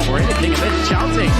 or anything, and they're shouting.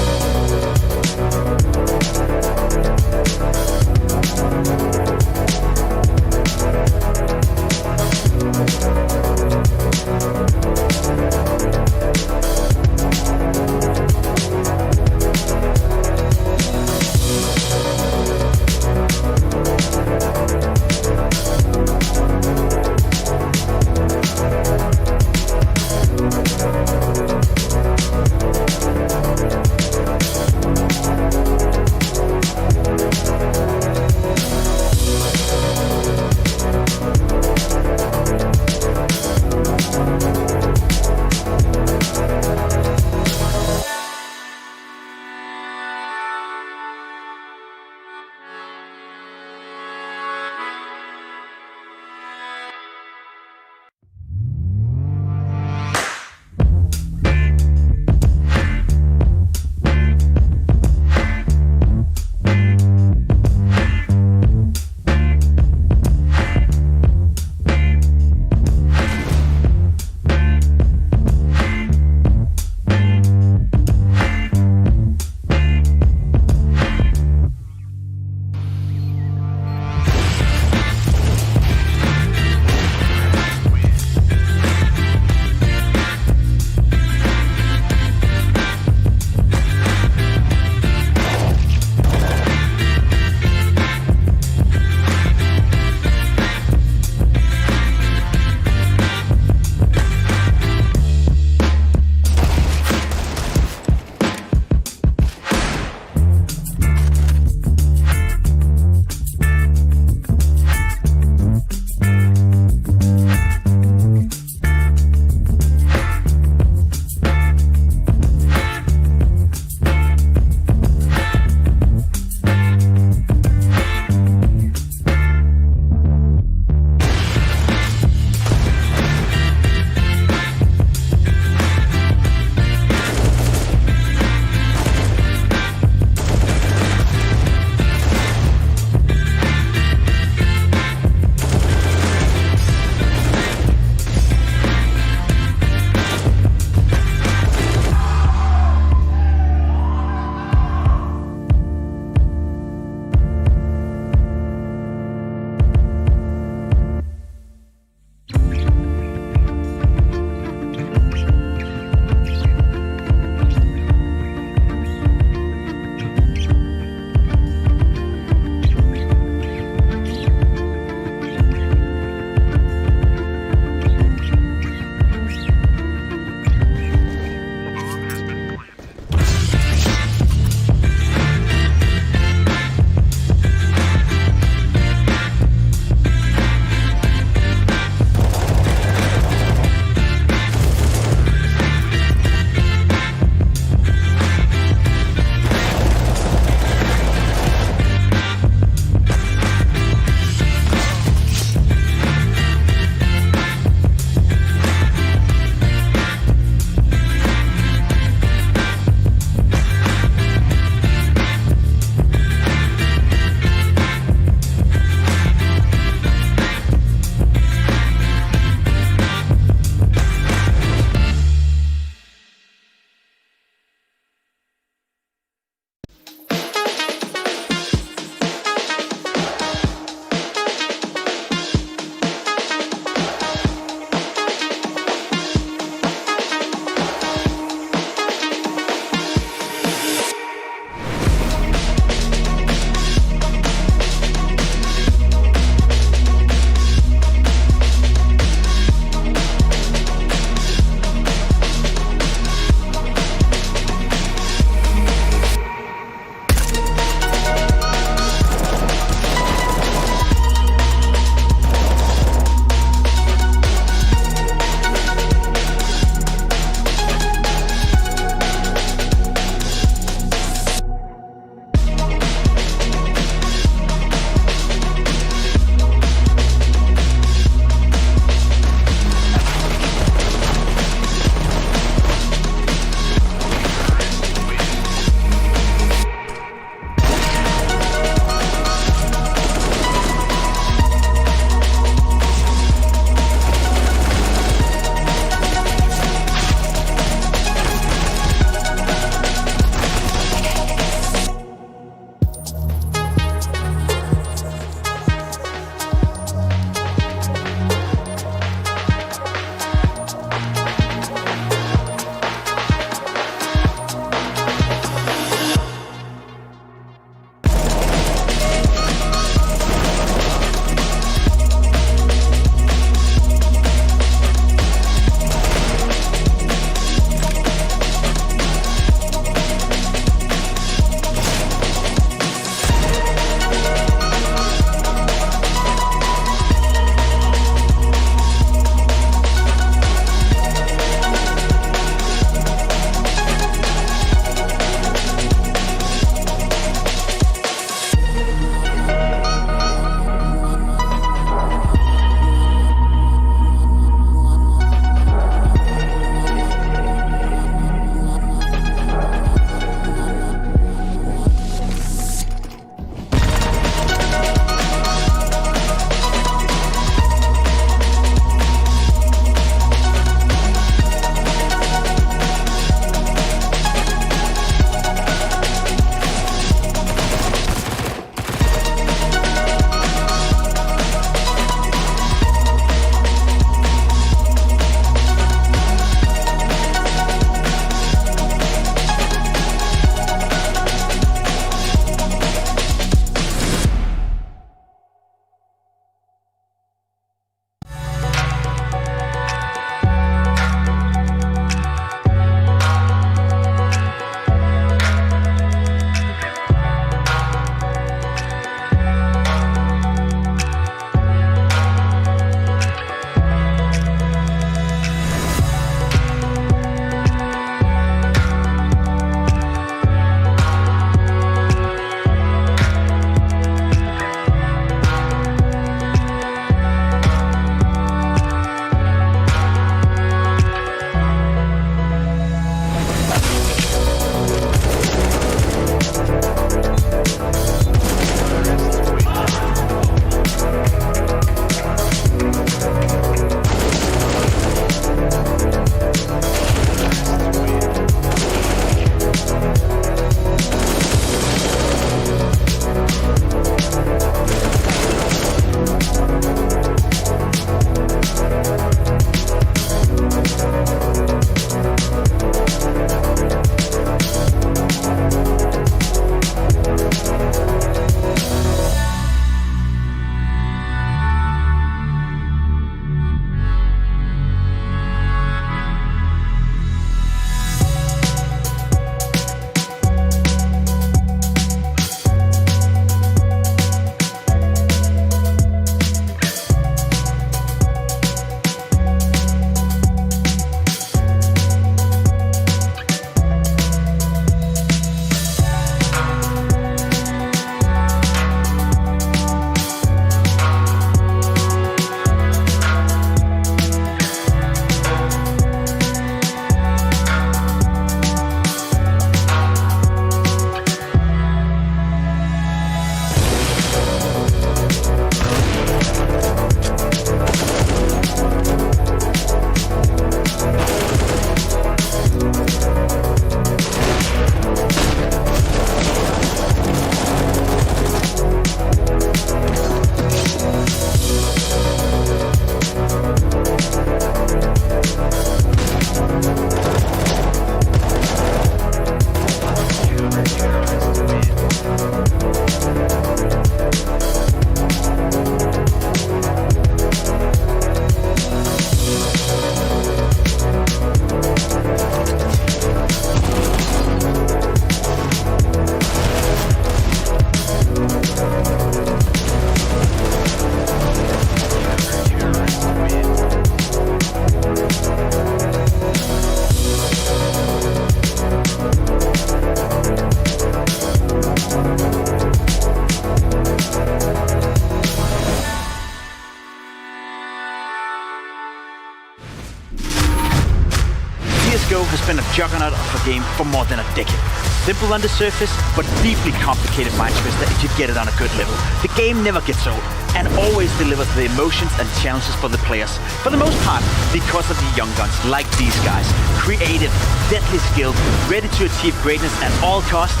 Vertigo has been a juggernaut of a game for more than a decade. Simple on the surface, but deeply complicated mind twister if you get it on a good level. The game never gets old, and always delivers the emotions and challenges for the players. For the most part, because of the young guns like these guys. Creative, deadly skilled, ready to achieve greatness at all costs.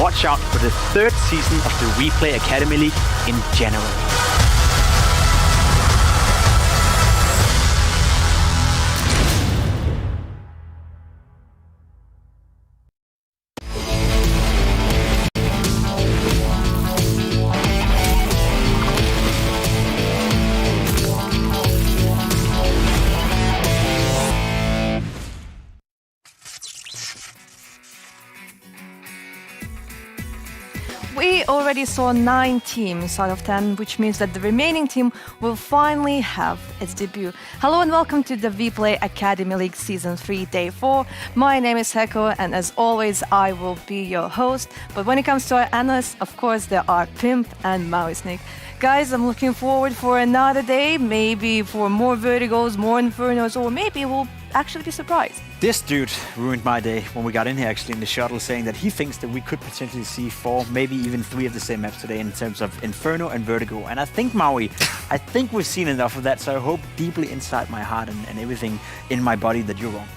Watch out for the 3rd season of the WePlay Academy League in January. We already saw 9 teams out of 10, which means that the remaining team will finally have its debut. Hello and welcome to the WePlay Academy League Season 3 Day 4. My name is Heko, and as always, I will be your host. But when it comes to our analysts, of course, there are Pimp and MOUZ NXT. Guys, I'm looking forward for another day, maybe for more Vertigos, more Infernos, or maybe we'll actually be surprised. This dude ruined my day when we got in here actually in the shuttle, saying that he thinks that we could potentially see 4, maybe even 3 of the same maps today in terms of Inferno and Vertigo. And I think, Maui, I think we've seen enough of that, so I hope deeply inside my heart and everything in my body that you're wrong.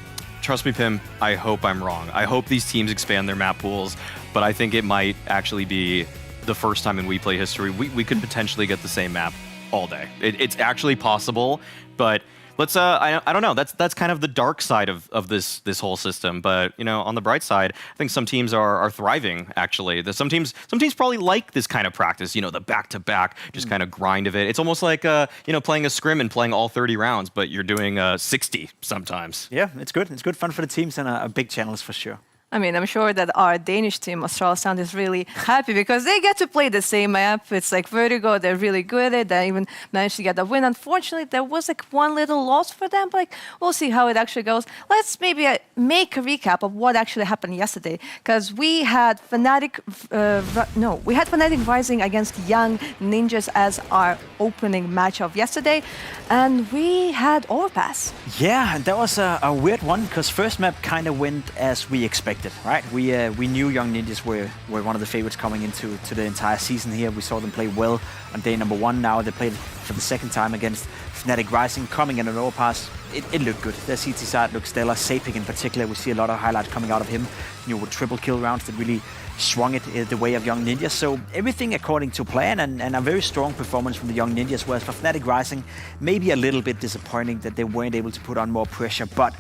Trust me, Pim, I hope I'm wrong. I hope these teams expand their map pools, but I think it might actually be the first time in WePlay history we could potentially get the same map all day. It's actually possible, but let's I don't know. That's kind of the dark side of this whole system. But you know, on the bright side, I think some teams are thriving. Actually, some teams probably like this kind of practice. You know, the back-to-back, just kind of grind of it. It's almost like you know, playing a scrim and playing all 30 rounds, but you're doing 60 sometimes. Yeah, it's good. It's good fun for the teams and a big challenge for sure. I mean, I'm sure that our Danish team, Astralis, is really happy because they get to play the same map. It's like Vertigo, they're really good at it. They even managed to get a win. Unfortunately, there was like one little loss for them, but like, we'll see how it actually goes. Let's maybe make a recap of what actually happened yesterday, because we had fnatic, fnatic Rising against Young Ninjas as our opening match of yesterday, and we had Overpass. Yeah, that was a weird one because first map kind of went as we expected. Right, we knew Young Ninjas were one of the favorites coming into the entire season here. We saw them play well on day number 1. Now they played for the 2nd time against fnatic Rising, coming in an overpass. It looked good. Their CT side looked stellar. Saping in particular, we see a lot of highlights coming out of him. You know, with triple kill rounds that really swung it the way of Young Ninjas. So everything according to plan, and a very strong performance from the Young Ninjas. Whereas for fnatic Rising, maybe a little bit disappointing that they weren't able to put on more pressure, but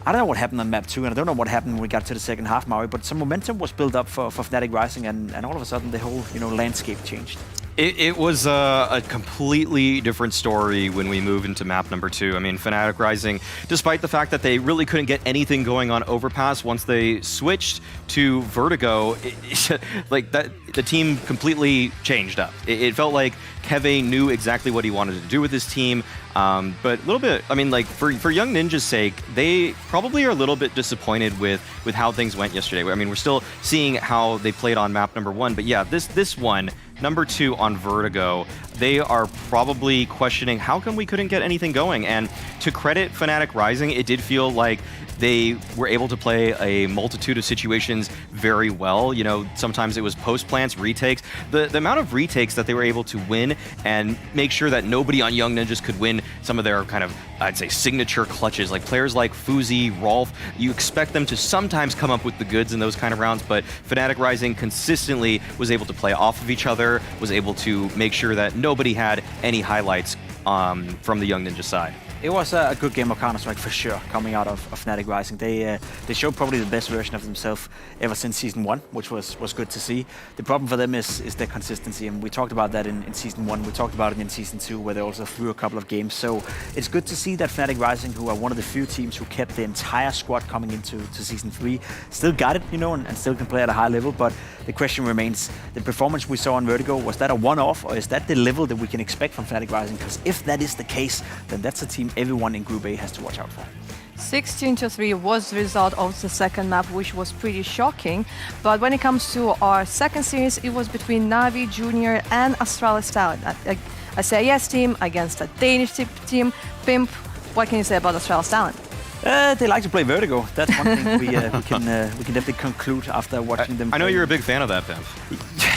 I don't know what happened on map 2, and I don't know what happened when we got to the second half, Maui, but some momentum was built up for fnatic Rising, and all of a sudden the whole landscape changed. It was a completely different story when we move into map number 2. I mean, fnatic Rising, despite the fact that they really couldn't get anything going on Overpass, once they switched to Vertigo, like that, the team completely changed up. It felt like Keve knew exactly what he wanted to do with his team. But a little bit, I mean, like for Young Ninja's sake, they probably are a little bit disappointed with how things went yesterday. I mean, we're still seeing how they played on map number 1, but yeah, this one, number 2 on Vertigo, they are probably questioning how come we couldn't get anything going. And to credit fnatic Rising, it did feel like they were able to play a multitude of situations very well. You know, sometimes it was post plants, retakes. The amount of retakes that they were able to win and make sure that nobody on Young Ninjas could win some of their kind of, I'd say, signature clutches. Like players like Fuzi, Rolf, you expect them to sometimes come up with the goods in those kind of rounds, but fnatic Rising consistently was able to play off of each other, was able to make sure that nobody had any highlights from the Young Ninja side. It was a good game of Counter-Strike for sure, coming out of fnatic Rising. They showed probably the best version of themselves ever since Season 1, which was good to see. The problem for them is their consistency, and we talked about that in Season 1. We talked about it in Season 2, where they also threw a couple of games. So it's good to see that fnatic Rising, who are one of the few teams who kept the entire squad coming into Season 3, still got it, you know, and still can play at a high level. But the question remains, the performance we saw on Vertigo, was that a one-off, or is that the level that we can expect from fnatic Rising? Because if that is the case, then that's a team everyone in Group A has to watch out for. 16-3 was the result of the second map, which was pretty shocking. But when it comes to our second series, it was between NAVI, Junior, and Astralis Talent. A CIS team against a Danish team. Pimp, what can you say about Astralis Talent? They like to play Vertigo. That's one thing we can definitely conclude after watching them. I know you're a big fan of that, Pimp.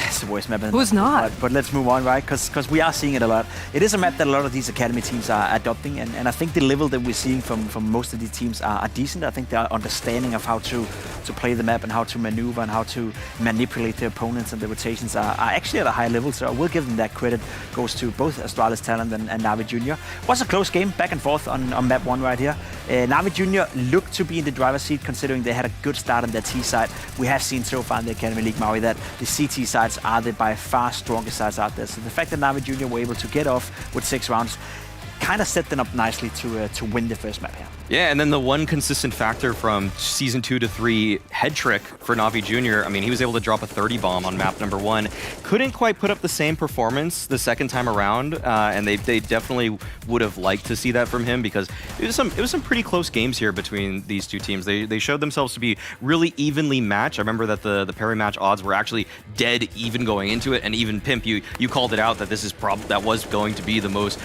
It's the worst map. Who's not? But let's move on, right? Because we are seeing it a lot. It is a map that a lot of these academy teams are adopting, and I think the level that we're seeing from most of these teams are decent. I think they are understanding of how to play the map and how to maneuver and how to manipulate the opponents, and the rotations are actually at a high level. So I will give them that credit. Goes to both Astralis Talent and NAVI Junior. Was a close game, back and forth on map 1 right here. NAVI Junior looked to be in the driver's seat considering they had a good start on their T side. We have seen so far in the Academy League, Maui, that the CT sides are the by far strongest sides out there. So the fact that NAVI Junior were able to get off with 6 rounds kind of set them up nicely to win the first map here. Yeah, and then the one consistent factor from Season 2 to 3 head trick for Navi Jr., I mean, he was able to drop a 30 bomb on map number 1. Couldn't quite put up the same performance the second time around, and they definitely would have liked to see that from him because it was some pretty close games here between these two teams. They showed themselves to be really evenly matched. I remember that the parry match odds were actually dead even going into it, and even Pimp, you called it out that this is that was going to be the most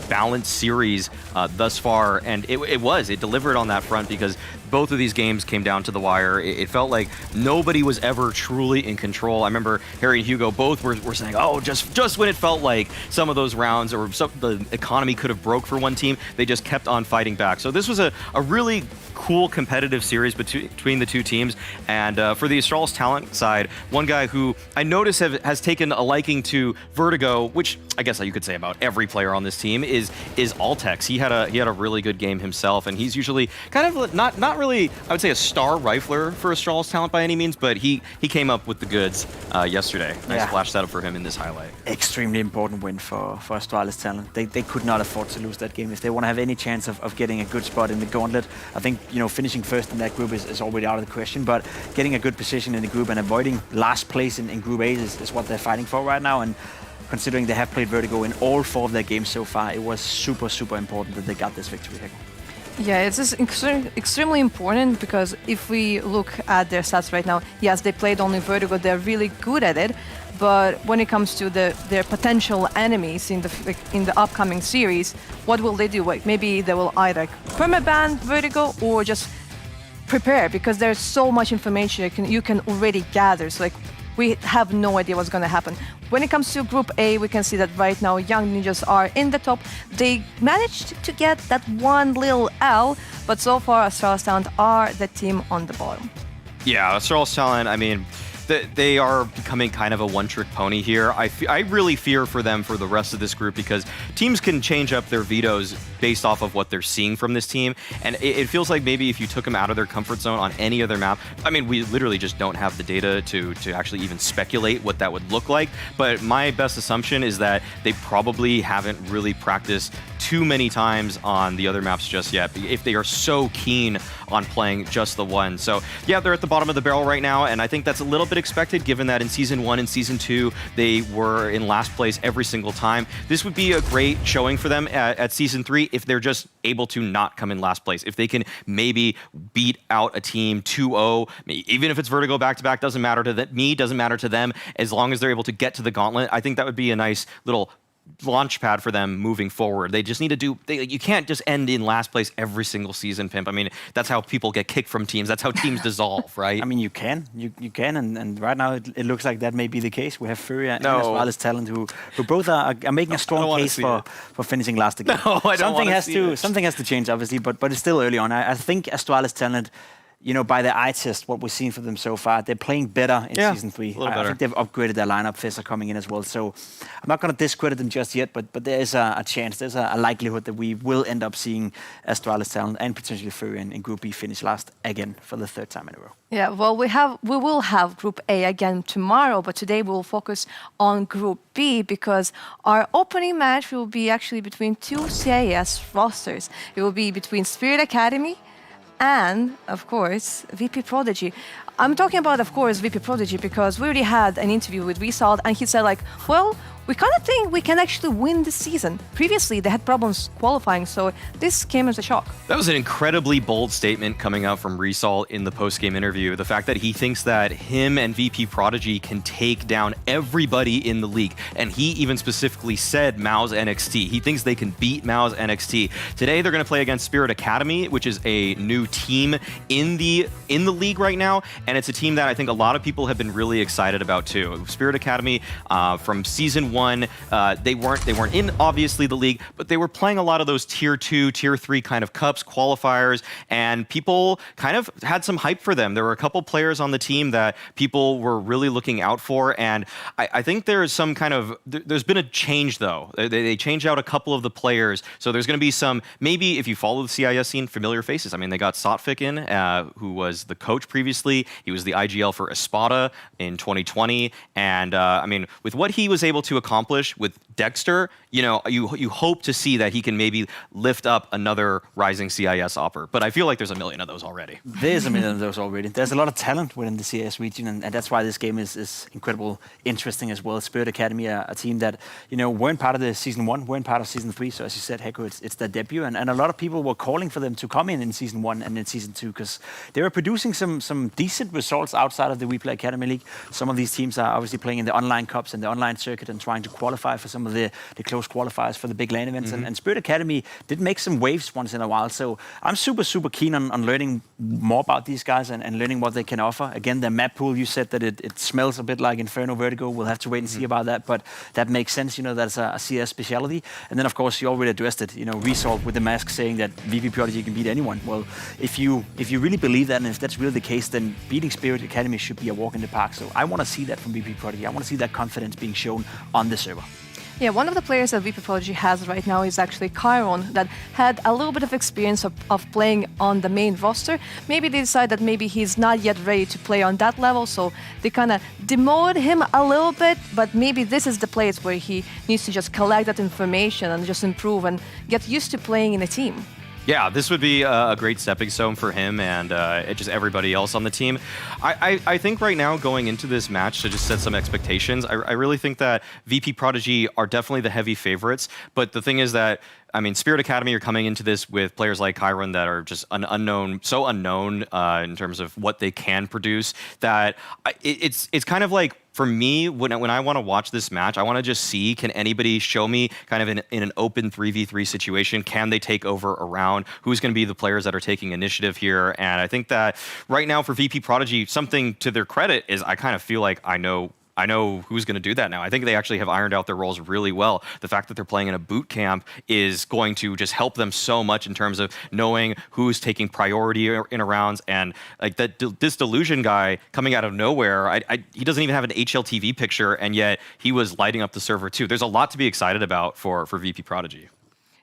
balanced series thus far, and it was. It delivered on that front because both of these games came down to the wire. It felt like nobody was ever truly in control. I remember Harry and Hugo both were saying, oh, just when it felt like some of those rounds or the economy could have broke for one team, they just kept on fighting back. So this was a really cool competitive series between the two teams. And for the Astralis Talent side, one guy who I notice has taken a liking to Vertigo, which I guess you could say about every player on this team, is Altex. He had a really good game himself, and he's usually kind of not really, I would say, a star rifler for Astralis Talent by any means, but he came up with the goods yesterday. Nice flash setup for him in this highlight. Extremely important win for Astralis Talent. They could not afford to lose that game. If they want to have any chance of getting a good spot in the gauntlet, I think finishing first in that group is already out of the question, but getting a good position in the group and avoiding last place in Group A is what they're fighting for right now. And considering they have played Vertigo in all 4 of their games so far, it was super, super important that they got this victory here. Yeah, it's just extremely important because if we look at their stats right now, yes, they played only Vertigo, they're really good at it, but when it comes to their potential enemies in the upcoming series, what will they do? Maybe they will either permaban Vertigo or just prepare, because there's so much information you can already gather. So we have no idea what's going to happen. When it comes to Group A, we can see that right now Young Ninjas are in the top. They managed to get that one little L, but so far Astralis Talent are the team on the bottom. Yeah, Astralis Talent, I mean, they are becoming kind of a one-trick pony here. I really fear for them for the rest of this group because teams can change up their vetoes based off of what they're seeing from this team. And it feels like maybe if you took them out of their comfort zone on any other map, I mean, we literally just don't have the data to actually even speculate what that would look like. But my best assumption is that they probably haven't really practiced too many times on the other maps just yet, if they are so keen on playing just the one. So yeah, they're at the bottom of the barrel right now, and I think that's a little bit expected given that in Season 1 and Season 2 they were in last place every single time. This would be a great showing for them at Season 3 if they're just able to not come in last place. If they can maybe beat out a team 2-0, even if it's Vertigo back-to-back, doesn't matter to me, doesn't matter to them, as long as they're able to get to the gauntlet. I think that would be a nice little launch pad for them moving forward. They just need to do, you can't just end in last place every single season, Pimp. I mean, that's how people get kicked from teams. That's how teams dissolve, right? I mean, you can, and right now it looks like that may be the case. We have FURIA and Astralis Talent who both are making a strong case for finishing last again. No, I don't want to see it. Something has to change, obviously, but it's still early on. I think Astralis Talent, by the eye test, what we've seen from them so far, they're playing better in Season 3. I think they've upgraded their lineup. Fizz are coming in as well. So I'm not going to discredit them just yet, but there is a chance, there's a likelihood that we will end up seeing Astralis Talent and potentially FURIA in Group B finish last again for the 3rd time in a row. Yeah, well, we will have Group A again tomorrow, but today we'll focus on Group B because our opening match will be actually between 2 CIS rosters. It will be between Spirit Academy and, of course, VP.Prodigy. I'm talking about, of course, VP.Prodigy because we already had an interview with Result, and he said, well, we kind of think we can actually win this season. Previously, they had problems qualifying, so this came as a shock. That was an incredibly bold statement coming out from Resol in the post-game interview. The fact that he thinks that him and VP.Prodigy can take down everybody in the league. And he even specifically said MOUZ NXT. He thinks they can beat MOUZ NXT. Today, they're going to play against Spirit Academy, which is a new team in the league right now. And it's a team that I think a lot of people have been really excited about too. Spirit Academy, from season 1, they weren't in obviously the league, but they were playing a lot of those tier 2, tier 3 kind of cups, qualifiers, and people kind of had some hype for them. There were a couple players on the team that people were really looking out for, and I think there's some kind of, there's been a change though. They changed out a couple of the players, so there's going to be some, maybe if you follow the CIS scene, familiar faces. I mean, they got Sotfik in, who was the coach previously. He was the IGL for Espada in 2020, and I mean, with what he was able to accomplish with Dexter, you know, you hope to see that he can maybe lift up another rising CIS offer. But I feel like there's a million of those already. There's a million of those already. There's a lot of talent within the CIS region, and that's why this game is incredible, interesting as well. Spirit Academy, a team that, you know, weren't part of the season 1, weren't part of season 3. So as you said, Heko, it's their debut, and a lot of people were calling for them to come in season 1 and in season 2 because they were producing some decent results outside of the WePlay Academy League. Some of these teams are obviously playing in the online cups and the online circuit and trying to qualify for some of the close qualifiers for the big LAN events. And Spirit Academy did make some waves once in a while. So I'm super keen on learning more about these guys and learning what they can offer. Again, the map pool, you said that it smells a bit like Inferno Vertigo. We'll have to wait and see about that, but that makes sense. You know, that's a CS speciality. And then, of course, you already addressed it. You know, Result with the mask saying that VP.Prodigy can beat anyone. Well, if you really believe that, and if that's really the case, then beating Spirit Academy should be a walk in the park. So I want to see that from VP.Prodigy. I want to see that confidence being shown on the server. Yeah, one of the players that VP.Prodigy has right now is actually Chiron, that had a little bit of experience of playing on the main roster. Maybe they decide that maybe he's not yet ready to play on that level, so they kind of demoted him a little bit, but maybe this is the place where he needs to just collect that information and just improve and get used to playing in a team. Yeah, this would be a great stepping stone for him and just everybody else on the team. I think right now, going into this match, to just set some expectations, I really think that VP.Prodigy are definitely the heavy favorites. But the thing is that, I mean, Spirit Academy are coming into this with players like Chiron that are just so unknown in terms of what they can produce, that it's kind of like, for me, when I want to watch this match, I want to just see, can anybody show me kind of in an open 3v3 situation, can they take over a round? Who's going to be the players that are taking initiative here? And I think that right now for VP.Prodigy, something to their credit is I kind of feel like I know who's going to do that now. I think they actually have ironed out their roles really well. The fact that they're playing in a boot camp is going to just help them so much in terms of knowing who's taking priority in a rounds. And like this Delusion guy coming out of nowhere, he doesn't even have an HLTV picture, and yet he was lighting up the server too. There's a lot to be excited about for VP.Prodigy.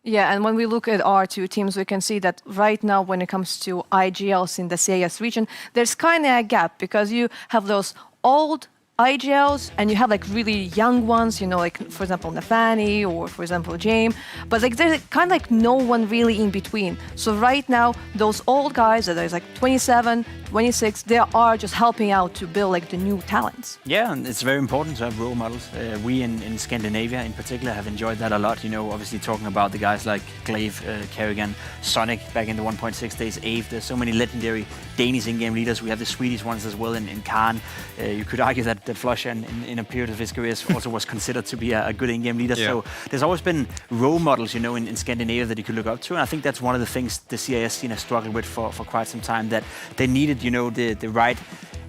Yeah, and when we look at our two teams, we can see that right now when it comes to IGLs in the CIS region, there's kind of a gap because you have those old IGLs and you have like really young ones, you know, like for example NAVI or for example James, but like there's kind of like no one really in between. So right now those old guys that are like 27, 26, they are just helping out to build like the new talents. Yeah, and it's very important to have role models. We in Scandinavia in particular have enjoyed that a lot. You know, obviously talking about the guys like Glaive, Kerrigan, Sonic back in the 1.6 days, Ave. There's so many legendary Danish in-game leaders. We have the Swedish ones as well in Khan. You could argue that Flusher in a period of his career also was considered to be a good in-game leader. Yeah. So there's always been role models, you know, in Scandinavia that you could look up to. And I think that's one of the things the CIS scene has struggled with for quite some time, that they needed, you know, the right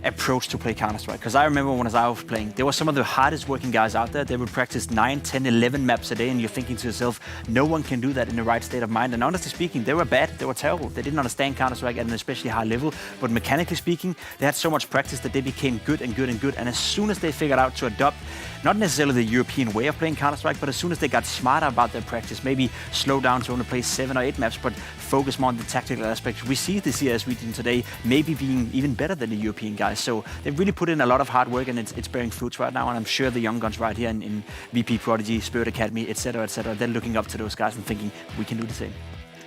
approach to play Counter-Strike. Because I remember when I was playing, there were some of the hardest working guys out there. They would practice 9, 10, 11 maps a day, and you're thinking to yourself, no one can do that in the right state of mind. And honestly speaking, they were bad, they were terrible. They didn't understand Counter-Strike at an especially high level, but mechanically speaking, they had so much practice that they became good and good and good. And as soon as they figured out to adopt, not necessarily the European way of playing Counter-Strike, but as soon as they got smarter about their practice, maybe slow down to only play 7 or 8 maps, but focus more on the tactical aspects, we see the CS region today maybe being even better than the European guys. So they've really put in a lot of hard work, and it's bearing fruits right now. And I'm sure the young guns right here in VP.Prodigy, Spirit Academy, etc., they're looking up to those guys and thinking we can do the same.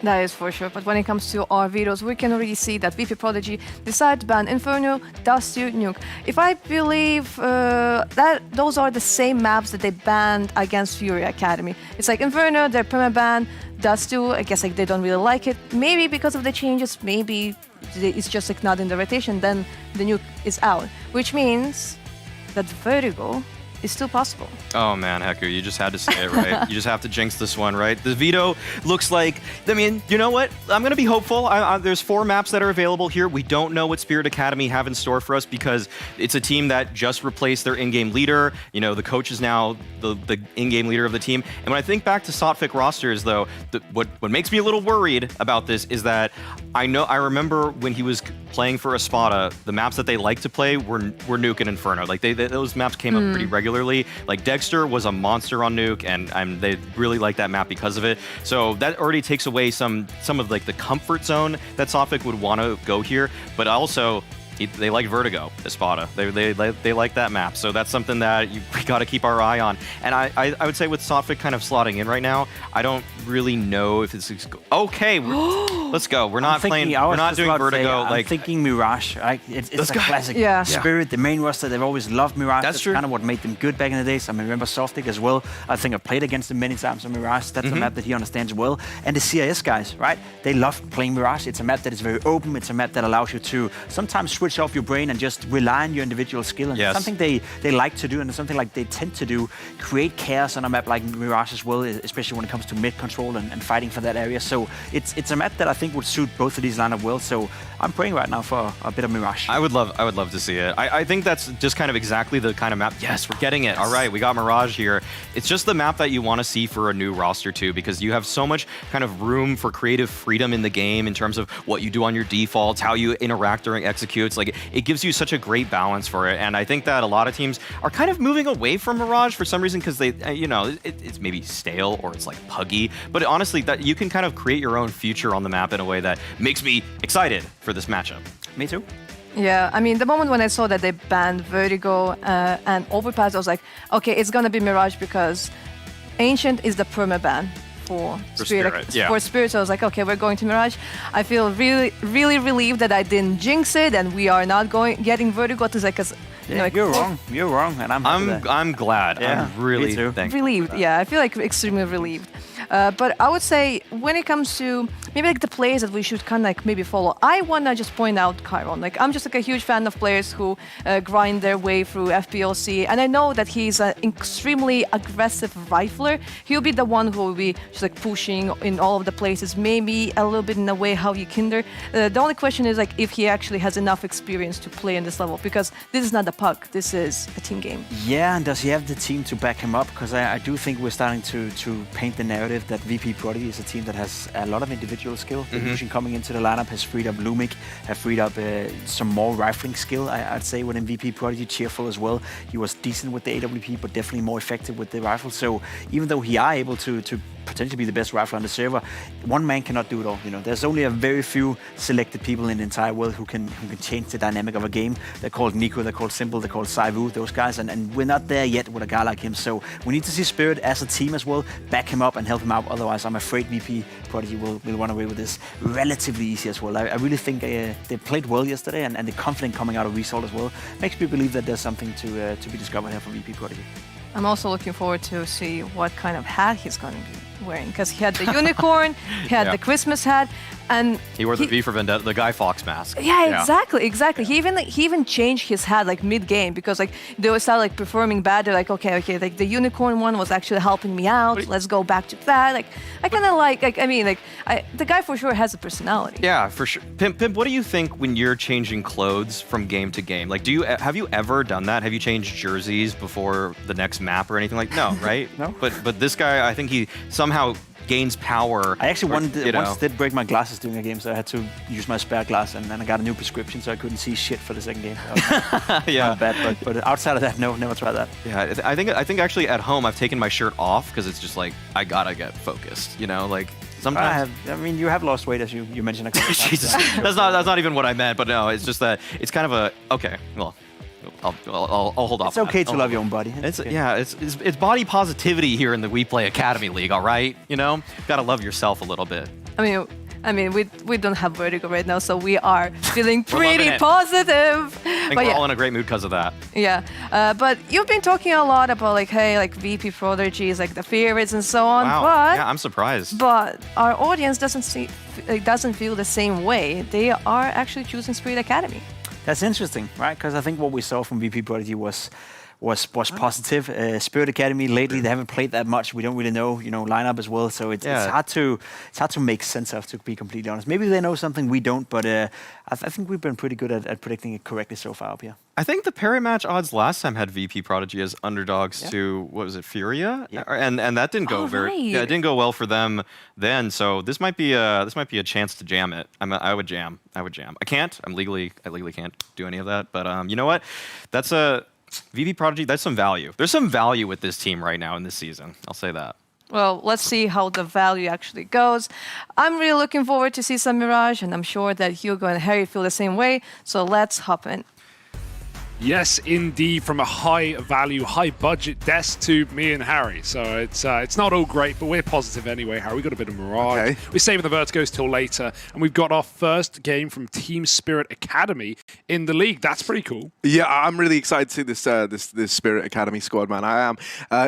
That is for sure. But when it comes to our videos, we can already see that VP.Prodigy decided to ban Inferno, Dusty, Nuke. If I believe that those are the same maps that they banned against FURIA Academy. It's like Inferno, they're perma-ban. Dusty, I guess like they don't really like it. Maybe because of the changes, maybe it's just like not in the rotation. Then the Nuke is out, which means that Vertigo is still possible. Oh man, Heku, you just had to say it, right? You just have to jinx this one, right? The veto looks like, I mean, you know what? I'm going to be hopeful. There's 4 maps that are available here. We don't know what Spirit Academy have in store for us because it's a team that just replaced their in-game leader. You know, the coach is now the in-game leader of the team. And when I think back to Sotfic rosters, though, what makes me a little worried about this is that I remember when he was playing for Espada, the maps that they liked to play were Nuke and Inferno. Like those maps came up pretty regularly. Like Dexter was a monster on Nuke, and they really like that map because of it. So that already takes away some of like the comfort zone that Sotfic would want to go here. But also, they like Vertigo, Espada. They like that map. So that's something that we got to keep our eye on. And I would say with Sotfic kind of slotting in right now, I don't really know if it's okay. Let's go. We're not playing. We're not doing Vertigo. I'm thinking Mirage. Right? It's a classic. Yeah. Spirit, the main roster, they've always loved Mirage. That's true. Kind of what made them good back in the days. I remember Softic as well. I think I've played against them many times on Mirage. That's a map that he understands well. And the CIS guys, right? They love playing Mirage. It's a map that is very open. It's a map that allows you to sometimes switch off your brain and just rely on your individual skill. And it's something they like to do, and it's something like they tend to do. Create chaos on a map like Mirage as well, especially when it comes to mid control and fighting for that area. So it's a map that I think would suit both of these lineup well. So I'm praying right now for a bit of Mirage. I would love to see it. I think that's just kind of exactly the kind of map. Yes, we're getting it. All right, we got Mirage here. It's just the map that you want to see for a new roster too, because you have so much kind of room for creative freedom in the game in terms of what you do on your defaults, how you interact during executes. Like it gives you such a great balance for it. And I think that a lot of teams are kind of moving away from Mirage for some reason because they, you know, it's maybe stale or it's like puggy. But honestly, that you can kind of create your own future on the map in a way that makes me excited for this matchup. Me too. Yeah, I mean, the moment when I saw that they banned Vertigo and Overpass, I was like, okay, it's gonna be Mirage because Ancient is the perma-ban for Spirit. Yeah. For Spirit, so I was like, okay, we're going to Mirage. I feel really, really relieved that I didn't jinx it, and we are not getting Vertigo to like, you know, like, you're wrong, and I'm glad. Yeah, I'm really thankful. Relieved. Yeah, I feel like extremely relieved. But I would say when it comes to maybe like the players that we should kind of like maybe follow, I want to just point out Chiron. Like I'm just like a huge fan of players who grind their way through FPLC, and I know that he's an extremely aggressive rifler. He'll be the one who will be just like pushing in all of the places, maybe a little bit in a way how you kinder. The only question is like if he actually has enough experience to play in this level, because this is not a puck, this is a team game. Yeah, and does he have the team to back him up? Because I do think we're starting to paint the narrative that VP.Prodigy is a team that has a lot of individual skill. The Lucian coming into the lineup has freed up Lumik, have freed up some more rifling skill, I'd say, within VP.Prodigy. Cheerful as well. He was decent with the AWP, but definitely more effective with the rifle. So even though he are able to potentially be the best rifler on the server, one man cannot do it all. You know, there's only a very few selected people in the entire world who can change the dynamic of a game. They're called Nico, they're called Simple, they're called Saivu, those guys, and we're not there yet with a guy like him. So we need to see Spirit as a team as well, back him up and help him out. Otherwise, I'm afraid VP.Prodigy will run away with this relatively easy as well. I really think they played well yesterday, and the confidence coming out of Result as well makes me believe that there's something to be discovered here from VP.Prodigy. I'm also looking forward to see what kind of hat he's going to be wearing, because he had the unicorn, he had the Christmas hat, and he wore the V for Vendetta, the Guy Fawkes mask. Yeah, exactly. He even changed his hat like mid-game, because like they started like performing bad. They're like, okay, like the unicorn one was actually helping me out. Let's go back to that. Like I kind of like I mean, like the guy for sure has a personality. Yeah, for sure. Pimp, what do you think when you're changing clothes from game to game? Like, have you ever done that? Have you changed jerseys before the next map or anything like? No, right? No. But this guy, I think he somehow gains power. I actually once did break my glasses during a game, so I had to use my spare glass, and then I got a new prescription, so I couldn't see shit for the second game. Yeah, not bad, but outside of that, no, never tried that. Yeah, I think actually at home I've taken my shirt off because it's just like I gotta get focused, you know, like. Sometimes. I mean, you have lost weight, as you mentioned a couple of times. Jesus. That's not even what I meant, but no, it's just that it's kind of a okay. Well, I'll hold off. It's okay to love your own body. It's body positivity here in the WePlay Academy League. All right, you know, gotta love yourself a little bit. I mean, we don't have vertigo right now, so we are feeling pretty it. positive. I think But we're all in a great mood because of that. yeah. But you've been talking a lot about like, hey, like VP.Prodigy is like the favorites and so on. Wow. But Yeah, I'm surprised. But our audience doesn't feel the same way. They are actually choosing Spirit Academy. That's interesting, right? Because I think what we saw from VP.Prodigy was positive. Spirit Academy lately they haven't played that much. We don't really know, lineup as well. So it's hard to make sense of, to be completely honest. Maybe they know something we don't, but I think we've been pretty good at predicting it correctly so far up here. I think the Parry match odds last time had VP.Prodigy as underdogs to, what was it, FURIA? Yeah. And that didn't go it didn't go well for them then. So this might be a chance to jam it. I would jam. I can't. I legally can't do any of that. But you know what? That's a VP.Prodigy. That's some value. There's some value with this team right now in this season. I'll say that. Well, let's see how the value actually goes. I'm really looking forward to see some Mirage, and I'm sure that Hugo and Harry feel the same way. So let's hop in. Yes, indeed, from a high-value, high-budget desk to me and Harry. So it's not all great, but we're positive anyway, Harry. We got a bit of Mirage. Okay. We're saving the Vertigos till later, and we've got our first game from Team Spirit Academy in the league. That's pretty cool. Yeah, I'm really excited to see this Spirit Academy squad, man. I am.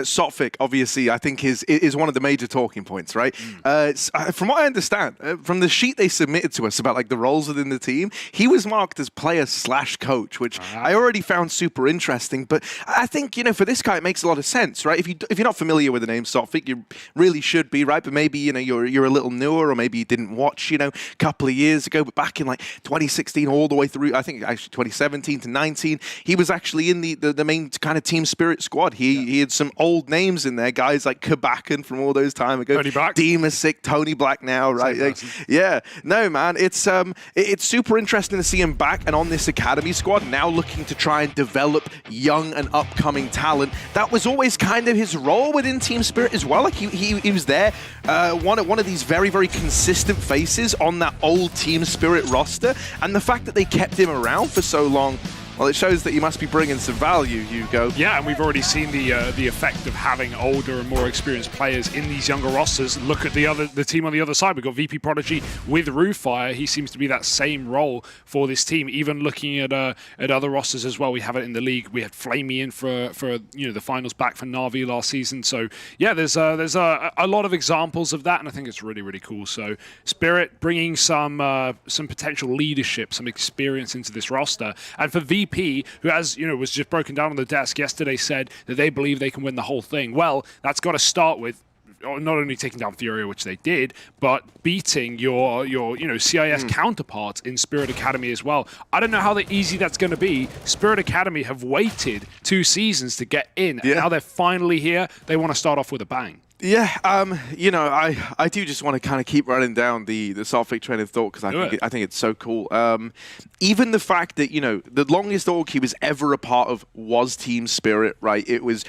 Sotfik, obviously, I think is one of the major talking points, right? From what I understand, from the sheet they submitted to us about like the roles within the team, he was marked as player/coach, which I already found super interesting. But I think, for this guy, it makes a lot of sense, right? If you're not familiar with the name Sotfik, you really should be, right? But maybe, you're a little newer, or maybe you didn't watch, a couple of years ago. But back in like 2016 all the way through, I think actually 2017 to 19, he was actually in the main kind of Team Spirit squad. He had some old names in there, guys like Kabakan from all those time ago. Tony Black. Demasic, Tony Black now, right? Yeah. No, man, it's super interesting to see him back and on this academy squad, now looking to try and develop young and upcoming talent. That was always kind of his role within Team Spirit as well. Like he was there, one of these very, very consistent faces on that old Team Spirit roster, and the fact that they kept him around for so long, well, it shows that you must be bringing some value, Hugo. Yeah, and we've already seen the effect of having older and more experienced players in these younger rosters. Look at the team on the other side. We've got VP.Prodigy with Roofire. He seems to be that same role for this team. Even looking at other rosters as well, we have it in the league. We had Flamey in for the finals back for NAVI last season. So yeah, there's a lot of examples of that, and I think it's really, really cool. So Spirit bringing some potential leadership, some experience into this roster, and for VP, who was just broken down on the desk yesterday, said that they believe they can win the whole thing. Well, that's got to start with not only taking down FURIA, which they did, but beating your CIS counterparts in Spirit Academy as well. I don't know how easy that's going to be. Spirit Academy have waited 2 seasons to get in, and now they're finally here. They want to start off with a bang. Yeah, I do just want to kind of keep running down the Sotfik train of thought, because I think it's so cool. Even the fact that the longest org he was ever a part of was Team Spirit, right? It was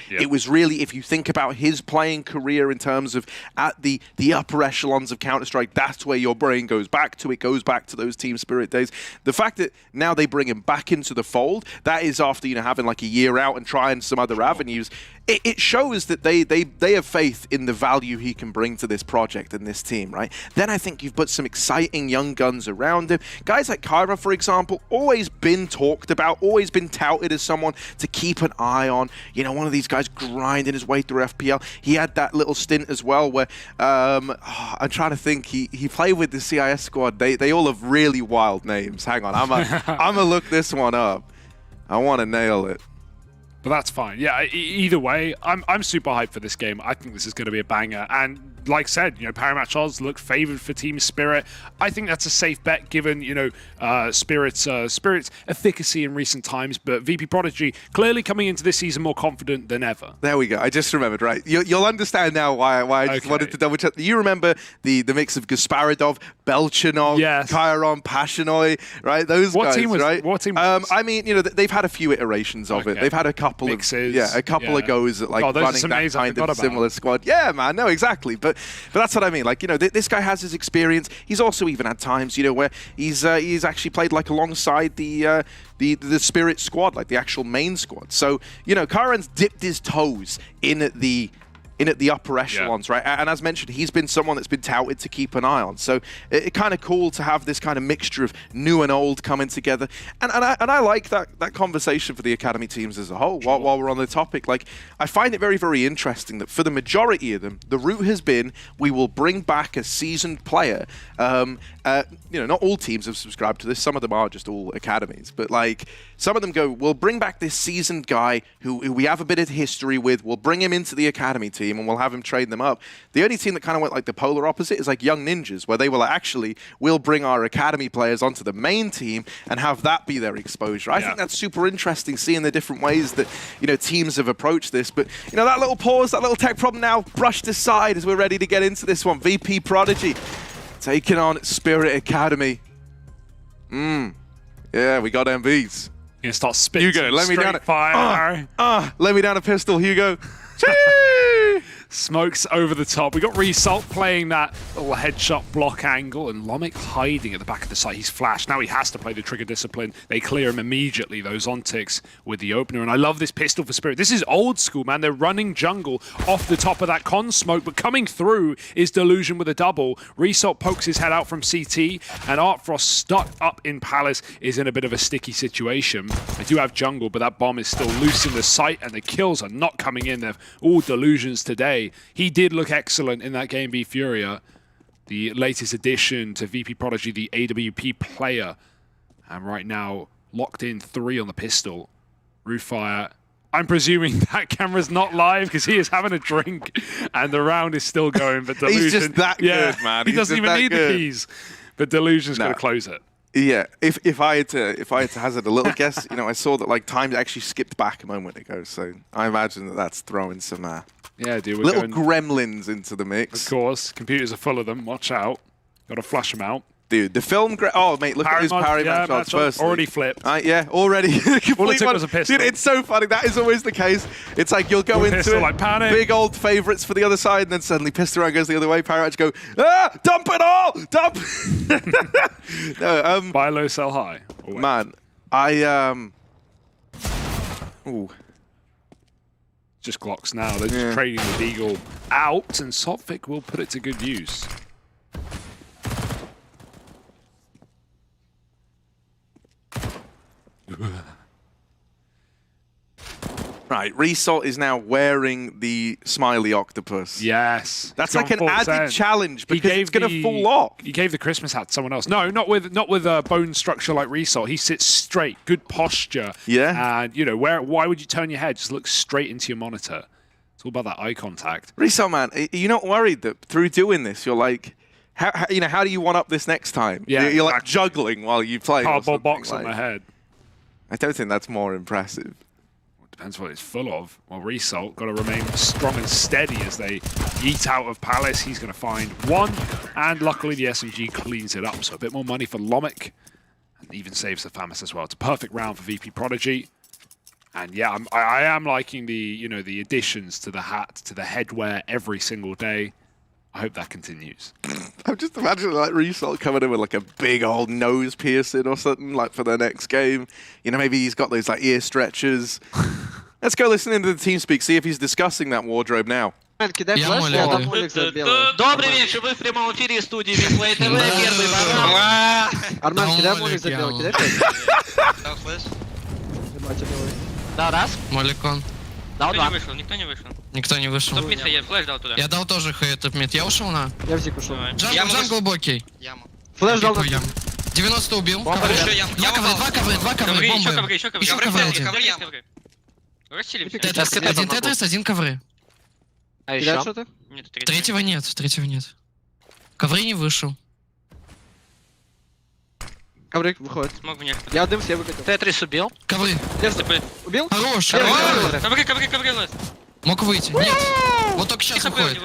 really, if you think about his playing career in terms of at the upper echelons of Counter-Strike, that's where your brain goes back to. It goes back to those Team Spirit days. The fact that now they bring him back into the fold, that is after having like a year out and trying some other avenues. It shows that they have faith in the value he can bring to this project and this team, right? Then I think you've put some exciting young guns around him. Guys like Kyra, for example, always been talked about, always been touted as someone to keep an eye on. One of these guys grinding his way through FPL. He had that little stint as well where, I'm trying to think, he played with the CIS squad. They all have really wild names. Hang on, I'm gonna look this one up. I want to nail it. But that's fine. Yeah, either way, I'm super hyped for this game. I think this is going to be a banger. And like I said, Parry match odds look favored for Team Spirit. I think that's a safe bet given, Spirit's efficacy in recent times. But VP.Prodigy clearly coming into this season more confident than ever. There we go. I just remembered, right? You'll understand now why I just wanted to double check. You remember the mix of Gasparidov, Belchanov, Chiron, Pashanoi, right? Those guys, right? What team was this? I mean, they've had a few iterations of it. They've had a couple mixes, of of goes at like running that kind of similar squad. Yeah, man. No, exactly. But that's what I mean. Like, this guy has his experience. He's also even had times, where he's actually played like alongside the Spirit squad, like the actual main squad. So, Chiron's dipped his toes in the in at the upper echelons, right? And as mentioned, he's been someone that's been touted to keep an eye on. So it's kind of cool to have this kind of mixture of new and old coming together. And I like that conversation for the academy teams as a whole. While we're on the topic, like, I find it very, very interesting that for the majority of them, the route has been, we will bring back a seasoned player. You know, not all teams have subscribed to this. Some of them are just all academies. But like, some of them go, we'll bring back this seasoned guy who we have a bit of history with. We'll bring him into the academy team and we'll have him train them up. The only team that kind of went like the polar opposite is like Young Ninjas, where they were like, actually, we'll bring our academy players onto the main team and have that be their exposure. I think that's super interesting, seeing the different ways that, you know, teams have approached this. But, you know, that little pause, that little tech problem now brushed aside as we're ready to get into this one. VP.Prodigy taking on Spirit Academy. Yeah, we got MVs. You start spitting Hugo, let me down fire. Let me down a pistol, Hugo. Smokes over the top. We got Result playing that little headshot block angle, and Lomik hiding at the back of the site. He's flashed. Now he has to play the trigger discipline. They clear him immediately, those Ontics, with the opener. And I love this pistol for Spirit. This is old school, man. They're running jungle off the top of that con smoke, but coming through is Delusion with a double. Result pokes his head out from CT, and Artfrost, stuck up in Palace, is in a bit of a sticky situation. They do have jungle, but that bomb is still loose in the site, and the kills are not coming in. They're all Delusions today. He did look excellent in that game v FURIA, the latest addition to VP.Prodigy, the AWP player. And right now, locked in 3 on the pistol. Roofire, I'm presuming that camera's not live because he is having a drink and the round is still going, but Delusion... He's just that good, man. He doesn't even need the keys, but Delusion's going to close it. Yeah, if I had to hazard a little guess, you know, I saw that like time actually skipped back a moment ago, so I imagine that that's throwing some yeah, dude, we're little going, gremlins into the mix. Of course, computers are full of them. Watch out, got to flush them out. Dude, the film... Oh, mate, look at his parry match shots first. Already flipped. Yeah, already. All it took was a pistol. Dude, it's so funny. That is always the case. It's like you'll go into pistol, it, like panic. Big old favourites for the other side, and then suddenly pistol round goes the other way. Parry match go, dump it all! Dump! No, buy low, sell high. Man, Ooh. Just Glocks now. They're just trading the Deagle out, and Sophic will put it to good use. Right, Result is now wearing the smiley octopus. Yes. That's like an added challenge because it's going to fall off. He gave the Christmas hat to someone else. No, not with a bone structure like Result. He sits straight, good posture. Yeah. And, you know, why would you turn your head? Just look straight into your monitor. It's all about that eye contact. Result, man, you're not worried that through doing this, you're like, how do you one up this next time? Yeah, you're like juggling while you play. Cardboard box on my head. I don't think that's more impressive. Depends what it's full of. Well, Result got to remain strong and steady as they eat out of Palace. He's going to find one, and luckily the SMG cleans it up. So a bit more money for Lomik, and even saves the FAMAS as well. It's a perfect round for VP.Prodigy. And yeah, I am liking the the additions to the hat, to the headwear every single day. I hope that continues. I'm just imagining like Result coming in with like a big old nose piercing or something like for their next game. You know, maybe he's got those like ear stretchers. Let's go listen into the TeamSpeak, see if he's discussing that wardrobe now. Добрый вечер, вы в прямом эфире студии WePlay TV, первый барон. Арман, кидай молик забил, кидай флэш. Да, раз. Моликон. Дал два. Никто не вышел. Никто не вышел. Топ-мид, я флэш дал туда. Я дал тоже хэй топ-мид. Я ушел на. Я в зик ушел. Джан глубокий. Флэш дал. 90 убил. Два ковры, бомбы. Еще ковры. Расчилимся. Один тетрис, один ковры. А еще что-то? Нет, Третьего нет. Ковры не вышел. Ковры выходит. Смог в них. Я дым все выкатил. Тетрис убил. Ковры. Убил? Хорош. Ковры, лес. Мог выйти. Нет. Вот только сейчас выходит.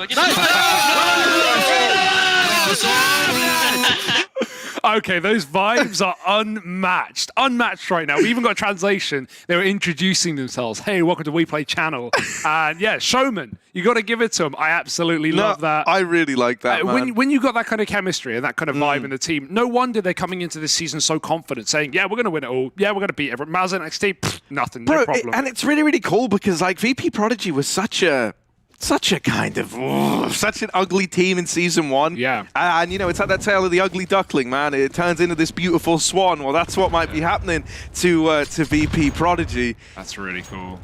Okay, those vibes are unmatched. Unmatched right now. We even got a translation. They were introducing themselves. Hey, welcome to WePlay channel. And yeah, showman. You got to give it to them. I absolutely love that. I really like that, man. When you got that kind of chemistry and that kind of vibe in the team, no wonder they're coming into this season so confident, saying, yeah, we're going to win it all. Yeah, we're going to beat everyone. MOUZ NXT, nothing, no problem. And it's really, really cool because like VP.Prodigy was such a such a kind of such an ugly team in season 1. Yeah. And you know, it's like that tale of the ugly duckling, man. It turns into this beautiful swan. Well, that's what might be happening to VP.Prodigy. That's really cool.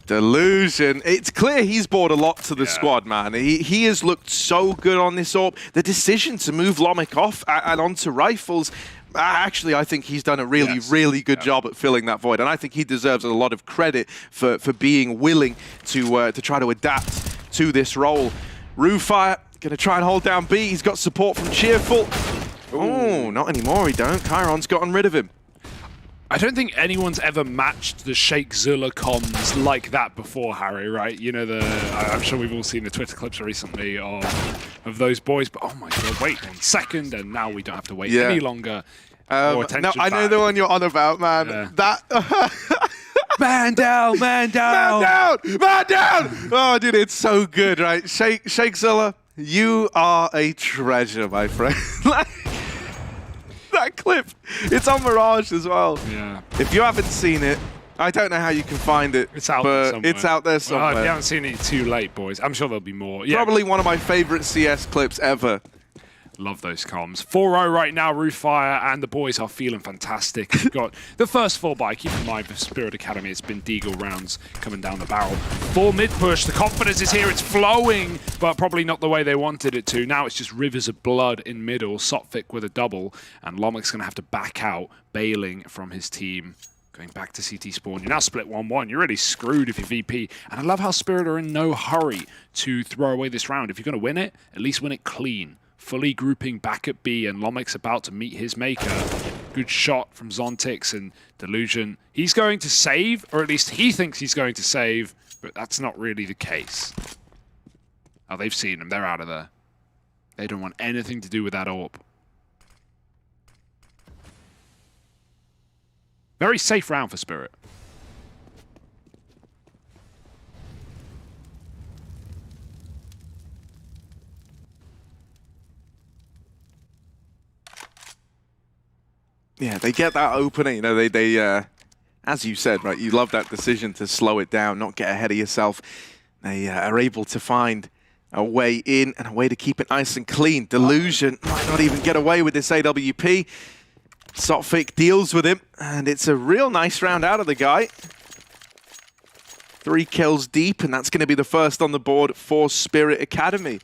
Delusion. It's clear he's brought a lot to the squad, man. He has looked so good on this AWP. The decision to move Lomic off and onto rifles, actually, I think he's done a really good job at filling that void, and I think he deserves a lot of credit for being willing to try to adapt to this role. Roofire gonna try and hold down B. He's got support from Cheerful. Oh, not anymore. He don't. Chiron's gotten rid of him. I don't think anyone's ever matched the Sheikh Zula comms like that before, Harry, right? You know, I'm sure we've all seen the Twitter clips recently of those boys, but oh my god, wait 1 second, and now we don't have to wait any longer. No, I know the one you're on about, man. Yeah. That... Man down, man down, man down, man down! Oh, dude, it's so good, right? Sheikh Zilla, you are a treasure, my friend. That clip, it's on Mirage as well. Yeah. If you haven't seen it, I don't know how you can find it. It's out there somewhere. It's out there somewhere. Well, if you haven't seen it, too late, boys. I'm sure there'll be more. Yeah. Probably one of my favorite CS clips ever. Love those comms. 4-0 right now, Roofire, and the boys are feeling fantastic. We've got the first 4 by. Keep in mind, for Spirit Academy, it's been Deagle rounds coming down the barrel. 4 mid push. The confidence is here. It's flowing, but probably not the way they wanted it to. Now it's just rivers of blood in middle. Sotfik with a double, and Lomic's going to have to back out, bailing from his team. Going back to CT spawn. You're now split 1-1. You're really screwed if you're VP. And I love how Spirit are in no hurry to throw away this round. If you're going to win it, at least win it clean. Fully grouping back at B, and Lomic's about to meet his maker. Good shot from Zontix, and Delusion. He's going to save, or at least he thinks he's going to save, but that's not really the case. Oh, they've seen him. They're out of there. They don't want anything to do with that AWP. Very safe round for Spirit. Yeah, they get that opening. You know, they as you said, right, you love that decision to slow it down, not get ahead of yourself. They are able to find a way in and a way to keep it nice and clean. Delusion might not even get away with this AWP. Sotfik deals with him, and it's a real nice round out of the guy. 3 kills deep, and that's going to be the first on the board for Spirit Academy.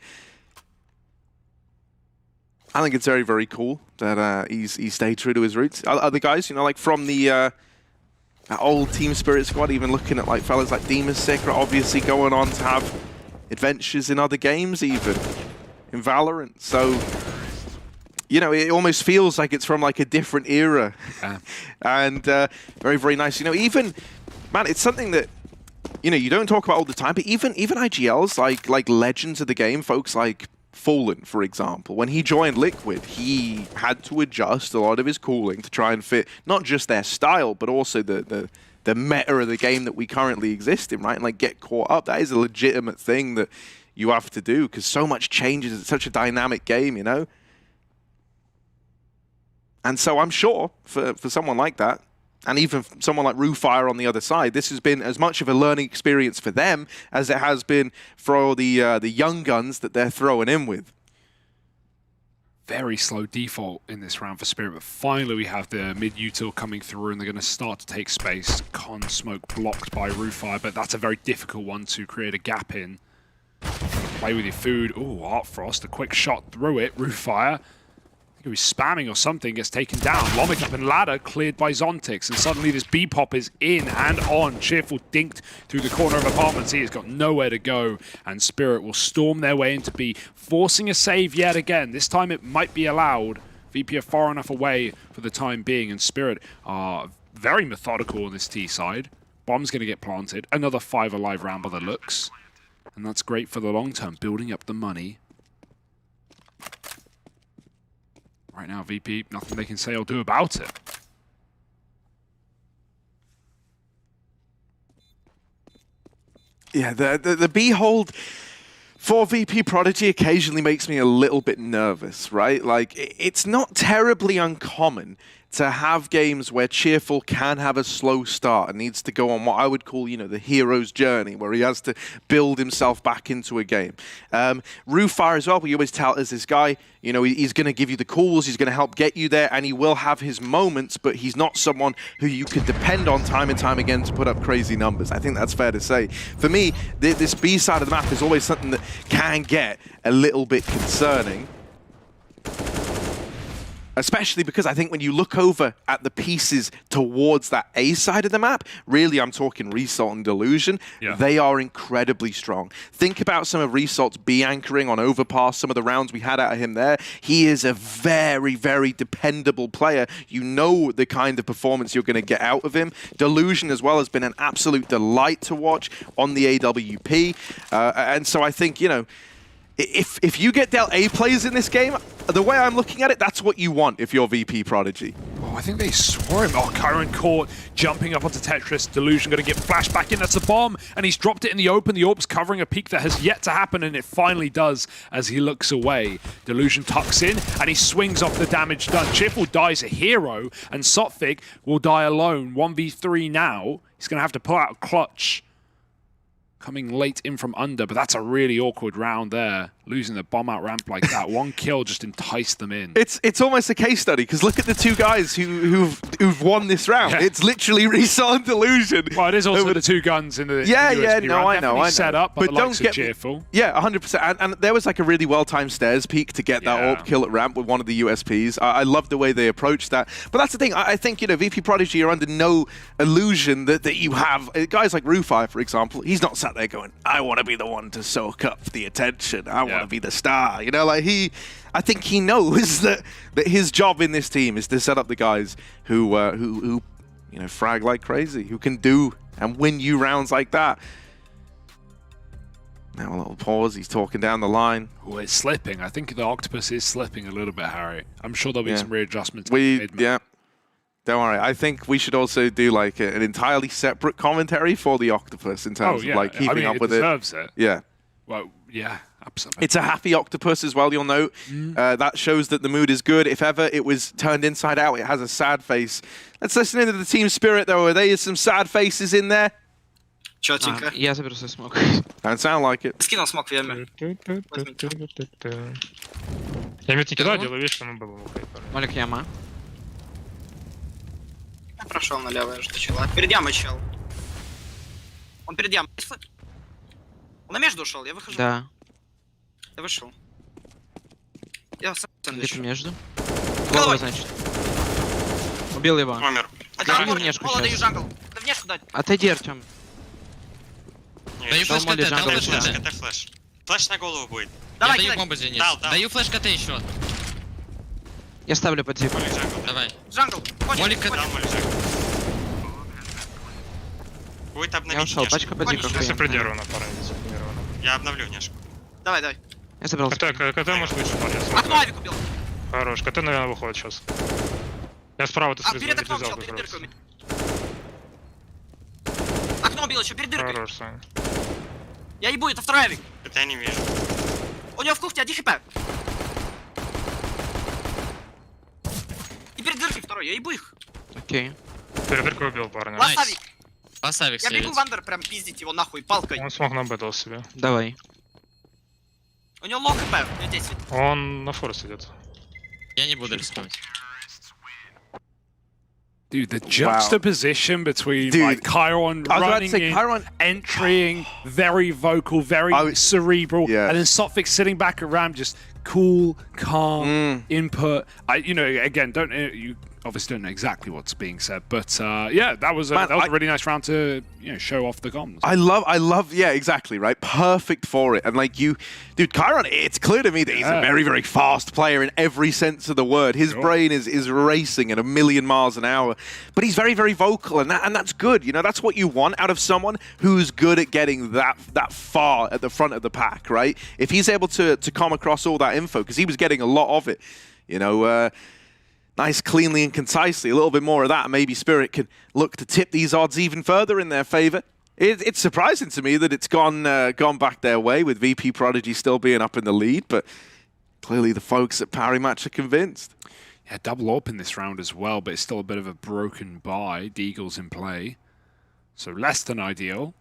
I think it's very cool that he stayed true to his roots. Other guys, you know, like from the old Team Spirit squad, even looking at like fellas like Demon's Secret, obviously going on to have adventures in other games, even in Valorant. So, you know, it almost feels like it's from like a different era. And very nice. You know, even, man, it's something that, you know, you don't talk about all the time, but even IGLs, like legends of the game, folks like Fallen, for example, when he joined Liquid, he had to adjust a lot of his cooling to try and fit not just their style, but also the meta of the game that we currently exist in, right? And like get caught up. That is a legitimate thing that you have to do because so much changes. It's such a dynamic game, you know? And so I'm sure for someone like that, and even someone like Roofire on the other side, this has been as much of a learning experience for them as it has been for the young guns that they're throwing in with. Very slow default in this round for Spirit, but finally we have the mid-util coming through, and they're going to start to take space. Con smoke blocked by Roofire, but that's a very difficult one to create a gap in. Play with your food. Oh, Art Frost, a quick shot through it. Roofire. He was spamming or something, gets taken down. Lomic up in ladder, cleared by Zontix, and suddenly this B-pop is in and on. Cheerful dinked through the corner of apartments. He has got nowhere to go, and Spirit will storm their way into B, forcing a save yet again. This time it might be allowed. VP are far enough away for the time being, and Spirit are very methodical on this T side. Bomb's going to get planted. Another 5 alive round by the looks, and that's great for the long term, building up the money. Right now, VP, nothing they can say or do about it. Yeah, the B hold for VP.Prodigy occasionally makes me a little bit nervous, right? Like, it's not terribly uncommon to have games where Cheerful can have a slow start and needs to go on what I would call, you know, the hero's journey, where he has to build himself back into a game. Roofire as well, we always tell as this guy, you know, he's going to give you the calls, he's going to help get you there, and he will have his moments, but he's not someone who you could depend on time and time again to put up crazy numbers. I think that's fair to say. For me, this B side of the map is always something that can get a little bit concerning. Especially because I think when you look over at the pieces towards that A side of the map, really I'm talking Result and Delusion, they are incredibly strong. Think about some of Result's B anchoring on Overpass, some of the rounds we had out of him there. He is a very, very dependable player. You know the kind of performance you're going to get out of him. Delusion as well has been an absolute delight to watch on the AWP. And so I think, you know, if you get dealt A plays in this game, the way I'm looking at it, that's what you want if you're VP.Prodigy. Oh, I think they saw him. Oh, Kyron caught, jumping up onto Tetris. Delusion going to get flashed back in. That's a bomb, and he's dropped it in the open. The Orb's covering a peak that has yet to happen, and it finally does as he looks away. Delusion tucks in, and he swings off the damage done. Cheerful dies a hero, and Sotfig will die alone. 1v3 now. He's going to have to pull out a clutch. Coming late in from under, but that's a really awkward round there. Losing the bomb out ramp like that. One kill just enticed them in. It's almost a case study, because look at the two guys who've won this round. Yeah. It's literally Result and Delusion. Well, it is also the two guns in the USB round. I know. Set up, but don't get Cheerful. Yeah, 100%. And there was like a really well-timed stairs peek to get that AWP kill at ramp with one of the USPs. I love the way they approached that. But that's the thing. I think, you know, VP.Prodigy are under no illusion that you have guys like Roofire, for example. He's not sat there going, I want to be the one to soak up the attention. I want to be the star. You know, like I think he knows that his job in this team is to set up the guys who you know, frag like crazy, who can do and win you rounds like that. Now a little pause. He's talking down the line. Oh, it's slipping. I think the Octopus is slipping a little bit, Harry. I'm sure there'll be some readjustments. Don't worry. I think we should also do like an entirely separate commentary for the Octopus in terms of like keeping up with it. Deserves it. Yeah. Well, yeah, absolutely. It's a happy Octopus as well, you'll note. That shows that the mood is good. If ever it was turned inside out, it has a sad face. Let's listen into the team spirit, though. Are there some sad faces in there? Чётенько. Я заберу свой смог. Don't sound like it. Скинул смог в яме. Я мид не кидал, делаю вещь, что мы было. Молик яма. Я прошел налево, я жду чела. Перед ямой чел. Он перед ямой. Он на между ушел, я выхожу. Да. Я вышел. Я сам где-то между. Головой, значит. Убил его. Умер. Даю внешку сейчас. Даю джангл. Да внешку дать. Отойди, Артем. Даю флеш КТ, дал флеш КТ флеш. Флеш на голову будет. Давай, даю бомбу зенит. Даю флеш КТ еще. Я ставлю под зип. Давай. Джангл. Молик КТ. Будет обновить. Я ушел, пачка под зипом. Сопредировано, парень. Я обновлю внешку. Давай. Я забрал. КТ может быть, парень. Окно авик убил. Хорош, КТ, наверное, выходит сейчас. Я справа-то слезу. Перед окном чел, перед дырками. Окно убил еще, перед дыркой. Хорош, Саня. Я ебу, это второй авик. Это я не вижу. У него в кухне 1 хп. И перед дыркой второй, я ебу их. Окей. Перед дыркой убил парня. Ласт авик. Поставик я бегу в андер, прям пиздить его нахуй палкой. Он смог на Б дал себе. Давай. У него лоу хп, у него 10. Он на форс идет. Я не буду рисковать. Dude, the juxtaposition between like Chiron running in, entering, very vocal, very cerebral, and then Sotfig sitting back around, just cool, calm, input. You know, again, you obviously don't know exactly what's being said, but yeah, that was a really nice round to show off the comms. I love, yeah, exactly, right, perfect for it. And like dude, Chiron, it's clear to me that he's a very, very fast player in every sense of the word. His brain is racing at 1,000,000 miles an hour, but he's very, very vocal, and that's good. You know, that's what you want out of someone who's good at getting that far at the front of the pack, right? If he's able to come across all that info, because he was getting a lot of it, you know. Nice, cleanly and concisely. A little bit more of that. Maybe Spirit could look to tip these odds even further in their favor. It's surprising to me that it's gone back their way with VP.Prodigy still being up in the lead, but clearly the folks at Parry Match are convinced. Yeah, double AWP in this round as well, but it's still a bit of a broken buy. Deagle's in play, so less than ideal.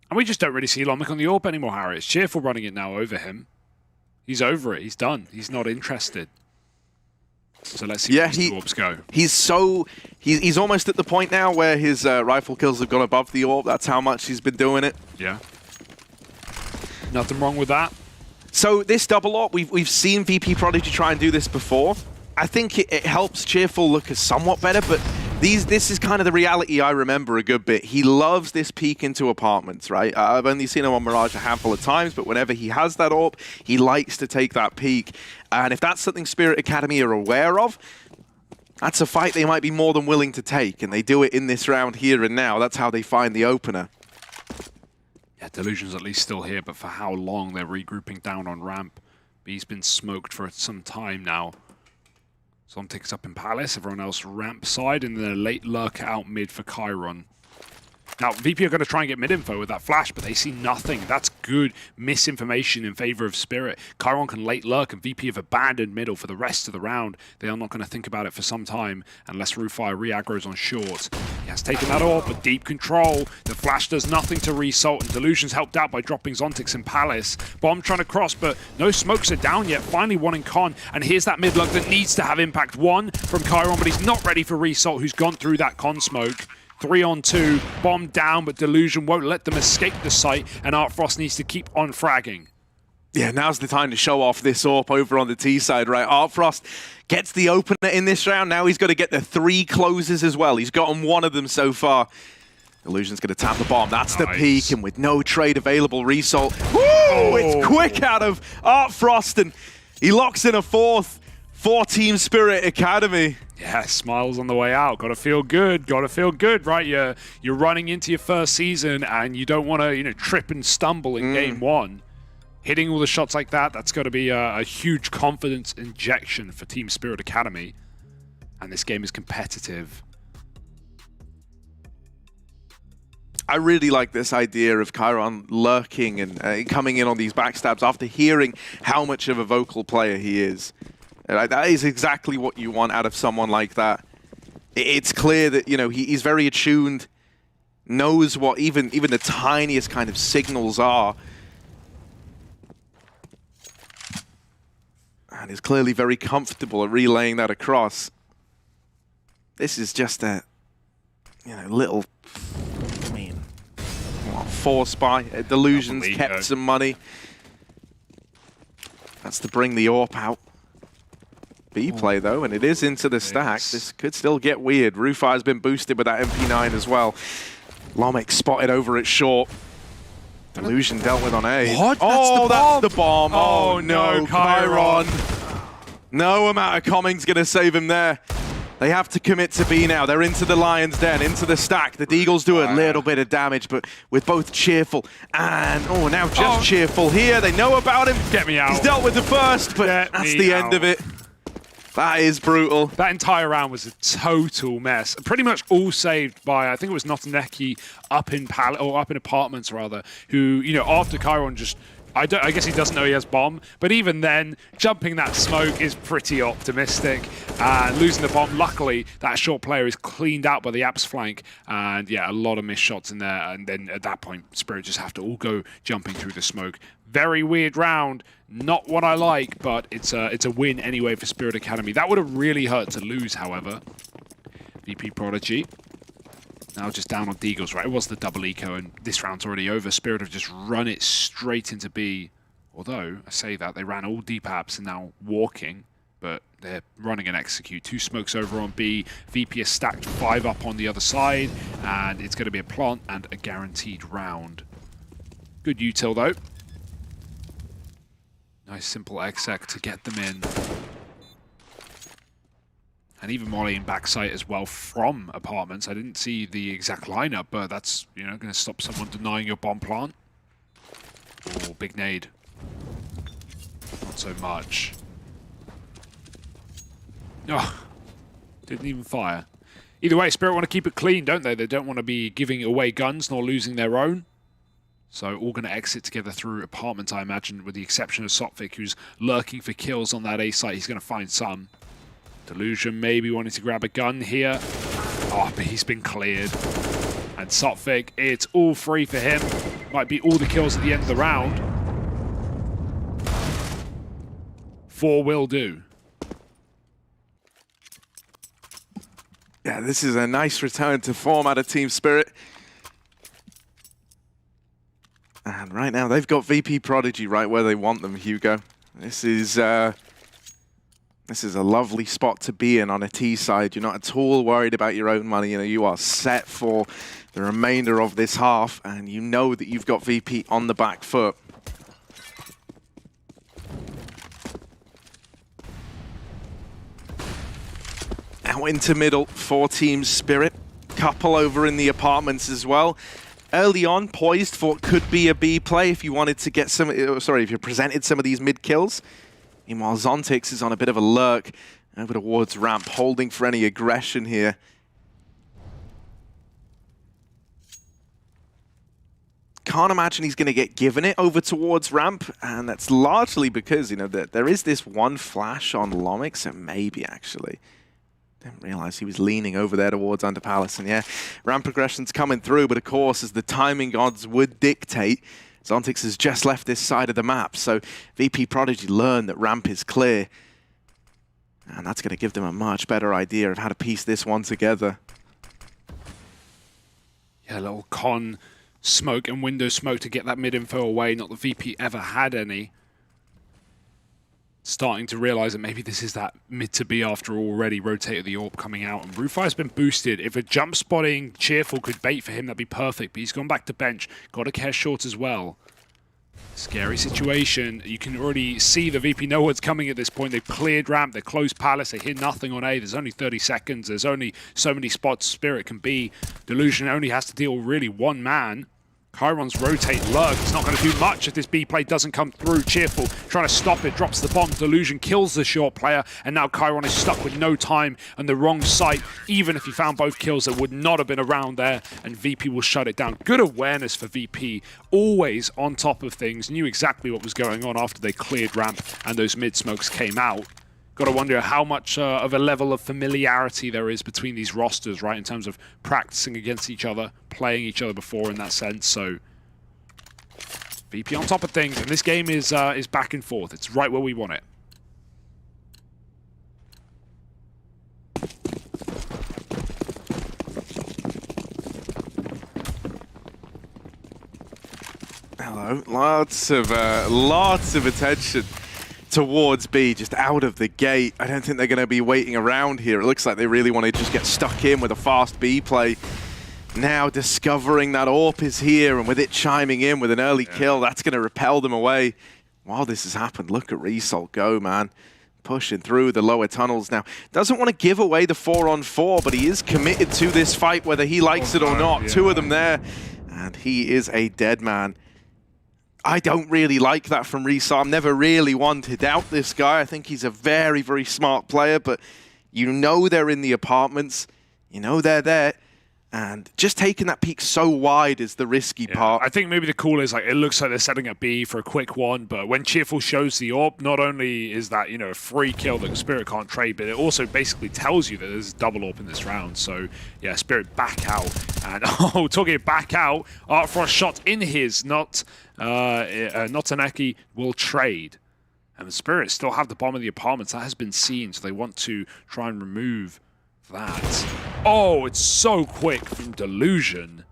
And we just don't really see Lomic on the AWP anymore, Harry. It's Cheerful running it now over him. He's over it. He's done. He's not interested. So let's see where these AWPs go. He's almost at the point now where his rifle kills have gone above the AWP. That's how much he's been doing it. Yeah. Nothing wrong with that. So this double AWP, we've seen VP.Prodigy try and do this before. I think it helps Cheerful look somewhat better, but this is kind of the reality I remember a good bit. He loves this peek into apartments, right? I've only seen him on Mirage a handful of times, but whenever he has that AWP, he likes to take that peek. And if that's something Spirit Academy are aware of, that's a fight they might be more than willing to take, and they do it in this round here and now. That's how they find the opener. Yeah, Delusion's at least still here, but for how long? They're regrouping down on ramp. B's been smoked for some time now. Zon takes up in Palace, everyone else ramp side, and then a late lurk out mid for Chiron. Now, VP are going to try and get mid-info with that flash, but they see nothing. That's good misinformation in favor of Spirit. Chiron can late lurk, and VP have abandoned middle for the rest of the round. They are not going to think about it for some time unless Rufire re-aggroes on short. He has taken that off, but deep control. The flash does nothing to result, and Delusion's helped out by dropping Zontix in Palace. Bomb trying to cross, but no smokes are down yet. Finally one in Con, and here's that mid lurk that needs to have impact. One from Chiron, but he's not ready for result, who's gone through that Con smoke. 3-on-2, bomb down, but Delusion won't let them escape the site, and Artfrost needs to keep on fragging. Yeah, now's the time to show off this AWP over on the T side, right? Artfrost gets the opener in this round. Now he's got to get the 3 closes as well. He's gotten 1 of them so far. Delusion's going to tap the bomb. That's the peak, and with no trade available, Result. Woo! It's quick out of Artfrost, and he locks in a 4th for Team Spirit Academy. Yeah, smiles on the way out. Got to feel good. Got to feel good, right? You're running into your first season, and you don't want to, trip and stumble in game 1. Hitting all the shots like that, that's got to be a huge confidence injection for Team Spirit Academy. And this game is competitive. I really like this idea of Chiron lurking and coming in on these backstabs after hearing how much of a vocal player he is. That is exactly what you want out of someone like that. It's clear that, he's very attuned, knows what even the tiniest kind of signals are. And is clearly very comfortable at relaying that across. This is just a, little, force buy. Delusions kept some money. That's to bring the AWP out. B play though, and it is into the stack. This could still get weird. Rufire's been boosted with that MP9 as well. Lomic spotted over at short. Delusion dealt with on A. What? That's the bomb. Oh no, Chiron. No amount of coming's gonna save him there. They have to commit to B now. They're into the Lion's Den, into the stack. The Deagles do a little bit of damage, but with both Cheerful and, now just Cheerful here. They know about him. Get me out. He's dealt with the first, but that's the end of it. That is brutal. That entire round was a total mess. Pretty much all saved by, I think it was Notaneki up in apartments rather, who, after Chiron just, I guess he doesn't know he has bomb, but even then, jumping that smoke is pretty optimistic. And losing the bomb, luckily, that short player is cleaned out by the Apps flank. And yeah, a lot of missed shots in there. And then at that point, Spirit just have to all go jumping through the smoke. Very weird round. Not what I like, but it's a win anyway for Spirit Academy. That would have really hurt to lose, however. VP.Prodigy. Now just down on Deagles, right? It was the double eco, and this round's already over. Spirit have just run it straight into B. Although, I say that, they ran all deep apps and now walking, but they're running an execute. 2 smokes over on B. VP has stacked 5 up on the other side, and it's going to be a plant and a guaranteed round. Good util, though. Nice simple exec to get them in. And even Molly in backside as well from apartments. I didn't see the exact lineup, but that's, going to stop someone denying your bomb plant. Oh, big nade. Not so much. Oh, didn't even fire. Either way, Spirit want to keep it clean, don't they? They don't want to be giving away guns nor losing their own. So all going to exit together through apartments, I imagine, with the exception of Sophic, who's lurking for kills on that A site. He's going to find some. Delusion maybe wanting to grab a gun here. Oh, but he's been cleared. And Sophic, it's all free for him. Might be all the kills at the end of the round. 4 will do. Yeah, this is a nice return to form out of Team Spirit. And right now, they've got VP.Prodigy right where they want them, Hugo. This is a lovely spot to be in on a T side. You're not at all worried about your own money. You know, you are set for the remainder of this half, and you know that you've got VP on the back foot. Out into middle for Team Spirit. Couple over in the apartments as well. Early on, poised for what could be a B play if you wanted to get some, if you presented some of these mid kills. Meanwhile, Zontix is on a bit of a lurk over towards ramp, holding for any aggression here. Can't imagine he's going to get given it over towards ramp, and that's largely because, you know, there is this one flash on Lomix, and maybe actually. Didn't realize he was leaning over there towards Under Palace, and yeah, ramp progression's coming through, but of course, as the timing gods would dictate, Zontix has just left this side of the map, so VP.Prodigy learned that ramp is clear, and that's going to give them a much better idea of how to piece this one together. Yeah, a little con smoke and window smoke to get that mid info away, not that VP ever had any. Starting to realize that maybe this is that mid to B after already rotated the AWP coming out. And RuFire's been boosted. If a jump spotting Cheerful could bait for him, that'd be perfect. But he's gone back to bench. Got a care short as well. Scary situation. You can already see the VP know what's coming at this point. They've cleared ramp. They closed Palace. They hear nothing on A. There's only 30 seconds. There's only so many spots Spirit can be. Delusion only has to deal with really one man. Chiron's rotate lurk. It's not going to do much if this B play doesn't come through. Cheerful trying to stop it, drops the bomb. Delusion kills the short player, and now Chiron is stuck with no time and the wrong site. Even if he found both kills, that would not have been around there, and VP will shut it down. Good awareness for VP, always on top of things. Knew exactly what was going on after they cleared ramp and those mid smokes came out. Got to wonder how much of a level of familiarity there is between these rosters, right, in terms of practicing against each other, playing each other before in that sense. So VP on top of things, and this game is back and forth. It's right where we want it. Hello, lots of attention towards B, just out of the gate. I don't think they're going to be waiting around here. It looks like they really want to just get stuck in with a fast B play. Now discovering that AWP is here, and with it chiming in with an early kill, that's going to repel them away. While this has happened, look at Result go, man. Pushing through the lower tunnels now. Doesn't want to give away the 4-on-4, but he is committed to this fight, whether he likes it or not. Two of them there, and he is a dead man. I don't really like that from Risa. I'm never really one to doubt this guy. I think he's a very, very smart player, but you know they're in the apartments. You know they're there. And just taking that peek so wide is the risky part. I think maybe the call is, like, it looks like they're setting up B for a quick one, but when Cheerful shows the AWP, not only is that, you know, a free kill that Spirit can't trade, but it also basically tells you that there's double AWP in this round. So, yeah, Spirit back out. And, oh, talking back out, Artfrost shot in his, not Taneki will trade. And the Spirit still have the bomb in the apartments. That has been seen, so they want to try and remove that. Oh, it's so quick from Delusion.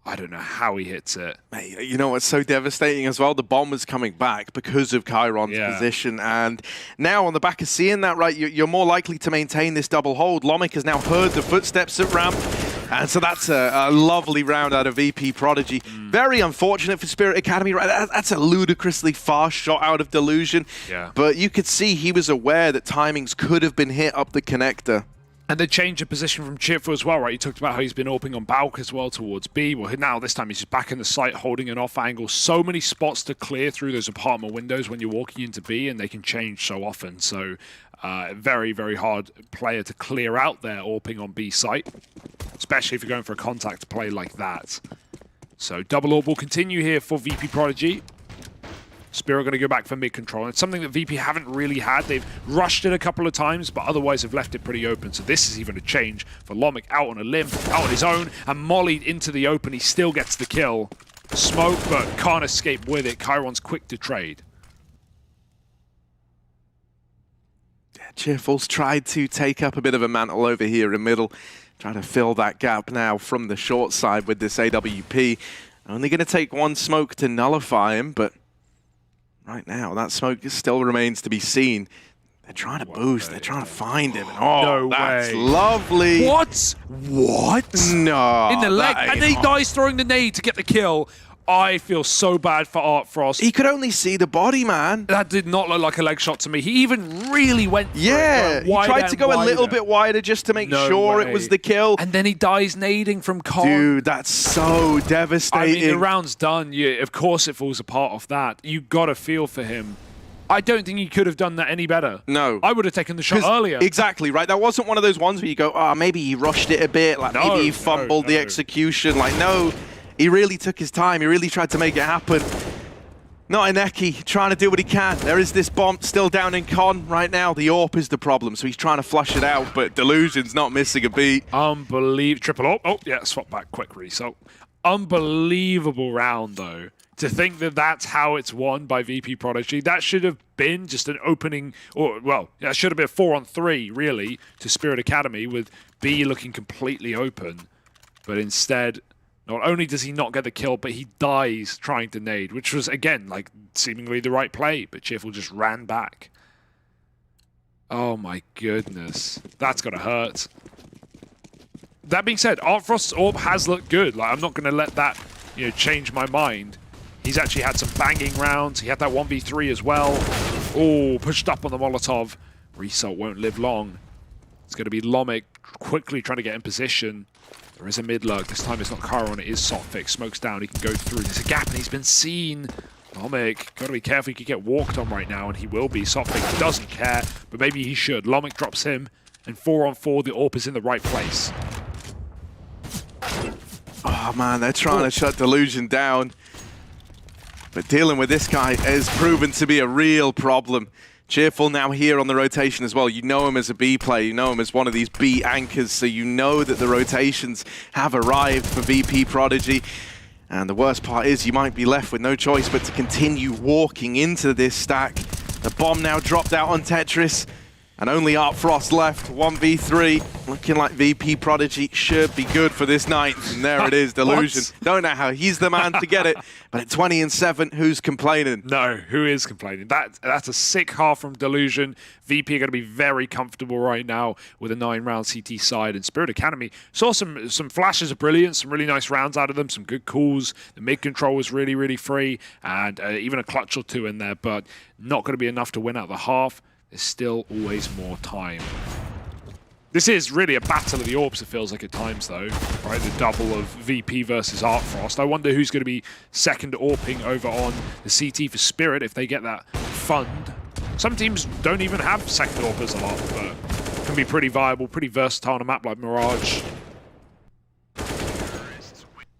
I don't know how he hits it. Mate, you know what's so devastating as well? The bomb was coming back because of Chiron's position. And now on the back of seeing that, right, you're more likely to maintain this double hold. Lomic has now heard the footsteps at ramp. And so that's a lovely round out of VP.Prodigy. Very unfortunate for Spirit Academy. Right? That's a ludicrously fast shot out of Delusion. Yeah. But you could see he was aware that timings could have been hit up the connector. And the change of position from Cheerful as well, right? You talked about how he's been AWPing on Balk as well towards B. Well, now this time he's just back in the site holding an off angle. So many spots to clear through those apartment windows when you're walking into B, and they can change so often. So very, very hard player to clear out there AWPing on B site, especially if you're going for a contact play like that. So double AWP will continue here for VP.Prodigy. Spirit going to go back for mid control. It's something that VP haven't really had. They've rushed it a couple of times, but otherwise have left it pretty open. So this is even a change for Lomic out on a limb, out on his own, and mollied into the open. He still gets the kill. Smoke, but can't escape with it. Chiron's quick to trade. Cheerful's tried to take up a bit of a mantle over here in middle, trying to fill that gap now from the short side with this AWP. Only going to take one smoke to nullify him, but right now that smoke still remains to be seen. They're trying to boost, they're trying to find him. And oh, that's lovely. What? No. In the leg, and he dies throwing the nade to get the kill. I feel so bad for Art Frost. He could only see the body, man. That did not look like a leg shot to me. He even really went for it, he tried to go a little bit wider just to make sure it was the kill. And then he dies nading from Con. Dude, that's so devastating. I mean, the round's done. Of course it falls apart off that. You got to feel for him. I don't think he could have done that any better. No. I would have taken the shot earlier. Exactly, right? That wasn't one of those ones where you go, oh, maybe he rushed it a bit. Like maybe he fumbled the execution. Like, no. He really took his time. He really tried to make it happen. Not Ineki, trying to do what he can. There is this bomb still down in Con right now. The AWP is the problem, so he's trying to flush it out, but Delusion's not missing a beat. Unbelievable. Triple AWP. Oh, yeah, swap back quick result. Unbelievable round, though. To think that that's how it's won by VP.Prodigy. That should have been just an opening, or, well, that should have been a 4-on-3, really, to Spirit Academy, with B looking completely open. But instead, not only does he not get the kill, but he dies trying to nade, which was, again, like, seemingly the right play, but Cheerful just ran back. Oh my goodness. That's gotta hurt. That being said, Artfrost's AWP has looked good. Like, I'm not gonna let that, change my mind. He's actually had some banging rounds. He had that 1v3 as well. Oh, pushed up on the Molotov. Result won't live long. It's gonna be Lomic quickly trying to get in position. There is a mid lurk. This time it's not Chiron, it is Sotfix. Smoke's down, he can go through. There's a gap and he's been seen. Lomic, gotta be careful, he could get walked on right now, and he will be. Sotfix doesn't care, but maybe he should. Lomic drops him, and 4-on-4, the AWP is in the right place. Oh man, they're trying to shut Delusion down. But dealing with this guy has proven to be a real problem. Cheerful now here on the rotation as well. You know him as a B player, you know him as one of these B anchors, so you know that the rotations have arrived for VP.Prodigy. And the worst part is you might be left with no choice but to continue walking into this stack. The bomb now dropped out on Tetris, and only Art Frost left, 1v3. Looking like VP.Prodigy should be good for this night. And there it is, Delusion. Don't know how he's the man to get it, but at 20-7, who's complaining? No, who is complaining? That's a sick half from Delusion. VP are going to be very comfortable right now with a 9-round CT side. And Spirit Academy saw some flashes of brilliance, some really nice rounds out of them, some good calls. The mid control was really, really free, and even a clutch or two in there, but not going to be enough to win out the half. There's still always more time. This is really a battle of the AWPs, it feels like at times, though. Right, the double of VP versus Artfrost. I wonder who's going to be second AWPing over on the CT for Spirit if they get that fund. Some teams don't even have second AWPers a lot, but can be pretty viable, pretty versatile on a map like Mirage.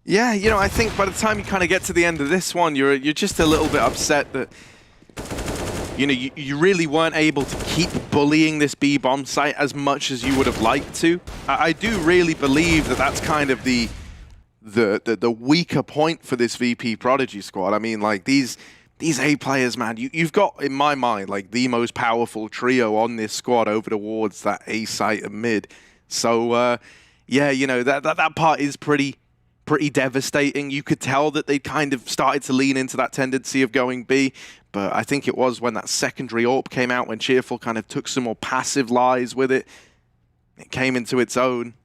Yeah, I think by the time you kind of get to the end of this one, you're just a little bit upset that you really weren't able to keep bullying this B bomb site as much as you would have liked to. I do really believe that that's kind of the weaker point for this VP.Prodigy squad. I mean, like these A players, man, you've got, in my mind, like the most powerful trio on this squad over towards that A site and mid. So yeah, that part is pretty devastating. You could tell that they kind of started to lean into that tendency of going B, but I think it was when that secondary AWP came out, when Cheerful kind of took some more passive lies with it. It came into its own.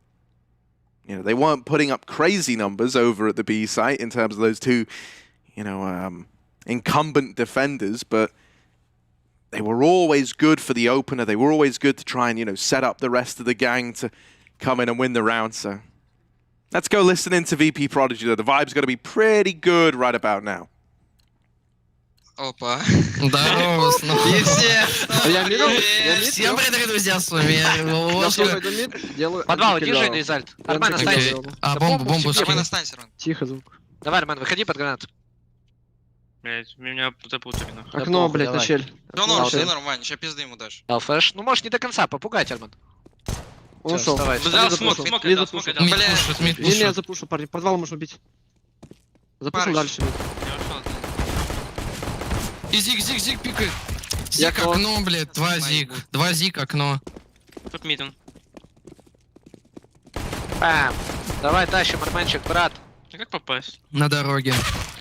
They weren't putting up crazy numbers over at the B site in terms of those two, incumbent defenders, but they were always good for the opener. They were always good to try and, set up the rest of the gang to come in and win the round, so let's go listen into VP.Prodigy, though. The vibe's going to be pretty good right about now. Опа. Здорово снова. И все. Всем привет, друзья, с вами я. Подвал, иди, Жень, из альт. Армен, останься. А, бомбу скинь. Армен, останься, Армен. Тихо, звук. Давай, Армен, выходи под гранату. Блять, меня запутали нахуй. Окно, блядь, на щель. Да ну, все нормально, сейчас пизды ему дашь. Дал флеш. Ну, можешь не до конца, попугать, Альман. Он ушел. Взял смок, смок Мид отдал, запушил. смок отдал. Бля, Не, запушил, парни. Подвал можно убить. Запушил дальше. Мид. И зиг пикает. Я Зиг окно, блядь, 2 зиг. 2 зиг окно. Тут мидон. Бам. Давай тащим, Арменчик, брат. А как попасть? На дороге.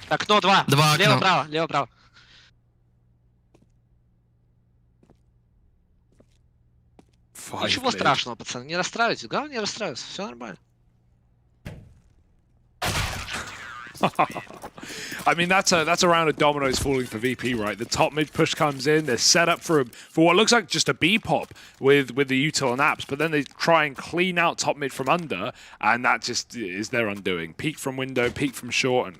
Окно 2. 2 окна. Лево-право, лево-право. Ничего страшного, пацаны, не расстраивайтесь. Главное, не расстраиваться, все нормально. I mean, that's a round of dominoes falling for VP, right? The top mid push comes in, they're set up for what looks like just a B pop with the util and apps, but then they try and clean out top mid from under, and that just is their undoing. Peek from window, peek from short, and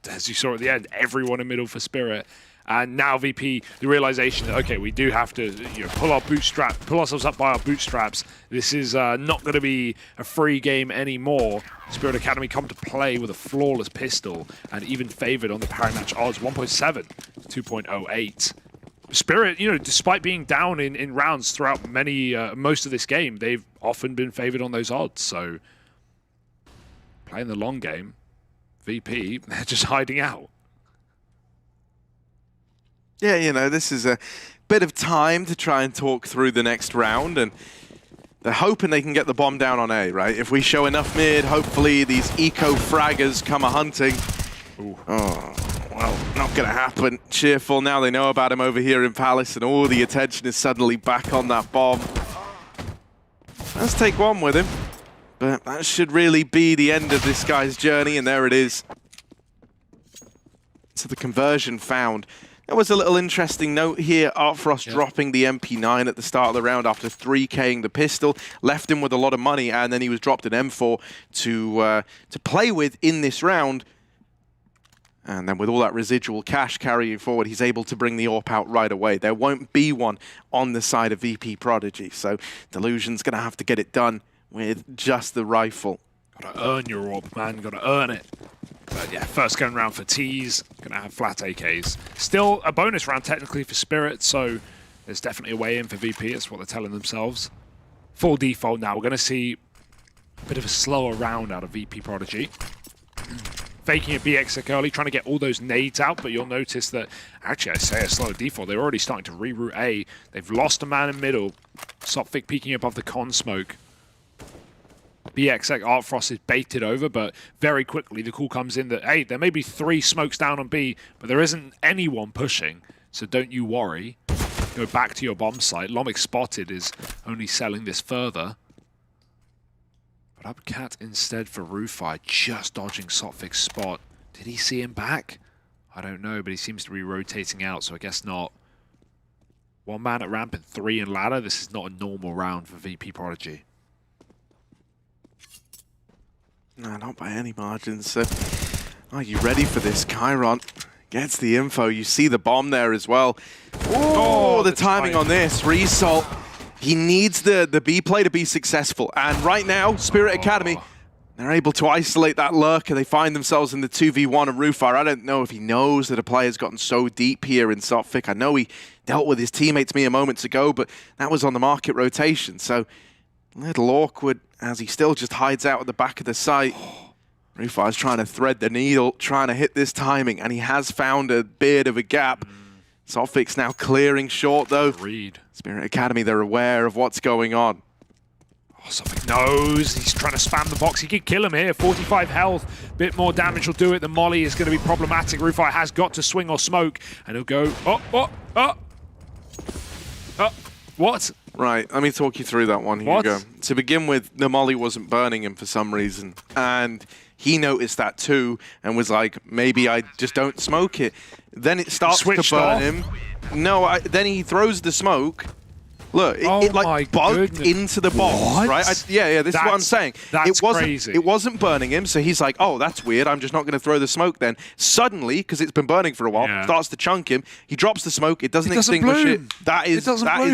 as you saw at the end, everyone in middle for Spirit. And now VP, the realization that, okay, we do have to pull ourselves up by our bootstraps. This is not going to be a free game anymore. Spirit Academy come to play with a flawless pistol and even favored on the parry match odds, 1.7 to 2.08. Spirit, despite being down in rounds throughout most of this game, they've often been favored on those odds. So playing the long game, VP, they're just hiding out. Yeah, this is a bit of time to try and talk through the next round, and they're hoping they can get the bomb down on A, right? If we show enough mid, hopefully these eco-fraggers come a-hunting. Oh, well, not gonna happen. Cheerful, now they know about him over here in Palace, and all the attention is suddenly back on that bomb. Let's take one with him, but that should really be the end of this guy's journey, and there it is. So the conversion found. There was a little interesting note here. Artfrost dropping the MP9 at the start of the round after 3K'ing the pistol, left him with a lot of money, and then he was dropped an M4 to play with in this round. And then with all that residual cash carrying forward, he's able to bring the AWP out right away. There won't be one on the side of VP.Prodigy, so Delusion's going to have to get it done with just the rifle. Gotta earn your AWP, man. Gotta earn it. But yeah, first going round for T's, gonna have flat AKs. Still a bonus round technically for Spirit, so there's definitely a way in for VP, that's what they're telling themselves. Full default now, we're gonna see a bit of a slower round out of VP.Prodigy. Faking a BX early, trying to get all those nades out, but you'll notice that, actually I say a slow default, they're already starting to reroute A. They've lost a man in middle. Sophic peeking above the con smoke. BX Artfrost is baited over, but very quickly the call comes in that, hey, there may be 3 smokes down on B, but there isn't anyone pushing, so don't you worry. Go back to your bomb site. Lomix spotted is only selling this further. But Upcat instead for Rufai, just dodging Sopfic's spot. Did he see him back? I don't know, but he seems to be rotating out, so I guess not. 1 man at ramp and 3 in ladder. This is not a normal round for VP.Prodigy. No, not by any margin. So, are you ready for this? Chiron gets the info. You see the bomb there as well. Oh, the timing on this. Result. He needs the B play to be successful. And right now, Spirit Academy, they're able to isolate that lurker. They find themselves in the 2v1 of Rufire. I don't know if he knows that a player's gotten so deep here in Sophic. I know he dealt with his teammates mere moments ago, but that was on the market rotation. So, a little awkward as he still just hides out at the back of the site. Rufire's trying to thread the needle, trying to hit this timing, and he has found a bit of a gap. Sophic's now clearing short, though. Reed. Spirit Academy, they're aware of what's going on. Oh, Sophic knows. He's trying to spam the box. He could kill him here. 45 health. Bit more damage will do it. The molly is going to be problematic. Rufire has got to swing or smoke, and he'll go, what? Right, let me talk you through that one, Hugo. To begin with, the molly wasn't burning him for some reason, and he noticed that too, and was like, maybe I just don't smoke it. Then it starts to burn him. No, then he throws the smoke, Look, it like bugged into the box, right? This is what I'm saying. That's crazy. It wasn't burning him, so he's like, oh, that's weird. I'm just not going to throw the smoke then. Suddenly, because it's been burning for a while, starts to chunk him. He drops the smoke. It doesn't extinguish it. That is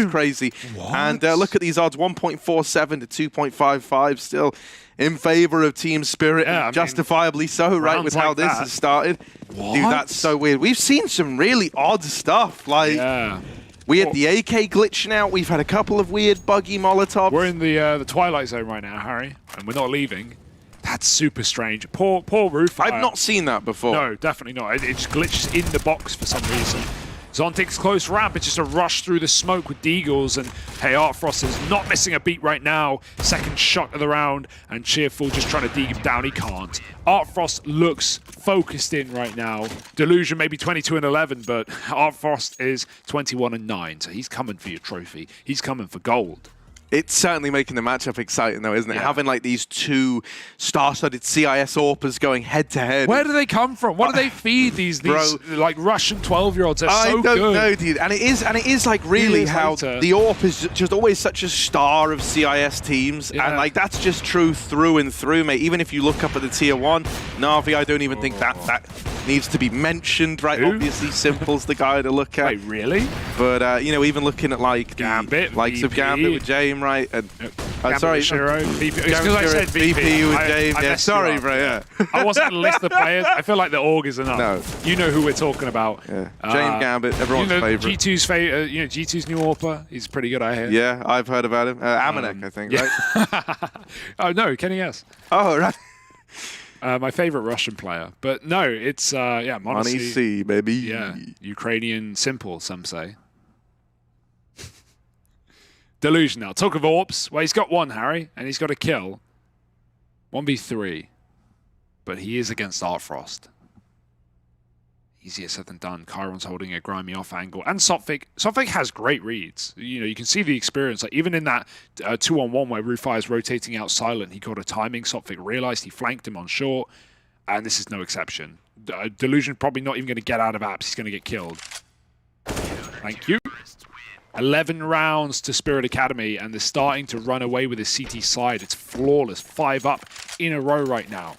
crazy. What? And look at these odds, 1.47 to 2.55 still in favor of Team Spirit. Yeah, justifiably so, right, with how this has started. What? Dude, that's so weird. We've seen some really odd stuff. Like, we had the AK glitching out. We've had a couple of weird buggy Molotovs. We're in the Twilight Zone right now, Harry, and we're not leaving. That's super strange. Poor Rooffire. I've not seen that before. No, definitely not. It just glitches in the box for some reason. Zontic's close ramp, it's just a rush through the smoke with Deagles, and hey, Artfrost is not missing a beat right now. Second shot of the round, and Cheerful just trying to dig him down. He can't. Artfrost looks focused in right now. Delusion maybe 22-11, but Artfrost is 21-9, so he's coming for your trophy. He's coming for gold. It's certainly making the matchup exciting, though, isn't it? Having like these two star-studded CIS AWPers going head-to-head. Where do they come from? What do they feed these like Russian 12-year-olds? They're so good. I don't know, dude. And it is like really how the AWP is just always such a star of CIS teams, and like that's just true through and through, mate. Even if you look up at the tier 1, Navi, I don't even think that needs to be mentioned, right? Who? Obviously, Simple's the guy to look at. Wait, really? But you know, even looking at like Gambit, the likes VP. of Gambit with James. Right, and sorry, Shiro, VP. It's because I said VP with James. Yeah, sorry, bro. Yeah, I wasn't going to list the players. I feel like the org is enough. No, you know who we're talking about. Yeah, James Gambit, everyone's favorite. G2's favorite. G2's new AWPer. He's pretty good, I hear. Yeah, I've heard about him. Amanek, I think. Right? Oh no, Kenny S. Oh right. My favorite Russian player, but no, it's Money C, baby. Yeah, Ukrainian simple, some say. Delusion now. Talk of AWPs. Well, he's got one, Harry, and he's got a kill. 1v3. But he is against Artfrost. Easier said than done. Chiron's holding a grimy off angle. And Sophic. Sophic has great reads. You know, you can see the experience. Like, even in that 2-on-1 where Rooffire is rotating out silent, he got a timing. Sophic realized he flanked him on short. And this is no exception. Delusion probably not even going to get out of apps. He's going to get killed. Thank you. 11 rounds to Spirit Academy, and they're starting to run away with the CT side. It's flawless. 5 up in a row right now.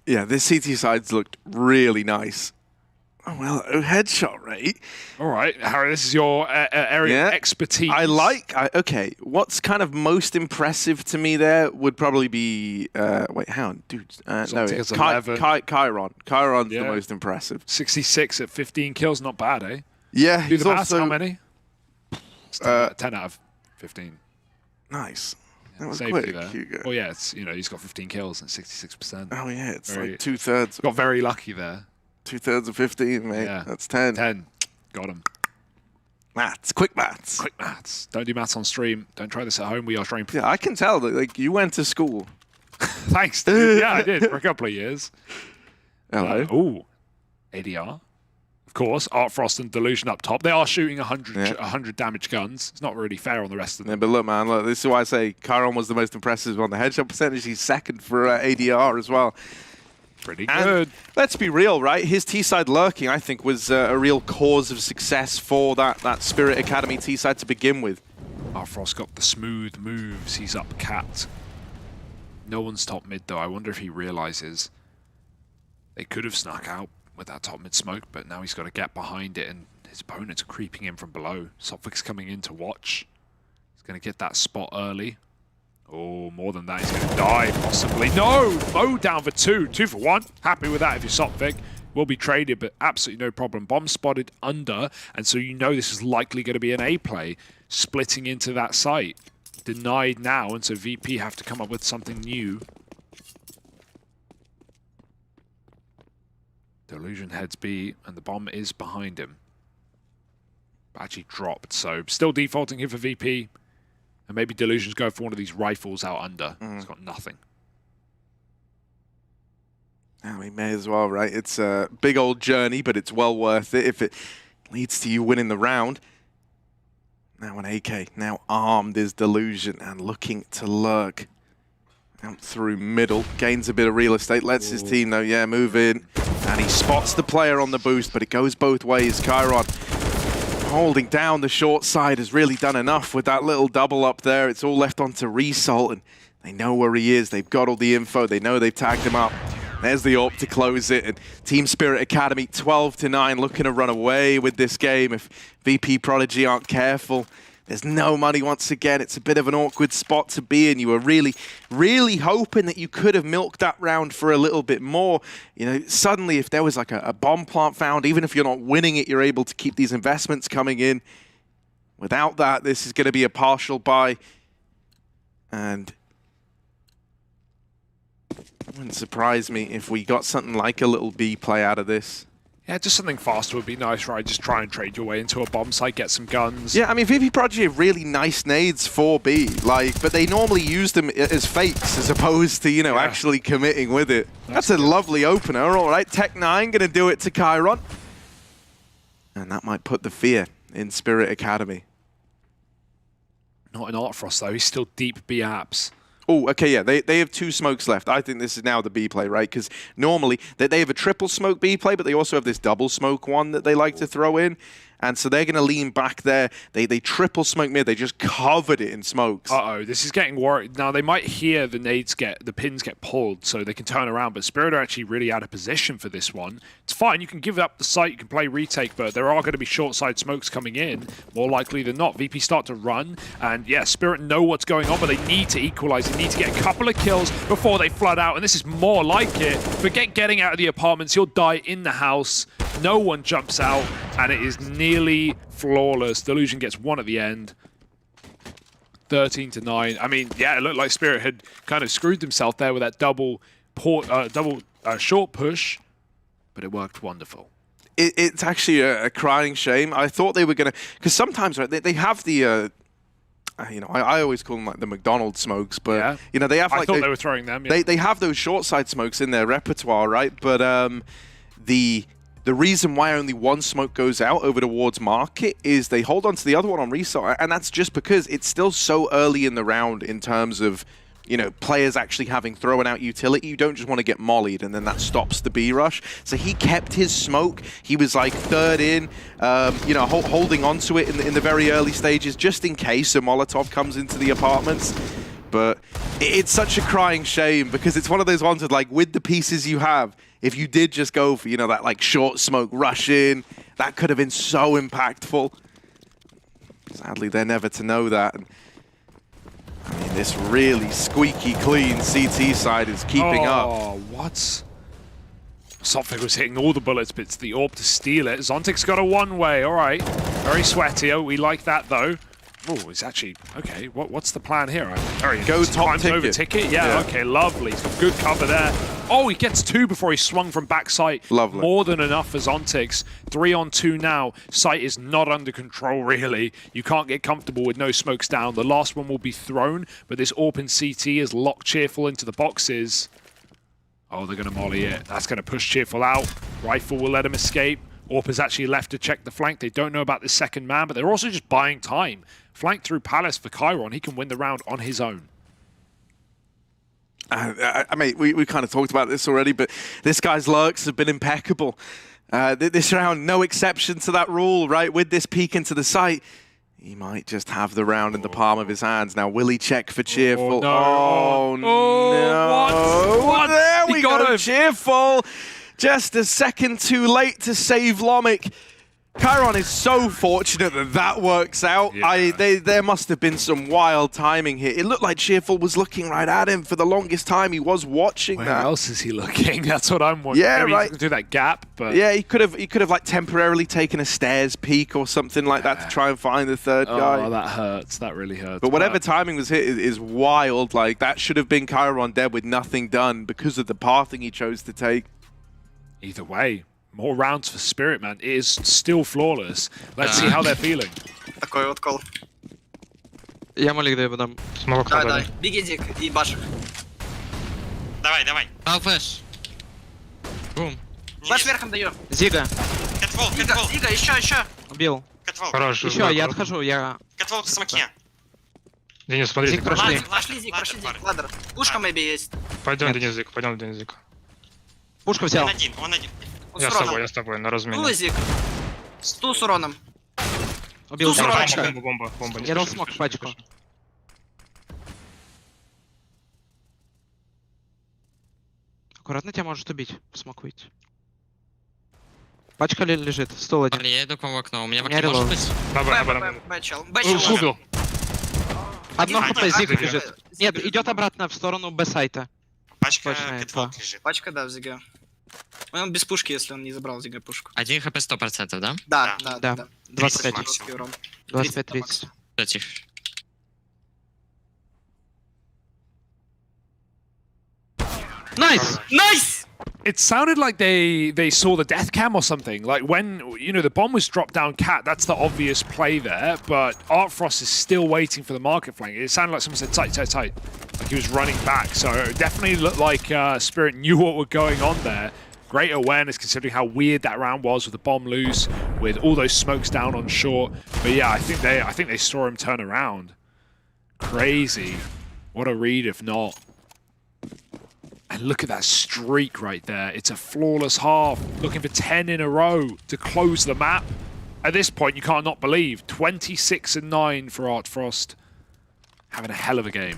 Yeah, this CT side's looked really nice. Oh, well, headshot rate. All right, Harry, this is your area of expertise. Okay, what's kind of most impressive to me there would probably be, wait, hang on, dude. No, Chiron. Chiron's the most impressive. 66 at 15 kills, not bad, eh? Yeah, do the math, how many? 10 out of 15. Nice. That was Safety quick, there. Hugo. Well, yeah, it's, he's got 15 kills and 66%. Oh, yeah, it's like 2/3. Got very lucky there. 2/3 of 15, mate. Yeah. That's 10. 10. Got him. Maths. Quick maths. Quick maths. Don't do maths on stream. Don't try this at home. We are streaming. Yeah, I can tell that like you went to school. Thanks, dude. Yeah, I did for a couple of years. Hello. Ooh. ADR. Of course, Artfrost and Delusion up top. They are shooting 100 damage guns. It's not really fair on the rest of them. Yeah, but look, man, look, this is why I say Chiron was the most impressive on the headshot percentage. He's second for ADR as well. Pretty good. And let's be real, right? His T-side lurking, I think, was a real cause of success for that Spirit Academy T-side to begin with. Artfrost got the smooth moves. He's up cat. No one's top mid, though. I wonder if he realizes they could have snuck out with that top mid smoke, but now he's got to get behind it, and his opponents are creeping in from below. Sophics coming in to watch. He's going to get that spot early. Oh, more than that, he's going to die, possibly. No! Mo down for 2. 2 for 1. Happy with that if you're Sophic. Will be traded, but absolutely no problem. Bomb spotted under, and so you know this is likely going to be an A play, splitting into that site. Denied now, and so VP have to come up with something new. Delusion heads B, and the bomb is behind him. Actually dropped, so still defaulting here for VP. And maybe Delusion's go for one of these rifles out under. It's got nothing. I mean, may as well, right? It's a big old journey, but it's well worth it if it leads to you winning the round. Now an AK, now armed is Delusion and looking to lurk. Out through middle, gains a bit of real estate, lets his team know, yeah, move in. And he spots the player on the boost, but it goes both ways. Chiron holding down the short side has really done enough with that little double up there. It's all left onto Result, and they know where he is. They've got all the info. They know they've tagged him up. There's the AWP to close it, and Team Spirit Academy 12-9 looking to run away with this game if VP.Prodigy aren't careful. There's no money once again. It's a bit of an awkward spot to be in. You were really, really hoping that you could have milked that round for a little bit more. You know, suddenly if there was like a bomb plant found, even if you're not winning it, you're able to keep these investments coming in. Without that, this is going to be a partial buy. And it wouldn't surprise me if we got something like a little B play out of this. Yeah, just something faster would be nice, right? Just try and trade your way into a bomb site, get some guns. Yeah, I mean, VP.Prodigy have really nice nades for B, like, but they normally use them as fakes as opposed to, you know, actually committing with it. That's a lovely opener, all right. Tech9 gonna do it to Chiron. And that might put the fear in Spirit Academy. Not in Artfrost, though. He's still deep B apps. Oh, okay, yeah, they have 2 smokes left. I think this is now the B play, right? Because normally they have a triple smoke B play, but they also have this double smoke one that they like to throw in. And so they're going to lean back there. They triple smoke mid. They just covered it in smokes. Uh-oh, this is getting worried. Now, they might hear the pins get pulled, so they can turn around. But Spirit are actually really out of position for this one. It's fine. You can give up the site. You can play retake, but there are going to be short side smokes coming in, more likely than not. VP start to run, and yeah, Spirit know what's going on, but they need to equalize. They need to get a couple of kills before they flood out, and this is more like it. Forget getting out of the apartments. You'll die in the house. No one jumps out, and it is nearly flawless. Delusion gets 1 at the end. 13-9. I mean, yeah, it looked like Spirit had kind of screwed himself there with that double short push, but it worked wonderful. It's actually a crying shame. I thought they were going to... Because sometimes, right, they have the... you know, I always call them like the McDonald's smokes, but, yeah. You know, they have like... I thought they were throwing them, yeah. They have those short side smokes in their repertoire, right? But the reason why only 1 smoke goes out over towards market is they hold on to the other one on restart, and that's just because it's still so early in the round in terms of, you know, players actually having thrown out utility. You don't just want to get mollied, and then that stops the B rush. So he kept his smoke. He was like 3rd in, you know, holding on to it in the very early stages, just in case a Molotov comes into the apartments. But it's such a crying shame because it's one of those ones that, like, with the pieces you have, if you did just go for, you know, that like short smoke rush in, that could have been so impactful. Sadly, they're never to know that. And, I mean, this really squeaky clean CT side is keeping up. Oh, what? Sophic was hitting all the bullets, but it's the AWP to steal it. Zontic's got a one-way, all right. Very sweaty. Oh, we like that, though. Oh, it's actually... Okay, what's the plan here? Go top ticket. Over ticket? Yeah, okay, lovely. He's got good cover there. Oh, he gets 2 before he swung from backside. Lovely. More than enough for Zontix. 3-on-2 now. Sight is not under control, really. You can't get comfortable with no smokes down. The last one will be thrown, but this AWP and CT is locked Cheerful into the boxes. Oh, they're going to molly it. That's going to push Cheerful out. Rifle will let him escape. AWP has actually left to check the flank. They don't know about this second man, but they're also just buying time. Flank through Palace for Chiron. He can win the round on his own. I mean, we kind of talked about this already, but this guy's lurks have been impeccable. This round, no exception to that rule, right? With this peek into the site, he might just have the round in the palm of his hands. Now, will he check for Cheerful? Oh, no. No. What? There He we got go, him. Cheerful. Just a second too late to save Lomik. Chiron is so fortunate that that works out. Yeah. There must have been some wild timing here. It looked like Cheerful was looking right at him for the longest time. He was watching that. Where else is he looking? That's what I'm wondering. Yeah, maybe right. He can do that gap, but yeah, he could have like temporarily taken a stairs peek or something like that to try and find the third guy. Oh, that hurts. That really hurts. But whatever timing was hit is wild. Like, that should have been Chiron dead with nothing done because of the pathing he chose to take. Either way, more rounds for Spirit, man. It is still flawless. Let's see how they're feeling. Такой вот кол. Я молик даю потом. Смог Да, надо. беги, Дик, и башек. Давай. Дал флеш. Бум. Баш верхом даю. Зига. Кэтвол. Зига, еще. Убил. Кэтвол. Хорош. Еще, я отхожу, я... Кэтвол в смоке. Денис, смотри. Зиг прошли. Прошли Зиг. Ладер. Пушка maybe есть. Пойдем, Денис, пойдем, Денис. Пушку взял. Он один. Он Я с с уроном. тобой, на размене. Тул Зиг. Тул с уроном. Убил Тут пачка. Бомба. Я дал смог в пачку. Аккуратно тебя может убить. В смог выйти. Пачка лежит. Стол один. Парни, я иду к вам в окно. У меня в У меня окне может релоуд. быть? Добре. Бэчел. Убил. Одно хп Один, Зиг один, лежит. Зиг Нет, лежит. идет обратно в сторону Б-сайта. Пачка Точно, китволк это. лежит. Пачка, да, в Зига. Он без пушки, если он не забрал Зига пушку. 1 хп 100%, да? Да. 25. Жесткий урон. 25-30. Все, тихо. Найс! Nice! It sounded like they saw the death cam or something. Like when, you know, the bomb was dropped down cat, that's the obvious play there, but Artfrost is still waiting for the market flank. It sounded like someone said tight. Like he was running back. So it definitely looked like Spirit knew what was going on there. Great awareness considering how weird that round was with the bomb loose, with all those smokes down on short. But yeah, I think they saw him turn around. Crazy. What a read if not. And look at that streak right there. It's a flawless half. Looking for 10 in a row to close the map. At this point, you can't not believe. 26-9 for Artfrost. Having a hell of a game.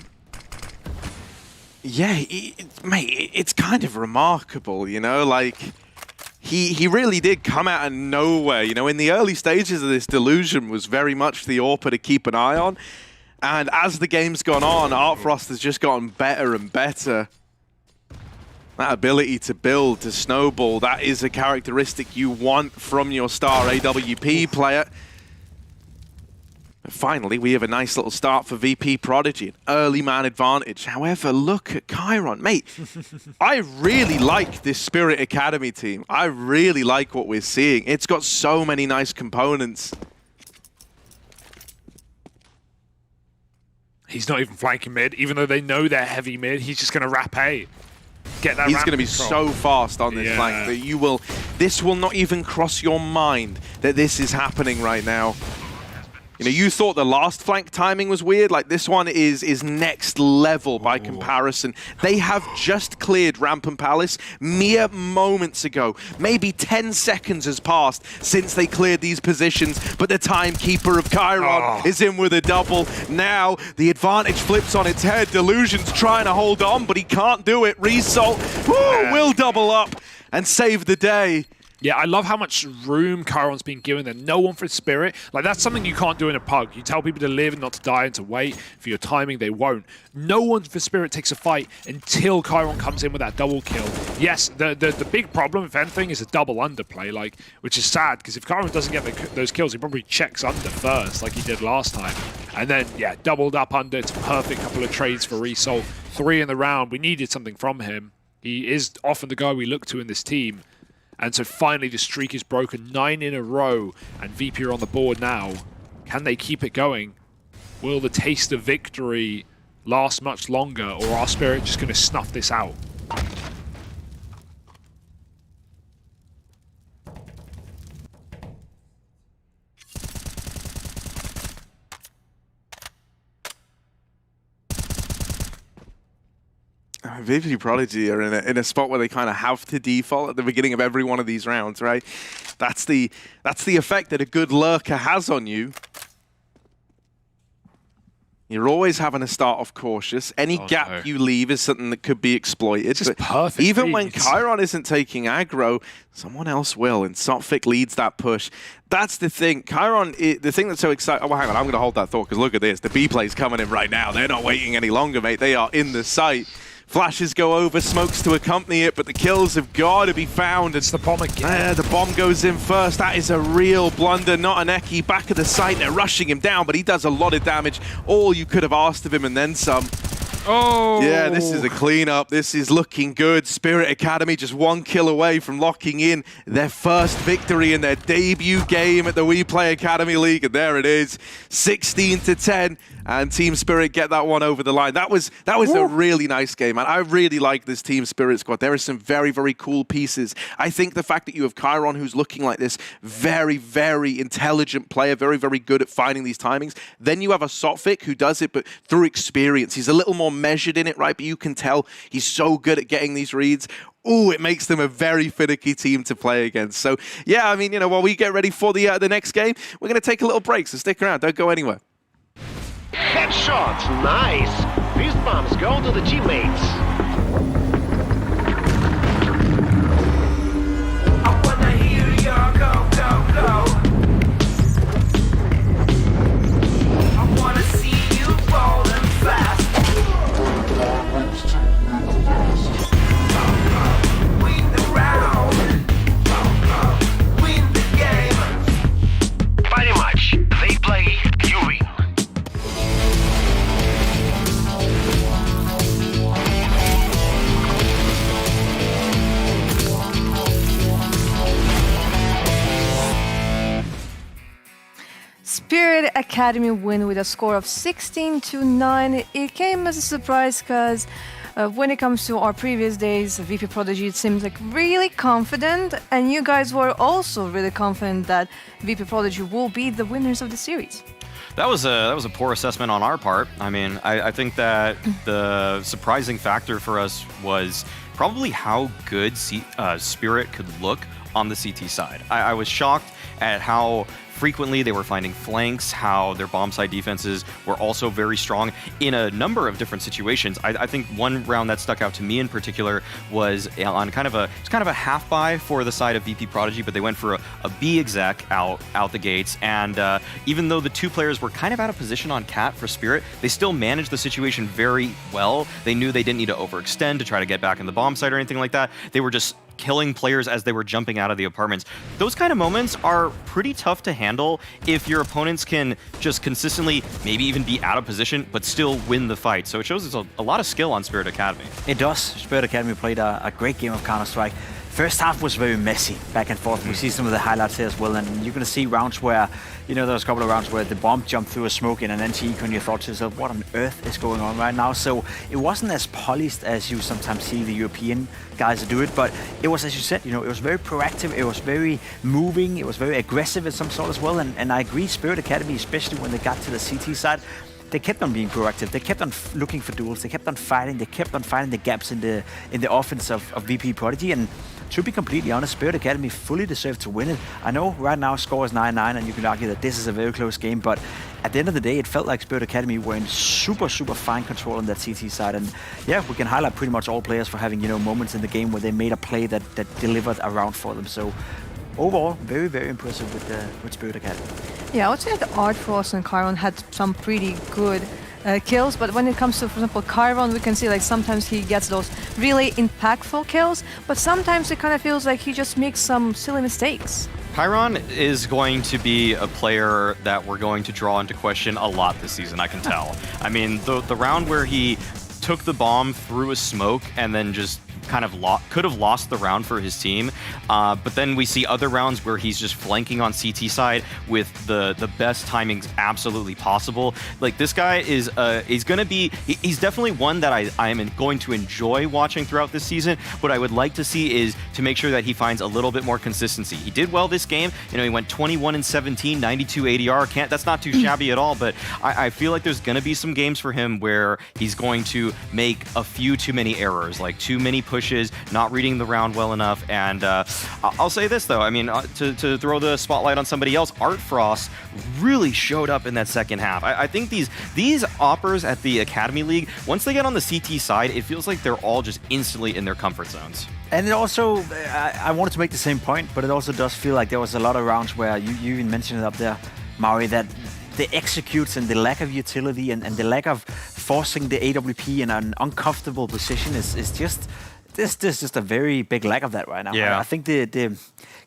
Yeah, mate, it's kind of remarkable, you know, like, he really did come out of nowhere, you know, in the early stages of this, Delusion was very much the AWPer to keep an eye on, and as the game's gone on, Artfrost has just gotten better and better. That ability to build, to snowball, that is a characteristic you want from your star AWP player. Finally, we have a nice little start for VP.Prodigy, an early man advantage. However, look at Chiron. Mate, I really like this Spirit Academy team. I really like what we're seeing. It's got so many nice components. He's not even flanking mid, even though they know they're heavy mid. He's just going to wrap A. Get that. He's going to be so fast on this flank that this will not even cross your mind that this is happening right now. You know, you thought the last flank timing was weird. Like, this one is next level by comparison. They have just cleared Rampant Palace mere moments ago. Maybe 10 seconds has passed since they cleared these positions, but the timekeeper of Chiron is in with a double. Now, the advantage flips on its head. Delusion's trying to hold on, but he can't do it. Result will double up and save the day. Yeah, I love how much room Chiron's been given there. No one for Spirit. Like, that's something you can't do in a pug. You tell people to live and not to die and to wait for your timing, they won't. No one for Spirit takes a fight until Chiron comes in with that double kill. Yes, the big problem, if anything, is a double underplay, like, which is sad, because if Chiron doesn't get those kills, he probably checks under first, like he did last time. And then, yeah, doubled up under. It's a perfect couple of trades for Result. 3 in the round. We needed something from him. He is often the guy we look to in this team. And so finally the streak is broken, 9 in a row, and VP are on the board now. Can they keep it going? Will the taste of victory last much longer, or are Spirit just going to snuff this out? VP.Prodigy are in a spot where they kind of have to default at the beginning of every one of these rounds, right? That's the effect that a good lurker has on you. You're always having to start off cautious. Any gap you leave is something that could be exploited. This is perfect. Even when Chiron isn't taking aggro, someone else will, and Sotfik leads that push. That's the thing. Chiron, the thing that's so exciting... Oh, hang on, I'm going to hold that thought, because look at this. The B play's coming in right now. They're not waiting any longer, mate. They are in the site. Flashes go over, smokes to accompany it, but the kills have got to be found. It's the bomb again. The bomb goes in first. That is a real blunder. Not an Eki. Back of the site, they're rushing him down, but he does a lot of damage. All you could have asked of him, and then some. Oh! Yeah, this is a cleanup. This is looking good. Spirit Academy just 1 kill away from locking in their first victory in their debut game at the WePlay Academy League, and there it is, 16-10. And Team Spirit get that one over the line. That was a really nice game, and I really like this Team Spirit squad. There are some very, very cool pieces. I think the fact that you have Chiron, who's looking like this very, very intelligent player, very, very good at finding these timings. Then you have a Sotfik who does it, but through experience. He's a little more measured in it, right? But you can tell he's so good at getting these reads. Oh, it makes them a very finicky team to play against. So, yeah, I mean, you know, while we get ready for the next game, we're going to take a little break, so stick around. Don't go anywhere. Headshots, nice. Fist bumps go to the teammates. I wanna hear your go, go, go. I wanna see you falling fast. Win the round. Win the game. Pretty much. They play, you win. Spirit Academy win with a score of 16-9. It came as a surprise because when it comes to our previous days, VP.Prodigy, it seems like really confident, and you guys were also really confident that VP.Prodigy will be the winners of the series. That was a poor assessment on our part. I mean, I think that the surprising factor for us was probably how good Spirit could look on the CT side. I was shocked at how frequently they were finding flanks, how their bomb side defenses were also very strong in a number of different situations. I think one round that stuck out to me in particular was on kind of a half buy for the side of VP.Prodigy, but they went for a B exec out the gates, and even though the two players were kind of out of position on Cat for Spirit, they still managed the situation very well. They knew they didn't need to overextend to try to get back in the bomb site or anything like that. They were just killing players as they were jumping out of the apartments. Those kind of moments are pretty tough to handle if your opponents can just consistently maybe even be out of position but still win the fight. So it shows there's a lot of skill on Spirit Academy. It does. Spirit Academy played a great game of Counter-Strike. First half was very messy, back and forth. We see some of the highlights here as well, and you're going to see rounds where, you know, there was a couple of rounds where the bomb jumped through a smoke in an NG, and you thought to yourself, what on earth is going on right now? So it wasn't as polished as you sometimes see the European guys do it, but it was, as you said, you know, it was very proactive, it was very moving, it was very aggressive in some sort as well, and I agree, Spirit Academy, especially when they got to the CT side, they kept on being proactive. They kept on looking for duels. They kept on fighting. They kept on finding the gaps in the offense of VP.Prodigy. And to be completely honest, Spirit Academy fully deserved to win it. I know right now score is 9-9, and you can argue that this is a very close game. But at the end of the day, it felt like Spirit Academy were in super fine control on that CT side. And yeah, we can highlight pretty much all players for having, you know, moments in the game where they made a play that delivered a round for them. So overall, very impressive with Spirit Academy. Yeah, I would say that Artfrost and Chiron had some pretty good kills, but when it comes to, for example, Chiron, we can see like sometimes he gets those really impactful kills, but sometimes it kind of feels like he just makes some silly mistakes. Chiron is going to be a player that we're going to draw into question a lot this season, I can tell. I mean, the round where he took the bomb through a smoke and then just kind of could have lost the round for his team, but then we see other rounds where he's just flanking on CT side with the best timings absolutely possible. Like, this guy is he's definitely one that I am going to enjoy watching throughout this season. What I would like to see is to make sure that he finds a little bit more consistency. He did well this game, you know, he went 21-17, 92 ADR. That's not too shabby at all, but I feel like there's going to be some games for him where he's going to make a few too many errors, like too many pushes, not reading the round well enough. And I'll say this though, I mean, to throw the spotlight on somebody else, Artfrost really showed up in that second half. I think these oppers at the Academy League, once they get on the CT side, it feels like they're all just instantly in their comfort zones. And it also, I wanted to make the same point, but it also does feel like there was a lot of rounds where you even mentioned it up there, Maui, that the executes and the lack of utility and the lack of forcing the AWP in an uncomfortable position is just, there's just a very big lack of that right now. Yeah. I think the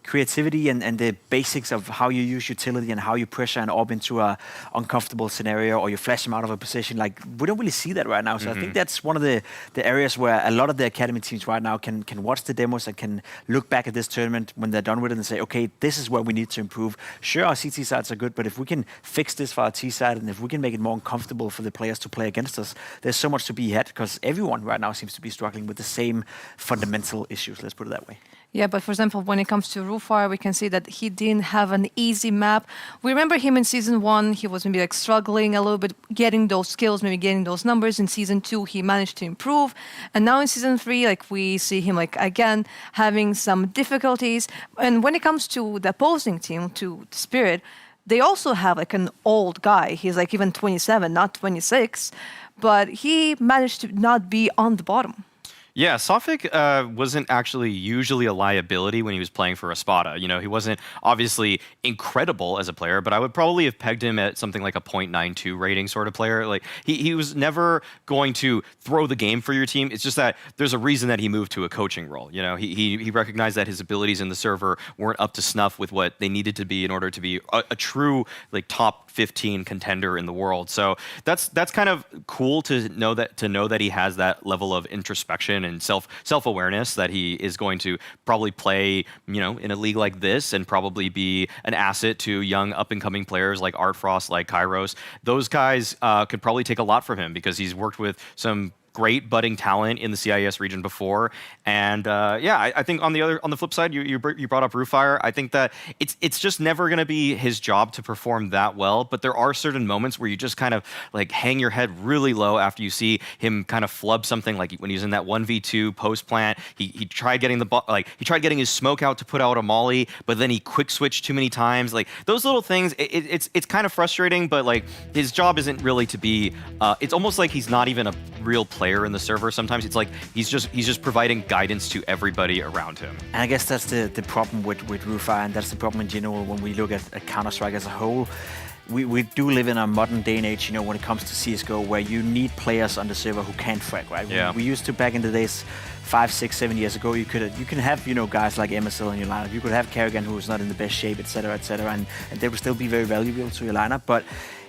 creativity and the basics of how you use utility and how you pressure an orb into a uncomfortable scenario, or you flash him out of a position, like, we don't really see that right now. So I think that's one of the areas where a lot of the academy teams right now can watch the demos and can look back at this tournament when they're done with it and say, okay, this is where we need to improve. Sure, our CT sides are good, but if we can fix this for our T side and if we can make it more uncomfortable for the players to play against us, there's so much to be had, because everyone right now seems to be struggling with the same fundamental issues, let's put it that way. Yeah, but for example, when it comes to Rufire, we can see that he didn't have an easy map. We remember him in Season 1, he was maybe like struggling a little bit, getting those skills, maybe getting those numbers. In Season 2, he managed to improve. And now in Season 3, like we see him like again having some difficulties. And when it comes to the opposing team, to Spirit, they also have like an old guy. He's like even 27, not 26. But he managed to not be on the bottom. Yeah, Sophic wasn't actually usually a liability when he was playing for Espada. You know, he wasn't obviously incredible as a player, but I would probably have pegged him at something like a 0.92 rating sort of player. Like, he was never going to throw the game for your team. It's just that there's a reason that he moved to a coaching role. You know, he recognized that his abilities in the server weren't up to snuff with what they needed to be in order to be a true like top 15 contender in the world. So that's kind of cool to know that he has that level of introspection and self-awareness, that he is going to probably play, you know, in a league like this and probably be an asset to young up-and-coming players like Artfrost, like Kairos. Those guys could probably take a lot from him because he's worked with some great budding talent in the CIS region before, and yeah, I think on the flip side, you brought up Rufire. I think that it's just never going to be his job to perform that well, but there are certain moments where you just kind of like hang your head really low after you see him kind of flub something, like when he was in that 1v2 post plant. He tried getting he tried getting his smoke out to put out a molly, but then he quick switched too many times. Like those little things, it's kind of frustrating, but like his job isn't really to be. It's almost like he's not even a real player in the server. Sometimes it's like he's just providing guidance to everybody around him. And I guess that's the problem with Rufire, and that's the problem in general when we look at Counter-Strike as a whole. We do live in a modern day and age, you know, when it comes to CSGO, where you need players on the server who can frag, right? Yeah. We used to, back in the days, 5, 6, 7 years ago, you can have, you know, guys like MSL in your lineup. You could have Kerrigan, who is not in the best shape, etc., and they would still be very valuable to your lineup. But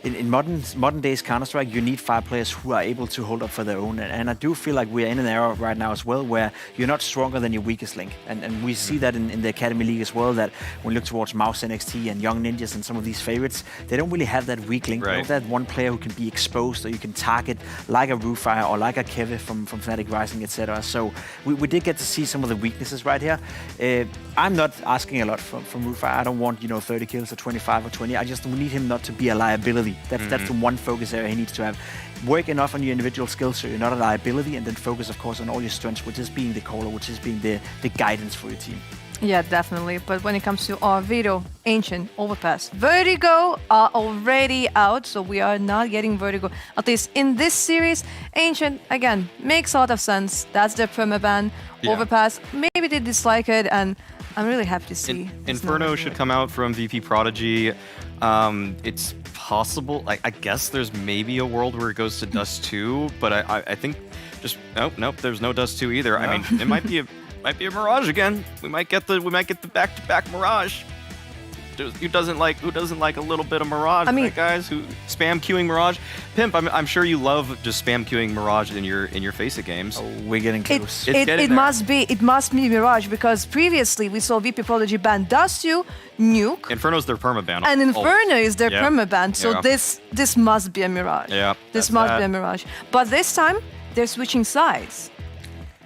in modern days Counter-Strike, you need 5 players who are able to hold up for their own. And I do feel like we're in an era right now as well where you're not stronger than your weakest link. And we see that in the Academy League as well, that when we look towards MOUZ NXT and Young Ninjas and some of these favorites, they don't really have that weak link. Right. They don't have that one player who can be exposed or you can target like a Rufire or like a Kevin from FnaTic Rising, etc. So we did get to see some of the weaknesses right here. I'm not asking a lot from Rufire. I don't want, you know, 30 kills or 25 or 20. I just need him not to be a liability. That's the one focus area he needs to have. Work enough on your individual skills so you're not a liability, and then focus, of course, on all your strengths, which is being the caller, which is being the guidance for your team. Yeah, definitely. But when it comes to our Vito, Ancient, Overpass, Vertigo are already out, so we are not getting Vertigo. At least in this series, Ancient, again, makes a lot of sense. That's their permaban. Yeah. Overpass, maybe they dislike it, and I'm really happy to see. Inferno should come out from VP.Prodigy. It's possible. I guess there's maybe a world where it goes to Dust 2, but I think just nope. There's no Dust 2 either. No. I mean, it might be a Mirage again. We might get the back-to-back Mirage. Who doesn't like a little bit of Mirage? I mean, right, guys who spam queuing Mirage. Pimp, I'm sure you love just spam queuing Mirage in your FACEIT games. Oh, we're getting close. It must be Mirage, because previously we saw VP.Prodigy ban Dust2, Nuke. Inferno's their permaban. And Inferno is their permaban. So this must be a Mirage. Yeah. This must be a Mirage. But this time they're switching sides.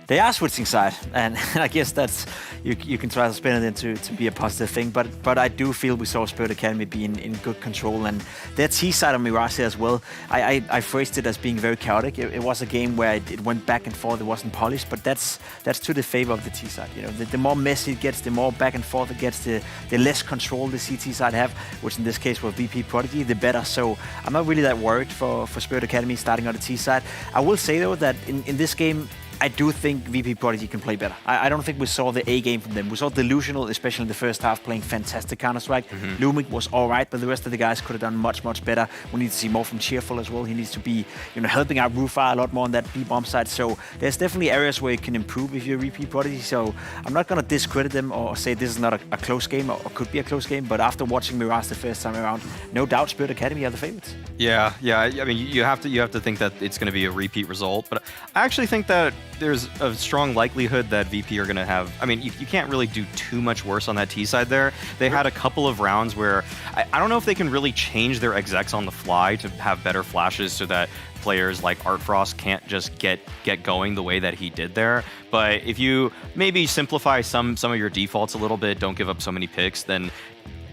They are switching side, and I guess that's you can try to spin it into to be a positive thing. But I do feel we saw Spirit Academy be in good control, and their T side on Mirage as well. I phrased it as being very chaotic. It was a game where it went back and forth. It wasn't polished, but that's to the favor of the T side. You know, the more messy it gets, the more back and forth it gets, the less control the CT side have, which in this case was VP.Prodigy, the better. So I'm not really that worried for Spirit Academy starting on the T side. I will say though that in this game, I do think VP.Prodigy can play better. I don't think we saw the A game from them. We saw Delusional, especially in the first half, playing fantastic Counter-Strike. Lumic was all right, but the rest of the guys could have done much, much better. We need to see more from Cheerful as well. He needs to be, you know, helping out Rufire a lot more on that B-bomb side. So there's definitely areas where you can improve if you're VP.Prodigy. So I'm not going to discredit them or say this is not a close game or could be a close game. But after watching Mirage the first time around, no doubt Spirit Academy are the favorites. Yeah. I mean, you have to think that it's going to be a repeat result. But I actually think that there's a strong likelihood that VP are going to have... I mean, you can't really do too much worse on that T side there. They had a couple of rounds where... I don't know if they can really change their execs on the fly to have better flashes so that players like Artfrost can't just get going the way that he did there. But if you maybe simplify some of your defaults a little bit, don't give up so many picks, then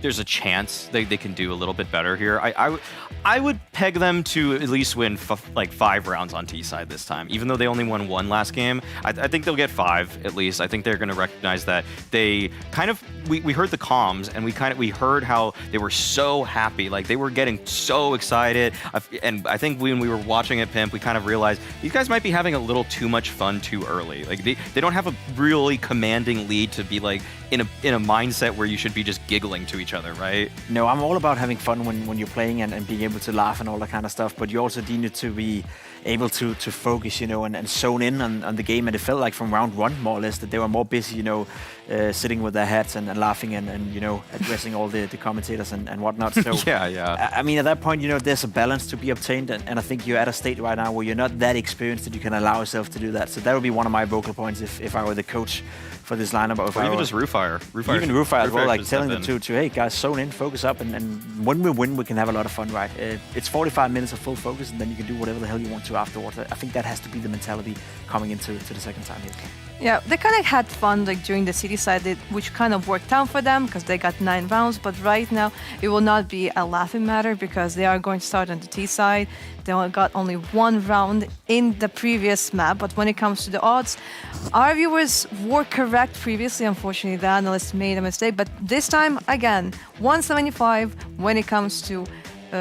there's a chance they can do a little bit better here. I would peg them to at least win like 5 rounds on T side this time, even though they only won 1 last game. I think they'll get 5 at least. I think they're going to recognize that they kind of we heard the comms and we heard how they were so happy, like they were getting so excited. And I think when we were watching at Pimp, we kind of realized these guys might be having a little too much fun too early. Like they don't have a really commanding lead to be like in a mindset where you should be just giggling to each other, right? No, I'm all about having fun when you're playing and being able to laugh and all that kind of stuff, but you also need to be able to focus, you know, and zone in on the game. And it felt like from round 1, more or less, that they were more busy, you know, sitting with their hats and laughing and you know, addressing all the commentators and whatnot. So yeah. I mean, at that point, you know, there's a balance to be obtained, and I think you're at a state right now where you're not that experienced that you can allow yourself to do that. So that would be one of my vocal points if I were the coach for this lineup. Or even just Roofire. Even Roofire as well, like telling them to hey guys, zone in, focus up, and when we win, we can have a lot of fun, right? It's 45 minutes of full focus, and then you can do whatever the hell you want to afterwards. I think that has to be the mentality coming into the second time here. Yeah, they kind of had fun like during the city side, which kind of worked out for them because they got 9 rounds. But right now, it will not be a laughing matter because they are going to start on the T side. They got only 1 round in the previous map. But when it comes to the odds, our viewers were correct previously. Unfortunately, the analysts made a mistake. But this time, again, 175 when it comes to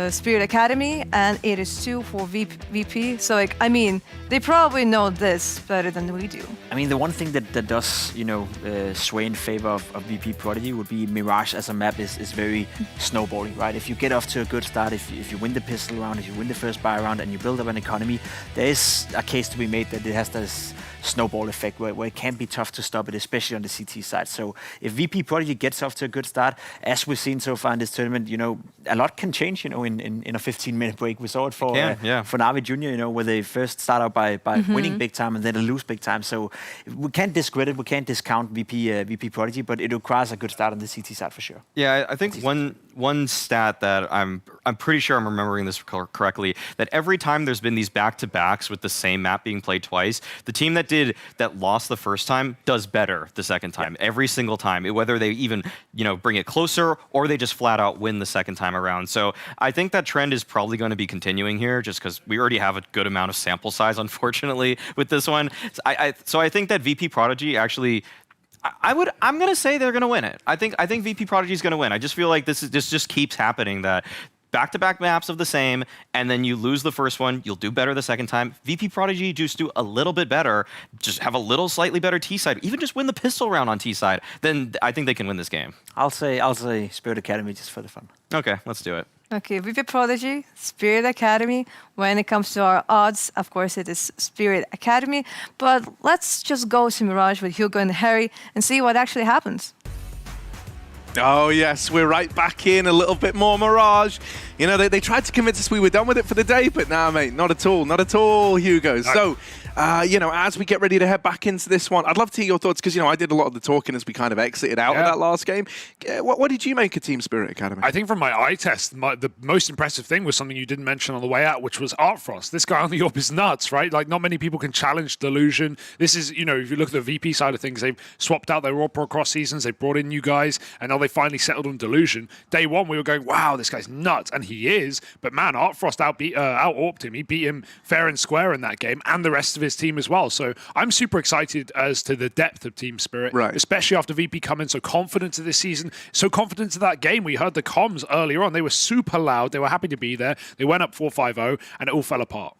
Spirit Academy, and it is 2 for VP. So, like, I mean, they probably know this better than we do. I mean, the one thing that does, you know, sway in favor of VP.Prodigy would be Mirage as a map is very snowballing, right? If you get off to a good start, if you win the pistol round, if you win the first buy round, and you build up an economy, there is a case to be made that it has this snowball effect where it can be tough to stop it, especially on the CT side. So if VP.Prodigy gets off to a good start, as we've seen so far in this tournament, you know, a lot can change, you know, in a 15-minute break. We saw it for NAVI Junior, you know, where they first start out by winning big time and then lose big time. So we can't discredit, we can't discount VP.Prodigy, but it requires a good start on the CT side for sure. Yeah, I think one stat that I'm pretty sure I'm remembering this correctly, that every time there's been these back-to-backs with the same map being played twice, the team that lost the first time does better the second time, every single time, whether they even, you know, bring it closer or they just flat out win the second time around. So I think that trend is probably going to be continuing here, just because we already have a good amount of sample size, unfortunately, with this one. So I think that VP.Prodigy actually, I'm gonna say they're gonna win it. I think VP.Prodigy is gonna win. I just feel like this just keeps happening, that back-to-back maps of the same, and then you lose the first one, you'll do better the second time. VP.Prodigy just do a little bit better, just have a little slightly better T side, even just win the pistol round on T side, then I think they can win this game. I'll say Spirit Academy just for the fun. Okay, let's do it. Okay, VP.Prodigy, Spirit Academy. When it comes to our odds, of course, it is Spirit Academy. But let's just go to Mirage with Hugo and Harry and see what actually happens. Oh, yes, we're right back in a little bit more Mirage. You know, they tried to convince us we were done with it for the day, but nah, mate, not at all, Hugo. So, you know, as we get ready to head back into this one, I'd love to hear your thoughts, because, you know, I did a lot of the talking as we kind of exited out of that last game. What did you make of Team Spirit Academy? I think from my eye test, the most impressive thing was something you didn't mention on the way out, which was Artfrost. This guy on the AWP is nuts, right? Like, not many people can challenge Delusion. This is, you know, if you look at the VP side of things, they've swapped out their Raw Pro Cross seasons, they've brought in new guys, and now they finally settled on Delusion. Day one, we were going, wow, this guy's nuts, and he is. But man, Artfrost out-AWP'd him. He beat him fair and square in that game, and the rest of his team as well. So I'm super excited as to the depth of Team Spirit, especially after VP coming so confident to this season, so confident to that game. We heard the comms earlier on. They were super loud. They were happy to be there. They went up 4-5-0, and it all fell apart.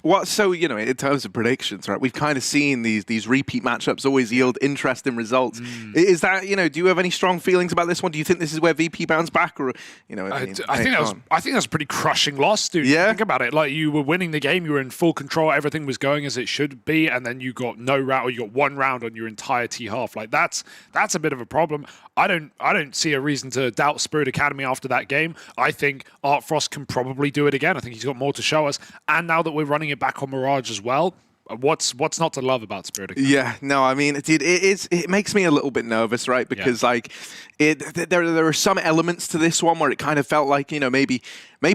Well, so, you know, in terms of predictions, right, we've kind of seen these repeat matchups always yield interesting results. Is that, you know, do you have any strong feelings about this one? Do you think this is where VP bounce back, or, you know, I think that was a pretty crushing loss, dude. Yeah. Think about it. Like, you were winning the game, you were in full control, everything was going as it should be, and then you got no round, or you got one round on your entire T half. Like, that's a bit of a problem. I don't see a reason to doubt Spirit Academy after that game. I think Artfrost can probably do it again. I think he's got more to show us. And now that we're running it back on Mirage as well, what's not to love about Spirit Academy? Yeah, no, I mean, dude, it makes me a little bit nervous, right? Because like, there are some elements to this one where it kind of felt like, you know, maybe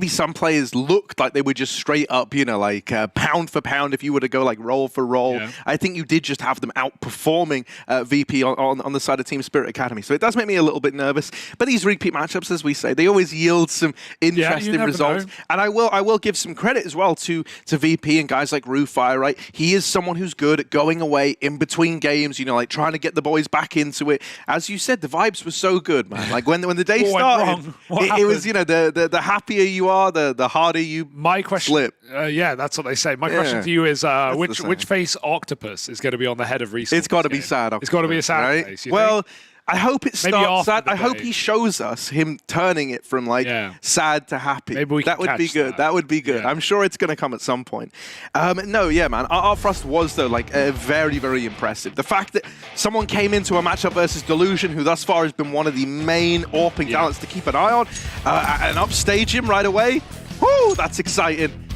some players looked like they were just straight up, you know, like pound for pound. If you were to go like roll for roll, I think you did just have them outperforming VP on the side of Team Spirit Academy. So it does make me a little bit nervous. But these repeat matchups, as we say, they always yield some interesting results. And I will give some credit as well to VP and guys like Rufire, right? He is someone who's good at going away in between games, you know, like trying to get the boys back into it. As you said, the vibes were so good, man. Like when the day started, it was, you know, the happier you are, the harder you slip. Yeah, that's what they say. My question to you is, which face Octopus is going to be on the head of Resource? It's got to be sad. It's got to be a sad right? face. Well, I hope it starts sad. I hope day. he shows us him turning it from like sad to happy. Maybe that would be good. That would be good. Yeah. I'm sure it's going to come at some point. No, yeah, man. Our Frost was though like very, very impressive. The fact that someone came into a matchup versus Delusion, who thus far has been one of the main AWPing talents to keep an eye on, and upstage him right away. Woo, that's exciting.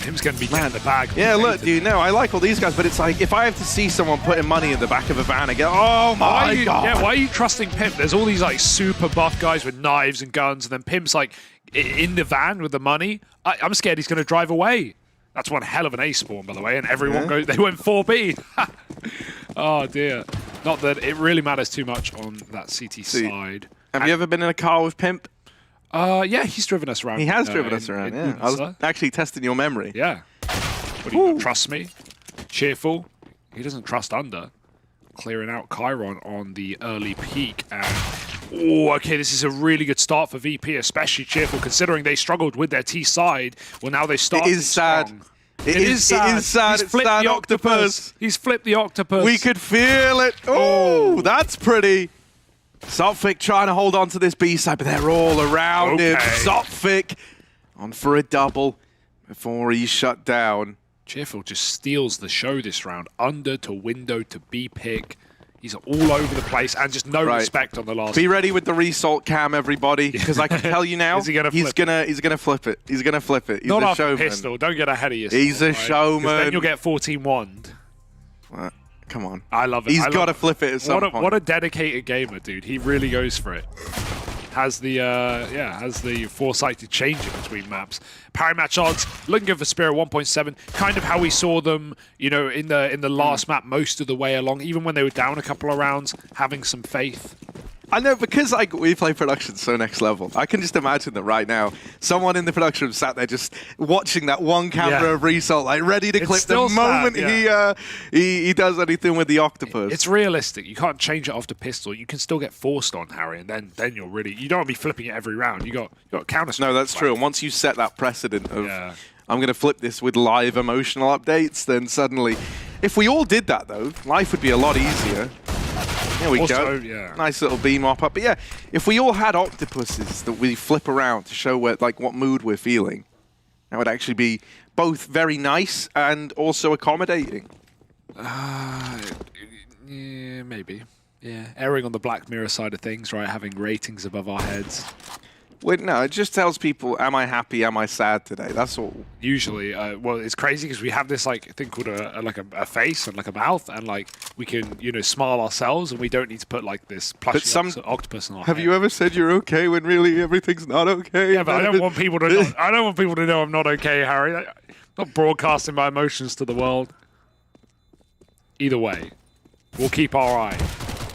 Him's going to be in the bag. Yeah, look, dude, no, I like all these guys, but it's like, if I have to see someone putting money in the back of a van again, oh my God. Yeah, why are you trusting Pimp? There's all these like super buff guys with knives and guns, and then Pimp's like in the van with the money. I'm scared he's going to drive away. That's one hell of an ace spawn, by the way, and everyone goes, they went 4B. Oh dear. Not that it really matters too much on that CT side. Have you ever been in a car with Pimp? Yeah, he's driven us around. He has driven us around, yeah. I was actually testing your memory. Yeah. What do you not trust me? Cheerful. He doesn't trust Under. Clearing out Chiron on the early peak. And okay, this is a really good start for VP, especially Cheerful, considering they struggled with their T side. Well, now they start. It is sad. It is sad. He's flipped the octopus. He's flipped the octopus. We could feel it. Oh, that's pretty. Zophic trying to hold on to this B side, but they're all around him. Zophic on for a double before he's shut down. Cheerful just steals the show this round. Under to window to B pick. He's all over the place and just no respect on the last. Be ready with the result cam, everybody, because I can tell you now, he's gonna flip it. He's gonna flip it. He's not a showman. Pistol. Don't get ahead of yourself. He's a showman. Then you'll get 14 wand. What? Come on. I love it. He's got to flip it at some point. What a dedicated gamer, dude. He really goes for it. Has the foresight to change it between maps. Parry match odds looking good for Spirit 1.7. Kind of how we saw them, you know, in the last map most of the way along, even when they were down a couple of rounds, having some faith. I know, because like WePlay Production so next level. I can just imagine that right now, someone in the production room sat there just watching that one camera of result, like ready to clip the moment he does anything with the octopus. It's realistic. You can't change it after pistol. You can still get forced on Harry, and then you're really, you don't want to be flipping it every round. You got counter. No, that's true. And once you set that precedent of I'm going to flip this with live emotional updates, then suddenly, if we all did that though, life would be a lot easier. There we go. Yeah. Nice little beam mop up. But yeah, if we all had octopuses that we flip around to show what mood we're feeling, that would actually be both very nice and also accommodating. Yeah, maybe. Yeah, erring on the Black Mirror side of things, right? Having ratings above our heads. Well, no, it just tells people, am I happy, am I sad today? That's all. Usually, well, it's crazy because we have this like thing called a face and like a mouth, and like we can, you know, smile ourselves, and we don't need to put like this plushie octopus on our Have you ever said you're okay when really everything's not okay? Yeah, but I don't want people to know. I don't want people to know I'm not okay, Harry. I'm not broadcasting my emotions to the world. Either way, we'll keep our eye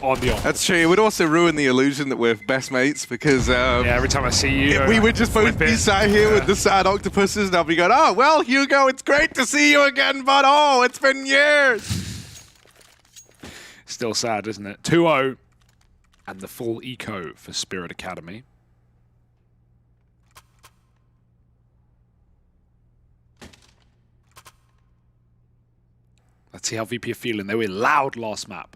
on the octopus. That's true. It would also ruin the illusion that we're best mates because every time I see you, we would just both be sat here with the sad octopuses, and I'll be going, oh, well, Hugo, it's great to see you again, but oh, it's been years. Still sad, isn't it? 2-0 and the full eco for Spirit Academy. Let's see how VP are feeling. They were loud last map.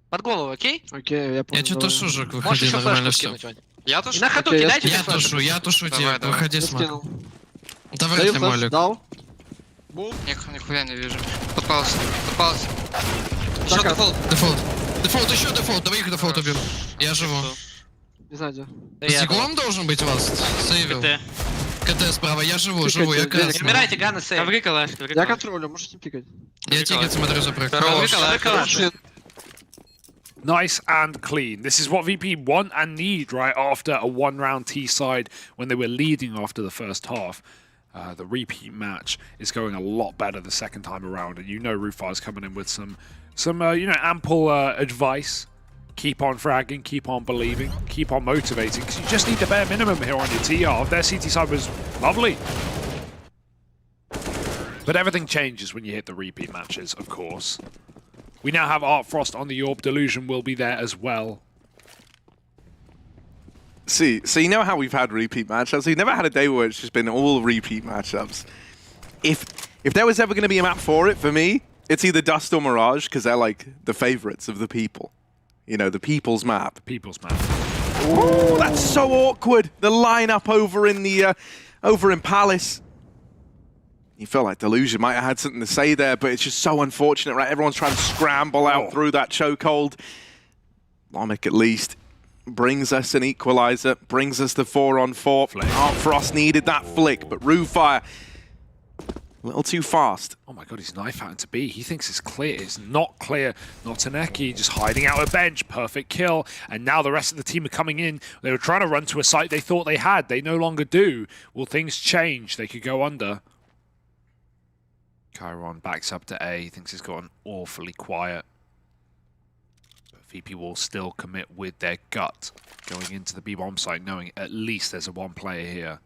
Под голову, окей? Окей, я понял. Я тебе тушу, Жек, Можешь выходи, еще нормально флешку все. скинуть, Вань. Я тушу? На ходу Окей, кидайте. Я тушу тебе, выходи с мак. Скинул. Давай Даю ты, флеш, Малик. дал. Нихуя не вижу. Подпался. Еще дефолт. Дефолт, еще дефолт, давай их дефолт убьем. Я живу. Не знаю где. С диглом должен быть у вас? Сейвил. КТ справа, я живу, я красный. Умирайте, Ганна, сейв. Коври калаш, коври Я калаш. контролю, можете пикать. Я тикет смотрю за проект. Коври калаш. Nice and clean. This is what VP want and need, right, after a one-round T-side when they were leading after the first half. The repeat match is going a lot better the second time around, and you know Rufire's coming in with some ample advice. Keep on fragging, keep on believing, keep on motivating, because you just need the bare minimum here on your TR. Their CT side was lovely. But everything changes when you hit the repeat matches, of course. We now have Art Frost on the Orb. Delusion will be there as well. See, so you know how we've had repeat matchups? We've never had a day where it's just been all repeat matchups. If there was ever going to be a map for it, for me, it's either Dust or Mirage, because they're like the favorites of the people. You know, the people's map. People's map. Oh, that's so awkward. The lineup over in Palace. You felt like Delusion might have had something to say there, but it's just so unfortunate, right? Everyone's trying to scramble out through that chokehold. Lomic, at least, brings us an equalizer, brings us the 4-on-4. Art Frost needed that flick, but Rufire, a little too fast. Oh my god, he's knife out into B. He thinks it's clear. It's not clear. Notaneki just hiding out a bench. Perfect kill. And now the rest of the team are coming in. They were trying to run to a site they thought they had. They no longer do. Will things change? They could go under. Chiron backs up to A. He thinks it's gotten awfully quiet. But VP will still commit with their gut going into the B-bomb site, knowing at least there's a one player here.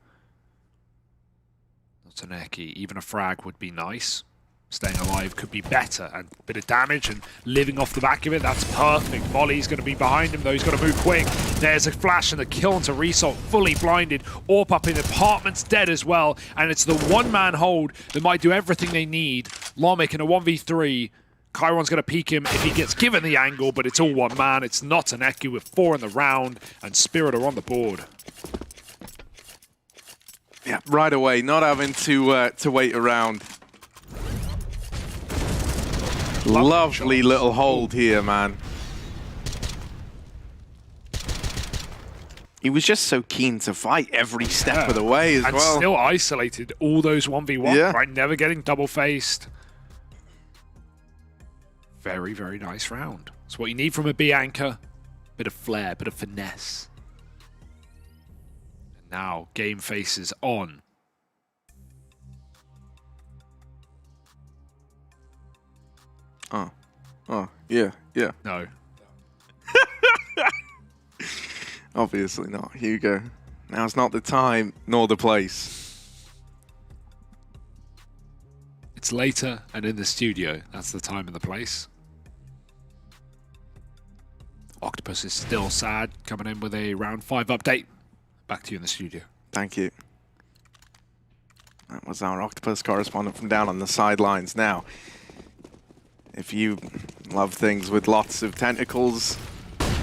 Notaneki, even a frag would be nice. Staying alive could be better, and a bit of damage and living off the back of it, that's perfect. Volley's going to be behind him, though he's got to move quick. There's a flash and a kill onto Result, fully blinded. Orp up in apartments, dead as well, and it's the one-man hold that might do everything they need. Lomic in a 1v3. Chiron's going to peek him if he gets given the angle, but it's all one man. It's not an Eki with 4 in the round, and Spirit are on the board. Yeah, right away, not having to wait around. Lovely little hold here, man. He was just so keen to fight every step of the way as well. And still isolated all those 1v1, right? Never getting double-faced. Very, very nice round. It's what you need from a B anchor. Bit of flair, bit of finesse. And now, game faces on. Oh, yeah. No. Obviously not. Hugo. Now's not the time, nor the place. It's later and in the studio. That's the time and the place. Octopus is still sad, coming in with a round 5 update. Back to you in the studio. Thank you. That was our Octopus correspondent from down on the sidelines. Now, if you love things with lots of tentacles,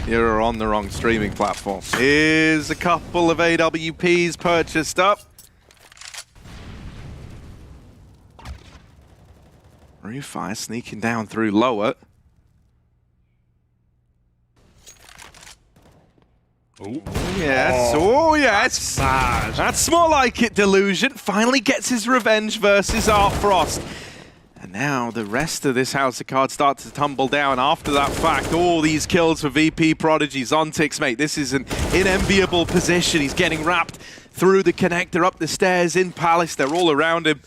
you're on the wrong streaming platform. Here's a couple of AWPs purchased up. Rufire sneaking down through lower. Oh yes, oh yes. That's more like it, Delusion. Finally gets his revenge versus Art Frost. And now the rest of this house of cards start to tumble down after that fact. All these kills for VP.Prodigy. Zontix, mate, this is an enviable position. He's getting wrapped through the connector, up the stairs in Palace. They're all around him.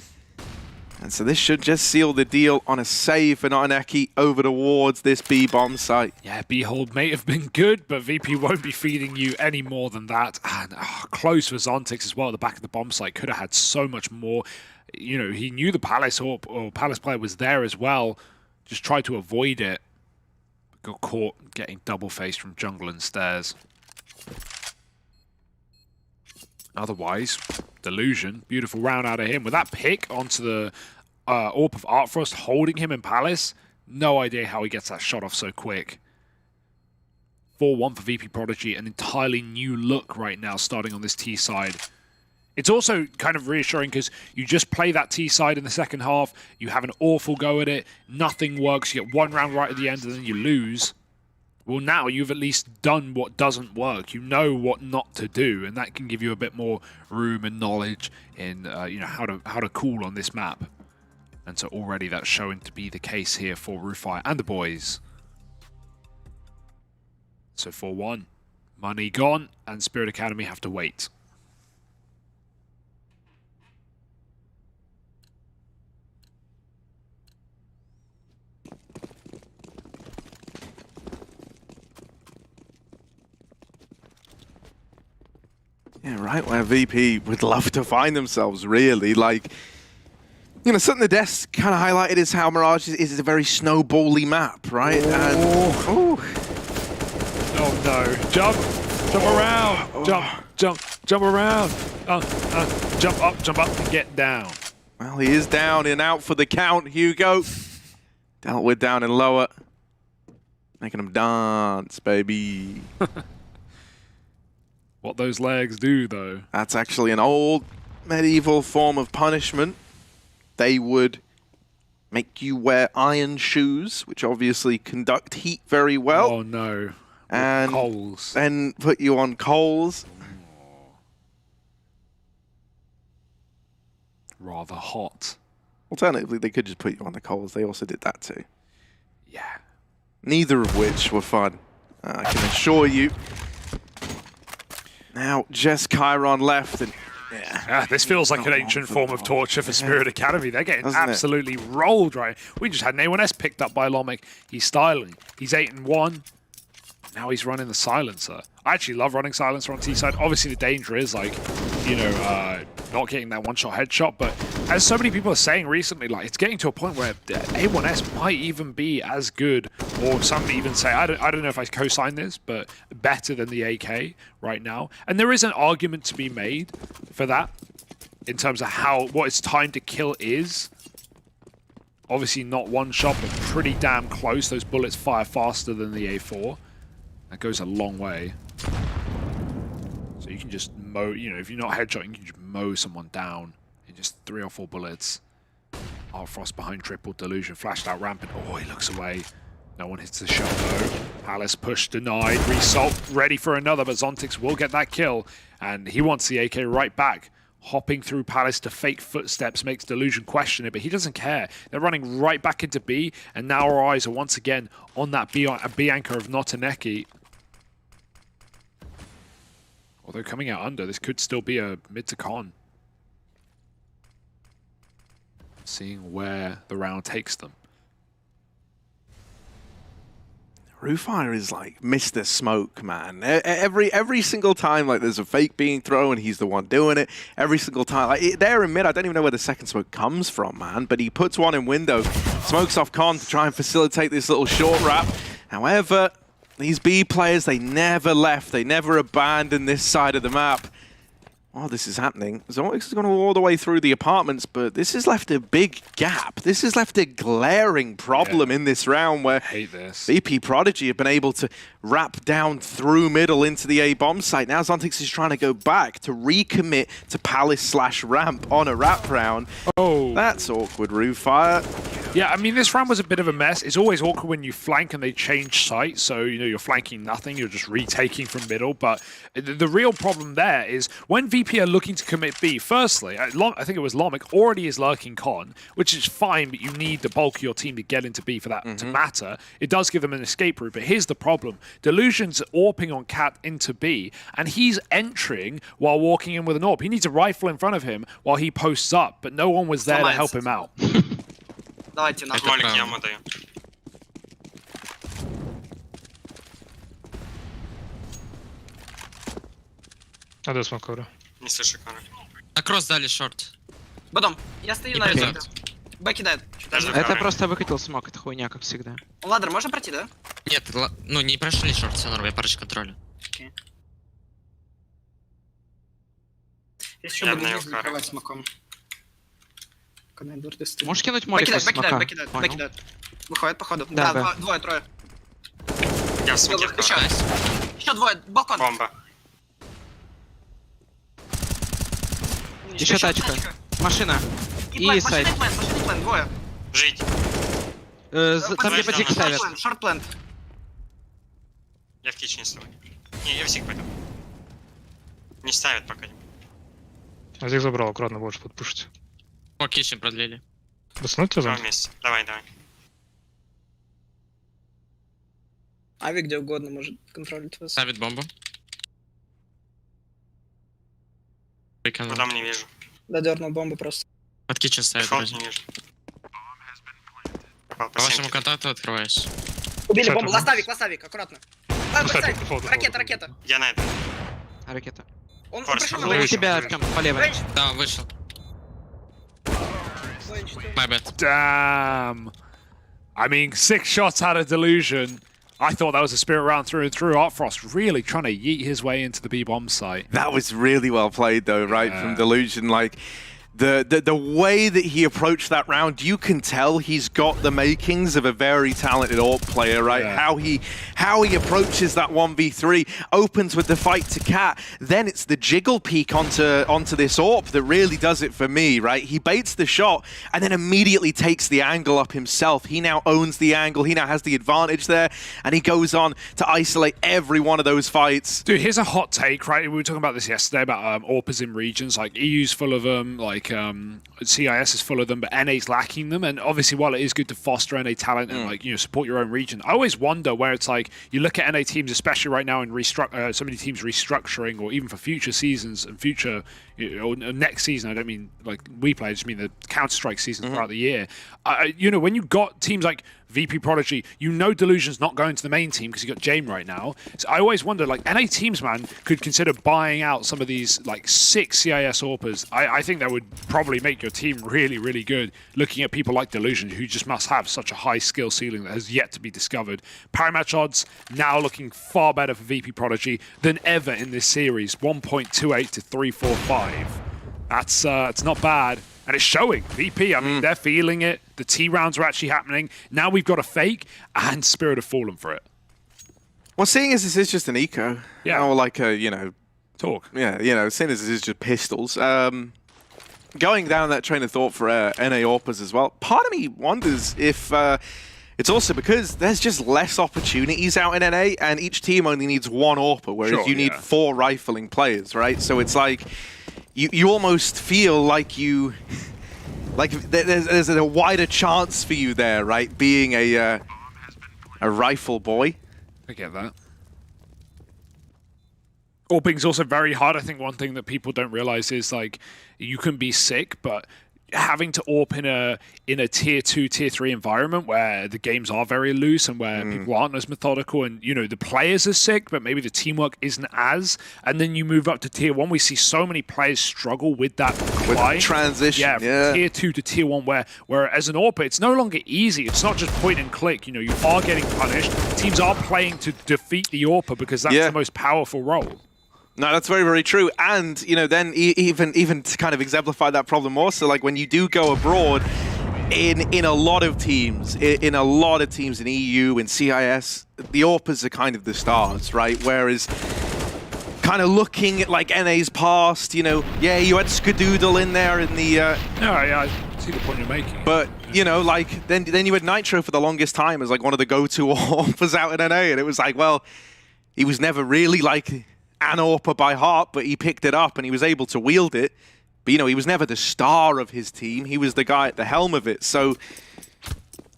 And so this should just seal the deal on a save for Notaneki over towards this B-bomb site. Yeah, B-hold may have been good, but VP won't be feeding you any more than that. And close for Zontix as well at the back of the bomb site. Could have had so much more. You know, he knew the Palace or Palace player was there as well. Just tried to avoid it. Got caught getting double-faced from jungle and stairs. Otherwise, Delusion, beautiful round out of him. With that pick onto the AWP of Art Frost holding him in Palace, no idea how he gets that shot off so quick. 4-1 for VP.Prodigy, an entirely new look right now starting on this T side. It's also kind of reassuring because you just play that T side in the second half, you have an awful go at it, nothing works, you get one round right at the end and then you lose. well, now you've at least done what doesn't work. You know what not to do, and that can give you a bit more room and knowledge in you know, how to cool on this map. And so already that's showing to be the case here for RuFire and the boys. So 4-1, money gone, and Spirit Academy have to wait. Yeah, right where VP would love to find themselves, really. Like, you know, something the desk kind of highlighted is how Mirage is a very snowbally map, right? And oh no! Jump around! Jump around! Jump up, and get down. Well, he is down and out for the count. Hugo dealt with down and lower, making him dance, baby. What those legs do, though. That's actually an old medieval form of punishment. They would make you wear iron shoes, which obviously conduct heat very well. Oh no. And coals. Then put you on coals. Rather hot. Alternatively, they could just put you on the coals. They also did that too. Yeah. Neither of which were fun, I can assure you. Now, just Chiron left, and yeah, this feels like an ancient form of torture for Spirit Academy. They're getting absolutely rolled, right? We just had an A1S picked up by Lomic. He's styling. He's 8-1. Now he's running the silencer. I actually love running silencer on T-side. Obviously, the danger is, like, you know, not getting that one-shot headshot. But as so many people are saying recently, like, it's getting to a point where A1S might even be as good, or some even say, I don't know if I co-sign this, but better than the AK right now. And there is an argument to be made for that in terms of what its time to kill is. Obviously not one shot, but pretty damn close. Those bullets fire faster than the A4. That goes a long way. So you can just mow, you know, if you're not headshotting, you can just mow someone down in just 3 or 4 bullets. Frost behind triple delusion, flashed out rampant. Oh, he looks away. No one hits the shot though. Palace push denied. Result ready for another, but Zontix will get that kill. And he wants the AK right back. Hopping through Palace to fake footsteps makes Delusion question it, but he doesn't care. They're running right back into B, and now our eyes are once again on that B anchor of Notaneki. Although coming out under, this could still be a mid to con. Seeing where the round takes them. RuFire is like Mr. Smoke, man. Every single time, like, there's a fake being thrown, he's the one doing it. Every single time, like, there in mid, I don't even know where the second smoke comes from, man. But he puts one in window, smokes off con to try and facilitate this little short wrap. However, these B players, they never left. They never abandoned this side of the map. Oh, this is happening. Zontix is going all the way through the apartments, but this has left a big gap. This has left a glaring problem in this round where VP.Prodigy have been able to wrap down through middle into the A-bomb site. Now Zontix is trying to go back to recommit to Palace/ramp on a wrap round. Oh. That's awkward, RuFire. Yeah, I mean, this round was a bit of a mess. It's always awkward when you flank and they change site, so, you know, you're flanking nothing, you're just retaking from middle. But the real problem there is when VP are looking to commit B, firstly, I think it was Lomic, already is lurking con, which is fine, but you need the bulk of your team to get into B for that to matter. It does give them an escape route, but here's the problem. Delusion's AWPing on Cat into B, and he's entering while walking in with an AWP. He needs a rifle in front of him while he posts up, but no one was there to help him out. Давайте на Малик яму даю. Надо смокору. Не слышу камеры. На кросс дали шорт. Потом, я стою на этом. Б кидает. Это просто выкатил смог, это хуйня, как всегда. Ладер, можно пройти, да? Нет, ну не прошли шорт, все нормально, я парочку контроля. Окей. Если еще буду закрывать смоком. Можешь кинуть молик после смока? Бэкидает. Выходит, походу. Да, Да, двое, трое. Я в смоке. Еще двое, балкон. Бомба. Еще тачка. Машина. И сайт. Машина, двое. Жить. Там где потик ставят. Шорт-плент. Я в кичине с тобой. Не, я в сик пойду. Не ставят пока. А Зиг забрал, аккуратно будешь подпушить. О, кичен продлили. Доснуть тебя? Два вместе. Давай, давай. Ави где угодно может контролить вас. Ставит бомбу. Прикольно. Куда не вижу. Додернул бомбу просто. От кичен ставит Дефолт вроде. не вижу. Попал По по вашему симке. контакту открываюсь. Убили Кстати, бомбу. Ластавик, аккуратно. Дефолт, дефолт. Ракета. Я на это. Ракета. Он Форс, пришел форс. на У Вышел, тебя, вышел. Артем, по левой. Да, вышел. My bad. Damn. I mean, 6 shots out of Delusion. I thought that was a spirit round through and through. Artfrost really trying to yeet his way into the B-bomb site. That was really well played, though, right, Yeah. from Delusion. Like, the way that he approached that round, you can tell he's got the makings of a very talented AWP player, right? Yeah. How he approaches that 1v3, opens with the fight to Cat, then it's the jiggle peek onto this AWP that really does it for me, right? He baits the shot and then immediately takes the angle up himself. He now owns the angle, he now has the advantage there, and he goes on to isolate every one of those fights. Dude, here's a hot take, right? We were talking about this yesterday about AWPers in regions. Like, EU's full of them, like CIS is full of them, but NA's lacking them. And obviously, while it is good to foster NA talent and like support your own region, I always wonder where it's like you look at NA teams, especially right now in so many teams restructuring, or even for future seasons and future or next season. I don't mean like WePlay, I just mean the Counter-Strike season throughout the year. When you got teams like VP.Prodigy, Delusion's not going to the main team because you got Jame right now. So I always wonder, like, NA teams, man, could consider buying out some of these, like, 6 CIS AWPers. I think that would probably make your team really, really good, looking at people like Delusion, who just must have such a high skill ceiling that has yet to be discovered. Paramatch odds now looking far better for VP.Prodigy than ever in this series. 1.28 to 345. That's it's not bad. And it's showing. VP, I mean, they're feeling it. The T rounds are actually happening. Now we've got a fake, and Spirit have fallen for it. Well, seeing as this is just an eco, or like a, talk. Yeah, seeing as this is just pistols, going down that train of thought for NA AWPers as well, part of me wonders if it's also because there's just less opportunities out in NA, and each team only needs 1 AWPer, whereas you need 4 rifling players, right? So it's like, you almost feel like there's a wider chance for you there, right? Being a rifle boy. I get that. AWPing's also very hard. I think one thing that people don't realize is like you can be sick, but having to AWP in a tier 2, tier 3 environment where the games are very loose and where people aren't as methodical, and the players are sick, but maybe the teamwork isn't as. And then you move up to tier 1, we see so many players struggle with that climb. Transition. Yeah, from tier 2 to tier 1, where as an AWP, it's no longer easy. It's not just point and click. You are getting punished. Teams are playing to defeat the AWPer because that's the most powerful role. No, that's very, very true. And, then even to kind of exemplify that problem more, so like when you do go abroad, in a lot of teams, in EU, in CIS, the AWPers are kind of the stars, right? Whereas kind of looking at like NA's past, you had Skadoodle in there in the... I see the point you're making. But, like, then you had Nitro for the longest time as like one of the go-to AWPers out in NA, and it was like, well, he was never really like an AWPer by heart, but he picked it up and he was able to wield it. But, he was never the star of his team. He was the guy at the helm of it. So,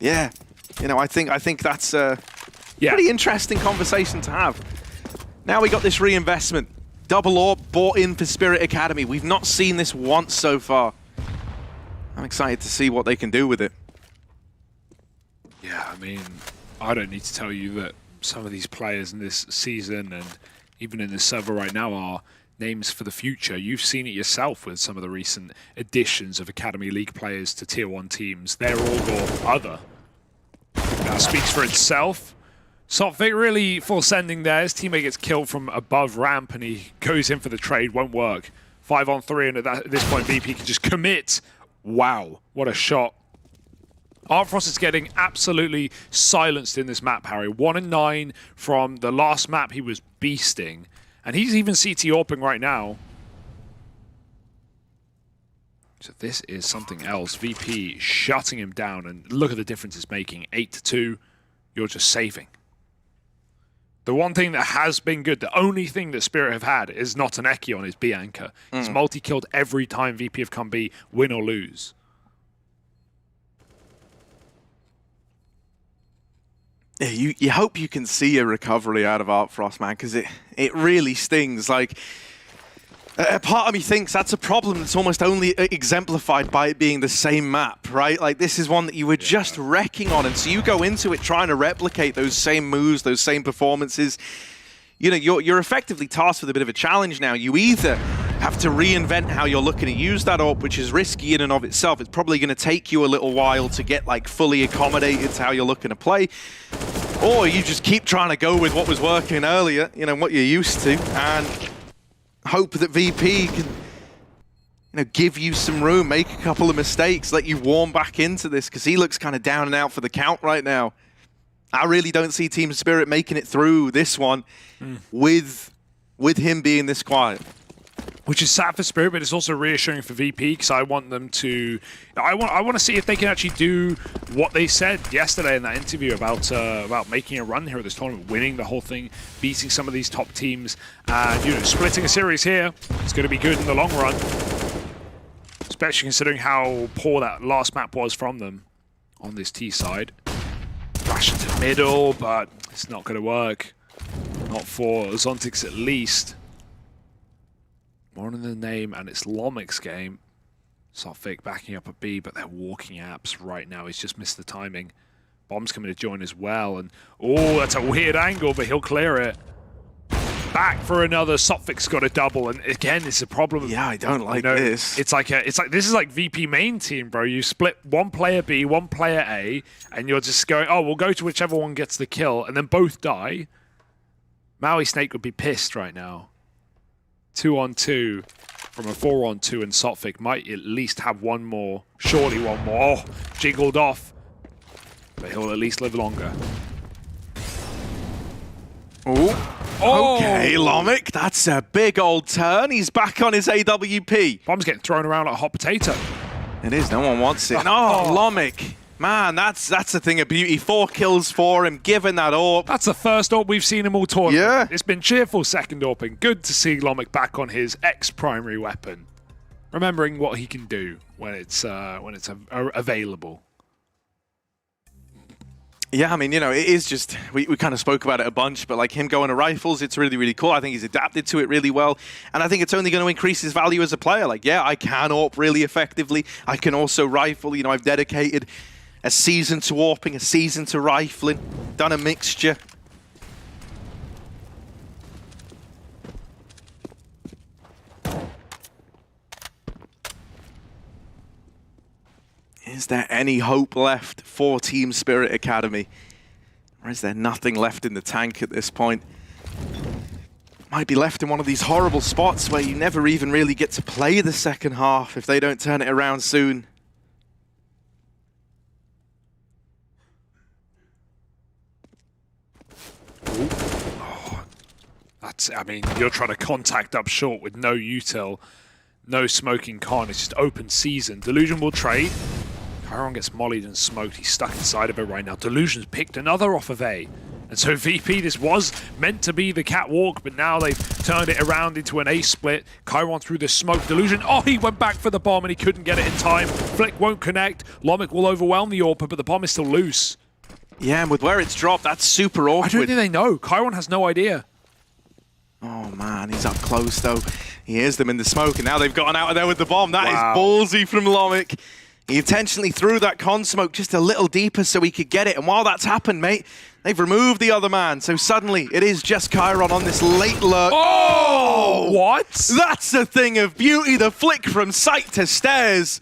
yeah, I think that's a pretty interesting conversation to have. Now we got this reinvestment. Double AWP bought in for Spirit Academy. We've not seen this once so far. I'm excited to see what they can do with it. Yeah, I mean, I don't need to tell you that some of these players in this season and even in this server right now are names for the future. You've seen it yourself with some of the recent additions of Academy League players to Tier 1 teams. They're all or other. That speaks for itself. Sopvic really full sending there. His teammate gets killed from above ramp and he goes in for the trade. Won't work. 5-on-3, and at this point VP can just commit. Wow, what a shot. Artfrost is getting absolutely silenced in this map, Harry. 1-9 from the last map he was beasting. And he's even CT AWPing right now. So this is something else. VP shutting him down, and look at the difference it's making. 8-2, you're just saving. The one thing that has been good, the only thing that Spirit have had is not an Eki on his B anchor. He's multi-killed every time VP have come B, win or lose. Yeah, you hope you can see a recovery out of Artfrost, man, because it really stings. Like, a part of me thinks that's a problem that's almost only exemplified by it being the same map, right? Like, this is one that you were just wrecking on, and so you go into it trying to replicate those same moves, those same performances. You know, you're effectively tasked with a bit of a challenge now. You either have to reinvent how you're looking to use that AWP, which is risky in and of itself. It's probably going to take you a little while to get, like, fully accommodated to how you're looking to play. Or you just keep trying to go with what was working earlier, you know, what you're used to, and hope that VP can, you know, give you some room, make a couple of mistakes, let you warm back into this, because he looks kind of down and out for the count right now. I really don't see Team Spirit making it through this one with him being this quiet. Which is sad for Spirit, but it's also reassuring for VP, because I want them to... I want to see if they can actually do what they said yesterday in that interview about making a run here at this tournament, winning the whole thing, beating some of these top teams, and, you know, splitting a series here. It's going to be good in the long run, especially considering how poor that last map was from them on this T side. Flash into the middle, but it's not going to work. Not for Zontix at least. More in the name, and it's Lomic's game. Sophic backing up a B, but they're walking apps right now. He's just missed the timing. Bomb's coming to join as well, and oh, that's a weird angle, but he'll clear it. Back for another. Sopfic's got a double, and again, it's a problem. Yeah, I don't like this. It's like this is like VP main team, bro. You split one player B, one player A, and you're just going, oh, we'll go to whichever one gets the kill, and then both die. Maui Snake would be pissed right now. 2-on-2 from a 4-on-2, and Sophic might at least have one more. Surely one more. Oh, jiggled off. But he'll at least live longer. Ooh. Okay, Lomic, that's a big old turn. He's back on his AWP. Bomb's getting thrown around like a hot potato. It is, no one wants it. No, Lomic. Man, that's a thing of beauty. 4 kills for him, given that AWP. That's the first AWP we've seen him all tournament. Yeah. It's been cheerful second AWPing. Good to see Lomic back on his ex-primary weapon. Remembering what he can do when it's available. Yeah, I mean, you know, it is just, we kind of spoke about it a bunch, but like him going to rifles, it's really, really cool. I think he's adapted to it really well. And I think it's only going to increase his value as a player. Like, yeah, I can AWP really effectively. I can also rifle. You know, I've dedicated a season to AWPing, a season to rifling, done a mixture. Is there any hope left for Team Spirit Academy? Or is there nothing left in the tank at this point? Might be left in one of these horrible spots where you never even really get to play the second half if they don't turn it around soon. Oh, I mean, you're trying to contact up short with no util, no smoking con. It's just open season. Delusion will trade. Chiron gets mollied and smoked. He's stuck inside of it right now. Delusion's picked another off of A. And so VP, this was meant to be the catwalk, but now they've turned it around into an A split. Chiron through the smoke. Delusion, oh, he went back for the bomb and he couldn't get it in time. Flick won't connect. Lomic will overwhelm the AWP, but the bomb is still loose. Yeah, and with where it's dropped, that's super awkward. I don't think they know. Chiron has no idea. Oh man, he's up close though. He hears them in the smoke, and now they've gotten out of there with the bomb. That is ballsy from Lomic. He intentionally threw that con smoke just a little deeper so he could get it. And while that's happened, mate, they've removed the other man. So suddenly, it is just Chiron on this late lurk. Oh! What? That's a thing of beauty. The flick from sight to stairs.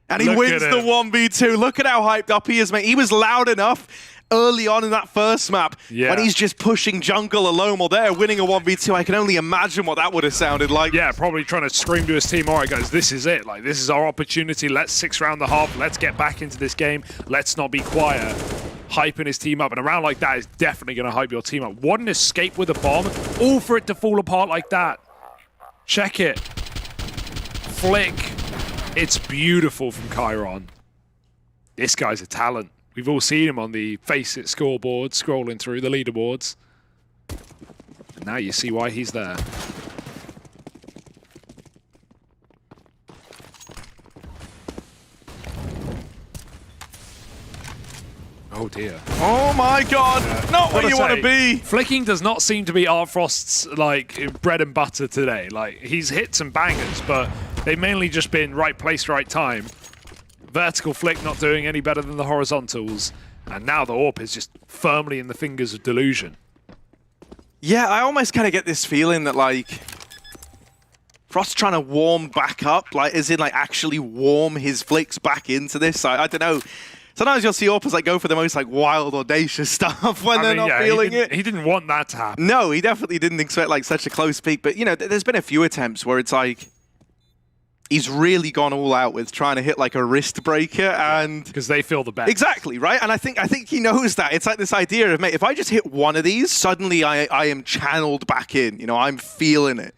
And he wins the 1v2. Look at how hyped up he is, mate. He was loud enough early on in that first map when he's just pushing jungle alone while they're winning a 1v2. I can only imagine what that would have sounded like. Yeah, probably trying to scream to his team, all right, guys, this is it. Like, this is our opportunity. Let's 6 round the half. Let's get back into this game. Let's not be quiet. Hyping his team up. And a round like that is definitely going to hype your team up. What an escape with a bomb. All for it to fall apart like that. Check it. Flick. It's beautiful from Chiron. This guy's a talent. We've all seen him on the Face It scoreboard, scrolling through the leaderboards. And now you see why he's there. Oh dear. Oh my god! Not where you want to be! Flicking does not seem to be Artfrost's like bread and butter today. Like, he's hit some bangers, but they've mainly just been right place, right time. Vertical flick not doing any better than the horizontals. And now the AWP is just firmly in the fingers of Delusion. Yeah, I almost kind of get this feeling that, like, Frost's trying to warm back up, like, as in, like, actually warm his flicks back into this. I don't know. Sometimes you'll see AWPers like go for the most like wild, audacious stuff when they're not feeling it. He didn't want that to happen. No, he definitely didn't expect like such a close peak. But you know, there's been a few attempts where it's like he's really gone all out with trying to hit like a wrist breaker, and because they feel the best. Exactly, right? And I think he knows that. It's like this idea of, mate, if I just hit one of these, suddenly I am channeled back in. You know, I'm feeling it.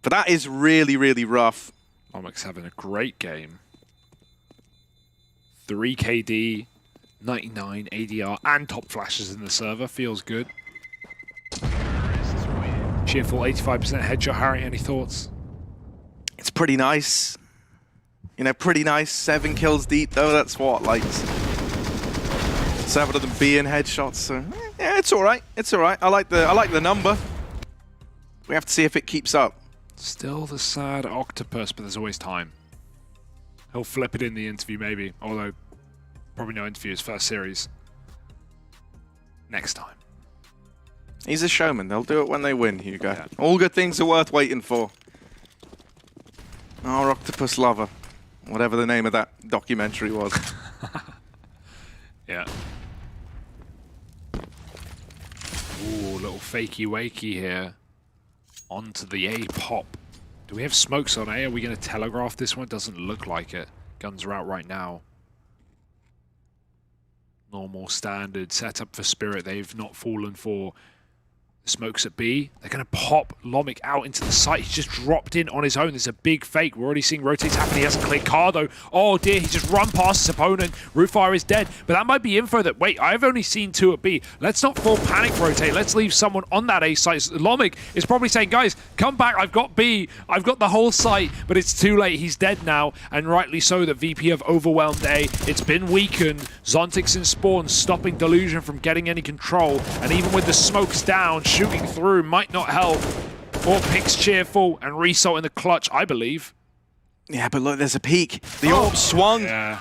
But that is really, really rough. Omic's having a great game. 3 KD, 99 ADR, and top flashes in the server. Feels good. Cheerful 85% headshot. Harry, any thoughts? It's pretty nice. You know, pretty nice. 7 kills deep, though. That's what, like 7 of them being headshots. So yeah, it's all right. It's all right. I like the number. We have to see if it keeps up. Still the sad octopus, but there's always time. He'll flip it in the interview, maybe. Although, probably no interview, his first series. Next time. He's a showman. They'll do it when they win, Hugo. Yeah. All good things are worth waiting for. Our octopus lover. Whatever the name of that documentary was. Yeah. Ooh, little fakey-wakey here. Onto the A pop. Do we have smokes on A? Are we going to telegraph this one? Doesn't look like it. Guns are out right now. Normal, standard setup for Spirit. They've not fallen for smokes at B. They're going to pop Lomic out into the site. He's just dropped in on his own. There's a big fake. We're already seeing rotates happen. He hasn't cleared Cardo. Oh dear, he just run past his opponent. Rootfire is dead. But that might be info that, wait, I've only seen 2 at B. Let's not full panic rotate. Let's leave someone on that A site. Lomic is probably saying, guys, come back. I've got B. I've got the whole site. But it's too late. He's dead now. And rightly so. The VP have overwhelmed A. It's been weakened. Zontix in spawn stopping Delusion from getting any control. And even with the smokes down, shooting through might not help. Or picks cheerful and result in the clutch, I believe. Yeah, but look, there's a peak. The AWP swung. Yeah.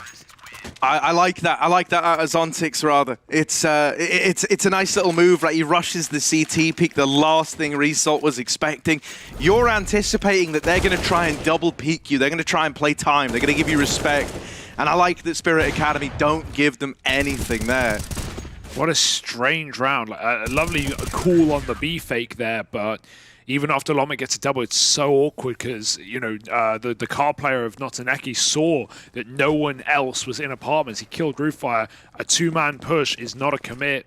I like that. I like that out of Zontix, rather. It's a nice little move, right? He rushes the CT peak, the last thing Result was expecting. You're anticipating that they're going to try and double peak you. They're going to try and play time. They're going to give you respect. And I like that Spirit Academy don't give them anything there. What a strange round. A lovely cool on the B fake there, but even after Lomic gets a double, it's so awkward because, you know, the car player of MOUZ NXT saw that no one else was in apartments. He killed Rootfire. A 2-man push is not a commit.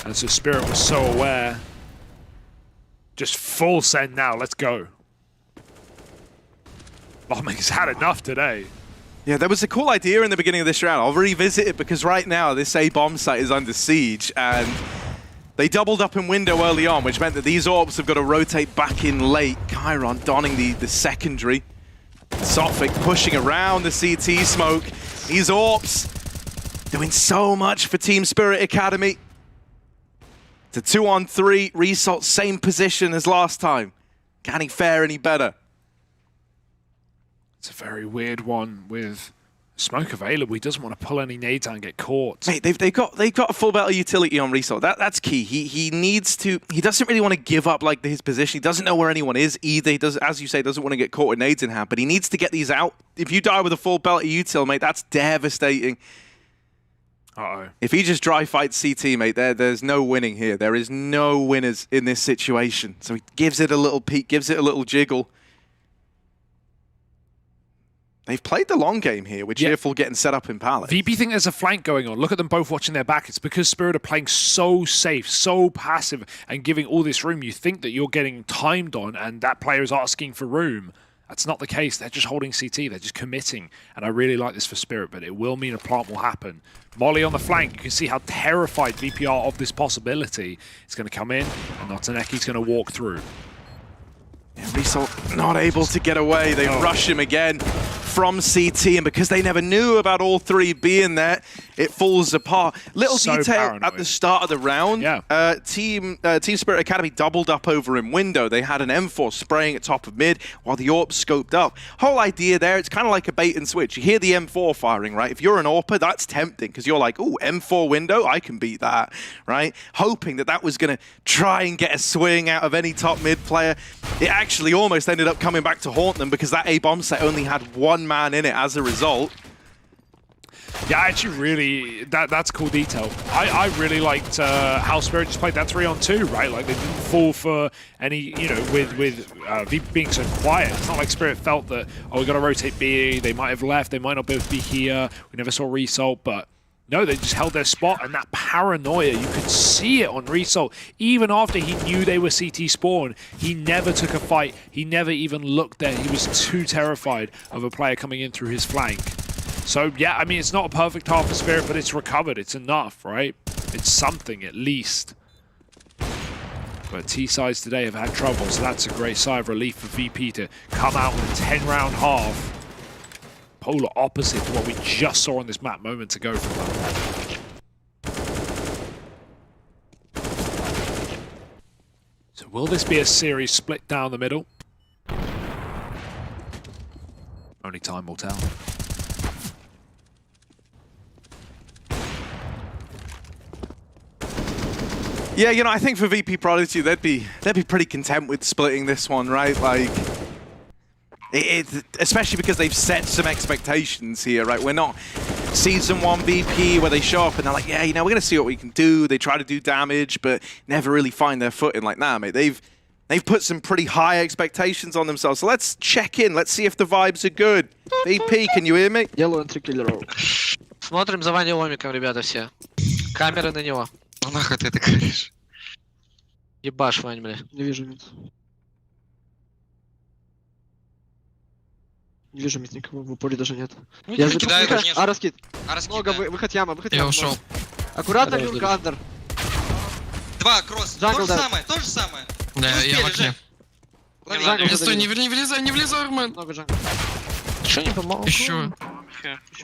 And so Spirit was so aware. Just full send now. Let's go. Lomic's had enough today. Yeah, there was a cool idea in the beginning of this round. I'll revisit it because right now this A bomb site is under siege and they doubled up in window early on, which meant that these AWPs have got to rotate back in late. Chiron donning the secondary. Sophic pushing around the CT smoke. These AWPs doing so much for Team Spirit Academy. It's a 2-on-3. Result, same position as last time. Can he fare any better? It's a very weird one with smoke available. He doesn't want to pull any nades out and get caught. Mate, they've got a full battle utility on Result. That's key. He needs to. He doesn't really want to give up like his position. He doesn't know where anyone is either. He does, as you say, doesn't want to get caught with nades in hand. But he needs to get these out. If you die with a full belt of util, mate, that's devastating. Uh-oh. If he just dry fights CT, mate, there's no winning here. There is no winners in this situation. So he gives it a little peek, gives it a little jiggle. They've played the long game here with Cheerful getting set up in Palace. VP think there's a flank going on. Look at them both watching their back. It's because Spirit are playing so safe, so passive, and giving all this room. You think that you're getting timed on, and that player is asking for room. That's not the case. They're just holding CT. They're just committing. And I really like this for Spirit, but it will mean a plant will happen. Molly on the flank. You can see how terrified VP are of this possibility. It's going to come in, and Notaneki's going to walk through. Yeah, Result not able to get away. They rush him again from CT, and because they never knew about all three being there, it falls apart. Little So detail paranoid. at the start of the round, Team Spirit Academy doubled up over in window. They had an M4 spraying at top of mid while the AWP scoped up. Whole idea there, it's kind of like a bait and switch. You hear the M4 firing, right? If you're an AWPer, that's tempting because you're like, oh, M4 window, I can beat that, right? Hoping that that was going to try and get a swing out of any top mid player. It actually almost ended up coming back to haunt them because that A-bomb set only had one man in it as a result. Yeah, actually, really, that's cool detail. I really liked how Spirit just played that 3-on-2, right? Like, they didn't fall for any, you know, with VP being so quiet. It's not like Spirit felt that, oh, we got to rotate B, they might have left, they might not be able to be here, we never saw Result, but no, they just held their spot, and that paranoia, you could see it on Result. Even after he knew they were CT spawn, he never took a fight, he never even looked there. He was too terrified of a player coming in through his flank. So, yeah, I mean, it's not a perfect half for Spirit, but it's recovered. It's enough, right? It's something, at least. But T-sides today have had trouble, so that's a great sigh of relief for VP to come out with a 10-round half. Polar opposite to what we just saw on this map moments ago from them. So will this be a series split down the middle? Only time will tell. Yeah, you know, I think for VP.Prodigy, they'd be pretty content with splitting this one, right? Like, especially because they've set some expectations here, right? We're not Season 1 VP where they show up and they're like, yeah, you know, we're going to see what we can do. They try to do damage, but never really find their footing. Like, nah, mate, they've put some pretty high expectations on themselves. So let's check in. Let's see if the vibes are good. VP, can you hear me? Делаю энтрикиллеров. Смотрим за Ваней Ломиком, ребята, все. Камеры на него. Ну нахуй ты это говоришь? Ебашь, Вань, бля. Не вижу мид. Не вижу мид никого, в упоре даже нет. Я кидаю, конечно. Араскид. Много, выход яма, выход яма. Я ушел. Аккуратно, люлька, андер. Два, кросс. То же самое. Да, я в окне. Не стой, не влезай, Армен. Много джангл. Что не помог? Еще.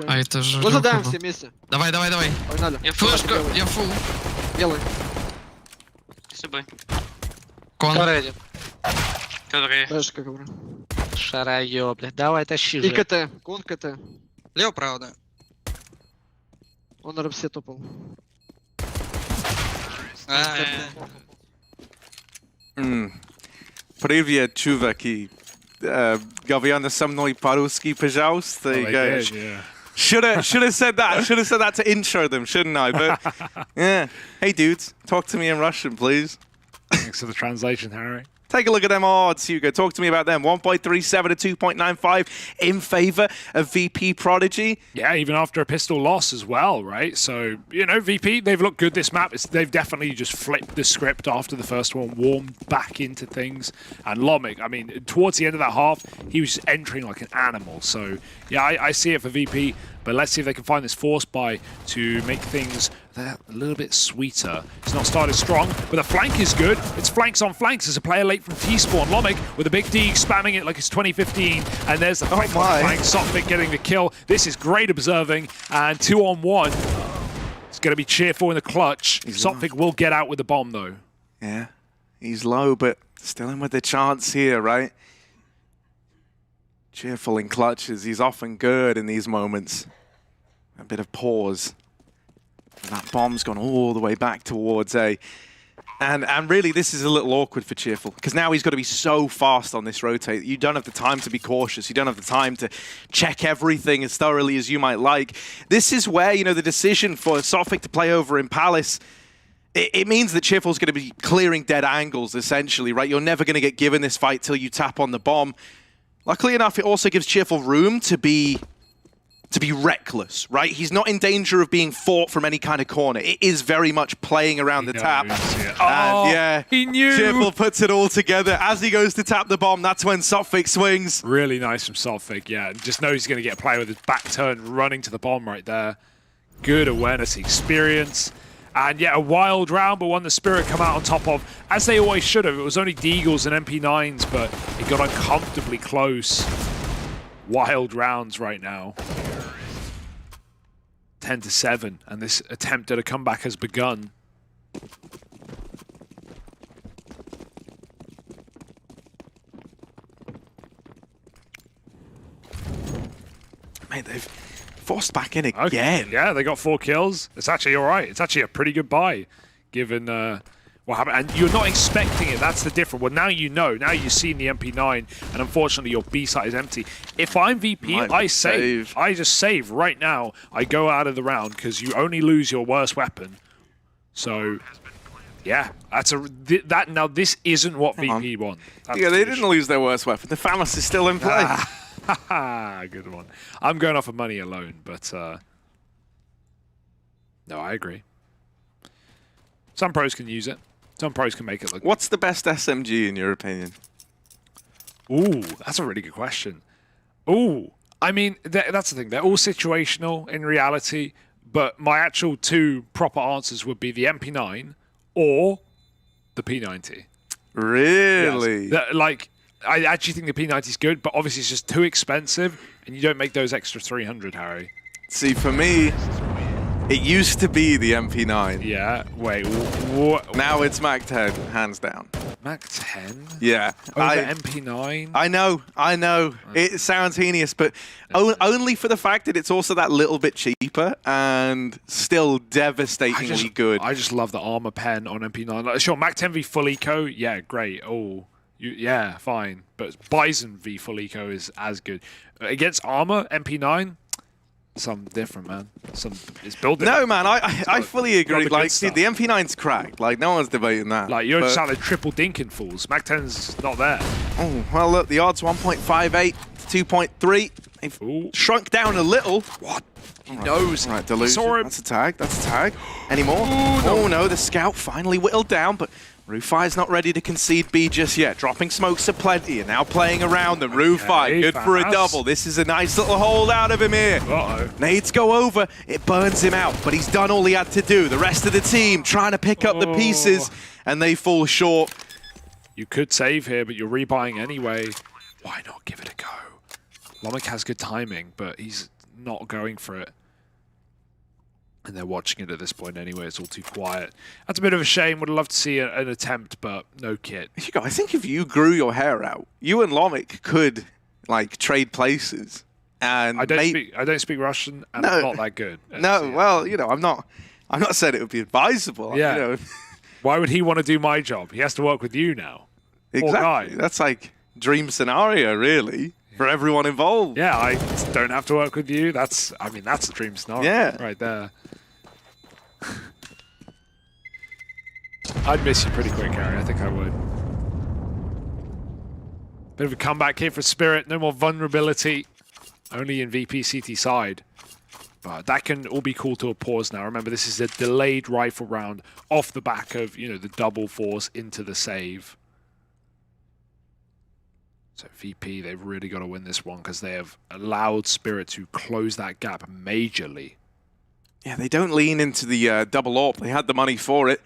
А это же... Ну задаем все вместе. Давай. Погнали. Флешка, я фул. Делай. С тобой. Кон. Который... Флешка, говорю. Шарайо, блядь. Давай, тащи же. И КТ. Кон КТ. Лево, право, да. Он на рапсе топал. Привет, чуваки. Gaviana со мной по-русски, пожалуйста. Should have said that. Should have said that to intro them, shouldn't I? But yeah. Hey dudes, talk to me in Russian, please. Thanks for the translation, Harry. Take a look at them odds, Hugo. Talk to me about them. 1.37 to 2.95 in favor of VP.Prodigy. Yeah, even after a pistol loss as well, right? So, you know, VP, they've looked good this map. They've definitely just flipped the script after the first one, warmed back into things. And Lomik, I mean, towards the end of that half, he was just entering like an animal. So, yeah, I see it for VP. But let's see if they can find this force buy to make things a little bit sweeter. It's not started strong, but the flank is good. It's flanks on flanks. There's a player late from T-Spawn. Lomik with a big D spamming it like it's 2015. And there's the flank on flank. Sophic getting the kill. This is great observing. And 2-on-1. It's going to be cheerful in the clutch. Sophic will get out with the bomb, though. Yeah, he's low, but still in with the chance here, right? Cheerful in clutches. He's often good in these moments. A bit of pause. And that bomb's gone all the way back towards A. And really, this is a little awkward for Cheerful, because now he's got to be so fast on this rotate. You don't have the time to be cautious. You don't have the time to check everything as thoroughly as you might like. This is where, you know, the decision for Sophic to play over in Palace, it means that Cheerful's going to be clearing dead angles, essentially, right? You're never going to get given this fight till you tap on the bomb. Luckily enough, it also gives Cheerful room to be to be reckless, right? He's not in danger of being fought from any kind of corner. It is very much playing around the tap. Oh, yeah, he knew. Cheerful puts it all together. As he goes to tap the bomb, that's when Sophic swings. Really nice from Sophic, yeah. Just knows he's going to get a play with his back turned, running to the bomb right there. Good awareness, experience. And yeah, a wild round, but one the Spirit come out on top of, as they always should have. It was only Deagles and MP9s, but it got uncomfortably close. Wild rounds right now. 10-7, and this attempt at a comeback has begun. Mate, they've forced back in again. Okay. Yeah, they got 4 kills. It's actually all right. It's actually a pretty good buy, given what happened. And you're not expecting it. That's the difference. Well, now you know. Now you've seen the MP9, and unfortunately your B site is empty. If I'm VP, I save. I just save right now. I go out of the round because you only lose your worst weapon. So, yeah, that's now this isn't what VP won. Yeah, they didn't lose their worst weapon. The FAMAS is still in play. Good one. I'm going off of money alone, but no, I agree. Some pros can use it. Some pros can make it look. What's the best SMG in your opinion? Ooh, that's a really good question. Ooh, I mean, that's the thing. They're all situational in reality, but my actual 2 proper answers would be the MP9 or the P90. Really? Yes. Like, I actually think the P90 is good, but obviously it's just too expensive, and you don't make those extra 300, Harry. See, for me, it used to be the MP9. Yeah, wait, what? Now it's Mac 10, hands down. Mac 10? Yeah. Over MP9? I know. It sounds heinous, but only for the fact that it's also that little bit cheaper and still devastatingly good. I just love the armor pen on MP9. Like, sure, Mac 10 v full eco, yeah, great. Oh, yeah, fine. But Bison v full eco is as good. Against armor, MP9, something different, man. It's built different. No, man, I fully agree. Like, see, the MP9's cracked. Like, no one's debating that. Like, you're just like triple dinking fools. Mac 10's not there. Oh, well, look, the odds 1.58 to 2.3. They've shrunk down a little. What? He knows. Right, Delusion. That's a tag. That's a tag. Any more? Oh, no, the scout finally whittled down, but Rufai's not ready to concede B just yet. Dropping smokes aplenty and now playing around them. Rufai, good for a double. This is a nice little hold out of him here. Nades go over. It burns him out, but he's done all he had to do. The rest of the team trying to pick up the pieces, and they fall short. You could save here, but you're rebuying anyway. Why not give it a go? Lomic has good timing, but he's not going for it. And they're watching it at this point anyway. It's all too quiet. That's a bit of a shame. Would have loved to see an attempt, but no kit. I think if you grew your hair out, you and Lomic could like trade places. And I don't speak Russian, and I'm not that good. No, well, I'm not saying it would be advisable. Yeah. Why would he want to do my job? He has to work with you now. Exactly. That's like dream scenario, really, for everyone involved. Yeah, I don't have to work with you. That's a dream scenario right there. I'd miss you pretty quick, Harry. I think I would. Bit of a comeback here for Spirit. No more vulnerability. Only in VP CT side. But that can all be called to a pause now. Remember, this is a delayed rifle round off the back of, the double force into the save. So VP, they've really got to win this one because they have allowed Spirit to close that gap majorly. Yeah, they don't lean into the double AWP. They had the money for it.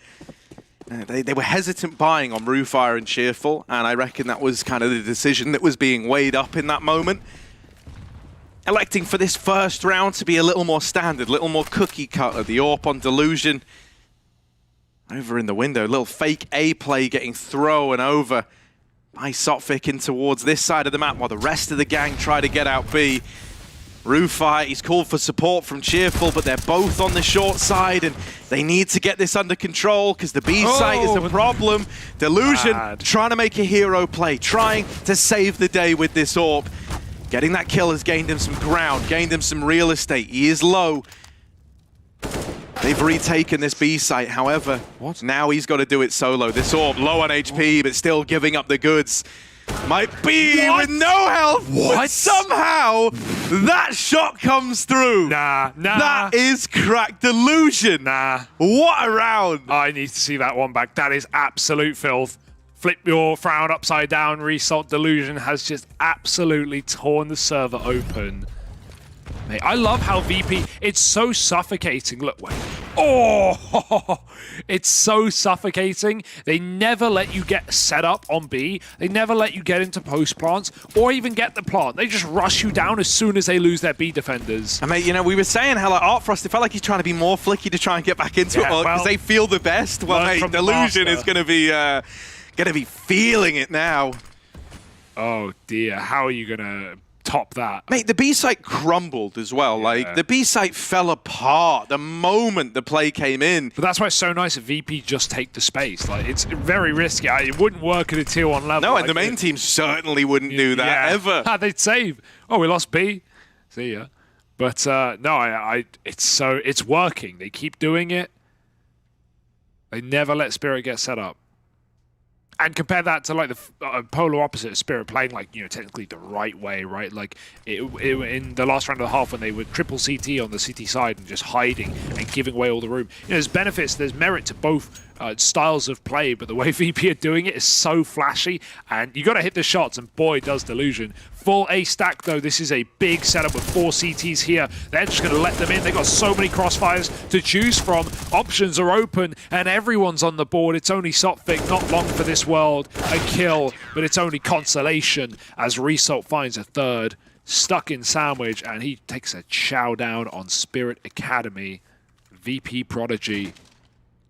They were hesitant buying on Rufire and Cheerful, and I reckon that was kind of the decision that was being weighed up in that moment. Electing for this first round to be a little more standard, a little more cookie cutter. The AWP on Delusion. Over in the window, a little fake A play getting thrown over by Sotfik in towards this side of the map while the rest of the gang try to get out B. Rufai, he's called for support from Cheerful, but they're both on the short side and they need to get this under control because the B site is the problem. Delusion trying to make a hero play, trying to save the day with this AWP. Getting that kill has gained him some ground, gained him some real estate. He is low. They've retaken this B site, however, now he's got to do it solo. This AWP low on HP, but still giving up the goods. Might be with no health. But somehow that shot comes through. Nah. That is cracked Delusion. Nah. What a round. I need to see that one back. That is absolute filth. Flip your frown upside down. Result Delusion has just absolutely torn the server open. Mate, I love how VP, it's so suffocating. Look, wait. Oh, it's so suffocating. They never let you get set up on B. They never let you get into post plants or even get the plant. They just rush you down as soon as they lose their B defenders. And mate, you know, we were saying how like Artfrost, it felt like he's trying to be more flicky to try and get back into it because they feel the best. Well, mate, Delusion is going to be feeling it now. Oh dear, how are you going to top that? Mate, the B site crumbled as well. Yeah. Like, the B site fell apart the moment the play came in. But that's why it's so nice that VP just take the space. Like, it's very risky. It wouldn't work at a tier 1 level. No, like, and the main team certainly wouldn't do that ever. They'd save. Oh, we lost B. See ya. But no, it's working. They keep doing it. They never let Spirit get set up. And compare that to like the polar opposite of Spirit playing like, you know, technically the right way, right? Like in the last round of the half when they were triple CT on the CT side and just hiding and giving away all the room. You know, there's benefits, there's merit to both styles of play, but the way VP are doing it is so flashy, and you got to hit the shots, and boy does Delusion. Full A stack though. This is a big setup with 4 CTs here. They're just going to let them in. They've got so many crossfires to choose from. Options are open, and everyone's on the board. It's only Sophic, not long for this world. A kill, but it's only consolation as Result finds a third. Stuck in sandwich, and he takes a chow down on Spirit Academy. VP.Prodigy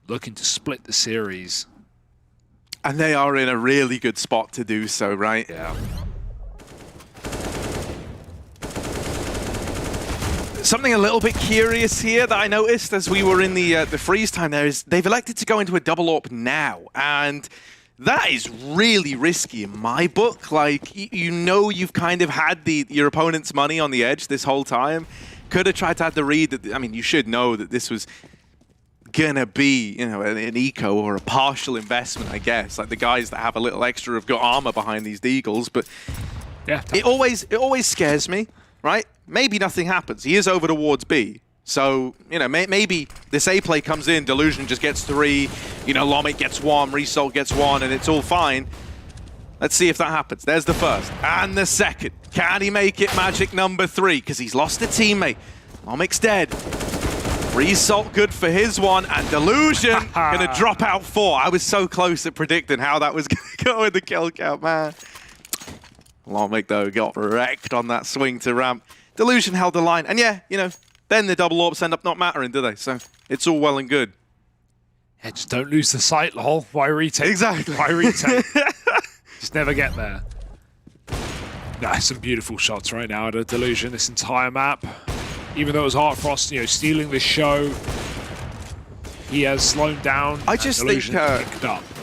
looking to split the series. And they are in a really good spot to do so, right? Yeah. Something a little bit curious here that I noticed as we were in the freeze time there is they've elected to go into a double AWP now, and that is really risky in my book. Like, you know, you've kind of had your opponent's money on the edge this whole time. Could have tried to have the read that, I mean, you should know that this was gonna be, you know, an eco or a partial investment, I guess. Like the guys that have a little extra have got armor behind these deagles, but yeah, it always scares me, right? Maybe nothing happens. He is over towards B. So, you know, maybe this A play comes in, Delusion just gets 3, you know, Lomit gets 1, Result gets 1, and it's all fine. Let's see if that happens. There's the first. And the second. Can he make it magic number 3? Because he's lost a teammate. Lomic's dead. Result good for his one, and Delusion going to drop out 4. I was so close at predicting how that was going to go in the kill count, man. Lomic, though, got wrecked on that swing to ramp. Delusion held the line. And yeah, you know, then the double AWPs end up not mattering, do they? So it's all well and good. Yeah, just don't lose the sight, lol. Why retake? Exactly. Why retake? Just never get there. Nah, some beautiful shots right now at a Delusion, this entire map. Even though it was Artfrost, you know, stealing the show, he has slowed down. I just think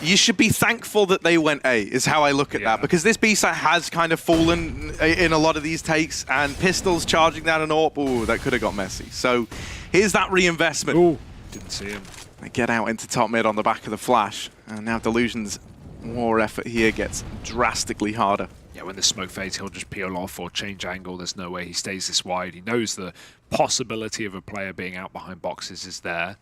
you should be thankful that they went A, is how I look at that. Because this B site has kind of fallen in a lot of these takes, and Pistols charging down an AWP, ooh, that could have got messy. So here's that reinvestment. Ooh, didn't see him. They get out into top mid on the back of the flash, and now Delusion's war effort here gets drastically harder. Yeah, when the smoke fades, he'll just peel off or change angle. There's no way he stays this wide. He knows the possibility of a player being out behind boxes is there.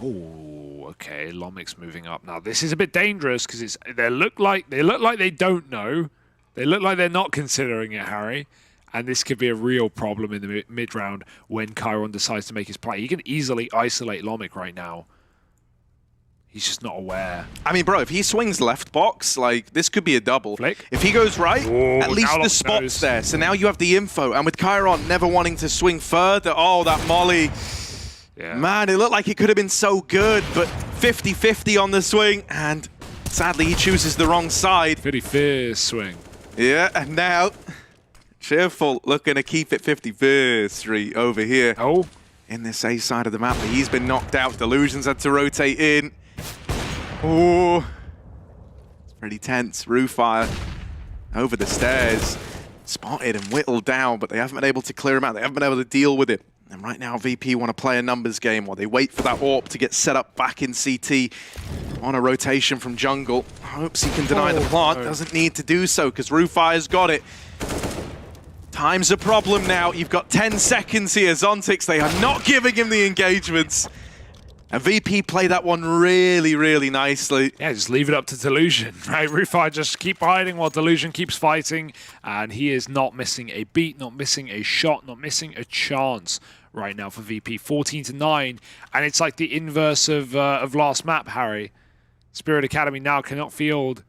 Oh, okay. Lomic's moving up now. This is a bit dangerous because they look like they don't know. They look like they're not considering it, Harry. And this could be a real problem in the mid round when Chiron decides to make his play. He can easily isolate Lomic right now. He's just not aware. I mean, bro, if he swings left box, like, this could be a double. Flick. If he goes right, at least the spot's there. So now you have the info. And with Chiron never wanting to swing further, oh, that molly. Yeah. Man, it looked like it could have been so good, but 50-50 on the swing. And sadly, he chooses the wrong side. Pretty fierce swing. Yeah, and now, Cheerful looking to keep it 50-50 over here. Oh. In this A side of the map, but he's been knocked out. Delusion's had to rotate in. Oh, it's pretty tense. Rooffire over the stairs. Spotted and whittled down, but they haven't been able to clear him out. They haven't been able to deal with it. And right now, VP want to play a numbers game while they wait for that AWP to get set up back in CT on a rotation from jungle. Hopes he can deny the plant. Doesn't need to do so because Rufire's got it. Time's a problem now. You've got 10 seconds here. Zontix, they are not giving him the engagements. And VP play that one really, really nicely. Yeah, just leave it up to Delusion, right? Rufire just keep hiding while Delusion keeps fighting, and he is not missing a beat, not missing a shot, not missing a chance right now for VP. 14-9, and it's like the inverse of last map, Harry. Spirit Academy now cannot field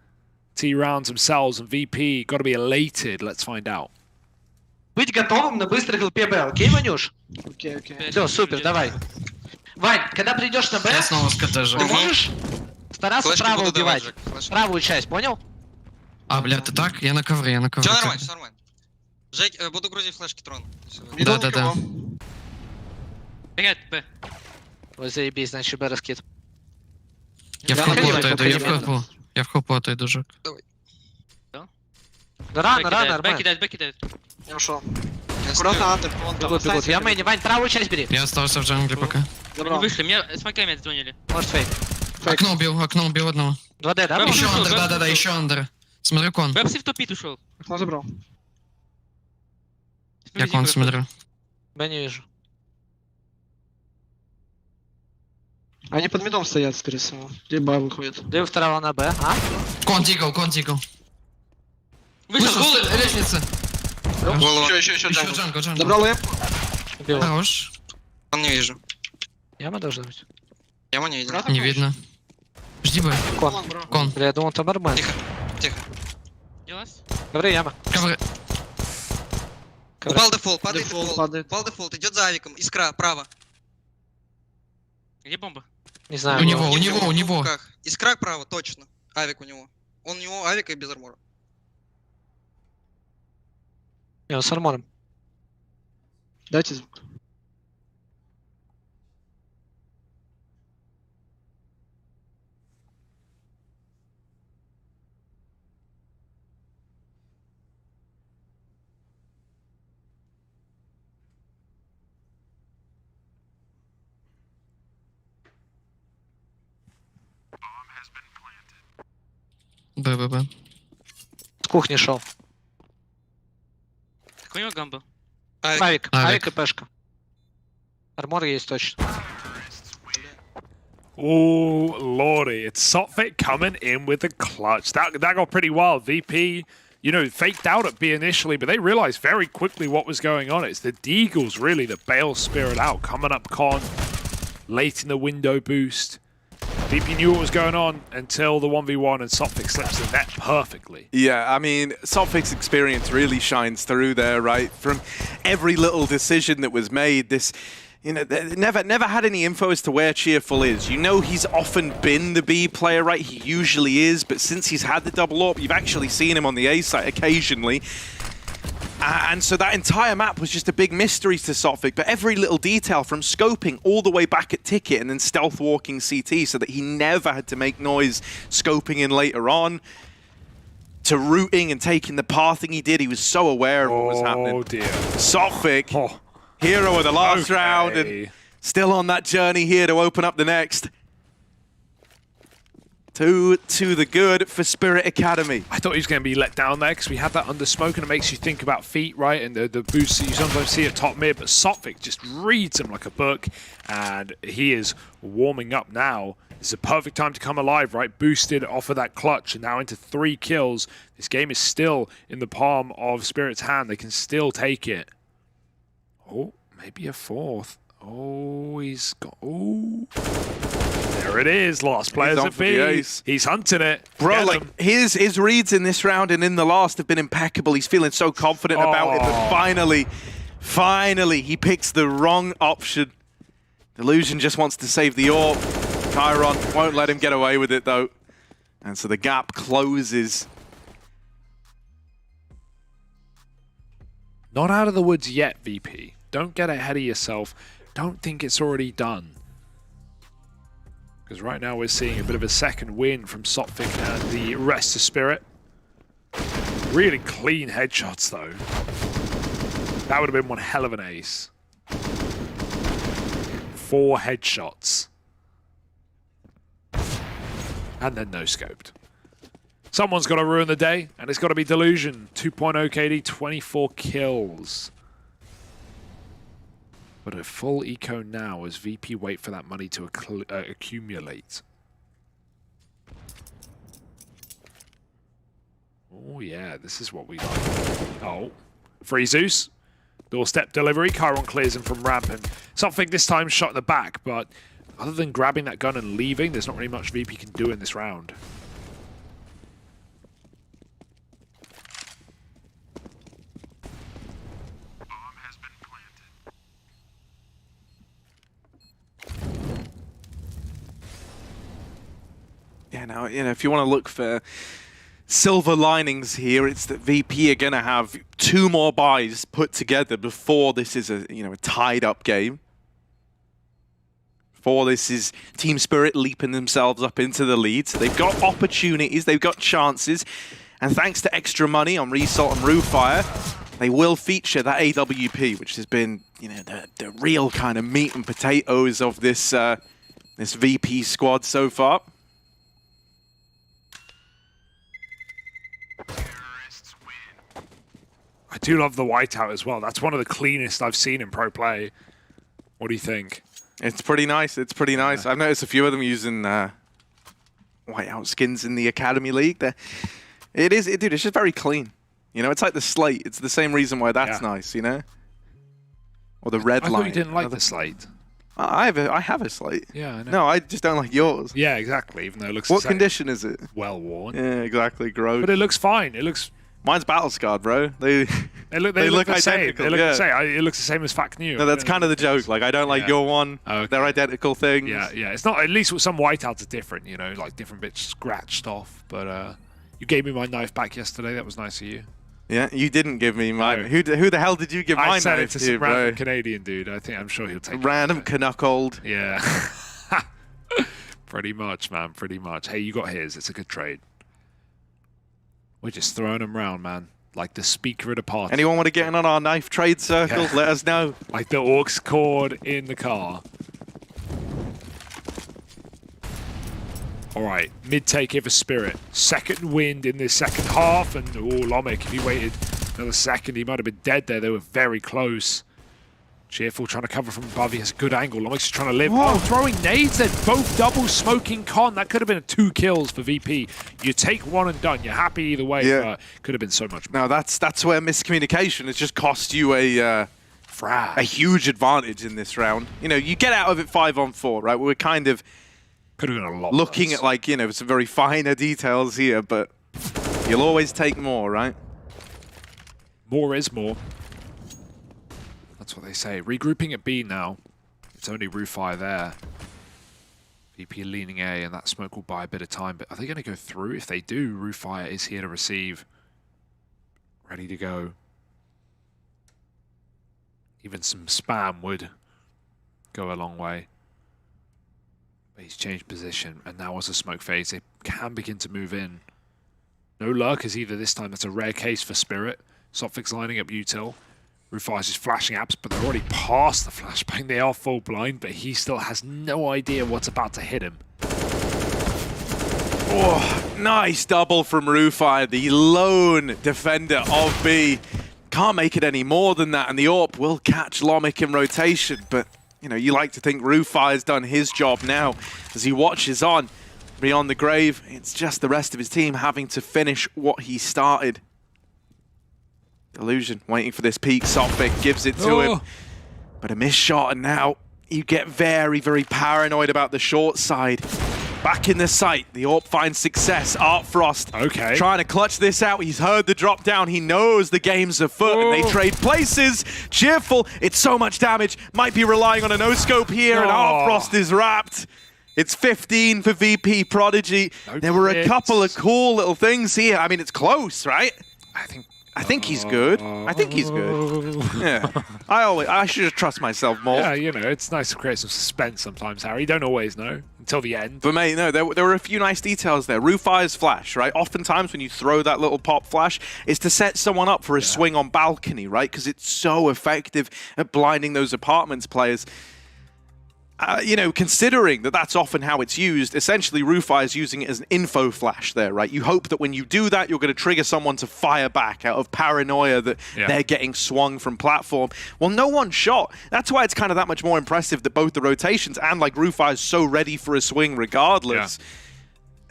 T rounds themselves, and VP got to be elated. Let's find out. Быть готовым на быстрый ЛПБ, окей, Ванюш? Окей. Все, супер, давай. Вань, когда придешь на Б, Я снова с КТ же. ты можешь стараться право убивать. Правую часть, понял? А, бля, ты так? Я на ковре, я на ковре. Все нормально, все нормально. Жек, буду грузить флешки трон. Да. Привет, Б. Ой, заебись, значит Б раскид. Я в хопу отойду, я в хопу отойду, Жек. Рано, нормально. Б кидает. Я ушел. Аккуратно, Антон. Бегут. Я мейне, Вань, правую часть бери. Я остался в джангле пока. Они вышли, мне с маками отзвонили. Может фейк. Окно убил одного. 2D, да? Еще андер, да, еще андер. Смотрю кон. Бэпси в топит ушел. Окно забрал. Я кон смотрю. Б не вижу. Они под медом стоят, скорее всего. Где Б выходит? Где второго на Б, а? Кон тикал. Вышел, лестница. Еще джангл. Забрал Э. Хорош. Он не вижу. Яма должна быть. Яму не видел. Не видно. Жди Б. Кон. Бля, я думал, там нормально. Тихо. Делась? Ковры, яма. Ковры. Упал дефолт, падает дефолт. Упал дефолт, идет за авиком. Искра, право. Где бомба? Не знаю. У него. Искра право, точно. Авик у него. У него авик и без армора. Не, он с армором. Дайте звук. Б. С кухни шел. Какой у него гамбл? Авик и пешка. Армор есть точно. Oh, lordy. It's Sotfik coming in with the clutch. That got pretty wild. VP, you know, faked out at B initially, but they realized very quickly what was going on. It's the Deagles, really, that bail Spirit out. Coming up con, late in the window boost. VP knew what was going on until the 1v1, and Sotfik slips the net perfectly. Yeah, I mean, Sotfik's experience really shines through there, right? From every little decision that was made, this, you know, never had any info as to where Cheerful is. You know he's often been the B player, right? He usually is, but since he's had the double AWP, you've actually seen him on the A site occasionally. And so that entire map was just a big mystery to Sotfik, but every little detail from scoping all the way back at Ticket and then stealth walking CT so that he never had to make noise scoping in later on, to rooting and taking the pathing he did, he was so aware of what was happening. Oh dear. Sotfik, hero of the last round, and still on that journey here to open up the next. 2 to the good for Spirit Academy. I thought he was going to be let down there because we had that under smoke and it makes you think about feet, right? And the boost that you sometimes see at top mid, but Sotfik just reads him like a book and he is warming up now. It's a perfect time to come alive, right? Boosted off of that clutch and now into 3 kills. This game is still in the palm of Spirit's hand. They can still take it. Oh, maybe a 4th. Oh, he's got... Oh... There it is, last players at B. He's hunting it. Bro, like, his reads in this round and in the last have been impeccable. He's feeling so confident about it, but finally, he picks the wrong option. Delusion just wants to save the AWP. Chiron won't let him get away with it, though. And so the gap closes. Not out of the woods yet, VP. Don't get ahead of yourself. Don't think it's already done. Because right now we're seeing a bit of a second win from Sotfik and the rest of Spirit. Really clean headshots, though. That would have been one hell of an ace. 4 headshots. And then no-scoped. Someone's got to ruin the day, and it's got to be Delusion. 2.0 KD, 24 kills. But a full eco now as VP wait for that money to accumulate. Oh yeah, this is what we like. Oh, free Zeus. Doorstep delivery. Chiron clears him from ramp, and something this time shot in the back, but other than grabbing that gun and leaving, there's not really much VP can do in this round. Yeah, now, if you want to look for silver linings here, it's that VP are going to have 2 more buys put together before this is a tied-up game. Before this is Team Spirit leaping themselves up into the lead. So they've got opportunities, they've got chances, and thanks to extra money on Resalt and Roofire, they will feature that AWP, which has been, the real kind of meat and potatoes of this this VP squad so far. I do love the whiteout as well. That's one of the cleanest I've seen in pro play. What do you think? It's pretty nice. It's pretty nice. I've noticed a few of them using whiteout skins in the Academy League. Dude, it's just very clean. It's like the slate. It's the same reason why that's nice, Or the red line. I thought you didn't like the slate. I have a slate. Yeah, I know. No, I just don't like yours. Yeah, exactly. Even though it looks What condition is it? Well worn. Yeah, exactly. Gross. But it looks fine. It looks... Mine's battle scarred, bro. They look the same. identical. They look the same. It looks the same as Fact New. No, that's kind of the joke. Like, I don't like your one. Okay. They're identical things. Yeah. It's not. At least some whiteouts are different. Like different bits scratched off. But you gave me my knife back yesterday. That was nice of you. Yeah, you didn't give me mine. No. Who the hell did you give my knife to? I sent it to some random Canadian dude. I'm sure he'll take it. Random Canuckold. Yeah. Pretty much, man. Pretty much. Hey, you got his. It's a good trade. We're just throwing them around, man. Like the speaker at a party. Anyone want to get in on our knife trade circle? Yeah. Let us know. Like the aux cord in the car. All right, mid-take here for Spirit. Second wind in this second half, and Lomic, if he waited another second, he might have been dead there. They were very close. Cheerful trying to cover from above. He has a good angle. Lomic's just trying to live. Whoa. Oh, throwing nades then. Both double smoking con. That could have been 2 kills for VP. You take one and done. You're happy either way. Yeah. But could have been so much more. No, that's where miscommunication has just cost you a huge advantage in this round. You get out of it 5-on-4, right? We're kind of could have been a lot looking worse. at like some very finer details here, but you'll always take more, right? More is more. That's what they say. Regrouping at B now. It's only Roofire there. VP leaning A, and that smoke will buy a bit of time. But are they going to go through? If they do, Roofire is here to receive. Ready to go. Even some spam would go a long way. But he's changed position, and now as a smoke phase, they can begin to move in. No lurkers either this time. That's a rare case for Spirit. Sophics lining up util. Rufire's just flashing apps, but they're already past the flashbang. They are full blind, but he still has no idea what's about to hit him. Oh, nice double from Rufire, the lone defender of B. Can't make it any more than that, and the AWP will catch Lomic in rotation, but you like to think Rufire's done his job now as he watches on beyond the grave. It's just the rest of his team having to finish what he started. Illusion waiting for this peak. Sophic gives it to him, but a missed shot, and now you get very, very paranoid about the short side. Back in the site, the AWP finds success. Artfrost trying to clutch this out. He's heard the drop down. He knows the game's afoot, and they trade places. Cheerful, it's so much damage. Might be relying on a no-scope here, and Artfrost is wrapped. It's 15 for VP.Prodigy. There were a couple of cool little things here. I mean, it's close, right? I think he's good. I think he's good. Yeah. I should just trust myself more. Yeah, it's nice to create some suspense sometimes, Harry. You don't always know until the end. But mate, no, there were a few nice details there. Rufire's flash, right? Oftentimes when you throw that little pop flash, it's to set someone up for a swing on balcony, right? Because it's so effective at blinding those apartments players. you know, considering that that's often how it's used, essentially RuFi is using it as an info flash there, right? You hope that when you do that, you're going to trigger someone to fire back out of paranoia that they're getting swung from platform. Well, no one shot. That's why it's kind of that much more impressive that both the rotations and like RuFi is so ready for a swing regardless.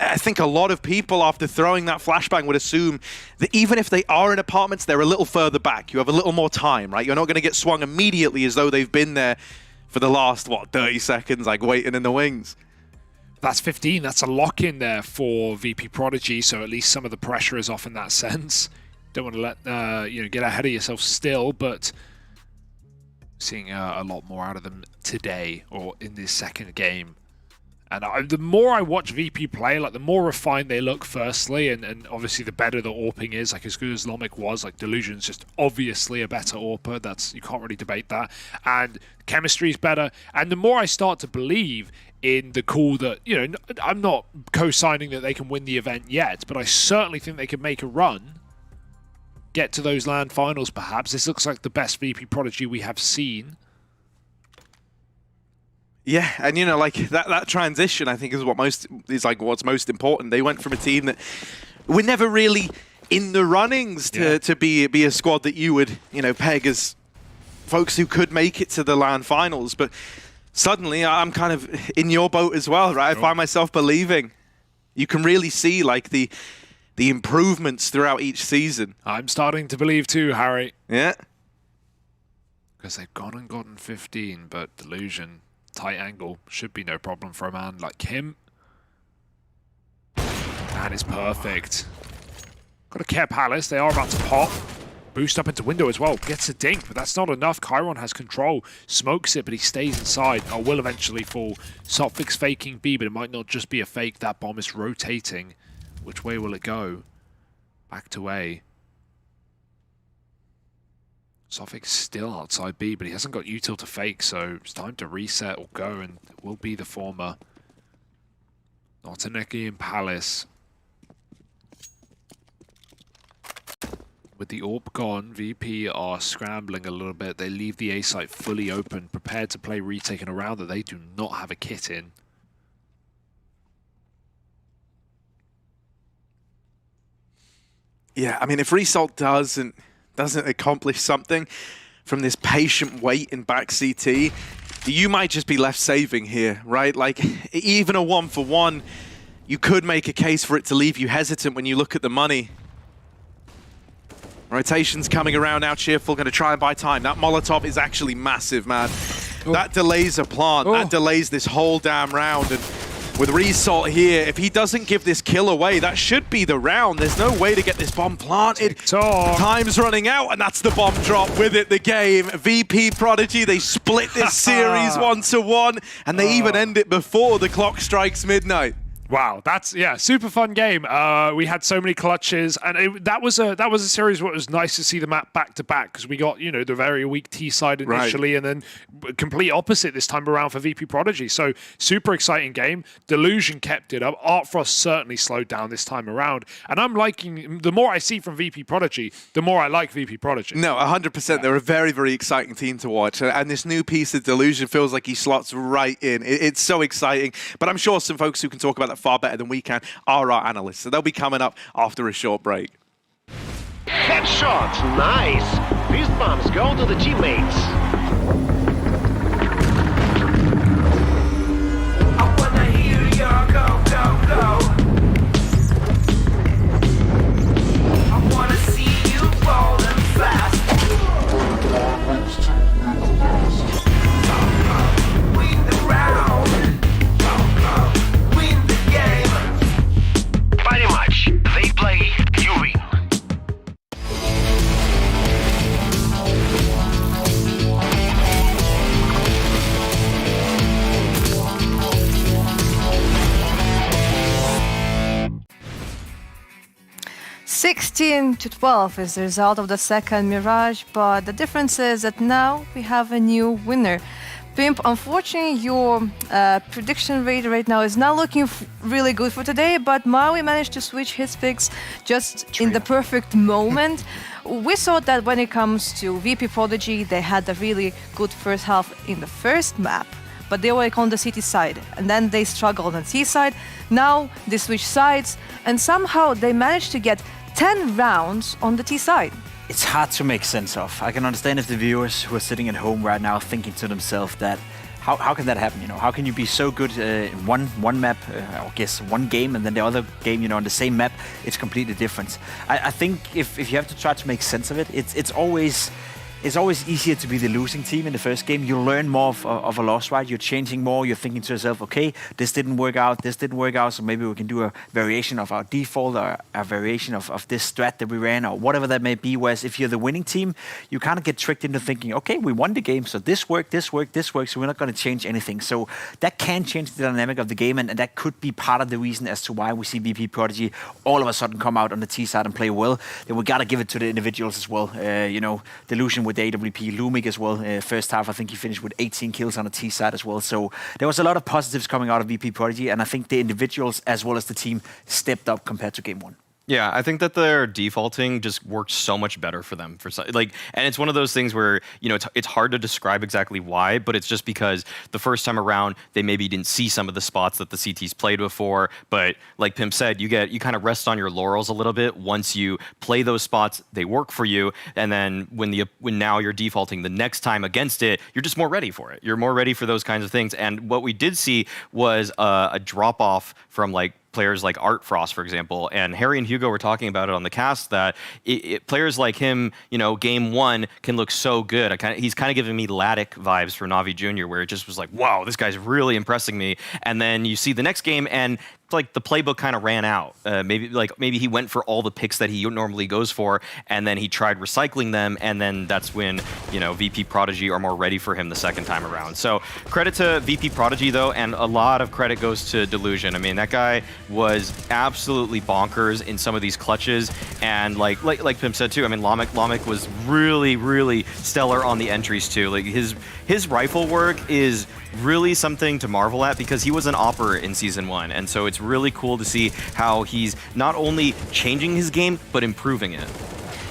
I think a lot of people, after throwing that flashbang, would assume that even if they are in apartments, they're a little further back. You have a little more time, right? You're not going to get swung immediately as though they've been there for the last, what, 30 seconds, like waiting in the wings. That's 15. That's a lock in there for VP.Prodigy, so at least some of the pressure is off in that sense. Don't want to let you know, get ahead of yourself still, but seeing a lot more out of them today or in this second game. And the more I watch VP play, like the more refined they look firstly, and obviously the better the AWPing is, like as good as Lomic was, like Delusion's just obviously a better AWPer, that's, you can't really debate that, and chemistry's better, and the more I start to believe in the call that, you know, I'm not co-signing that they can win the event yet, but I certainly think they can make a run, get to those LAN finals perhaps. This looks like the best VP.Prodigy we have seen. Yeah, and you know, like that transition, I think, is what's most important. They went from a team that were never really in the runnings to be a squad that you would, you know, peg as folks who could make it to the LAN finals. But suddenly, I'm kind of in your boat as well, right? I find myself believing. You can really see like the improvements throughout each season. I'm starting to believe too, Harry. Yeah, because they've gone and gotten 15, but Delusion. Tight angle should be no problem for a man like him. That is perfect. Got a Care Palace. They are about to pop. Boost up into window as well. Gets a dink, but that's not enough. Chiron has control. Smokes it, but he stays inside. Oh, will eventually fall. Sophics faking B, but it might not just be a fake. That bomb is rotating. Which way will it go? Back to A. Sophics still outside B, but he hasn't got util to fake, so it's time to reset or go, and it will be the former. Notaneki and Palace. With the AWP gone, VP are scrambling a little bit. They leave the A site fully open, prepared to play retake in a round that they do not have a kit in. Yeah, I mean, if Result doesn't accomplish something from this patient wait in back CT, you might just be left saving here, right? Like, even a 1-for-1, you could make a case for it to leave you hesitant when you look at the money. Rotation's coming around now, Cheerful, going to try and buy time. That Molotov is actually massive, man. That delays a plant. That delays this whole damn round. And with Result here, if he doesn't give this kill away, that should be the round. There's no way to get this bomb planted. Time's running out, and that's the bomb drop. With it, the game. VP.Prodigy, they split this series 1-1, and they even end it before the clock strikes midnight. Wow, that's, yeah, super fun game. We had so many clutches, and that was a series where it was nice to see the map back to back, because we got, you know, the very weak T side initially, and then complete opposite this time around for VP.Prodigy. So super exciting game. Delusion kept it up. Artfrost certainly slowed down this time around, and I'm liking, the more I see from VP.Prodigy, the more I like VP.Prodigy. No, 100%. They're a very, very exciting team to watch, and this new piece of Delusion feels like he slots right in. It's so exciting, but I'm sure some folks who can talk about that far better than we can are our analysts, so they'll be coming up after a short break. Headshot, nice. These bombs go to the teammates. I wanna hear your go, go, go. I wanna see you rolling fast. Win the round. Win the game. Very much. They play, you win. (16-12) is the result of the second Mirage, but the difference is that now we have a new winner. Pimp, unfortunately, your prediction rate right now is not looking really good for today, but Maui managed to switch his picks just in the perfect moment. We saw that when it comes to VP.Prodigy, they had a really good first half in the first map, but they were like on the CT side, and then they struggled on T side. Now they switched sides, and somehow they managed to get 10 rounds on the T side. It's hard to make sense of. I can understand if the viewers who are sitting at home right now thinking to themselves that how can that happen? You know, how can you be so good in one map, I guess one game, and then the other game, you know, on the same map, it's completely different. I think if you have to try to make sense of it, it's always easier to be the losing team in the first game. You learn more of a loss, right? You're changing more. You're thinking to yourself, okay, this didn't work out, so maybe we can do a variation of our default or a variation of this strat that we ran or whatever that may be. Whereas if you're the winning team, you kind of get tricked into thinking, okay, we won the game, so this worked, so we're not going to change anything. So that can change the dynamic of the game, and that could be part of the reason as to why we see VP.Prodigy all of a sudden come out on the T side and play well. Then we got to give it to the individuals as well. You know, Delusion with the AWP, Lumik as well. First half, I think he finished with 18 kills on the T side as well. So there was a lot of positives coming out of VP.Prodigy, and I think the individuals as well as the team stepped up compared to game one. Yeah, I think that their defaulting just worked so much better for them. And it's one of those things where, you know, it's hard to describe exactly why, but it's just because the first time around they maybe didn't see some of the spots that the CTs played before. But like Pimp said, you kind of rest on your laurels a little bit once you play those spots. They work for you, and then when now you're defaulting the next time against it, you're just more ready for it. You're more ready for those kinds of things. And what we did see was a drop off from players like Art Frost, for example, and Harry and Hugo were talking about it on the cast that players like him, you know, game one can look so good. He's kind of giving me Laddick vibes for NAVI Jr., where it just was like, wow, this guy's really impressing me. And then you see the next game and like the playbook kind of ran out. Maybe he went for all the picks that he normally goes for, and then he tried recycling them, and then that's when, you know, VP.Prodigy are more ready for him the second time around. So credit to VP.Prodigy though, and a lot of credit goes to Delusion. I mean, that guy was absolutely bonkers in some of these clutches, and like Pim said too, I mean, Lamek was really stellar on the entries too. Like his rifle work is really something to marvel at, because he was an opper in Season 1, and so it's really cool to see how he's not only changing his game, but improving it.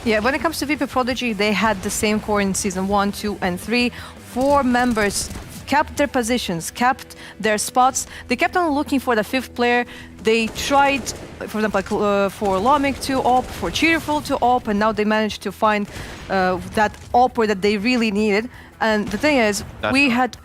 Yeah, when it comes to VP.Prodigy, they had the same core in Season 1, 2, and 3. 4 members kept their positions, kept their spots. They kept on looking for the 5th player. They tried, for example, for Lamek to op, for Cheerful to op, and now they managed to find that opper that they really needed. And the thing is, we had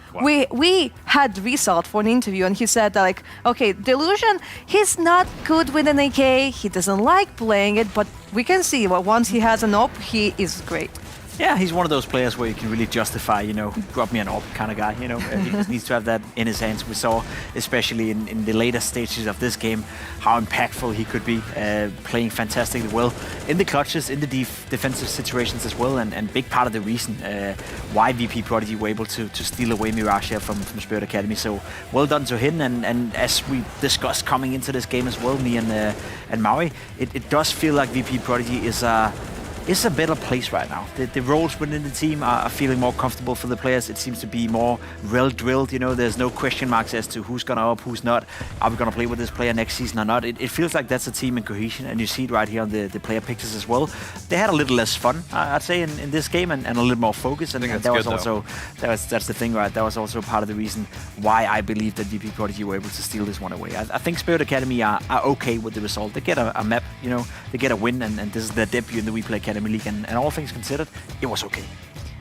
Result for an interview, and he said that, like, okay, Delusion, he's not good with an AK, he doesn't like playing it, but we can see once he has an op, he is great. Yeah, he's one of those players where you can really justify, you know, drop me an AWP kind of guy, you know. He just needs to have that in his hands. We saw, especially in the later stages of this game, how impactful he could be, playing fantastically well in the clutches, in the defensive situations as well, and big part of the reason why VP.Prodigy were able to steal away Mirage here from Spirit Academy. So well done to him, and as we discussed coming into this game as well, me and Maui, it does feel like VP.Prodigy is it's a better place right now. The roles within the team are feeling more comfortable for the players. It seems to be more well-drilled, you know. There's no question marks as to who's gonna up, who's not. Are we gonna play with this player next season or not? It feels like that's a team in cohesion, and you see it right here on the player pictures as well. They had a little less fun, I'd say, in this game, and a little more focus. And that was also that's the thing, right? That was also part of the reason why I believe that VP.Prodigy were able to steal this one away. I think Spirit Academy are okay with the result. They get a map, you know, they get a win, and this is their debut in the WePlay Academy League, and all things considered, it was okay.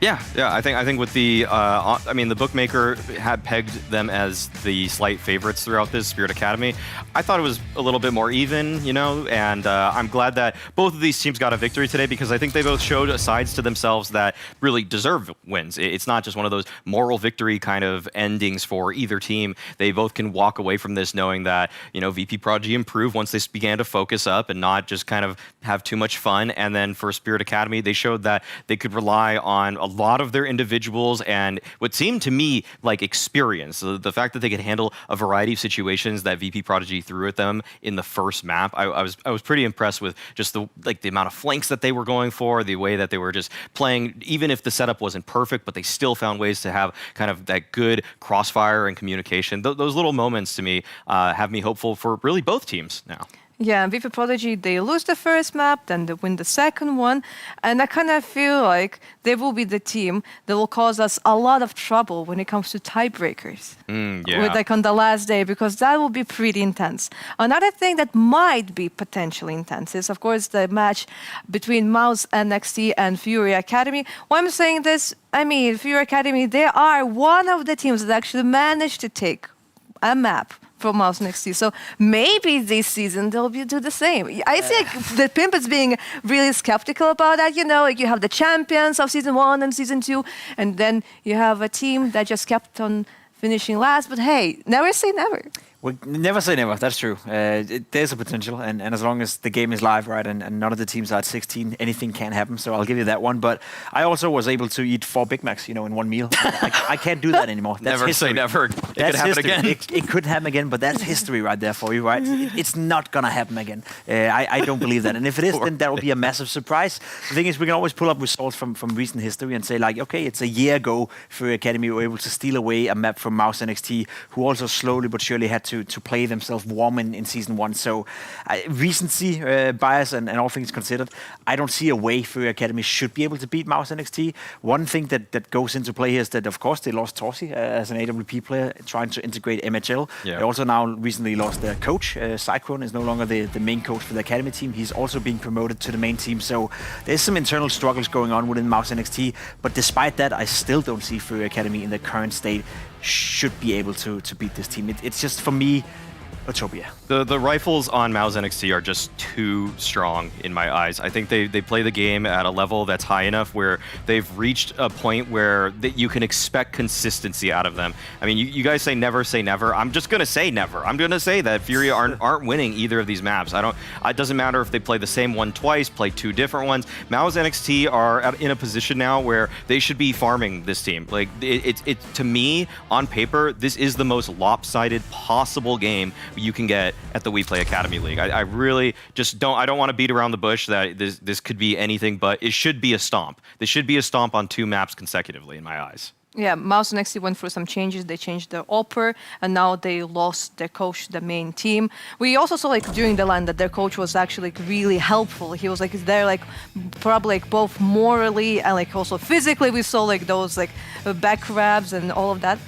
Yeah. I think with the, I mean, the bookmaker had pegged them as the slight favorites throughout this Spirit Academy. I thought it was a little bit more even, you know, and I'm glad that both of these teams got a victory today, because I think they both showed sides to themselves that really deserve wins. It's not just one of those moral victory kind of endings for either team. They both can walk away from this knowing that, you know, VP.Prodigy improved once they began to focus up and not just kind of have too much fun. And then for Spirit Academy, they showed that they could rely on a lot of their individuals and what seemed to me like experience. So the fact that they could handle a variety of situations that VP.Prodigy threw at them in the first map, I was pretty impressed with just the amount of flanks that they were going for, the way that they were just playing, even if the setup wasn't perfect, but they still found ways to have kind of that good crossfire and communication. Those little moments to me have me hopeful for really both teams now. Yeah, VP.Prodigy, they lose the first map, then they win the second one. And I kind of feel like they will be the team that will cause us a lot of trouble when it comes to tiebreakers. Yeah. Like on the last day, because that will be pretty intense. Another thing that might be potentially intense is, of course, the match between MOUZ NXT and FURIA Academy. Why I'm saying this, I mean, FURIA Academy, they are one of the teams that actually managed to take a map from MOUZ NXT. So maybe this season they'll do the same. I think the Pimp is being really skeptical about that. You know, like you have the champions of Season 1 and Season 2, and then you have a team that just kept on finishing last. But hey, never say never. Well, never say never, that's true. There's a potential, and as long as the game is live, right, and none of the teams are at 16, anything can happen, so I'll give you that one. But I also was able to eat 4 Big Macs, you know, in one meal. I can't do that anymore. That's never history. say never. It could happen again. It could happen again, but that's history right there for you, right? It's not going to happen again. I don't believe that. And if it is, then that will be a massive surprise. The thing is, we can always pull up results from recent history and say, like, okay, it's a year ago FURIA Academy were able to steal away a map from MOUZ NXT, who also slowly but surely had to play themselves warm in Season 1. So recency bias and all things considered, I don't see a way FURIA Academy should be able to beat MOUZ NXT. One thing that goes into play here is that, of course, they lost Torsi as an AWP player trying to integrate MHL. Yeah. They also now recently lost their coach. Cyclone is no longer the main coach for the Academy team. He's also being promoted to the main team. So there's some internal struggles going on within MOUZ NXT. But despite that, I still don't see FURIA Academy in the current state should be able to beat this team. It's just, for me, Utopia. The rifles on MOUZ NXT are just too strong in my eyes. I think they play the game at a level that's high enough where they've reached a point where you can expect consistency out of them. I mean, you guys say never. I'm just gonna say never. I'm gonna say that FURIA aren't winning either of these maps. It doesn't matter if they play the same one twice, play 2 different ones. MOUZ NXT are in a position now where they should be farming this team. Like to me, on paper, this is the most lopsided possible game you can get at the WePlay Academy League. I really just don't want to beat around the bush that this could be anything, but it should be a stomp. This should be a stomp on 2 maps consecutively in my eyes. Yeah, MOUZ NXT went through some changes. They changed their AWPer, and now they lost their coach, the main team. We also saw, like, during the LAN that their coach was actually, like, really helpful. He was, like, there, like, probably, like, both morally and, like, also physically. We saw, like, those, like, back grabs and all of that.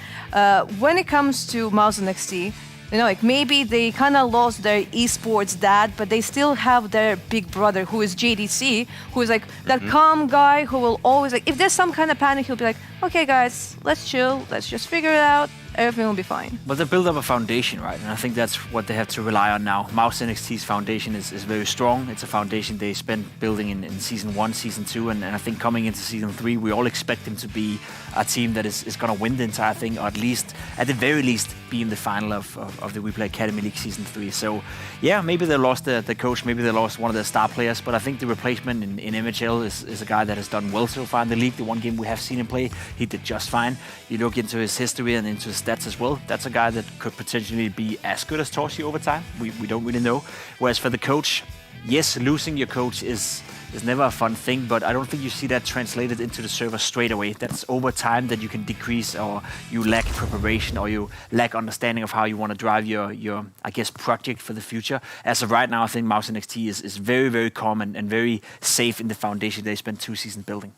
When it comes to MOUZ NXT, you know, like, maybe they kind of lost their esports dad, but they still have their big brother, who is JDC, who is, like, that calm guy who will always, like, if there's some kind of panic, he'll be like, okay, guys, let's chill, let's just figure it out, everything will be fine. But they build up a foundation, right? And I think that's what they have to rely on now. MOUZ NXT's foundation is very strong. It's a foundation they spent building in Season 1, Season 2, and I think coming into Season 3, we all expect them to be a team that is going to win the entire thing, or at the very least, be in the final of the WePlay Academy League Season 3. So, yeah, maybe they lost the coach, maybe they lost one of their star players, but I think the replacement in MHL is a guy that has done well so far in the league. The one game we have seen him play, he did just fine. You look into his history and into his stats as well, that's a guy that could potentially be as good as Torsi over time. We don't really know. Whereas for the coach, yes, losing your coach is never a fun thing, but I don't think you see that translated into the server straight away. That's over time that you can decrease, or you lack preparation, or you lack understanding of how you want to drive your I guess, project for the future. As of right now, I think MOUZ NXT is very, very calm and very safe in the foundation they spent 2 seasons building.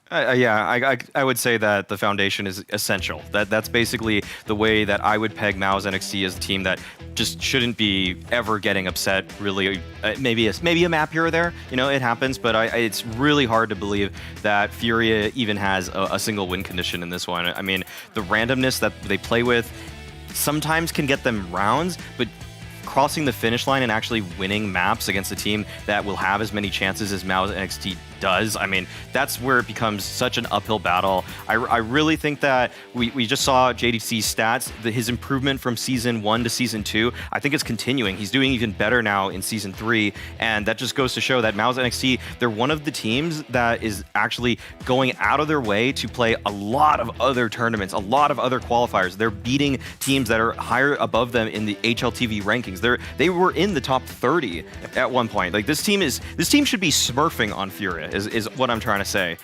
Yeah, I would say that the foundation is essential. That's basically the way that I would peg MOUZ NXT as a team that just shouldn't be ever getting upset. Really, maybe a map here or there, you know, it happens. But it's really hard to believe that FURIA even has a single win condition in this one. I mean, the randomness that they play with sometimes can get them rounds, but crossing the finish line and actually winning maps against a team that will have as many chances as MOUZ NXT does, I mean, that's where it becomes such an uphill battle. I really think that we just saw JDC's stats, his improvement from Season 1 to Season 2, I think it's continuing. He's doing even better now in Season 3, and that just goes to show that MOUZ NXT, they're one of the teams that is actually going out of their way to play a lot of other tournaments, a lot of other qualifiers. They're beating teams that are higher above them in the HLTV rankings. They were in the top 30 at one point. Like, this team should be smurfing on FURIA, is what I'm trying to say.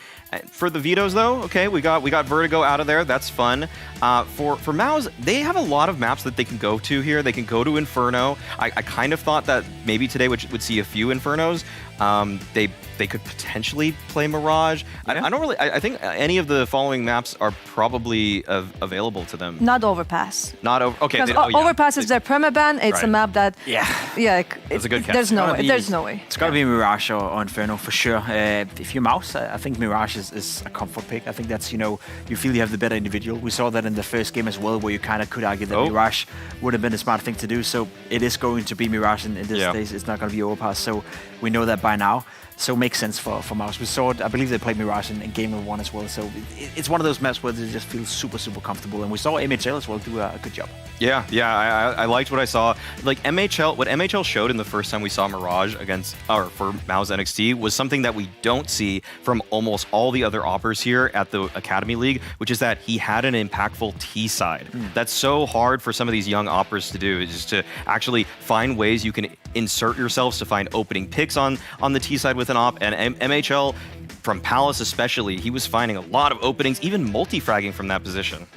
For the vetoes, though, okay, we got Vertigo out of there. That's fun. For MOUZ, they have a lot of maps that they can go to here. They can go to Inferno. I kind of thought that maybe today would see a few Infernos. They could potentially play Mirage. Yeah. I don't really. I think any of the following maps are probably available to them. Not Overpass. Not over. Okay. Because Overpass is their permaban. It's a map that. Yeah. That's a good catch. There's no way. There's no way. It's got to be Mirage or Inferno for sure. If you're MOUZ, I think Mirage is a comfort pick. I think that's, you feel you have the better individual. We saw that in the first game as well, where you kind of could argue that Mirage would have been a smart thing to do. So it is going to be Mirage in this days. It's not going to be Overpass. So we know that by now. So it makes sense for MOUZ. We saw it, I believe they played Mirage in Game 1 as well. So it's one of those maps where they just feel super, super comfortable. And we saw MHL as well do a good job. Yeah, I liked what I saw. Like what MHL showed in the first time we saw Mirage for MOUZ NXT was something that we don't see from almost all the other oppers here at the Academy League, which is that he had an impactful T side. That's so hard for some of these young oppers to do, is just to actually find ways you can insert yourselves to find opening picks on the T side with an op. And MHL, from Palace especially, he was finding a lot of openings, even multi-fragging from that position.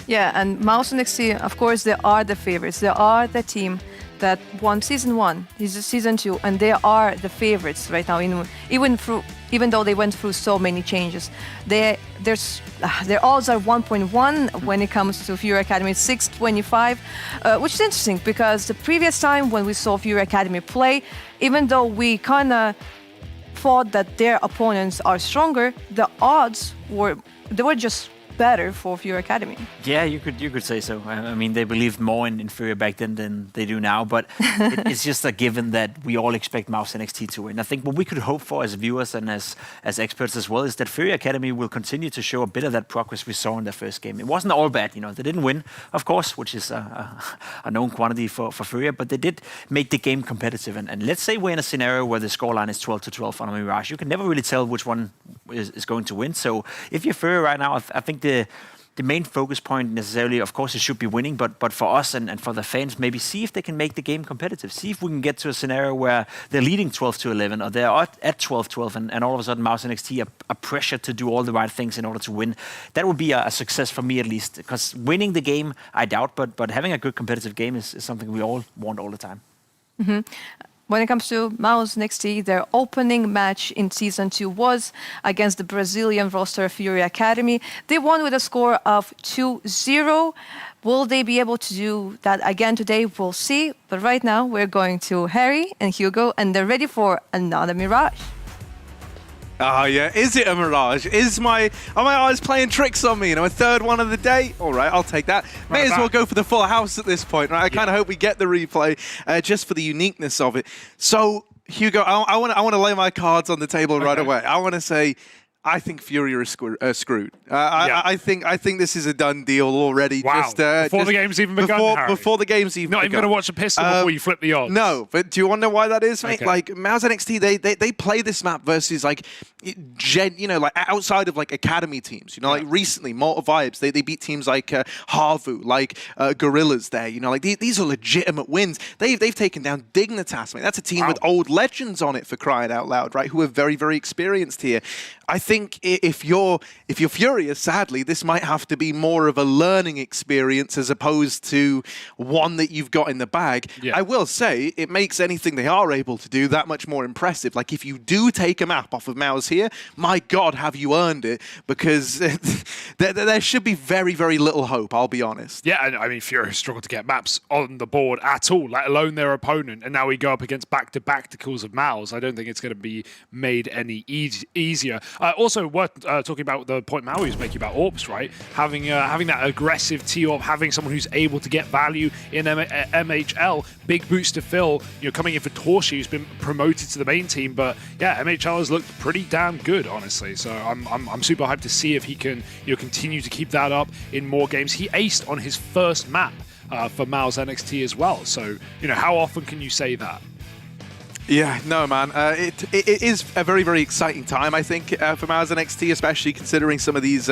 Yeah, and MOUZ NXT, of course, they are the favorites. They are the team that won Season 1, this is Season 2, and they are the favorites right now, even though they went through so many changes. Their odds are 1.1 when it comes to FURIA Academy, 6.25, which is interesting because the previous time when we saw FURIA Academy play, even though we kind of thought that their opponents are stronger, the odds were just better for FURIA Academy. Yeah, you could say so. I mean, they believed more in FURIA back then than they do now, but it's just a given that we all expect MOUZ NXT to win. I think what we could hope for as viewers and as experts as well is that FURIA Academy will continue to show a bit of that progress we saw in their first game. It wasn't all bad, they didn't win, of course, which is a known quantity for FURIA, but they did make the game competitive. And let's say we're in a scenario where the scoreline is 12-12 on a Mirage. You can never really tell which one is going to win. So if you're FURIA right now, I think the main focus point necessarily, of course, it should be winning, but for us and for the fans, maybe see if they can make the game competitive. See if we can get to a scenario where they're leading 12-11 or they're at 12-12 and all of a sudden MOUZ NXT are pressured to do all the right things in order to win. That would be a success for me at least, because winning the game, I doubt, but having a good competitive game is something we all want all the time. Mm-hmm. When it comes to MOUZ NXT, their opening match in Season 2 was against the Brazilian roster FURIA Academy. They won with a score of 2-0. Will they be able to do that again today? We'll see. But right now, we're going to Harry and Hugo, and they're ready for another Mirage. Oh, yeah. Is it a Mirage? Are my eyes playing tricks on me? A third one of the day? All right, I'll take that. May as well go for the full house at this point, right? I kind of hope we get the replay just for the uniqueness of it. So, Hugo, I want to lay my cards on the table right away. I want to say, I think FURIA is screwed. I think this is a done deal already. Wow. Before the game's even begun, before the game's even begun. Not even going to watch a pistol before you flip the odds. No, but do you want to know why that is, mate? Okay. Like, MOUZ NXT, they play this map versus, like, outside of, like, academy teams. Like, recently, Mortal Vibes, they beat teams like Harvu, like Gorillas there. Like, these are legitimate wins. They've taken down Dignitas, mate. That's a team with old legends on it, for crying out loud, right? Who are very, very experienced here. I think if you're FURIA, sadly, this might have to be more of a learning experience as opposed to one that you've got in the bag. Yeah. I will say it makes anything they are able to do that much more impressive. Like, if you do take a map off of MOUZ here, my God, have you earned it? Because there should be very, very little hope, I'll be honest. Yeah, and I mean, FURIA struggled to get maps on the board at all, let alone their opponent. And now we go up against back-to-back decals of MOUZ. I don't think it's going to be made any easier. Also, worth talking about the point Maui was making about AWPs, right? Having that aggressive TOP, having someone who's able to get value in MHL, big boots to fill. Coming in for Torshi, who's been promoted to the main team, but yeah, MHL has looked pretty damn good, honestly. So I'm super hyped to see if he can continue to keep that up in more games. He aced on his first map for MOUZ NXT as well. So how often can you say that? Yeah, no, man. It is a very, very exciting time, I think, for MOUZ NXT, especially considering some of these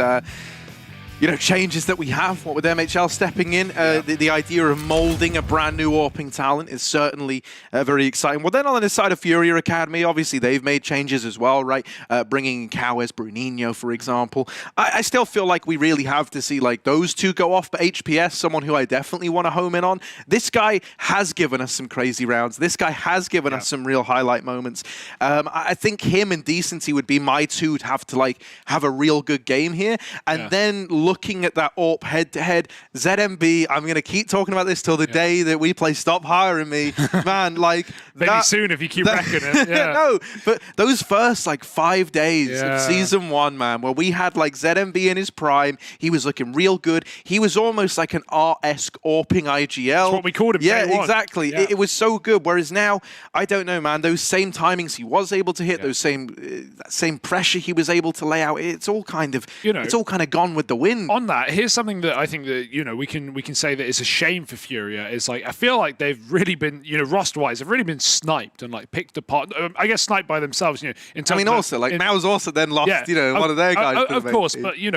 changes that we have, what with MHL stepping in, the idea of molding a brand new AWPing talent is certainly very exciting. Well, then on the side of FURIA Academy, obviously they've made changes as well, right? Bringing in Cowes, Bruninho, for example. I still feel like we really have to see like those two go off, but HPS, someone who I definitely want to home in on. This guy has given us some crazy rounds. This guy has given us some real highlight moments. I think him and Decency would be my two to have to like have a real good game here, and then looking at that AWP head-to-head, ZMB, I'm going to keep talking about this till the day that WePlay stop hiring me. Man, like... Maybe soon if you keep wrecking it. Yeah. No, but those first like 5 days of Season 1, man, where we had like ZMB in his prime, he was looking real good. He was almost like an R-esque AWPing IGL. That's what we called him. Yeah, exactly. Yeah. It was so good. Whereas now, I don't know, man, those same timings he was able to hit, those that same pressure he was able to lay out, it's all kind of, it's all kind of gone with the wind. On that, here's something that I think that we can say that is a shame for FURIA. Is like I feel like they've really been roster-wise, they've really been sniped and like picked apart. I guess sniped by themselves. In terms also like MOUZ also then lost one of their guys. Of course, but you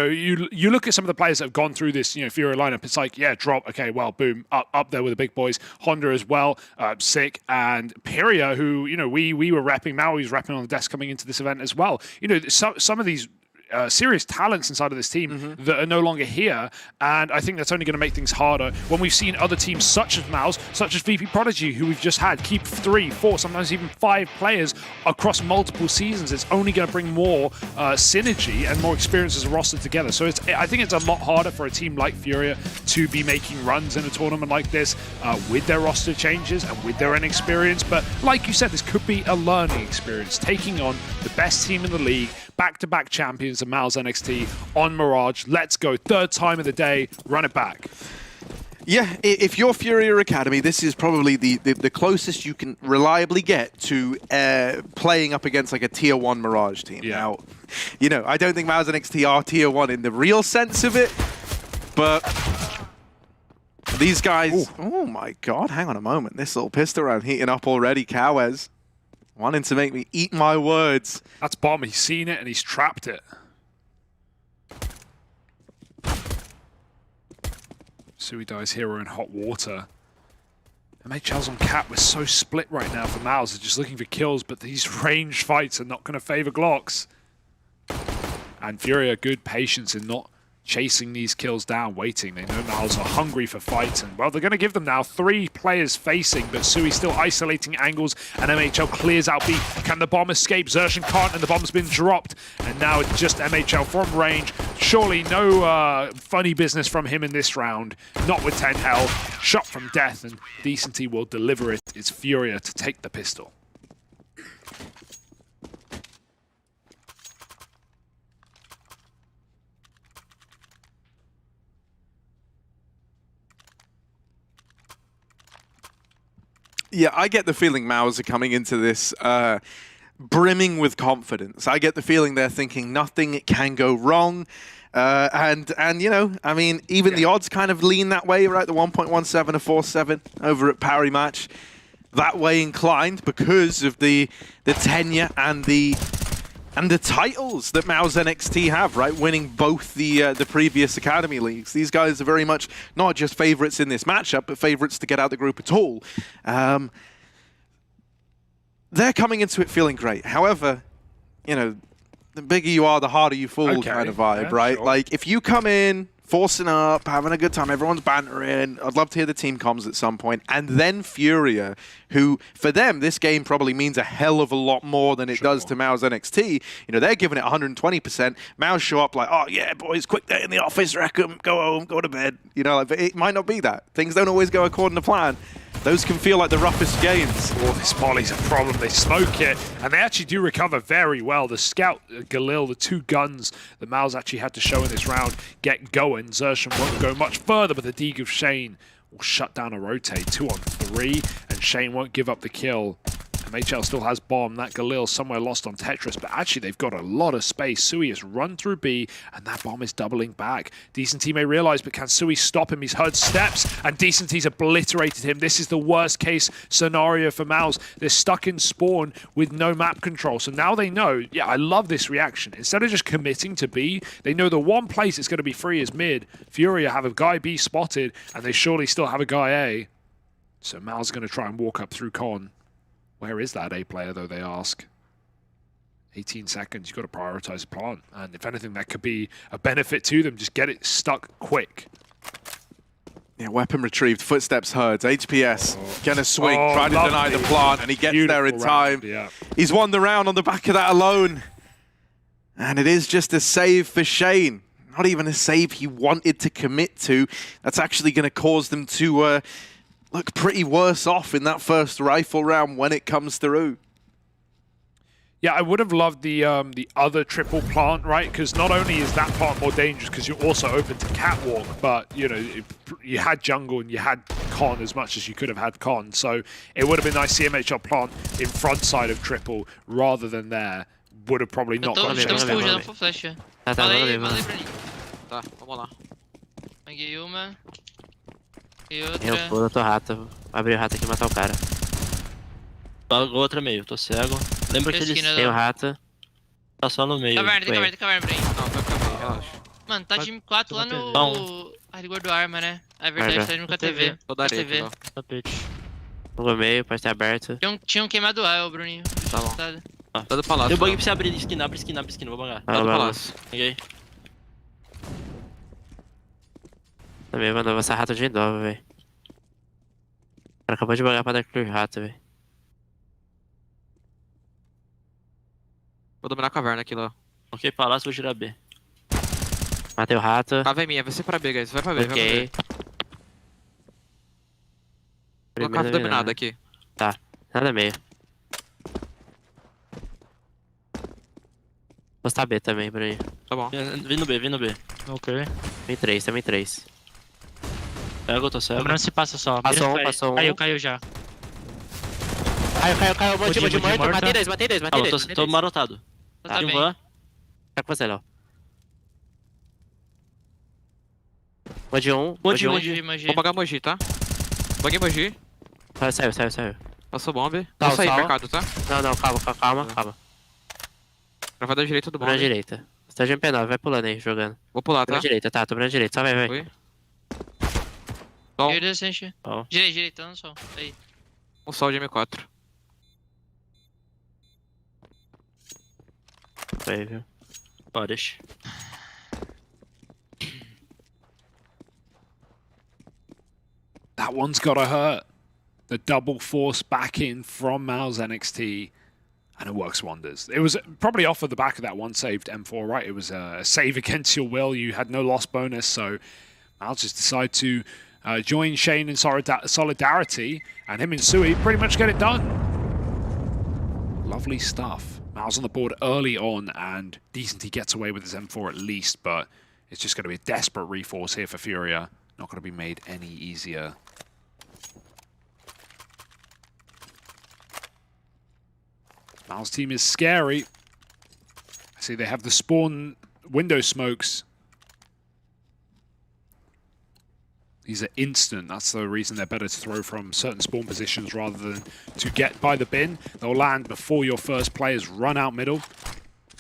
look at some of the players that have gone through this FURIA lineup. It's like drop. Okay, well, boom, up there with the big boys. Honda as well, sick, and Pyria, who we were repping. Maui was repping on the desk coming into this event as well. Some of these serious talents inside of this team that are no longer here, and I think that's only going to make things harder when we've seen other teams such as MOUZ, such as VP.Prodigy, who we've just had keep 3, 4, sometimes even 5 players across multiple seasons. It's only going to bring more synergy and more experience as a roster together. So I think it's a lot harder for a team like FURIA to be making runs in a tournament like this with their roster changes and with their inexperience. But like you said, this could be a learning experience, taking on the best team in the league, back-to-back champions of MOUZ NXT on Mirage. Let's go. 3rd time of the day. Run it back. Yeah, if you're FURIA Academy, this is probably the closest you can reliably get to playing up against like a Tier 1 Mirage team. Now, I don't think MOUZ NXT are Tier 1 in the real sense of it, but these guys... Oh my god, hang on a moment. This little pistol round heating up already. Cowes wanting to make me eat my words. That's bomb. He's seen it and he's trapped it. Sui dies here. We're in hot water. MHL's on cap. We're so split right now for MOUZ. They're just looking for kills, but these range fights are not going to favor Glocks. And FURIA, good patience in not chasing these kills down, waiting. They know MOUZ are hungry for fights, and well, they're going to give them now 3 players facing, but Sui still isolating angles, and MHL clears out B. Can the bomb escape? Zershan can't, and the bomb's been dropped, and now it's just MHL from range. Surely no funny business from him in this round. Not with 10 health. Shot from death, and Decency will deliver it. It's FURIA to take the pistol. Yeah, I get the feeling MOUZ are coming into this brimming with confidence. I get the feeling they're thinking nothing can go wrong. And I mean, even the odds kind of lean that way, right? The 1.17 to 4.7 over at Parry Match. That way inclined because of the tenure and the titles that MOUZ NXT have, right? Winning both the previous Academy Leagues. These guys are very much not just favorites in this matchup, but favorites to get out the group at all. They're coming into it feeling great. However, the bigger you are, the harder you fall kind of vibe, right? Sure. Like, if you come in forcing up, having a good time, everyone's bantering. I'd love to hear the team comms at some point. And then FURIA, who, for them, this game probably means a hell of a lot more than it does to MOUZ NXT. They're giving it 120%. MOUZ show up like, oh, yeah, boys, quick day in the office, wreck 'em, go home, go to bed. But it might not be that. Things don't always go according to plan. Those can feel like the roughest games. Oh, this molly's a problem. They smoke it, and they actually do recover very well. The Scout, Galil, the 2 guns that MOUZ actually had to show in this round get going. Zershan won't go much further, but the Deeg of Shane will shut down a rotate. 2 on 3, and Shane won't give up the kill. MHL still has bomb. That Galil somewhere lost on Tetris, but actually they've got a lot of space. Sui has run through B, and that bomb is doubling back. Decent may realize, but can Sui stop him? He's heard steps, and Decent obliterated him. This is the worst case scenario for MOUZ. They're stuck in spawn with no map control. So now they know, yeah, I love this reaction. Instead of just committing to B, they know the one place it's going to be free is mid. FURIA have a guy B spotted, and they surely still have a guy A. So MOUZ going to try and walk up through con. Where is that A player, though, they ask? 18 seconds, you've got to prioritize the plant. And if anything, that could be a benefit to them. Just get it stuck quick. Yeah, weapon retrieved, footsteps heard. HPS gonna swing, try to deny the plant, and he gets there in time. Yeah. He's won the round on the back of that alone. And it is just a save for Shane. Not even a save he wanted to commit to. That's actually going to cause them to look pretty worse off in that first rifle round when it comes through. Yeah, I would have loved the other triple plant, right? Because not only is that part more dangerous because you're also open to catwalk, but you know you had jungle and you had con as much as you could have had con. So it would have been nice to see MHL plant in front side of triple rather than there. Would have probably not gone. Estamos full, já dá full flash. Valeu, valeu pra mim. Tá, vamos lá. Peguei uma. E outra. Eu vou, eu tô rato. Abri o rato aqui e matar o cara. Outra meio, tô cego. Lembra que eles têm o rato. Tá só no meio. Caverna, tem caverna pra mim. Não, tá caminho, relaxa. Mano, tá time 4 lá no... Ah, ele guardou arma, né? É verdade, tá indo com a TV. Tô da areia, Tapete. No meio, pode ter aberto. Tinha queimado o A, Bruninho. Tá bom. Tá do palácio. Deu bug pra você abrir esquina, abre esquina, vou bangar. Tá do palácio. Peguei. Também mandou você rato de novo, velho. O cara acabou de bangar pra dar clear rato, velho. Vou dominar a caverna aqui lá. Ok, palácio, vou girar B. Matei o rato. Cava é minha, vai ser pra B, guys. Vai pra B, vai pra B. Vou cava dominada aqui. Tá, nada meio. Postar B também, por aí. Tá bom. Vim no B. Ok. Tem 3, também 3. Pega, eu tô cego. Lembrando se passa só. Passou um. Caiu já. Caiu. Morto. Matei dois. Tô marotado. Tá bem. Tá com você, Léo. Moji 1. Moji. Vou bagar Moji, tá? Baguei Moji. Saiu. Passou bomb. Tá, Vou sair, mercado, tá? Não, calma. Gravada direita do bomb. Tô na direita. Você tá de MP9, vai pulando aí, jogando. Vou pular, tá? Tô na direita, tô na direita. Só vai. Foi. Sol. Direita, no sol. Aí. Um sol de M4. Foi, viu? Ó, deixa. That one's gotta hurt. The double force back in from MOUZ NXT, and it works wonders. It was probably off of the back of that one saved M4, right? It was a save against your will. You had no loss bonus, so MOUZ just decided to join Shane in solidarity, and him and Sui pretty much get it done. Lovely stuff. MOUZ on the board early on, and Decent he gets away with his M4 at least, but it's just going to be a desperate reforce here for FURIA. Not going to be made any easier. MOUZ team is scary. I see they have the spawn window smokes. These are instant. That's the reason they're better to throw from certain spawn positions rather than to get by the bin. They'll land before your first players run out middle.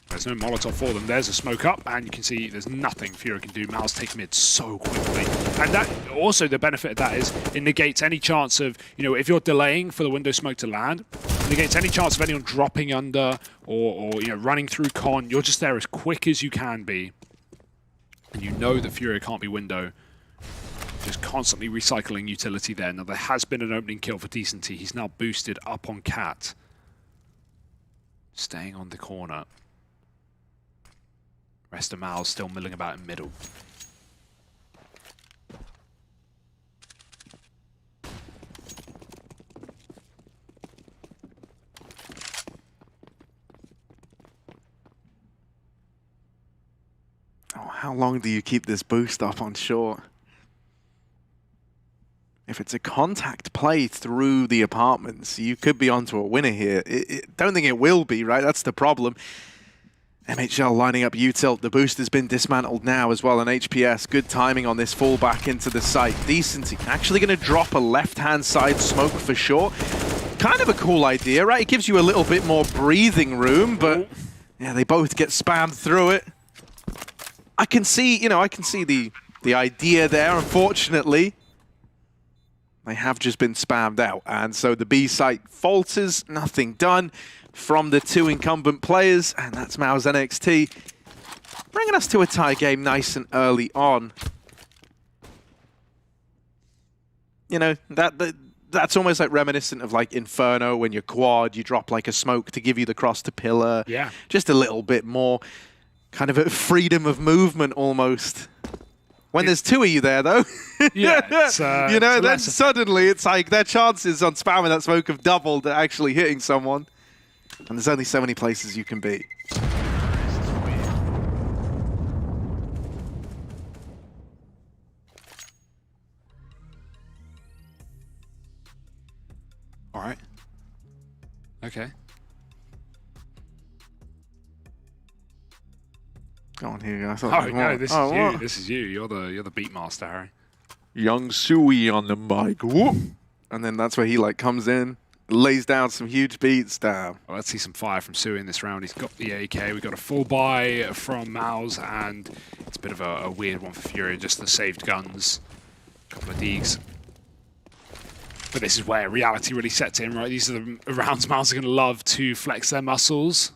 There's no Molotov for them. There's a smoke up, and you can see there's nothing FURIA can do. MOUZ take mid so quickly. And that also, the benefit of that is it negates any chance of, you know, if you're delaying for the window smoke to land, it negates any chance of anyone dropping under or you know, running through con. You're just there as quick as you can be. And you know that FURIA can't be window. Just constantly recycling utility there. Now, there has been an opening kill for Decent. He's now boosted up on Cat. Staying on the corner. Rest of MOUZ still milling about in middle. Oh, how long do you keep this boost up on short? If it's a contact play through the apartments, you could be onto a winner here. Don't think it will be, right? That's the problem. MHL lining up Util. The boost has been dismantled now as well, and HPS, good timing on this fall back into the site. Decency actually going to drop a left-hand side smoke for sure. Kind of a cool idea, right? It gives you a little bit more breathing room, but yeah, they both get spammed through it. I can see, I can see the idea there, unfortunately. They have just been spammed out, and so the B site falters, nothing done from the two incumbent players, and that's MOUZ NXT, bringing us to a tie game nice and early on. That's almost like reminiscent of like Inferno when you're quad, you drop like a smoke to give you the cross to pillar. Yeah. Just a little bit more kind of a freedom of movement almost. When there's two of you there, though, yeah, then suddenly it's like their chances on spamming that smoke have doubled at actually hitting someone. And there's only so many places you can be. All right. Okay. Go on here, guys. Oh no, this is you. This is you. You're the beat master, Harry. Young Sui on the mic. Whoop. And then that's where he like comes in, lays down some huge beats down. Well, let's see some fire from Sui in this round. He's got the AK. We got a full buy from MOUZ, and it's a bit of a weird one for FURIA. Just the saved guns, a couple of Deegs. But this is where reality really sets in, right? These are the rounds MOUZ are going to love to flex their muscles.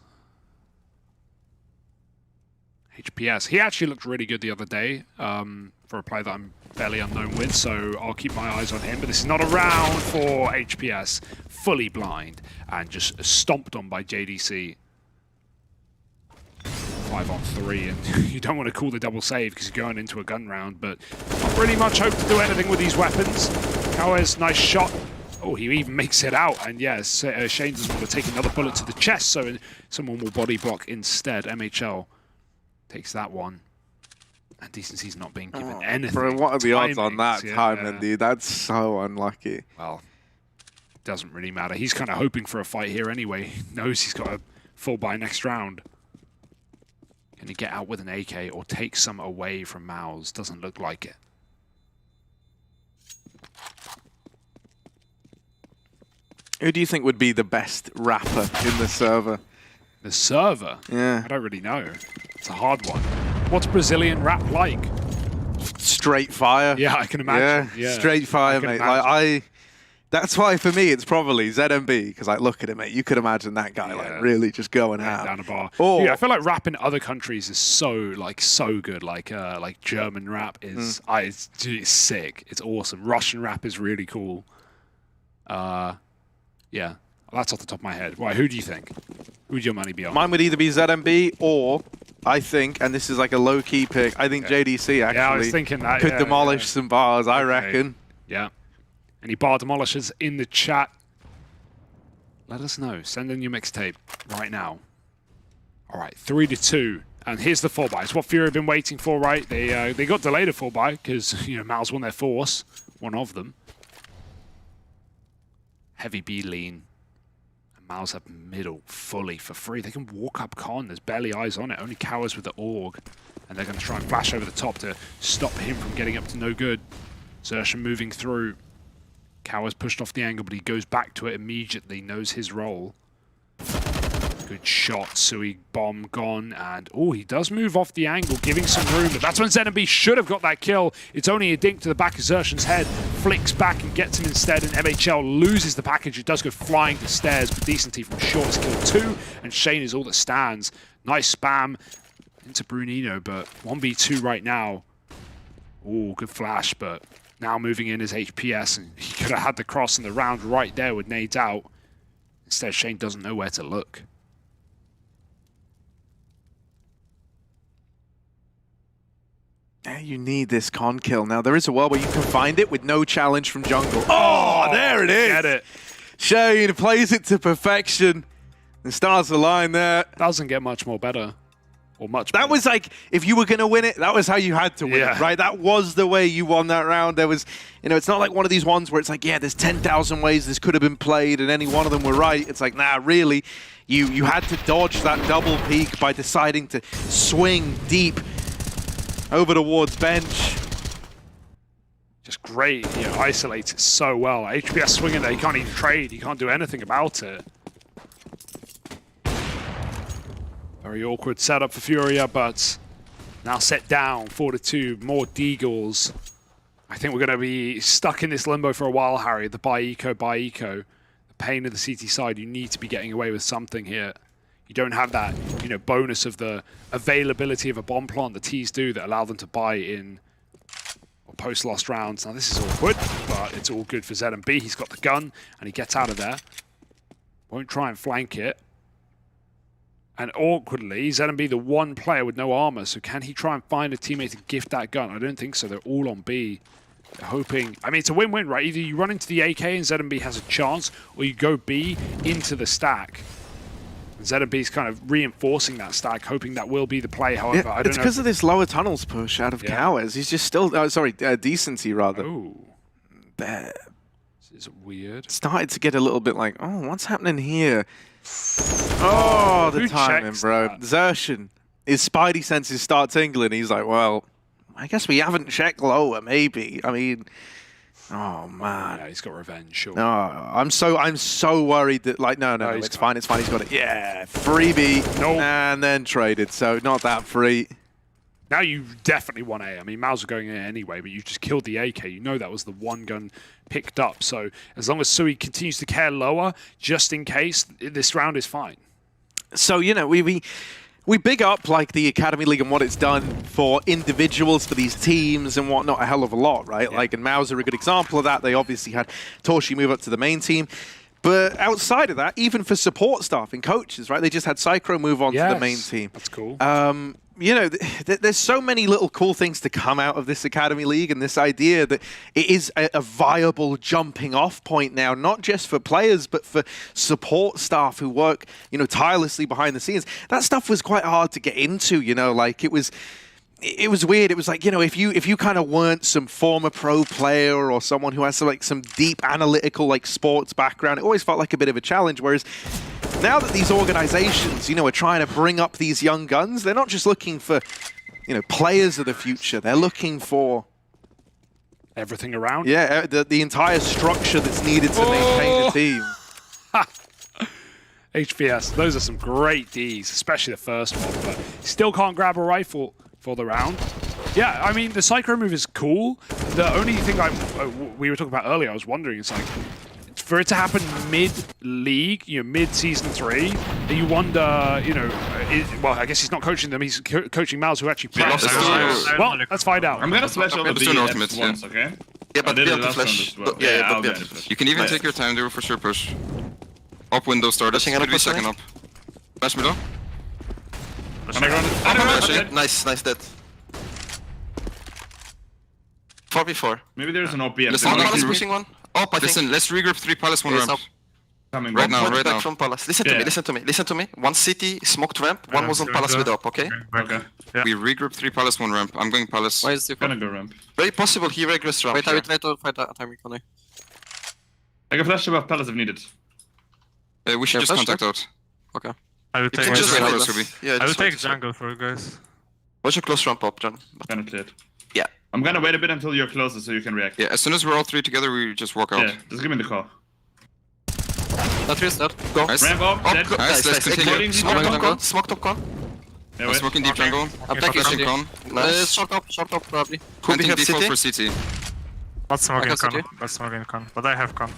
HPS. He actually looked really good the other day for a player that I'm fairly unknown with, so I'll keep my eyes on him. But this is not a round for HPS. Fully blind and just stomped on by JDC. 5-on-3, and you don't want to call the double save because you're going into a gun round, but not really much hope to do anything with these weapons. Kawes, nice shot. Oh, he even makes it out, and yes, Shane doesn't want to take another bullet to the chest, so someone will body block instead. MHL takes that one. And Decency's not being given anything. Bro, what are the odds on that timing, dude? That's so unlucky. Well, it doesn't really matter. He's kind of hoping for a fight here anyway. He knows he's got a full buy next round. Can he get out with an AK or take some away from MOUZ? Doesn't look like it. Who do you think would be the best rapper in the server? The server? Yeah. I don't really know. It's a hard one. What's Brazilian rap like? Straight fire. Yeah, I can imagine. Yeah. Straight fire, mate. That's why for me it's probably ZMB, because like look at it, mate. You could imagine that guy like really just going out down a bar. Or, yeah, I feel like rap in other countries is so good. Like German rap is it's sick. It's awesome. Russian rap is really cool. Yeah. That's off the top of my head. Why? Who do you think? Who would your money be on? Mine would either be ZMB or I think, and this is like a low-key pick, I think JDC actually I was thinking that, could demolish some bars, I reckon. Yeah. Any bar demolishers in the chat? Let us know. Send in your mixtape right now. All right, 3-2. And here's the 4-buy. It's what FURIA have been waiting for, right? They got delayed a 4-buy because, MOUZ won their force. One of them. Heavy B lean. MOUZ up middle fully for free. They can walk up con. There's barely eyes on it. Only Kawes with the AUG. And they're going to try and flash over the top to stop him from getting up to no good. Xerxia moving through. Kawes pushed off the angle, but he goes back to it immediately. Knows his role. Good shot. Sui bomb gone. And, he does move off the angle, giving some room. But that's when ZMB should have got that kill. It's only a dink to the back of Xerxia's head. Flicks back and gets him instead. And MHL loses the package. It does go flying to stairs. But Decency from short is killed 2. And Shane is all that stands. Nice spam into Brunino. But 1v2 right now. Oh, good flash. But now moving in is HPS. And he could have had the cross in the round right there with nades out. Instead, Shane doesn't know where to look. Yeah, you need this con kill. Now, there is a world where you can find it with no challenge from jungle. Oh, there it is. Get it. Shane plays it to perfection and starts the line there. Doesn't get much more better. or much. That was like, if you were going to win it, that was how you had to win it, right? That was the way you won that round. There was, it's not like one of these ones where it's like, yeah, there's 10,000 ways this could have been played and any one of them were right. It's like, nah, really, you had to dodge that double peek by deciding to swing deep over towards bench. Just great, isolates it so well. HPS swinging there, he can't even trade, he can't do anything about it. Very awkward setup for Furia, but now set down, 4-2, more Deagles. I think we're going to be stuck in this limbo for a while, Harry. The buy eco. The pain of the CT side, you need to be getting away with something here. You don't have that, bonus of the availability of a bomb plant the T's do that allow them to buy in or post last rounds. Now this is awkward, but it's all good for ZMB. He's got the gun and he gets out of there. Won't try and flank it. And awkwardly, ZMB, the one player with no armor, so can he try and find a teammate to gift that gun? I don't think so. They're all on B. They're hoping... I mean, it's a win-win, right? Either you run into the AK and ZMB has a chance, or you go B into the stack. And ZMB's kind of reinforcing that stack, hoping that will be the play. However, I don't know... It's because of this lower tunnels push out of Cowers. He's just still... Decency, rather. Oh. There. This is weird. Started to get a little bit like, oh, what's happening here? Oh, the timing, bro. Xertion, his spidey senses start tingling. He's like, well, I guess we haven't checked lower, maybe. I mean, oh, man. Yeah, he's got revenge, sure. No, I'm so worried that, like, no, it's fine, he's got it. Yeah, freebie, and then traded, so not that free. Now you definitely want A. I mean, MOUZ are going in anyway, but you just killed the AK. You know that was the one gun picked up. So as long as Sui continues to care lower, just in case, this round is fine. So, we big up, like, the Academy League and what it's done for individuals, for these teams and whatnot, a hell of a lot, right? Yeah. Like, and MOUZ are a good example of that. They obviously had Torshi move up to the main team. But outside of that, even for support staff and coaches, right? They just had Psychro move on to the main team. That's cool. There's so many little cool things to come out of this Academy League and this idea that it is a viable jumping off point now, not just for players, but for support staff who work, tirelessly behind the scenes. That stuff was quite hard to get into, like it was weird. It was like, if you kind of weren't some former pro player or someone who has some deep analytical, like, sports background, it always felt like a bit of a challenge. Whereas now that these organizations, are trying to bring up these young guns, they're not just looking for, players of the future. They're looking for everything around. Yeah, the entire structure that's needed to maintain the team. HPS, those are some great Ds, especially the first one, but still can't grab a rifle for the round. Yeah, I mean, the Psycho move is cool. The only thing we were talking about earlier, I was wondering, is like, for it to happen mid-league, mid-season 3, you wonder, well, I guess he's not coaching them, he's coaching MOUZ, who actually plays. Well, let's find out. I'm gonna flash over the once, okay? Yeah, but build the flash. Yeah, you can even take your time, they will for sure push. Up window started, could be second up. Flash middle. Nice, dead. 4v4. Maybe there's an OP. Palace pushing one. Listen, let's regroup 3 Palace, 1 ramp. Coming right now. From Palace. Listen to me. One city smoked ramp, one was on Palace with up, okay? Okay. We regroup 3 Palace, 1 ramp. I'm going Palace. Why is he gonna go ramp? Very possible he regressed ramp. Wait, fight timing, Connie. I can flash above Palace if needed. We should just contact out. Okay. I will take jungle for you guys. What's your close ramp up, John? Kinda cleared. Yeah. I'm gonna wait a bit until you're closer so you can react. Yeah, as soon as we're all 3 together, we just walk out. Yeah, just give me the call. That is that. Go. Nice. Ramp up, dead. Nice, let's continue. Smoke top con. I'm smoking deep jungle. I'm flashing con. Nice. Short up probably. Could we have default for CT? Not smoking con, but I have con.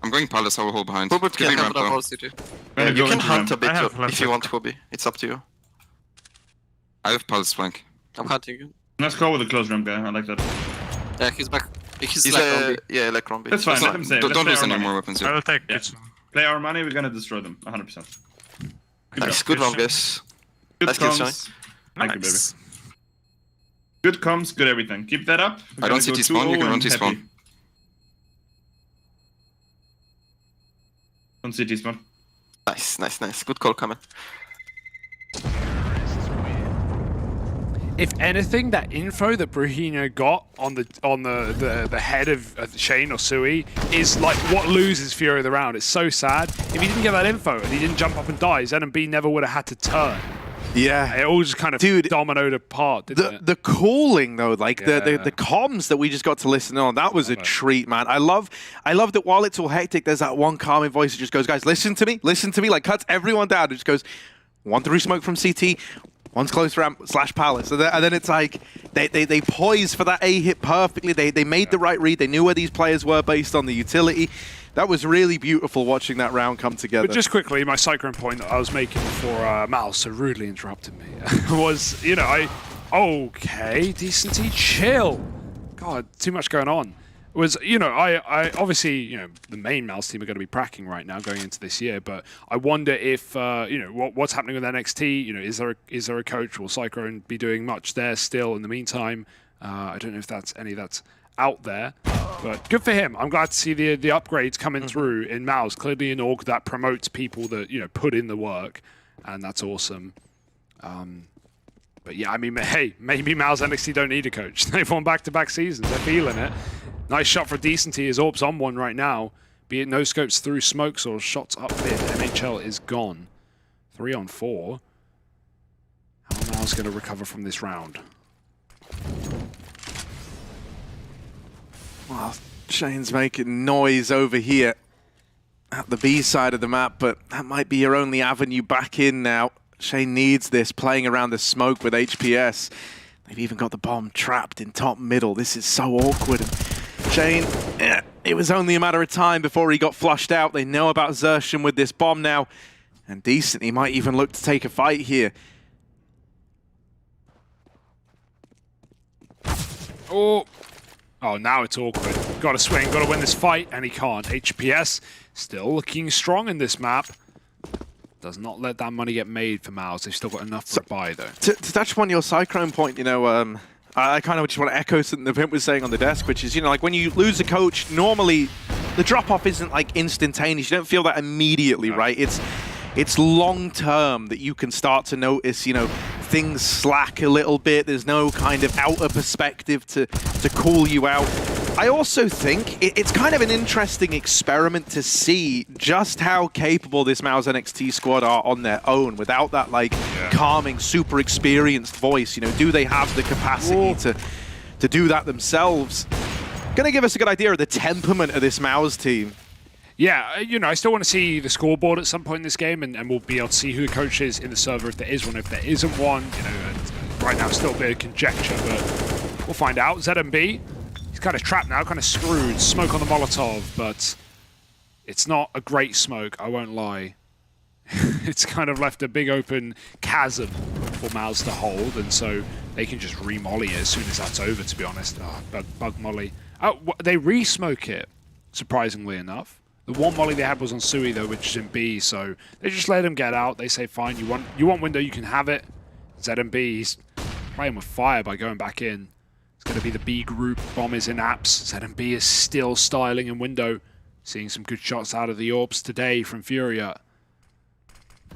I'm going Palace, I will hold behind. Hubert can have the whole city. You can hunt a bit if you want, Hobby. It's up to you. I have Palace flank. I'm hunting you. Let's go with the close ramp guy, I like that. Yeah, he's back. He's like Rombi. That's fine, let him say. Don't lose any more weapons here. I will take it. Play our money, we're gonna destroy them, 100%. Nice, good round, guys. Good comms. Thank you, baby. Good comms, good everything. Keep that up. I don't see T-spawn, you can run T-spawn. Don't see T-spawn. Nice. Good call, coming. If anything, that info that Brahino got on the head of Shane or Sui is like what loses Fury of the round. It's so sad. If he didn't get that info and he didn't jump up and die, ZMB never would have had to turn. Yeah, it all just kind of dominoed apart, didn't it? The calling though, like the comms that we just got to listen on, that was a treat, man. I love that while it's all hectic, there's that one calming voice that just goes, guys, listen to me, like cuts everyone down. It just goes 1-3 smoke from CT. One's close ramp / palace, and then it's like they poised for that A hit perfectly. They made the right read. They knew where these players were based on the utility. That was really beautiful watching that round come together. But just quickly, my Cyclone point that I was making before MOUZ so rudely interrupted me was, you know, okay, decency, chill. God, too much going on. Was, you know, I obviously, you know, the main MOUZ team are going to be pracking right now going into this year, but I wonder if, you know, what's happening with NXT, you know, is there a coach? Will Cyclone be doing much there still in the meantime? I don't know if that's any that's out there, but good for him. I'm glad to see the upgrades coming through in MOUZ. Clearly an org that promotes people that, you know, put in the work, and that's awesome. But yeah, I mean, hey, maybe MOUZ NXT don't need a coach. They've won back-to-back seasons. They're feeling it. Nice shot for Decency. His orb's on one right now. Be it no scopes through smokes or shots up mid. NHL is gone. 3 on 4. How are MOUZ going to recover from this round? Well, Shane's making noise over here at the B side of the map, but that might be your only avenue back in now. Shane needs this, playing around the smoke with HPS. They've even got the bomb trapped in top middle. This is so awkward. Shane, it was only a matter of time before he got flushed out. They know about Xerxon with this bomb now. And Decent, he might even look to take a fight here. Oh, now it's awkward. Got to swing, got to win this fight, and he can't. HPS still looking strong in this map. Does not let that money get made for MOUZ. They've still got enough for a buy, though. To touch upon your Cyclone point, you know, I kind of just want to echo something that Pimp was saying on the desk, which is, you know, like when you lose a coach, normally the drop-off isn't like instantaneous. You don't feel that immediately, right? It's long-term that you can start to notice, you know, things slack a little bit. There's no kind of outer perspective to call you out. I also think it's kind of an interesting experiment to see just how capable this MOUZ NXT squad are on their own without that, like, calming, super experienced voice. You know, do they have the capacity to do that themselves? Gonna give us a good idea of the temperament of this MOUZ team. Yeah, you know, I still want to see the scoreboard at some point in this game, and we'll be able to see who the coach is in the server if there is one. If there isn't one, you know, right now it's still a bit of conjecture, but we'll find out. ZMB, he's kind of trapped now, kind of screwed. Smoke on the Molotov, but it's not a great smoke, I won't lie. It's kind of left a big open chasm for MOUZ to hold, and so they can just re-molly it as soon as that's over, to be honest. Oh, bug molly. Oh, they re-smoke it, surprisingly enough. The one molly they had was on Sui, though, which is in B, so they just let him get out. They say, fine, you want window, you can have it. ZMB, he's playing with fire by going back in. It's going to be the B group. Bomb is in apps. ZMB is still styling in window. Seeing some good shots out of the orbs today from FURIA.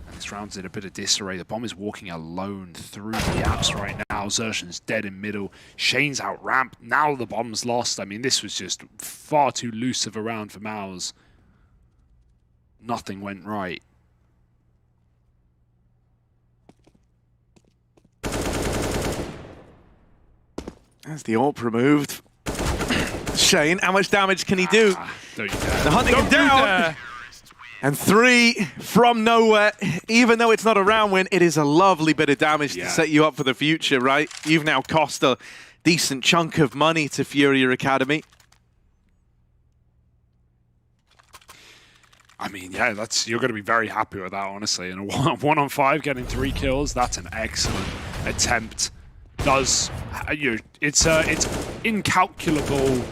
And this round's in a bit of disarray. The bomb is walking alone through the apps right now. Xerxon's dead in middle. Shane's out ramp. Now the bomb's lost. I mean, this was just far too loose of a round for MOUZ. Nothing went right. As the AWP removed. Shane, how much damage can he do? Don't you dare. They're hunting him down. And 3 from nowhere. Even though it's not a round win, it is a lovely bit of damage to set you up for the future, right? You've now cost a decent chunk of money to FURIA Academy. I mean, yeah, you're going to be very happy with that, honestly. In a 1-on-5, getting 3 kills, that's an excellent attempt. It's incalculable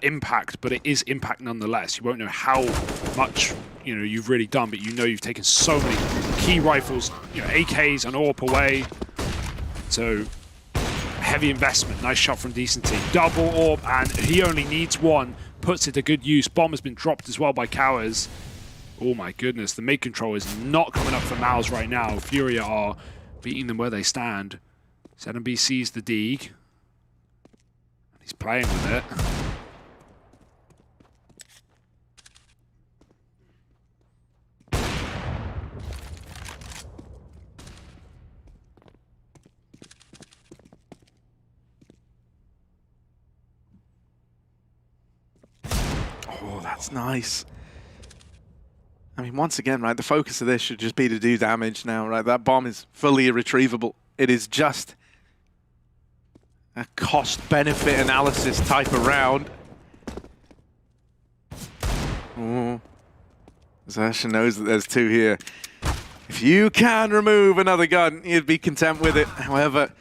impact, but it is impact nonetheless. You won't know how much you've really done, but you know you've taken so many key rifles, AKs and AWP away. So heavy investment. Nice shot from Decency. Double AWP, and he only needs one. Puts it to good use. Bomb has been dropped as well by Cowers. Oh my goodness, the mid control is not coming up for MOUZ right now. FURIA are beating them where they stand. ZMB sees the Deeg. He's playing with it. Oh, that's nice. I mean, once again, right, the focus of this should just be to do damage now, right? That bomb is fully irretrievable. It is just a cost-benefit analysis type of round. Oh, Zasha knows that there's two here. If you can remove another gun, you'd be content with it. However,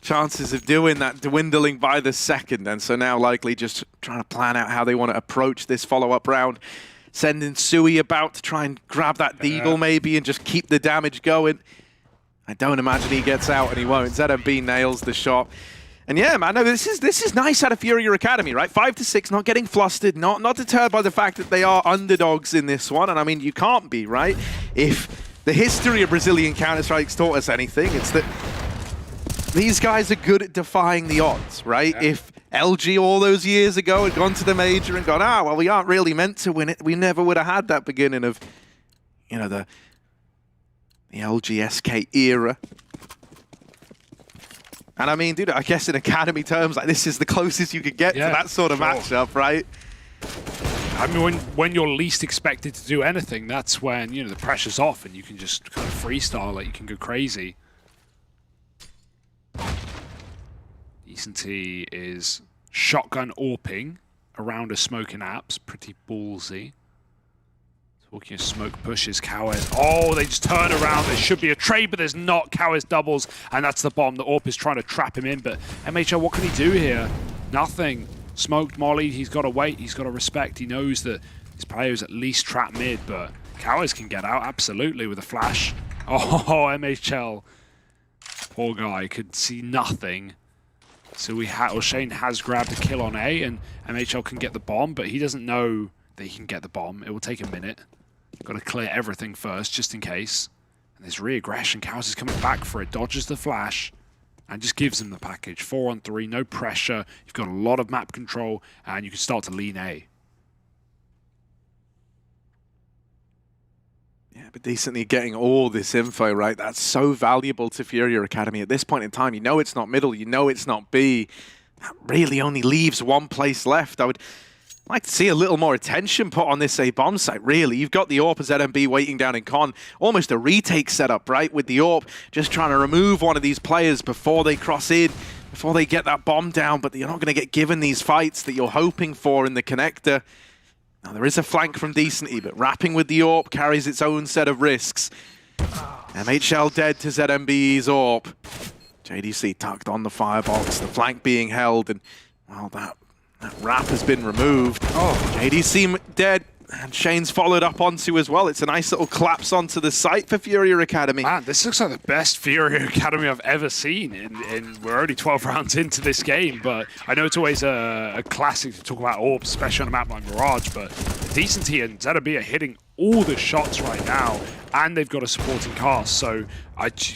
chances of doing that dwindling by the second, and so now likely just trying to plan out how they want to approach this follow-up round. Sending Sui about to try and grab that Deagle maybe and just keep the damage going. I don't imagine he gets out, and he won't. ZMB nails the shot. And yeah, man, no, this is nice out of FURIA Academy, right? 5-6, not getting flustered, not deterred by the fact that they are underdogs in this one. And I mean, you can't be, right? If the history of Brazilian Counter-Strike's taught us anything, it's that these guys are good at defying the odds, right? Yeah. If LG all those years ago had gone to the major and gone, well, we aren't really meant to win it, we never would have had that beginning of, you know, the LGSK era. And I mean, dude, I guess in Academy terms, like, this is the closest you could get to that sort of matchup, right? I mean, when you're least expected to do anything, that's when, you know, the pressure's off and you can just kind of freestyle, like, you can go crazy. Decent is shotgun AWPing around a smoking apps, pretty ballsy. Talking of smoke pushes, Cowes. Oh, they just turn around. There should be a trade, but there's not. Cowes doubles, and that's the bomb. The AWP is trying to trap him in, but MHL, what can he do here? Nothing. Smoked Molly, he's got to wait, he's got to respect. He knows that his player is at least trapped mid, but Cowes can get out, absolutely, with a flash. Oh, MHL. Poor guy, could see nothing. So Shane has grabbed a kill on A, and MHL can get the bomb, but he doesn't know that he can get the bomb. It will take a minute. Got to clear everything first, just in case. And there's re-aggression. Cowes is coming back for it, dodges the flash, and just gives him the package. 4-on-3, no pressure. You've got a lot of map control, and you can start to lean A. Yeah, but decently getting all this info, right? That's so valuable to FURIA Academy at this point in time. You know it's not middle, you know it's not B. That really only leaves one place left. I would like to see a little more attention put on this A bomb site, really. You've got the AWP as ZMB waiting down in con. Almost a retake setup, right? With the AWP just trying to remove one of these players before they cross in, before they get that bomb down, but you're not going to get given these fights that you're hoping for in the connector. Now, there is a flank from Decenty, but wrapping with the AWP carries its own set of risks. MHL dead to ZMB's AWP. JDC tucked on the firebox, the flank being held, and, well, that wrap has been removed. Oh, JDC dead, and Shane's followed up onto as well. It's a nice little collapse onto the site for FURIA Academy. Man, this looks like the best FURIA Academy I've ever seen. And we're only 12 rounds into this game, but I know it's always a classic to talk about AWP, especially on a map like Mirage, but Decenty and ZMB are hitting all the shots right now, and they've got a supporting cast. So,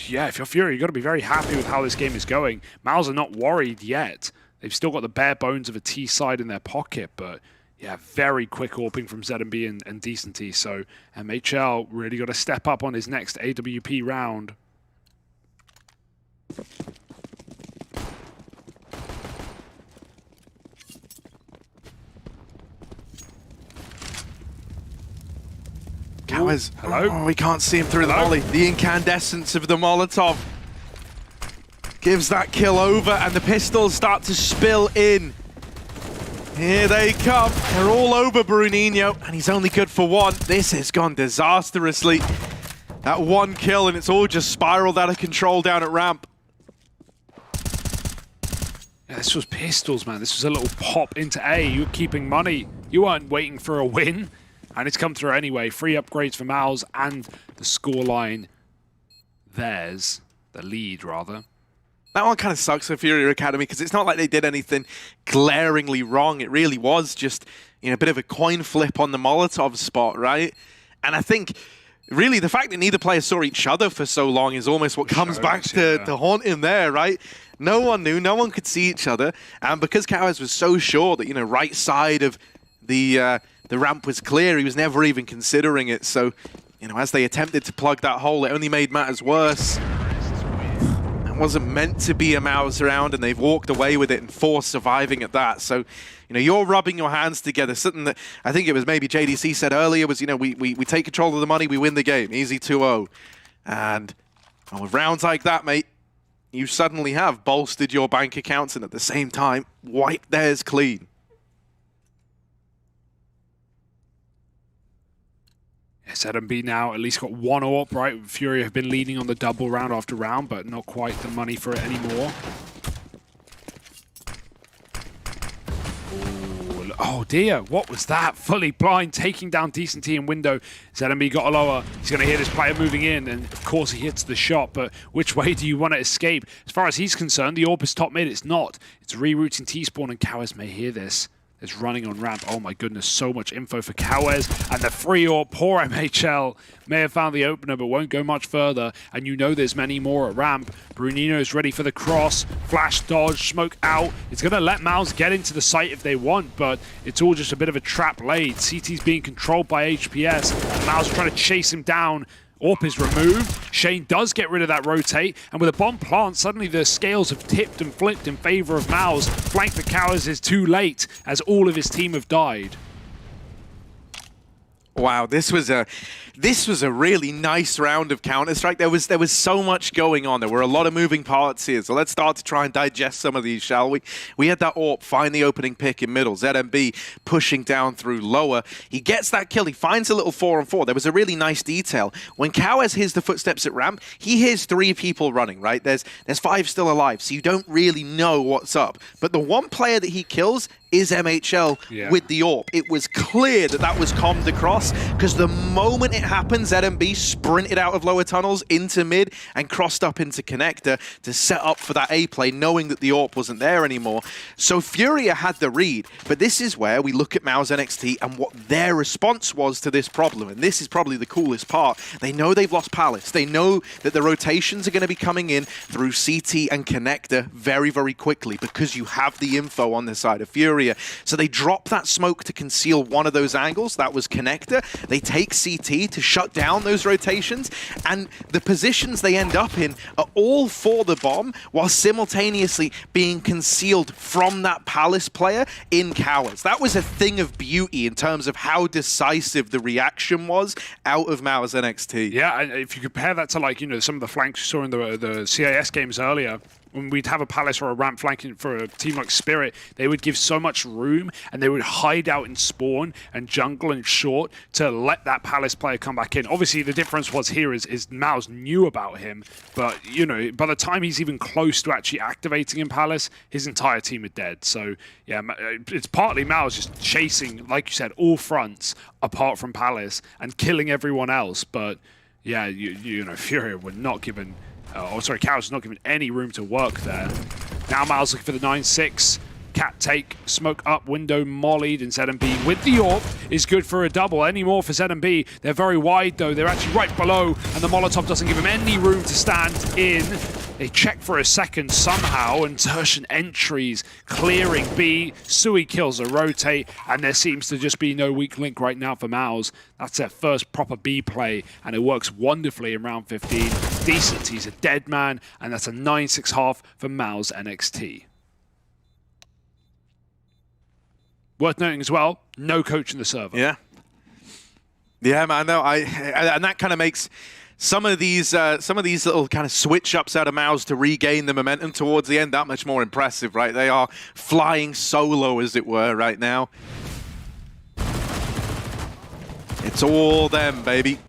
yeah, if you're FURIA, you've got to be very happy with how this game is going. MOUZ are not worried yet. They've still got the bare bones of a T side in their pocket, but yeah, very quick AWPing from ZMB and Decenty. So MHL really got to step up on his next AWP round. Cowes. Hello? Oh, we can't see him through the volley. The incandescence of the Molotov gives that kill over, and the pistols start to spill in. Here they come. They're all over Bruninho, and he's only good for one. This has gone disastrously. That one kill, and it's all just spiraled out of control down at ramp. Yeah, this was pistols, man. This was a little pop into A. You were keeping money. You weren't waiting for a win, and it's come through anyway. 3 upgrades for MOUZ, and the scoreline, theirs. The lead, rather. That one kind of sucks for FURIA Academy because it's not like they did anything glaringly wrong. It really was just, you know, a bit of a coin flip on the Molotov spot, right? And I think, really, the fact that neither player saw each other for so long is almost what comes back to haunt him there, right? No one knew, no one could see each other. And because Cowers was so sure that, right side of the ramp was clear, he was never even considering it. So, as they attempted to plug that hole, it only made matters worse. It wasn't meant to be a MOUZ round, and they've walked away with it and forced surviving at that. So, you're rubbing your hands together. Something that I think it was maybe JDC said earlier was, we take control of the money, we win the game. Easy 2-0. And with rounds like that, mate, you suddenly have bolstered your bank accounts and at the same time wiped theirs clean. ZMB now at least got 1 AWP, right? FURIA have been leading on the double round after round, but not quite the money for it anymore. Ooh, oh dear, what was that? Fully blind, taking down Decent T in window. ZMB got a lower. He's going to hear this player moving in, and of course he hits the shot, but which way do you want to escape? As far as he's concerned, the AWP is top mid. It's not. It's rerouting T-spawn, and Cowers may hear this. It's running on ramp. Oh my goodness, so much info for Cowers. And the free AWP, poor MHL, may have found the opener, but won't go much further. And there's many more at ramp. Brunino's ready for the cross. Flash dodge, smoke out. It's going to let MOUZ get into the site if they want, but it's all just a bit of a trap laid. CT's being controlled by HPS. And MOUZ trying to chase him down. AWP is removed. Shane does get rid of that rotate, and with a bomb plant, suddenly the scales have tipped and flipped in favor of MOUZ. Flank for Cowers is too late, as all of his team have died. Wow, this was a really nice round of Counter-Strike. There was so much going on. There were a lot of moving parts here. So let's start to try and digest some of these, shall we? We had that AWP find the opening pick in middle. ZMB pushing down through lower. He gets that kill. He finds a little 4-on-4. There was a really nice detail. When Cowers hears the footsteps at ramp, he hears 3 people running, right? There's 5 still alive, so you don't really know what's up. But the one player that he kills is MHL with the AWP. It was clear that that was commed across, because the moment it happened, ZMB sprinted out of lower tunnels into mid and crossed up into connector to set up for that A play, knowing that the AWP wasn't there anymore. So FURIA had the read, but this is where we look at MOUZ NXT and what their response was to this problem. And this is probably the coolest part. They know they've lost Palace. They know that the rotations are going to be coming in through CT and connector very, very quickly, because you have the info on the side of FURIA. So they drop that smoke to conceal one of those angles. That was connector. They take CT to shut down those rotations, and the positions they end up in are all for the bomb, while simultaneously being concealed from that Palace player in Cowers. That was a thing of beauty in terms of how decisive the reaction was out of MOUZ NXT. Yeah, and if you compare that to some of the flanks you saw in the CIS games earlier, when we'd have a Palace or a ramp flanking for a team like Spirit, they would give so much room, and they would hide out in spawn and jungle and short to let that Palace player come back in. Obviously, the difference was here is MOUZ knew about him, but, by the time he's even close to actually activating in Palace, his entire team are dead. So, yeah, it's partly MOUZ just chasing, like you said, all fronts apart from Palace and killing everyone else. But, yeah, FURIA were not given... Cowers not given any room to work there. Now MOUZ looking for the 9-6. Cat take, smoke up, window mollied, and ZMB with the AWP is good for a double. Any more for ZMB? They're very wide though. They're actually right below, and the Molotov doesn't give him any room to stand in. They check for a second somehow, and Tertian entries clearing B. Sui kills a rotate, and there seems to just be no weak link right now for MOUZ. That's their first proper B play, and it works wonderfully in round 15. Decent, he's a dead man, and that's a 9-6 half for MOUZ NXT. Worth noting as well, no coach in the server. Yeah, man. No, and that kind of makes some of these little kind of switch ups out of MOUZ to regain the momentum towards the end that much more impressive, right? They are flying solo, as it were, right now. It's all them, baby.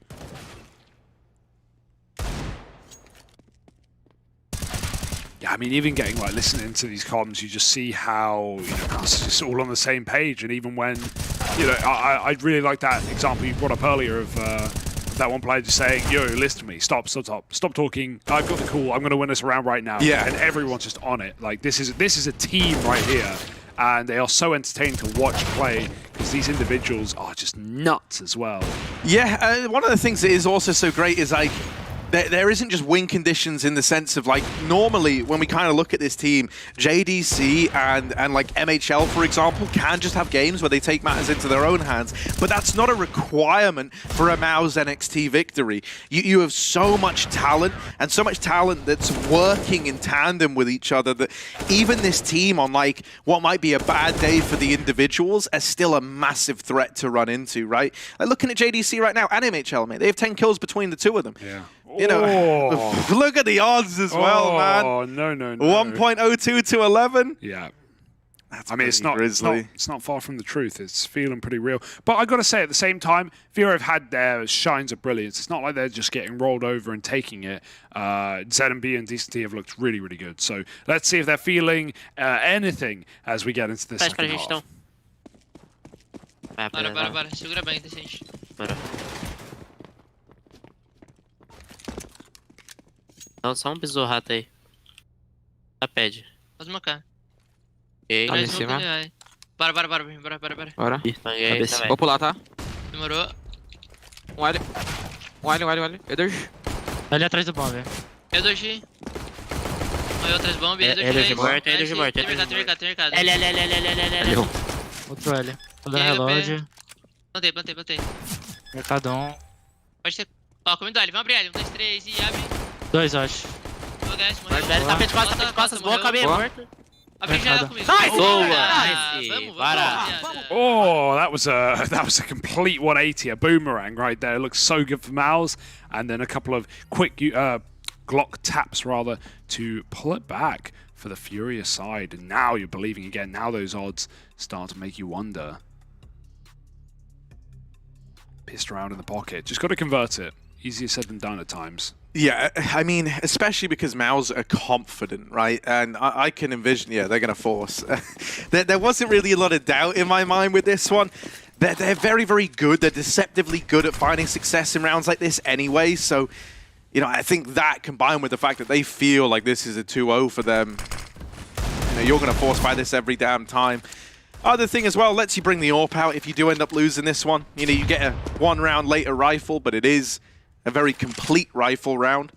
Yeah, I mean, even getting listening to these comms, you just see how it's just all on the same page. And even when I really like that example you brought up earlier of that one player just saying, "Yo, listen to me, stop talking. I've got the call. I'm going to win this round right now." Yeah, and everyone's just on it. Like this is a team right here. and they are so entertaining to watch play because these individuals are just nuts as well. Yeah, one of the things that is also so great is like, there isn't just win conditions in the sense of like, normally when we kind of look at this team, JDC and like MHL, for example, can just have games where they take matters into their own hands, but that's not a requirement for a MOUZ NXT victory. You have so much talent, and so much talent that's working in tandem with each other, that even this team on like what might be a bad day for the individuals are still a massive threat to run into, right? Like looking at JDC right now and MHL, mate, they have 10 kills between the two of them. Yeah. You know, look at the odds as well, man. Oh, no. 1.02 to 11. Yeah. That's I mean, it's not far from the truth. It's feeling pretty real. But I got to say, at the same time, FURIA have had their shines of brilliance. It's not like they're just getting rolled over and taking it. ZMB and DCT have looked really, really good. So let's see if they're feeling anything as we get into the second half. Bora. Segura bem, decente. Bora. Não, só pisou rato aí. Tá, pede. Pode smocar. Ok. Tá em cima. Bora. Bora. Também. Vou pular, tá? Demorou. Um L. E2. Ali atrás do bomb, velho. E2. Morreu 3 bomb, E2. E2 de morto. Tem mercado. L. Outro L. Tô dando relógio. Plantei. Mercadão. Pode ter. Ó, comendo L. Vamos abrir L. 1, 2, 3 e abre. 2, eu acho. Morreu. Tapete de costas, boa, acabei, morto. Abri já comigo. Nice! Oh, that was a complete 180, a boomerang right there. It looks so good for MOUZ, and then a couple of quick Glock taps rather to pull it back for the FURIA side. And now you're believing again. Now those odds start to make you wonder. Pissed around in the pocket. Just got to convert it. Easier said than done at times. Yeah, I mean, especially because MOUZ are confident, right? And I can envision, yeah, they're going to force. There wasn't really a lot of doubt in my mind with this one. They're very, very good. They're deceptively good at finding success in rounds like this anyway. So, you know, I think that combined with the fact that they feel like this is a 2-0 for them, you know, you're going to force by this every damn time. Other thing as well, lets you bring the AWP out if you do end up losing this one. You know, you get a 1 round later rifle, but it is a very complete rifle round.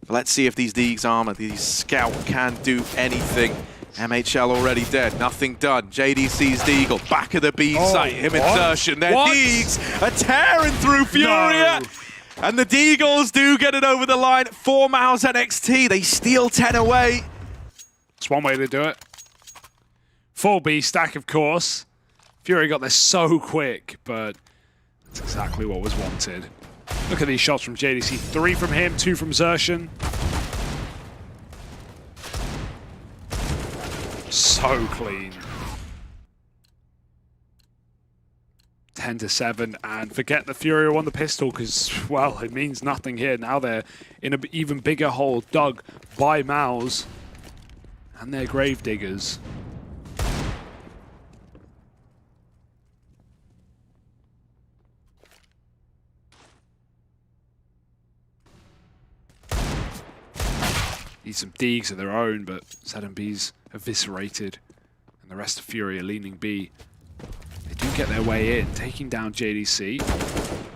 Let's see if these Deegs armor, these Scout can do anything. MHL already dead, nothing done. JDC's Deagle, back of the B site, him and Zershan. Their Deegs are tearing through FURIA. No. And the Deagles do get it over the line for MOUZ NXT. They steal 10 away. That's one way to do it. Full B stack, of course. FURIA got there so quick, but that's exactly what was wanted. Look at these shots from JDC. 3 from him, 2 from Zershan. So clean. 10-7, and forget the FURIA won the pistol because, well, it means nothing here. Now they're in an even bigger hole dug by MOUZ and their Gravediggers. Need some Deegs of their own, but ZMB's eviscerated. And the rest of FURIA leaning B. They do get their way in, taking down JDC.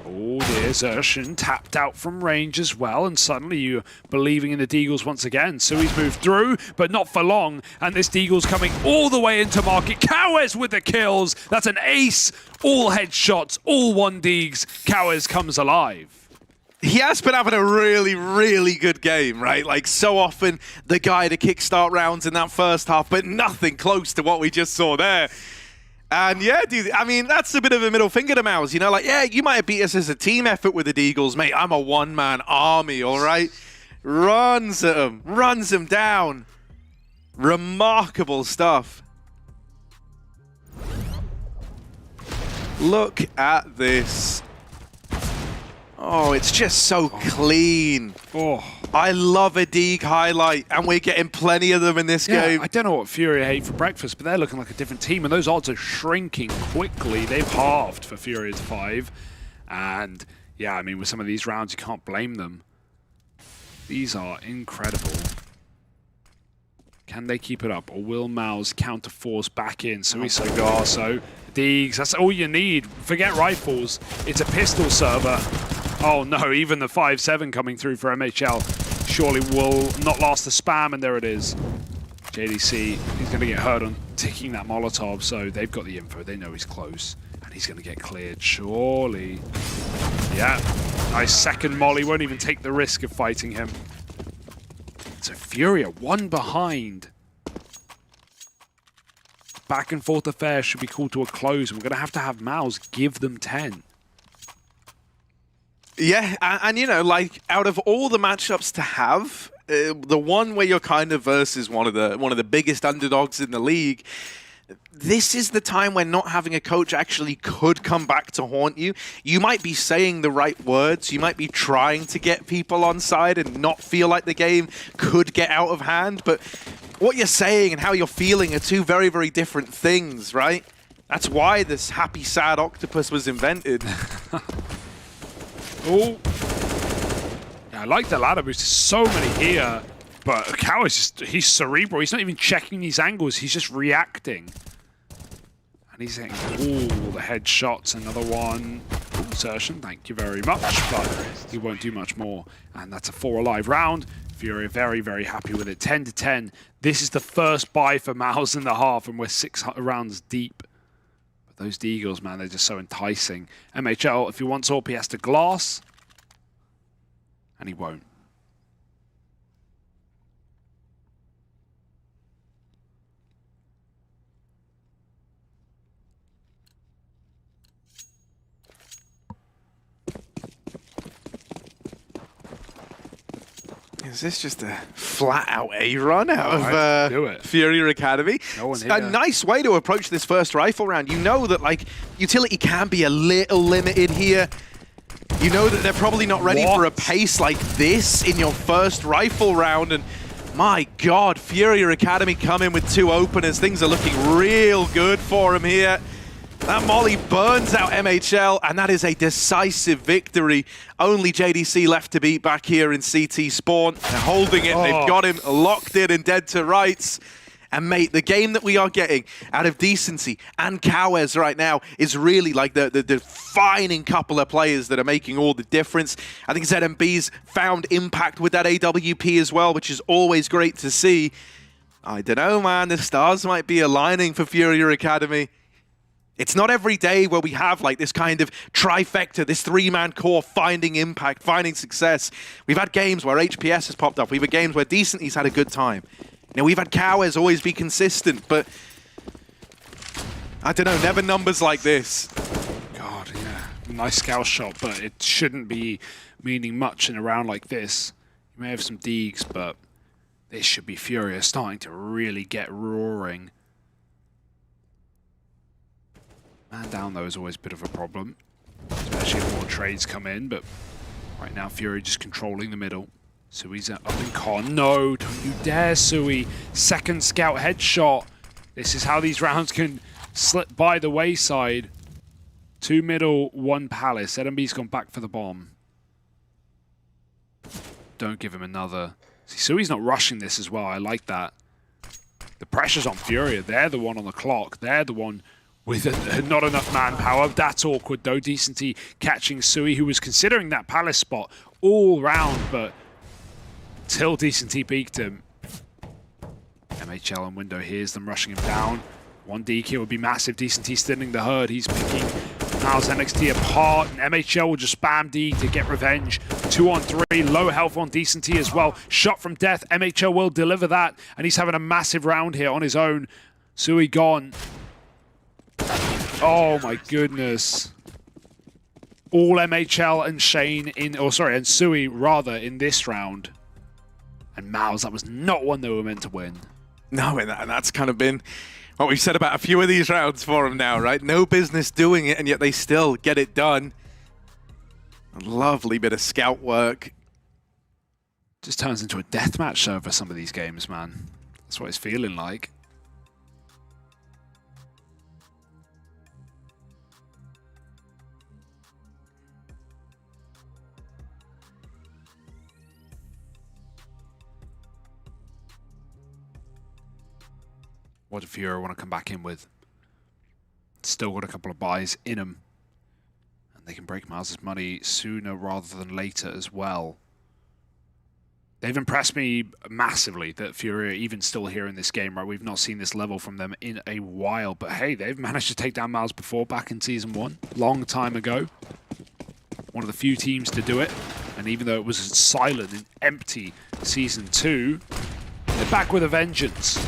Oh dear, Zershan tapped out from range as well, and suddenly you're believing in the Deagles once again. Sui's moved through, but not for long, and this Deagle's coming all the way into market. Kawes with the kills. That's an ace. All headshots, all 1 Deegs. Kawes comes alive. He has been having a really, really good game, right? Like, so often the guy to kickstart rounds in that first half, but nothing close to what we just saw there. And yeah, dude, I mean, that's a bit of a middle finger to MOUZ, you know? Like, yeah, you might have beat us as a team effort with the Deagles, mate. I'm a one-man army, all right? Runs at him, runs him down. Remarkable stuff. Look at this. Oh, it's just so clean. Oh, I love a Deeg highlight, and we're getting plenty of them in this game. I don't know what FURIA ate for breakfast, but they're looking like a different team, and those odds are shrinking quickly. They've halved for FURIA to 5. And yeah, I mean, with some of these rounds, you can't blame them. These are incredible. Can they keep it up, or will MOUZ counter force back in? So Deegs, that's all you need. Forget rifles, it's a pistol server. Oh no, even the 5-7 coming through for MHL surely will not last the spam, and there it is. JDC, he's going to get hurt on ticking that Molotov, so they've got the info, they know he's close, and he's going to get cleared, surely. Yeah, nice second molly, won't even take the risk of fighting him. So FURIA, one behind. Back and forth affair should be called to a close, and we're going to have MOUZ give them 10. Yeah, and you know, like, out of all the matchups to have, the one where you're kind of versus one of the biggest underdogs in the league, this is the time when not having a coach actually could come back to haunt you. You might be saying the right words, you might be trying to get people on side and not feel like the game could get out of hand, but what you're saying and how you're feeling are two very, very different things, right? That's why this happy, sad octopus was invented. Oh, yeah, I like the ladder boost. There's so many here, but Cow is just—he's cerebral. He's not even checking these angles. He's just reacting, and he's hitting all the headshots. Another one, insertion. Thank you very much, but he won't do much more. And that's a 4 alive round. FURIA very, very happy with it. 10-10. This is the first buy for MOUZ in the half, and we're 6 rounds deep. Those Deagles, man, they're just so enticing. MHL, if he wants AWP, he has to glass. And he won't. Is this just a flat-out A-run out of FURIA Academy? A nice way to approach this first rifle round. You know that, like, utility can be a little limited here. You know that they're probably not ready for a pace like this in your first rifle round, and my God, FURIA Academy come in with 2 openers. Things are looking real good for them here. That molly burns out MHL, and that is a decisive victory. Only JDC left to beat back here in CT Spawn. They're holding it. They've got him locked in and dead to rights. And mate, the game that we are getting out of Decency and Cowes right now is really like the defining couple of players that are making all the difference. I think ZMB's found impact with that AWP as well, which is always great to see. I don't know, man. The stars might be aligning for FURIA Academy. It's not every day where we have like this kind of trifecta, this 3-man core finding impact, finding success. We've had games where HPS has popped up. We've had games where Decency's had a good time. You know, we've had Cowes always be consistent, but I don't know, never numbers like this. God, yeah. Nice scout shot, but it shouldn't be meaning much in a round like this. You may have some Deegs, but this should be FURIA starting to really get roaring. Man down, though, is always a bit of a problem, especially if more trades come in, but right now FURIA just controlling the middle. Sui's up in con. No, don't you dare, Sui. Second scout headshot. This is how these rounds can slip by the wayside. 2 middle, 1 palace. ZMB's gone back for the bomb. Don't give him another. See, Sui's not rushing this as well. I like that. The pressure's on FURIA. They're the one on the clock. They're the one with not enough manpower. That's awkward, though. Decency catching Sui, who was considering that palace spot all round, but till Decency peeked him. MHL on window hears them rushing him down. 1 D kill would be massive. Decency stinning the herd. He's picking MOUZ NXT apart, and MHL will just spam D to get revenge. 2 on 3, low health on Decency as well. Shot from death. MHL will deliver that, and he's having a massive round here on his own. Sui gone. Oh my goodness. All MHL and Shane and Sui rather in this round. And MOUZ, that was not one they were meant to win. No, and that's kind of been what we've said about a few of these rounds for them now, right? No business doing it, and yet they still get it done. A lovely bit of scout work. Just turns into a deathmatch show for some of these games, man. That's what it's feeling like. What do FURIA want to come back in with? Still got a couple of buys in them. And they can break MOUZ's money sooner rather than later as well. They've impressed me massively that FURIA even still here in this game, right? We've not seen this level from them in a while. But hey, they've managed to take down MOUZ before back in Season 1. Long time ago. One of the few teams to do it. And even though it was silent and empty Season 2, they're back with a vengeance.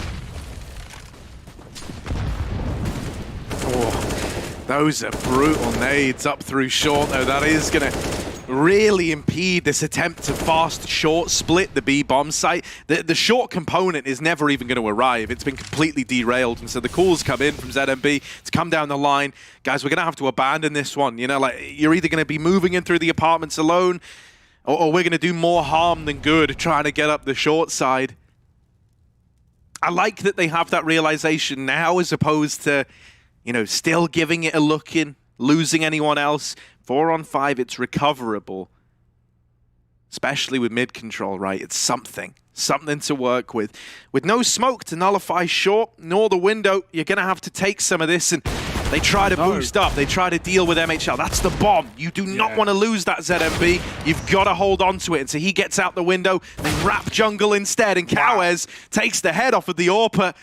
Oh, those are brutal nades up through short, though. That is going to really impede this attempt to fast short split the B bomb site. The short component is never even going to arrive. It's been completely derailed, and so the calls come in from ZMB to come down the line. Guys, we're going to have to abandon this one. You know, like, you're either going to be moving in through the apartments alone, or we're going to do more harm than good trying to get up the short side. I like that they have that realization now as opposed to, you know, still giving it a look in, losing anyone else. 4-on-5, it's recoverable. Especially with mid control, right? It's something to work with. With no smoke to nullify short, nor the window, you're going to have to take some of this, and they try to boost up. They try to deal with MHL. That's the bomb. You do not want to lose that ZMB. You've got to hold on to it. And so he gets out the window, they wrap jungle instead, and Kawez takes the head off of the AWPer.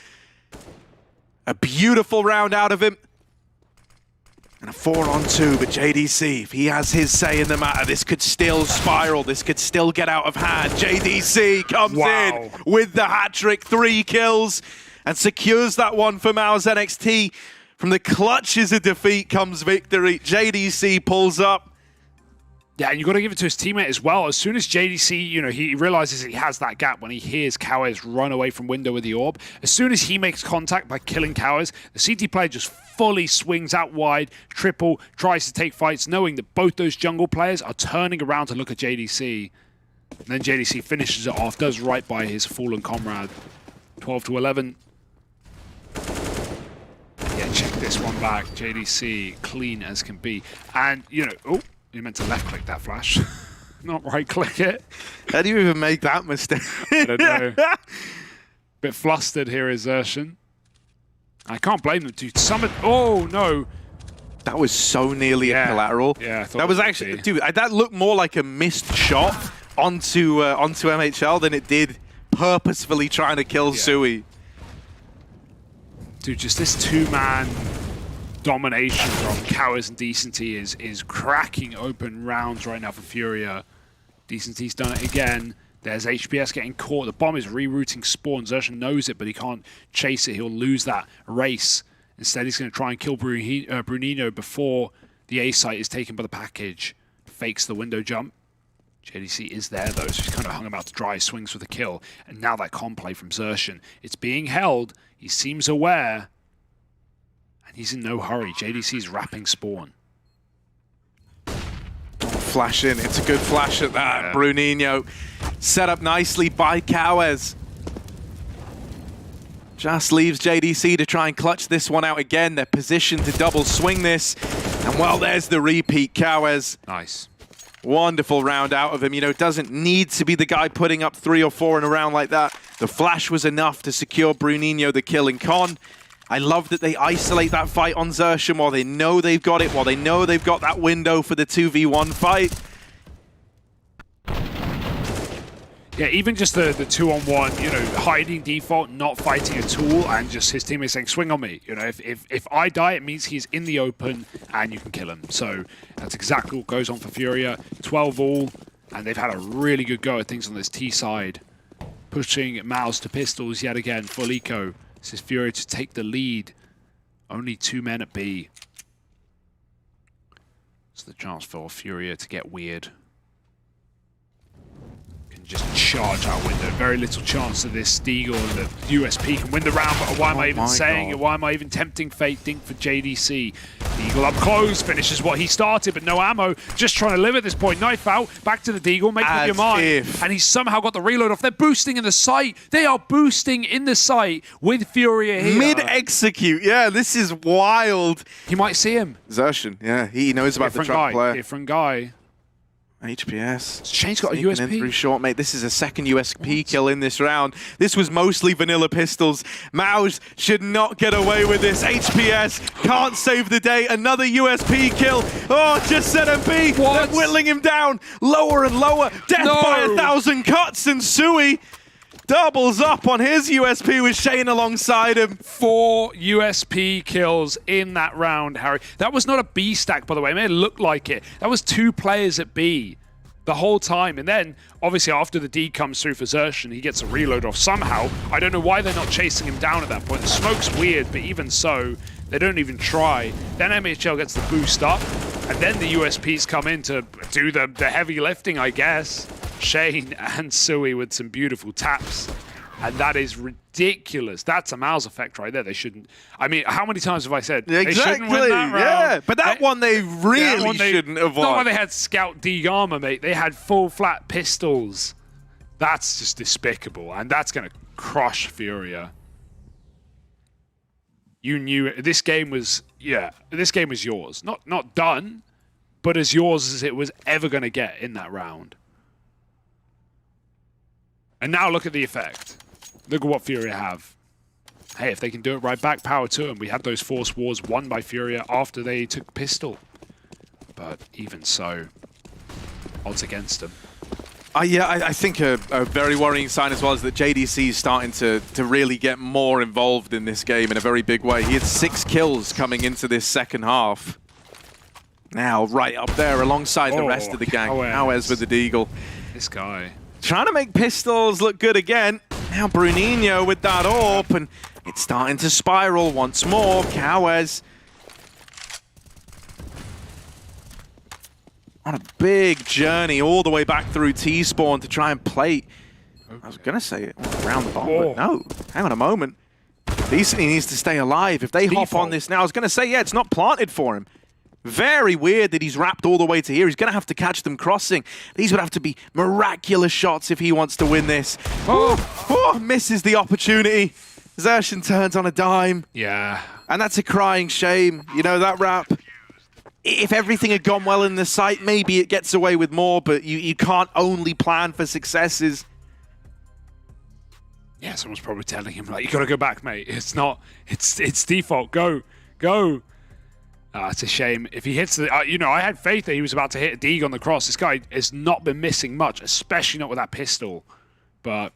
A beautiful round out of him. And a 4-on-2, but JDC, if he has his say in the matter, this could still spiral, this could still get out of hand. JDC comes in with the hat-trick, 3 kills, and secures that one for MOUZ NXT. From the clutches of defeat comes victory. JDC pulls up. Yeah, and you've got to give it to his teammate as well. As soon as JDC, you know, he realizes he has that gap when he hears Kawez run away from window with the orb. As soon as he makes contact by killing Kawez, the CT player just fully swings out wide, triple, tries to take fights, knowing that both those jungle players are turning around to look at JDC. And then JDC finishes it off, does right by his fallen comrade. 12-11. Yeah, check this one back. JDC, clean as can be. And, you know, oh, you meant to left-click that flash, not right-click it. How do you even make that mistake? I don't know. Bit flustered here is Zershan. I can't blame them to summon. Oh, no. That was so nearly a collateral. Yeah, I thought that was actually, dude, that looked more like a missed shot onto MHL than it did purposefully trying to kill Sui. Dude, just this two-man domination from Kawez and Decenty is cracking open rounds right now for FURIA. Decenty's done it again. There's HBS getting caught. The bomb is rerouting spawn. Zershan knows it, but he can't chase it. He'll lose that race. Instead, he's going to try and kill Brunino before the A site is taken by the package. Fakes the window jump. JDC is there, though, so he's kind of hung about to dry, swings for the kill. And now that comp play from Zershan. It's being held. He seems aware. And he's in no hurry. JDC's wrapping spawn. Flash in. It's a good flash at that. Yeah. Brunino set up nicely by Kawez. Just leaves JDC to try and clutch this one out again. They're positioned to double swing this. And well, there's the repeat. Kawez. Nice. Wonderful round out of him. You know, doesn't need to be the guy putting up 3 or 4 in a round like that. The flash was enough to secure Brunino the kill in con. I love that they isolate that fight on Zershan while they know they've got it, while they know they've got that window for the 2v1 fight. Yeah, even just the 2-on-1, you know, hiding default, not fighting at all, and just his teammates saying, swing on me. You know, if I die, it means he's in the open and you can kill him. So that's exactly what goes on for FURIA. 12 all, and they've had a really good go at things on this T side. Pushing MOUZ to pistols yet again. Full eco. This is FURIA to take the lead. Only 2 men at B. It's the chance for FURIA to get weird. Just charge our window. Very little chance of this Deagle and the USP can win the round, but why am I even saying it? Why am I even tempting fate? Dink for JDC. Deagle up close, finishes what he started, but no ammo. Just trying to live at this point. Knife out, back to the Deagle, make up your mind. And he's somehow got the reload off. They're boosting in the site. They are boosting in the site with FURIA here. Mid-execute, yeah, this is wild. He might see him. Zershan, yeah, he knows about the trap player. Different guy. HPS. Shane's got a sneaking USP. in through short, mate. This is a second USP kill in this round. This was mostly vanilla pistols. MOUZ should not get away with this. HPS can't save the day. Another USP kill. Oh, just ZMB. They're whittling him down lower and lower. Death by 1,000 cuts, and Sui doubles up on his USP with Shane alongside him. 4 USP kills in that round, Harry. That was not a B stack, by the way. It may have looked like it. That was 2 players at B the whole time. And then, obviously, after the D comes through for Xerxan, he gets a reload off somehow. I don't know why they're not chasing him down at that point. The smoke's weird, but even so, they don't even try. Then MHL gets the boost up, and then the USPs come in to do the heavy lifting, I guess. Shane and Sui with some beautiful taps. And that is ridiculous. That's a MOUZ effect right there. They shouldn't... I mean, how many times have I said they shouldn't win that round? Yeah, but that one they really shouldn't have won. Not when they had Scout D armor, mate. They had full flat pistols. That's just despicable. And that's going to crush Furia. You knew it. This game was... Yeah, this game was yours. Not done, but as yours as it was ever going to get in that round. And now look at the effect. Look at what Furia have. Hey, if they can do it right back, power to them. We had those Force Wars won by Furia after they took pistol. But even so, odds against them. I think a very worrying sign as well is that JDC is starting to really get more involved in this game in a very big way. He had 6 kills coming into this second half. Now, right up there alongside the rest of the gang. Howes with the Deagle. This guy. Trying to make pistols look good again. Now Bruninho with that AWP, and it's starting to spiral once more. Howes on a big journey all the way back through T-spawn to try and plate. I was going to say around the bomb, but no. Hang on a moment. He needs to stay alive. If they hop on this now, I was going to say, yeah, it's not planted for him. Very weird that he's wrapped all the way to here. He's going to have to catch them crossing. These would have to be miraculous shots if he wants to win this. Oh, misses the opportunity. Xerxan turns on a dime. Yeah. And that's a crying shame. You know, that wrap, if everything had gone well in the site, maybe it gets away with more, but you can't only plan for successes. Yeah, someone's probably telling him, like, you got to go back, mate. It's not, it's default. Go. It's a shame. If he hits the... you know, I had faith that he was about to hit a Deagle on the cross. This guy has not been missing much, especially not with that pistol. But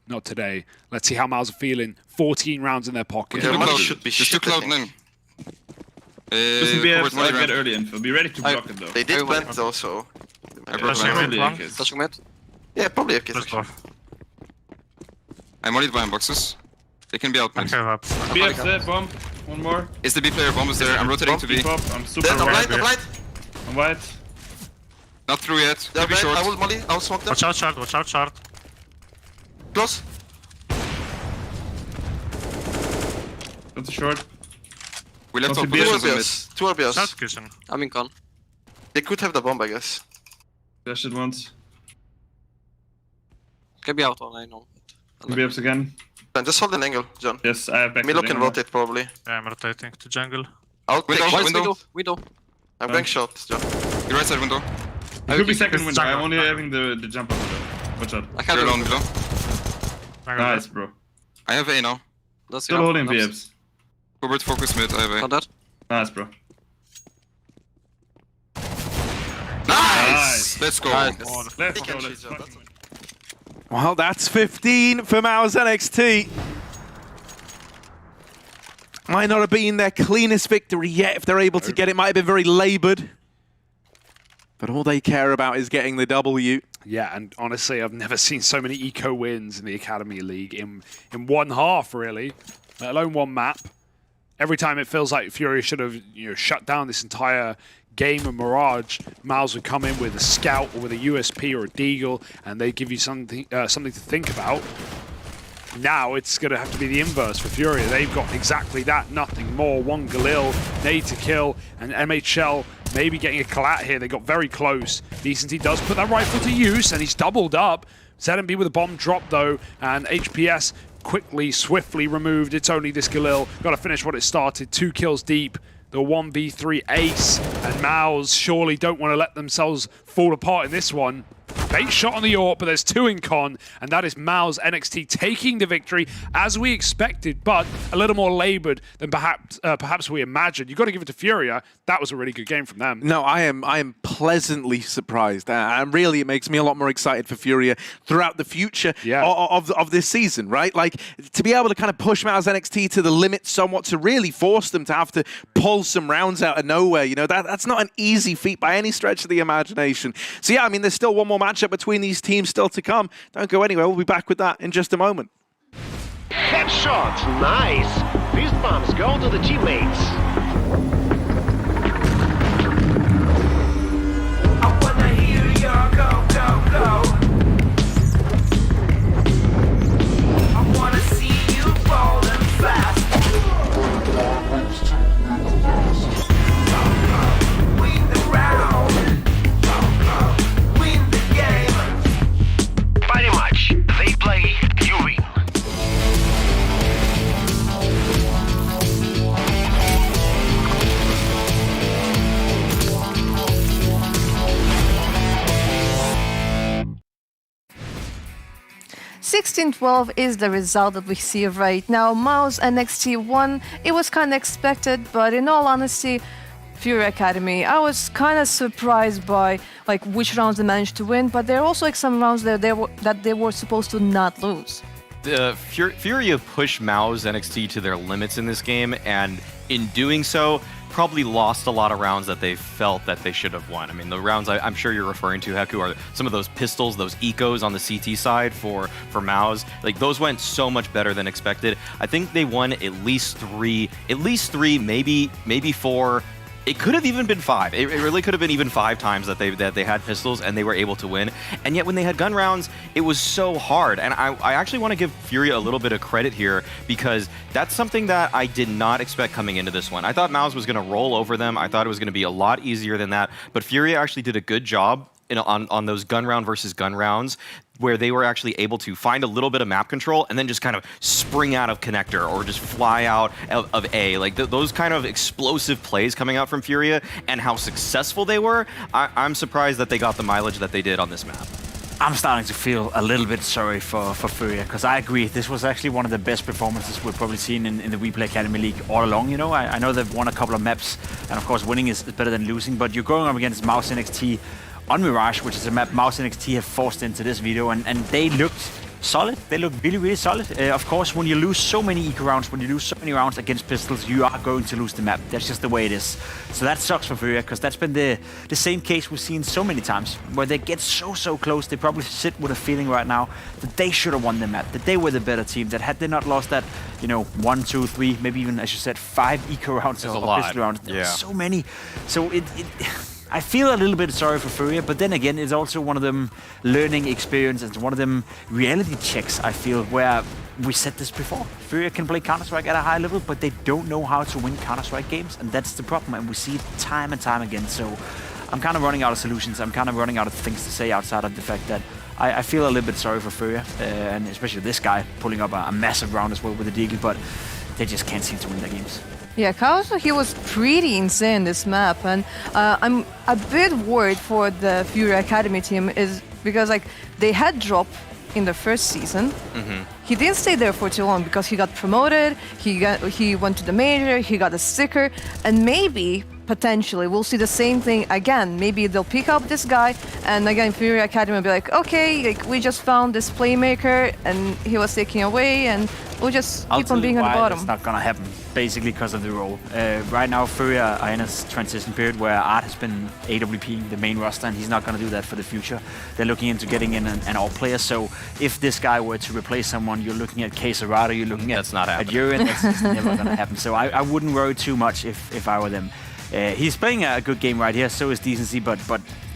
not today. Let's see how MOUZ are feeling. 14 rounds in their pocket. Should be just too cloud in. Listen, be able to get early info. Be ready to block it, though. They did plant also. I broke my Touching mid? Yeah, probably okay. I'm mollied by boxes. They can be out mid. Be upset, bomb. One more. Is the B player bomb is there? I'm rotating to B. I'm super blind. I'm white. Not through yet. They're blind. I will molly. I will smoke them. Watch out short, watch out short. Close. That's a short. We left Two off positions on mid. RBS. 2 RBS. Short cushion. I'm in con. They could have the bomb, I guess. Flash it once. Can be out on, I know. Be ups again. Just hold an angle, John. Yes, I have back. Milo can rotate probably. Yeah, I'm rotating to jungle. I'll take Window. I'm going short, John. Your right side window. It could be second window. I'm only having the jump over there. Watch out. I can't You're alone below. Nice, bro. I have A now. Still holding VFs. Hubert, focus mid. I have A. On that. Nice, bro. Nice! Let's go. Let's go. Well, that's 15 for MOUZ NXT. Might not have been their cleanest victory yet if they're able to get it. Might have been very laboured. But all they care about is getting the W. Yeah, and honestly, I've never seen so many eco wins in the Academy League in one half, really, let alone one map. Every time it feels like Furia should have shut down this entire game of Mirage, MOUZ would come in with a Scout or with a USP or a Deagle, and they give you something to think about. Now it's going to have to be the inverse for Furia. They've got exactly that, nothing more. One Galil, nade to kill, and MHL maybe getting a collat here. They got very close. Decency does put that rifle to use, and he's doubled up. ZMB with a bomb drop, though, and HPS quickly, swiftly removed. It's only this Galil. Got to finish what it started. 2 kills deep. the 1v3 ace, and MOUZ surely don't want to let themselves fall apart in this one. Bait shot on the AWP, but there's 2 in con, and that is MOUZ NXT taking the victory as we expected, but a little more labored than perhaps we imagined. You've got to give it to FURIA. That was a really good game from them. No, I am pleasantly surprised, and really it makes me a lot more excited for FURIA throughout the future of this season, right? Like, to be able to kind of push MOUZ NXT to the limit somewhat, to really force them to have to pull some rounds out of nowhere, you know, that's not an easy feat by any stretch of the imagination. So yeah, I mean, there's still one more matchup between these teams still to come. Don't go anywhere. We'll be back with that in just a moment. Headshot, nice. Fist bumps go to the teammates. I wanna hear your go, go, go. I wanna see you falling fast. Win the round. Win the game. Very much. They play, you win. (16-12) is the result that we see right now. MOUZ NXT won. It was kind of expected, but in all honesty, FURIA Academy, I was kind of surprised by like which rounds they managed to win, but there are also like some rounds that they were supposed to not lose. FURIA pushed MOUZ NXT to their limits in this game, and in doing so, probably lost a lot of rounds that they felt that they should have won. I mean, the rounds I'm sure you're referring to, Heku, are some of those pistols, those ecos on the CT side for MOUZ. Like, those went so much better than expected. I think they won at least three, maybe 4. It could have even been 5. It really could have been even 5 times that they had pistols and they were able to win. And yet when they had gun rounds, it was so hard. And I actually want to give FURIA a little bit of credit here, because that's something that I did not expect coming into this one. I thought MOUZ was going to roll over them. I thought it was going to be a lot easier than that. But FURIA actually did a good job on those gun round versus gun rounds, where they were actually able to find a little bit of map control and then just kind of spring out of connector or just fly out of A. Like those kind of explosive plays coming out from FURIA and how successful they were, I'm surprised that they got the mileage that they did on this map. I'm starting to feel a little bit sorry for FURIA, because I agree, this was actually one of the best performances we've probably seen in the WePlay Academy League all along. You know, I know they've won a couple of maps, and of course winning is better than losing, but you're going up against MOUZ NXT on Mirage, which is a map MOUZ NXT have forced into this video, and they looked solid. They looked really, really solid. Of course, when you lose so many eco rounds, when you lose so many rounds against pistols, you are going to lose the map. That's just the way it is. So that sucks for FURIA, because that's been the same case we've seen so many times, where they get so close. They probably sit with a feeling right now that they should have won the map, that they were the better team, that had they not lost that, you know, 1, 2, 3, maybe even, as you said, 5 eco rounds or pistol rounds. There were so many. So I feel a little bit sorry for FURIA, but then again, it's also one of them learning experiences, one of them reality checks, I feel, where we said this before. FURIA can play Counter-Strike at a high level, but they don't know how to win Counter-Strike games, and that's the problem, and we see it time and time again. So I'm kind of running out of solutions. I'm kind of running out of things to say outside of the fact that I feel a little bit sorry for FURIA, and especially this guy pulling up a massive round as well with the Deagle, but they just can't seem to win their games. Yeah, Kaosu, he was pretty insane this map, and I'm a bit worried for the FURIA Academy team, is because like they had drop in the first season. He didn't stay there for too long because he got promoted, he went to the major, he got a sticker, and maybe potentially we'll see the same thing again. Maybe they'll pick up this guy, and again FURIA Academy will be like, okay, like, we just found this playmaker and he was taken away, and we'll just keep on being on the bottom. It's not gonna happen, basically because of the role. Right now FURIA are in a transition period where Art has been AWPing the main roster, and he's not gonna do that for the future. They're looking into getting in an all player, so if this guy were to replace someone, you're looking at Quesarado, you're looking at Urien. That's just never gonna happen. So I wouldn't worry too much if I were them. He's playing a good game right here, so is Decency, but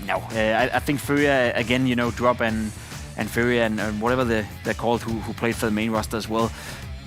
no. I think FURIA, again, you know, Drop and FURIA and whatever they're called, who played for the main roster as well,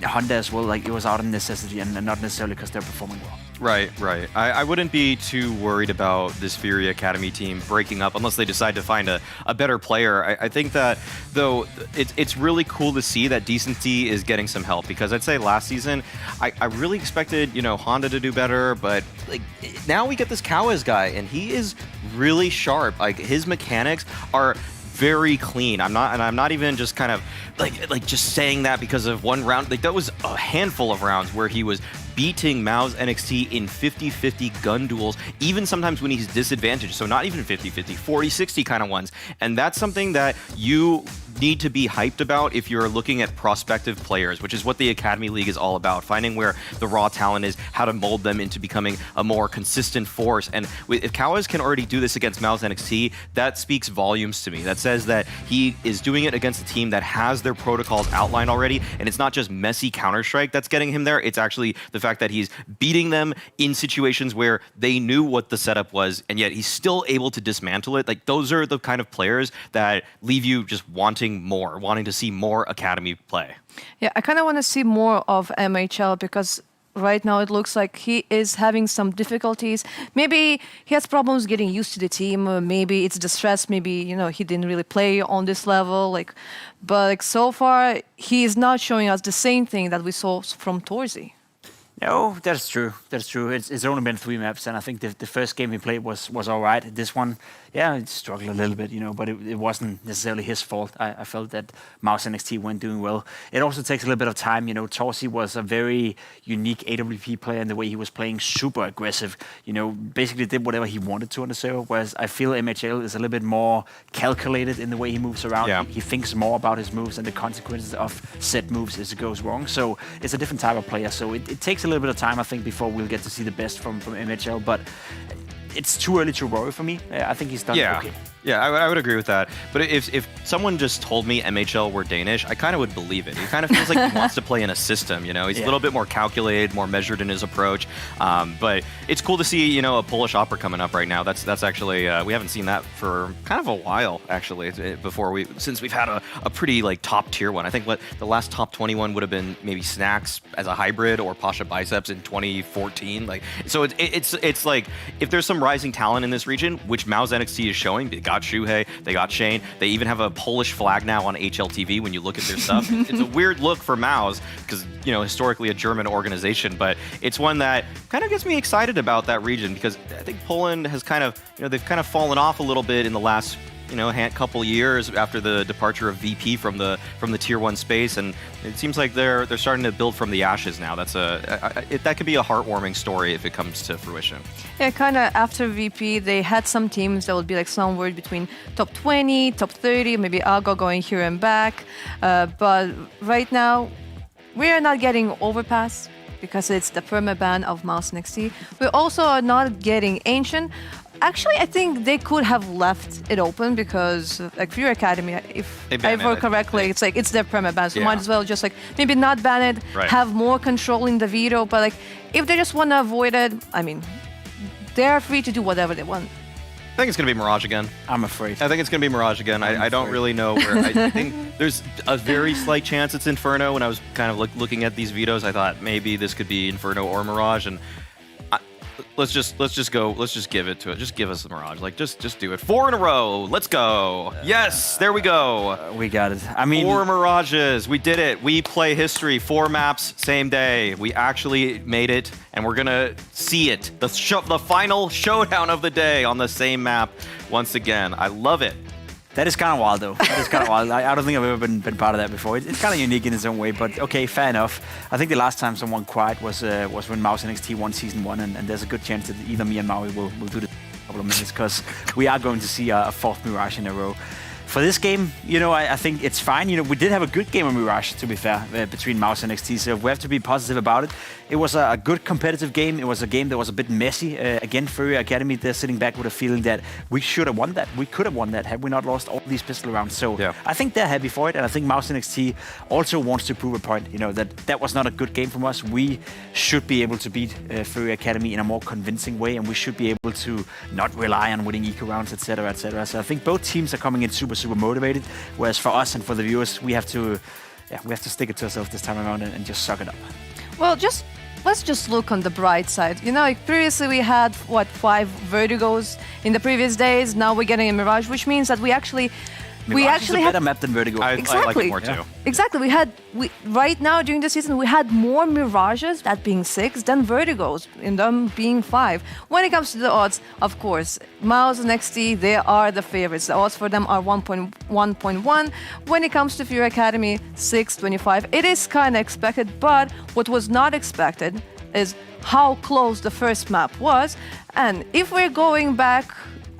Honda as well, like it was out of necessity and not necessarily because they're performing well. Right. I wouldn't be too worried about this FURIA Academy team breaking up unless they decide to find a better player. I think that, though, it's really cool to see that Decency is getting some help, because I'd say last season, I really expected, Honda to do better, but like now we get this Kawaz guy, and he is really sharp. Like, his mechanics are very clean. I'm not even just kind of like just saying that because of one round. Like, that was a handful of rounds where he was beating MOUZ NXT in 50-50 gun duels, even sometimes when he's disadvantaged. So not even 50-50, 40-60 kind of ones. And that's something that you need to be hyped about if you're looking at prospective players, which is what the Academy League is all about, finding where the raw talent is, how to mold them into becoming a more consistent force. And if Kawaz can already do this against MOUZ NXT, that speaks volumes to me. That says that he is doing it against a team that has their protocols outlined already, and it's not just messy Counter-Strike that's getting him there, it's actually the fact that he's beating them in situations where they knew what the setup was, and yet he's still able to dismantle it. Like, those are the kind of players that leave you just wanting to see more Academy play. Yeah, I kind of want to see more of MHL, because right now it looks like he is having some difficulties. Maybe he has problems getting used to the team. Maybe it's the stress. Maybe, he didn't really play on this level. But so far, he is not showing us the same thing that we saw from Torzy. No, that's true. That's true. It's only been 3 maps, and I think the first game he played was all right. This one, yeah, it struggled a little bit, but it wasn't necessarily his fault. I felt that MOUZ NXT weren't doing well. It also takes a little bit of time. Torzy was a very unique AWP player in the way he was playing, super aggressive. Basically did whatever he wanted to on the server, whereas I feel MHL is a little bit more calculated in the way he moves around. Yeah. He thinks more about his moves and the consequences of set moves as it goes wrong. So it's a different type of player. So it takes a little bit of time, I think, before we'll get to see the best from MHL, but it's too early to worry for me. I think he's done okay. Yeah, I would agree with that. But if someone just told me MHL were Danish, I kind of would believe it. He kind of feels like he wants to play in a system, He's a little bit more calculated, more measured in his approach. But it's cool to see, a Polish opera coming up right now. That's actually, we haven't seen that for kind of a while, actually, since we've had a pretty, top tier one. I think the last top 21 would have been maybe Snacks as a hybrid or Pasha Biceps in 2014. So it's like, if there's some rising talent in this region, which MOUZ NXT is showing, they got Shuhei, they got Shane, they even have a Polish flag now on HLTV when you look at their stuff. It's a weird look for MOUZ, because, historically a German organization, but it's one that kind of gets me excited about that region, because I think Poland has kind of, they've kind of fallen off a little bit in the last couple years after the departure of VP from the tier 1 space, and it seems like they're starting to build from the ashes now. That could be a heartwarming story if it comes to fruition. Yeah, kind of after VP, they had some teams that would be somewhere between top 20, top 30, maybe Algo going here and back. But right now, we are not getting Overpass because it's the perma-ban of MOUZ NXT. We also are not getting Ancient. Actually, I think they could have left it open, because FURIA Academy, if I remember correctly, it's their perma-ban, so might as well just maybe not ban it, have more control in the veto, but if they just want to avoid it, they're free to do whatever they want. I think it's going to be Mirage again. I'm afraid. I think it's going to be Mirage again. I don't really know where. I think there's a very slight chance it's Inferno. When I was kind of looking at these vetoes, I thought maybe this could be Inferno or Mirage, and let's just give it to it. Just give us the Mirage. Just do it. 4 in a row. Let's go. Yes, there we go. We got it. 4 Mirages. We did it. We play history. 4 maps, same day. We actually made it, and we're gonna see it. The final showdown of the day on the same map once again. I love it. That is kind of wild, though. That is kind of wild. I don't think I've ever been part of that before. It's kind of unique in its own way, but okay, fair enough. I think the last time someone cried was when MOUZ NXT won Season 1, and there's a good chance that either me and Maui will do this in a couple of minutes, because we are going to see a 4th Mirage in a row. For this game, I think it's fine. We did have a good game of Mirage, to be fair, between MOUZ and NXT, so we have to be positive about it. It was a good competitive game. It was a game that was a bit messy. Again, FURIA Academy, they're sitting back with a feeling that we should have won that. We could have won that had we not lost all these pistol rounds. So yeah. I think they're happy for it, and I think MOUZ NXT also wants to prove a point, that was not a good game from us. We should be able to beat FURIA Academy in a more convincing way, and we should be able to not rely on winning eco rounds, etc., etc. So I think both teams are coming in super motivated, whereas for us and for the viewers, we have to yeah, we have to stick it to ourselves this time around and just suck it up. Well, let's just look on the bright side. You know, like previously we had, what, 5 Vertigos in the previous days. Now we're getting a Mirage, which means that we actually Mirage is a better map than Vertigo. Exactly. I like it more too. Exactly. Right now during the season we had more Mirages, that being 6, than Vertigos, in them being 5. When it comes to the odds, of course, MOUZ NXT, they are the favorites. The odds for them are 1.1. When it comes to FURIA Academy, 6.25. It is kind of expected, but what was not expected is how close the first map was. And if we're going back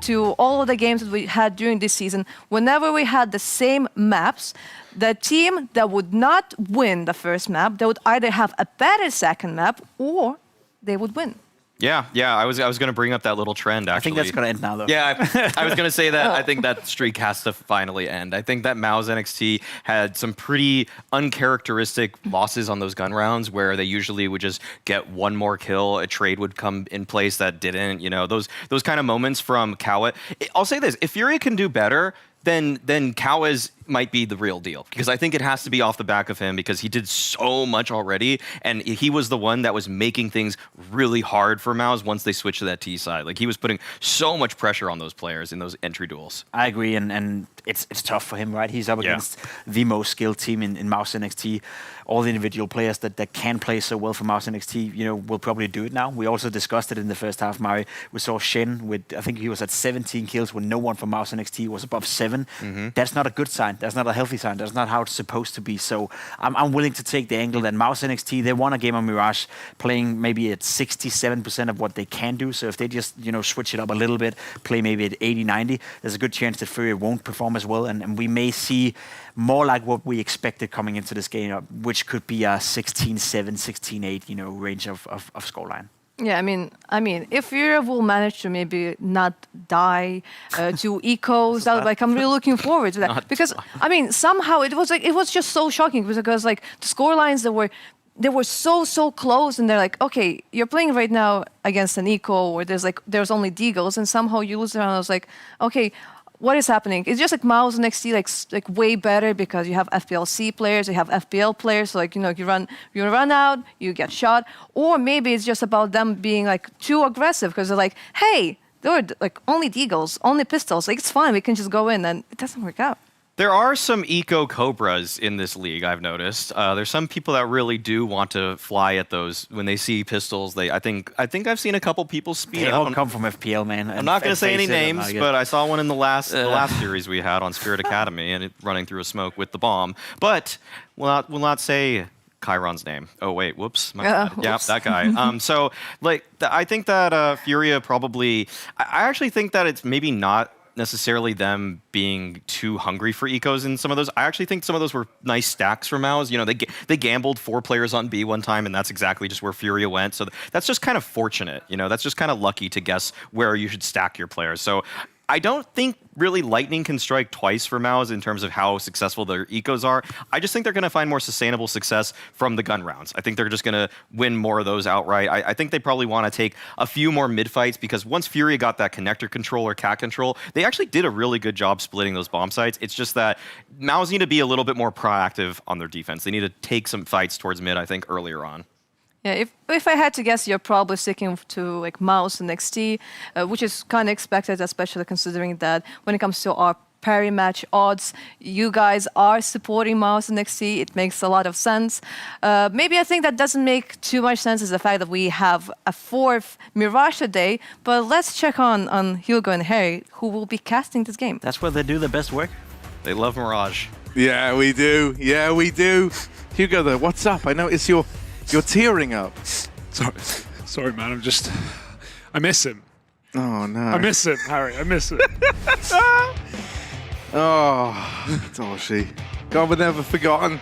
to all of the games that we had during this season, whenever we had the same maps, the team that would not win the first map, they would either have a better second map or they would win. Yeah, I was going to bring up that little trend, actually. I think that's going to end now, though. Yeah, I was going to say that. I think that streak has to finally end. I think that MOUZ NXT had some pretty uncharacteristic losses on those gun rounds where they usually would just get one more kill, a trade would come in place that didn't, you know, those kind of moments from Kawet. I'll say this, if FURIA can do better, then Kawes might be the real deal, because I think it has to be off the back of him, because he did so much already, and he was the one that was making things really hard for MOUZ once they switched to that T side. Like, he was putting so much pressure on those players in those entry duels. I agree, and it's tough for him, right? He's up against the most skilled team in MOUZ NXT. All the individual players that can play so well for MOUZ NXT, you know, will probably do it now. We also discussed it in the first half, Mari. We saw Shen with, I think he was at 17 kills when no one from MOUZ NXT was above 7. That's not a good sign. That's not a healthy sign. That's not how it's supposed to be. So I'm willing to take the angle that MOUZ NXT, they won a game on Mirage playing maybe at 67% of what they can do. So if they just, you know, switch it up a little bit, play maybe at 80, 90, there's a good chance that FURIA won't perform as well. And we may see more like what we expected coming into this game, which could be a 16-7, 16-8, you know, range of scoreline. Yeah, I mean, if FURIA will manage to maybe not die to ecos, I'm really looking forward to that, because I mean, somehow it was just so shocking, because like the score lines they were so close, and they're like, okay, you're playing right now against an eco, or there's only deagles, and somehow you lose the round. I was like, okay, what is happening? It's just like MOUZ NXT, like way better, because you have FPLC players, you have FPL players. So like, you know, you run out, you get shot, or maybe it's just about them being like too aggressive, because they're like, hey, there are like only deagles, only pistols. Like, it's fine, we can just go in, and it doesn't work out. There are some eco cobras in this league, I've noticed. There's some people that really do want to fly at those when they see pistols. I think I've seen a couple people speed up. They all come from FPL, man. I'm not going to say any names, but I saw one in the last series we had on Spirit Academy, and it running through a smoke with the bomb. But we'll not say Chiron's name. Oh wait, whoops. Yeah, that guy. So like, I think that FURIA probably. I actually think that it's maybe not necessarily them being too hungry for ecos in some of those. I actually think some of those were nice stacks from MOUZ. You know, they gambled 4 players on B one time, and that's exactly just where FURIA went. So that's just kind of fortunate. You know, that's just kind of lucky to guess where you should stack your players. So I don't think really lightning can strike twice for MOUZ in terms of how successful their ecos are. I just think they're going to find more sustainable success from the gun rounds. I think they're just going to win more of those outright. I think they probably want to take a few more mid fights, because once FURIA got that connector control or cat control, they actually did a really good job splitting those bomb sites. It's just that MOUZ need to be a little bit more proactive on their defense. They need to take some fights towards mid, I think, earlier on. Yeah, if I had to guess, you're probably sticking to like MOUZ NXT, which is kind of expected, especially considering that when it comes to our parry match odds, you guys are supporting MOUZ NXT. It makes a lot of sense. Maybe I think that doesn't make too much sense is the fact that we have a 4th Mirage today, but let's check on Hugo and Harry, who will be casting this game. That's where they do the best work. They love Mirage. Yeah, we do. Yeah, we do. Hugo, though, what's up? I notice you're tearing up. Sorry, man. I miss him. Oh, no. I miss him, Harry. I miss him. Oh, Toshi. God, we're never forgotten.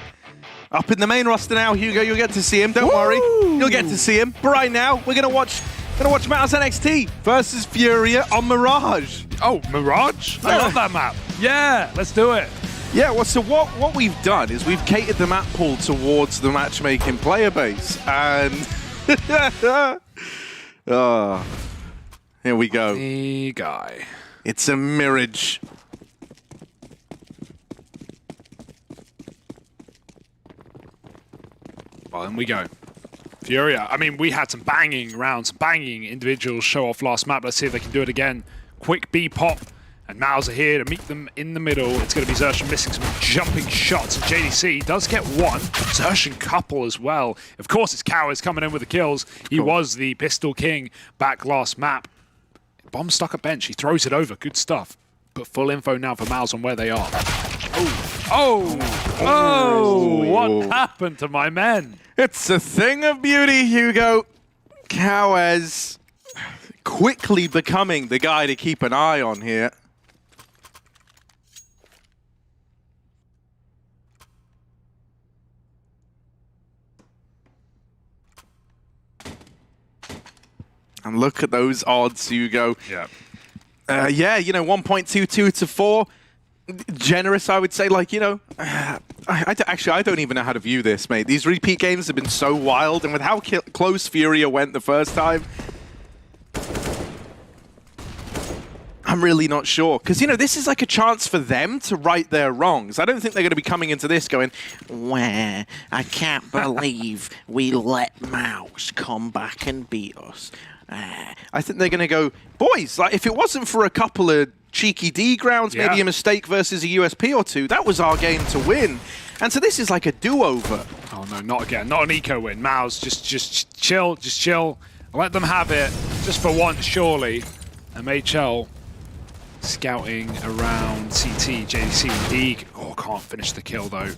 Up in the main roster now, Hugo. You'll get to see him. Don't worry. You'll get to see him. But right now, we're gonna watch MOUZ NXT versus FURIA on Mirage. Oh, Mirage? I love that map. Yeah, let's do it. Yeah, well, so what we've done is we've catered the map pool towards the matchmaking player base, and oh, here we go. The guy. It's a Mirage. Well, in we go. FURIA. I mean, we had some banging rounds, banging individuals show off last map. Let's see if they can do it again. Quick B pop. And MOUZ are here to meet them in the middle. It's going to be Xerxon missing some jumping shots. And JDC does get one. Xerxon couple as well. Of course, it's Cowards coming in with the kills. He was the pistol king back last map. Bomb stuck at bench. He throws it over. Good stuff. But full info now for MOUZ on where they are. Oh, what happened to my men? It's a thing of beauty, Hugo. Cowards quickly becoming the guy to keep an eye on here. And look at those odds, Hugo. Yeah. Yeah, you know, 1.22 to 4. Generous, I would say. Like, you know, actually, I don't even know how to view this, mate. These repeat games have been so wild, and with how close FURIA went the first time, I'm really not sure. Because, you know, this is like a chance for them to right their wrongs. I don't think they're going to be coming into this going, well, I can't believe we let MOUZ come back and beat us. I think they're going to go, boys, like if it wasn't for a couple of cheeky D grounds, maybe a mistake versus a USP or two, that was our game to win. And so this is like a do-over. Oh no, not again. Not an eco win. MOUZ, just chill. Let them have it. Just for once, surely. MHL scouting around CT, JDC, League. Oh, can't finish the kill though.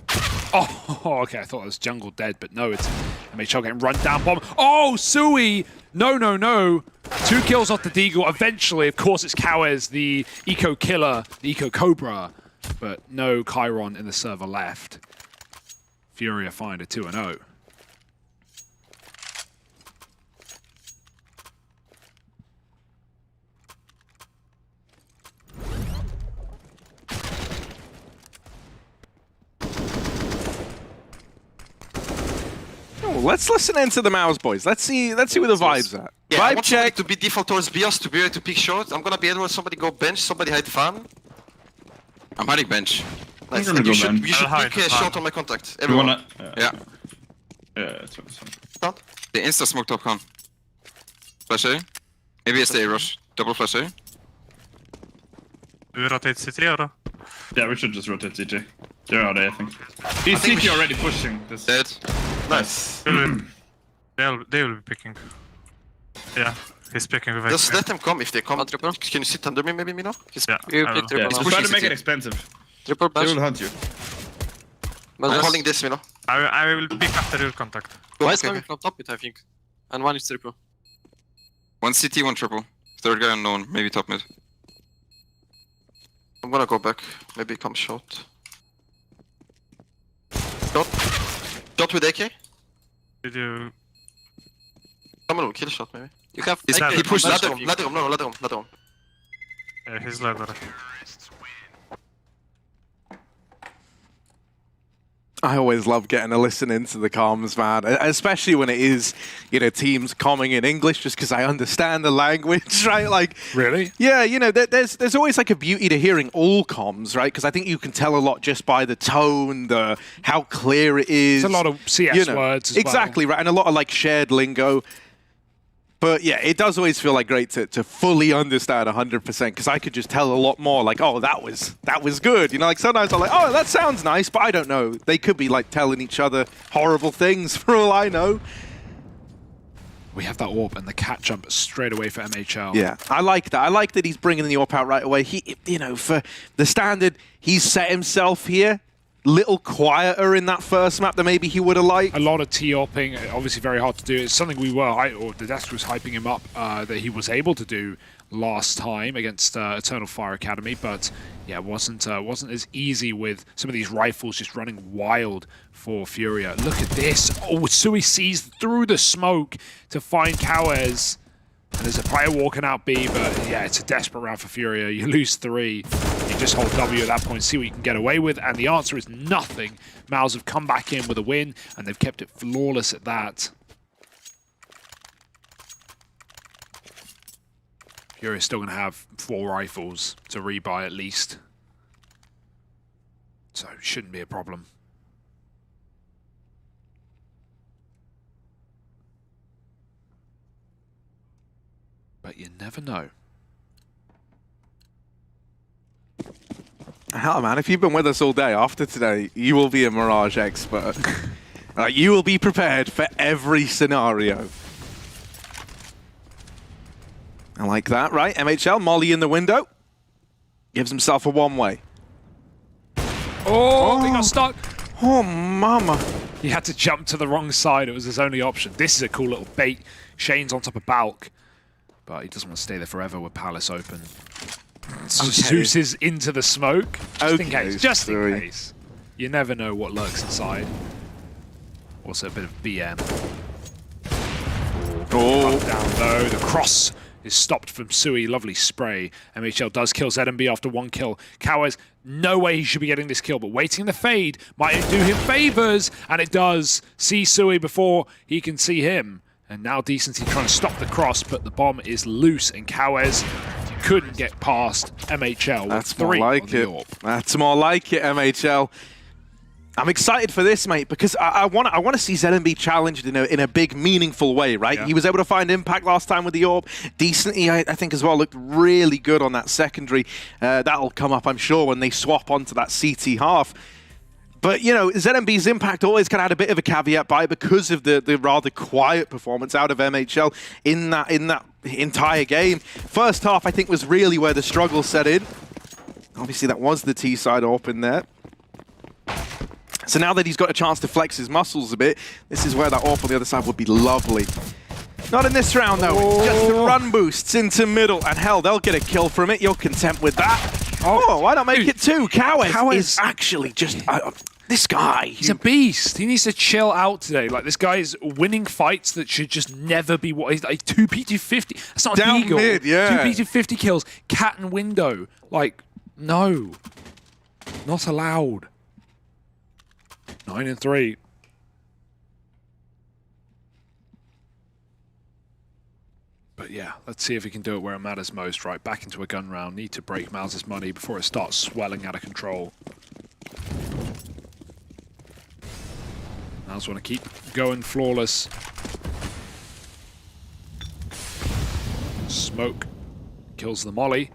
Oh, okay, I thought it was jungle dead, but no, it's MHL getting run down bomb. Oh, Sui! No. 2 kills off the Deagle. Eventually, of course, it's Cowards, the eco killer, the eco cobra, but no Chiron in the server left. FURIA find a 2-0. Let's listen into the MOUZ boys. Let's see where the vibes are. Yeah, Vibe I want check. to be default towards BIOS to be able to pick short. I'm gonna be able to somebody go bench, somebody hide fan. I'm hiding bench. Nice. I'm gonna You go should bench. pick short on my contact. You Everyone. wanna? Yeah. Yeah, it's fine. The insta smoke top con. Flash A. Maybe it's the A rush. Double flash A. Do we rotate CT or? Yeah, we should just rotate CT. They're out A, I think. He's CT already pushing this. Dead. Nice. They will be picking. Yeah, he's picking with Just let them come if they come. Can you sit under me maybe, Mino? Yeah, Just try to make it expensive. Triple They bash. will hunt you. I'm calling this, Mino. I will pick after your contact. One is coming from top mid, I think. And one is triple. One CT, one triple. Third guy unknown, maybe top mid. I'm gonna go back. Maybe come short. Shot with AK? Did you? Someone will kill shot maybe. You have. He pushed ladder room. No, ladder room. Yeah, he's ladder. I always love getting a listen into the comms, man. Especially when it is, you know, teams comming in English, just because I understand the language, right? Like, really? Yeah, you know, there's always like a beauty to hearing all comms, right? Because I think you can tell a lot just by the tone, how clear it is. It's a lot of CS words as exactly, right, and a lot of like shared lingo. But yeah, it does always feel like great to fully understand 100% because I could just tell a lot more like, oh, that was good. You know, like sometimes I'm like, oh, that sounds nice, but I don't know. They could be like telling each other horrible things for all I know. We have that AWP and the cat jump straight away for MHL. Yeah, I like that. I like that he's bringing the AWP out right away. He, you know, for the standard, he's set himself here. Little quieter in that first map than maybe he would have liked. A lot of T-opping, obviously very hard to do. It's something we were, or the desk was hyping him up that he was able to do last time against Eternal Fire Academy, but yeah, wasn't as easy with some of these rifles just running wild for FURIA. Look at this. Oh, Sui sees through the smoke to find Cowards. And there's a player walking out B, but yeah, it's a desperate round for FURIA. You lose 3. You just hold W at that point, see what you can get away with, and the answer is nothing. MOUZ have come back in with a win, and they've kept it flawless at that. FURIA's still going to have 4 rifles to rebuy at least. So, shouldn't be a problem. But you never know. Hell, man, if you've been with us all day after today, you will be a Mirage expert. You will be prepared for every scenario. I like that, right? MHL, Molly in the window. Gives himself a one-way. Oh, he got stuck. Oh, mama. He had to jump to the wrong side. It was his only option. This is a cool little bait. Shane's on top of Balk. But he doesn't want to stay there forever with Palace open. Zeus is into the smoke. Just in case. Just in case. You never know what lurks inside. Also a bit of BM. Oh, down though. The cross is stopped from Sui. Lovely spray. MHL does kill ZMB after one kill. Kawes, no way he should be getting this kill, but waiting the fade might do him favors, and it does. See Sui before he can see him. And now Decency trying to stop the cross, but the bomb is loose, and Kawes couldn't get past MHL. That's more like it. That's more like it, MHL. I'm excited for this, mate, because I want to see ZMB challenged in a big, meaningful way, right? Yeah. He was able to find impact last time with the AWP. Decently, I think, as well, looked really good on that secondary. That'll come up, I'm sure, when they swap onto that CT half. But, you know, ZMB's impact always kind of had a bit of a caveat by because of the rather quiet performance out of MHL in that entire game. First half, I think, was really where the struggle set in. Obviously, that was the T-side AWP in there. So now that he's got a chance to flex his muscles a bit, this is where that AWP on the other side would be lovely. Not in this round, though. It's just the run boosts into middle. And hell, they'll get a kill from it. You're content with that. Oh, why not make it two? Kawes is actually just... this guy. He's a beast. He needs to chill out today. Like, this guy is winning fights that should just never be... He's like 2P250. That's not down illegal. Mid, yeah. 2P250 kills. Cat and window. Like, no. Not allowed. 9-3. But yeah, let's see if he can do it where it matters most, right? Back into a gun round. Need to break MOUZ's money before it starts swelling out of control. MOUZ want to keep going flawless. Smoke kills the molly.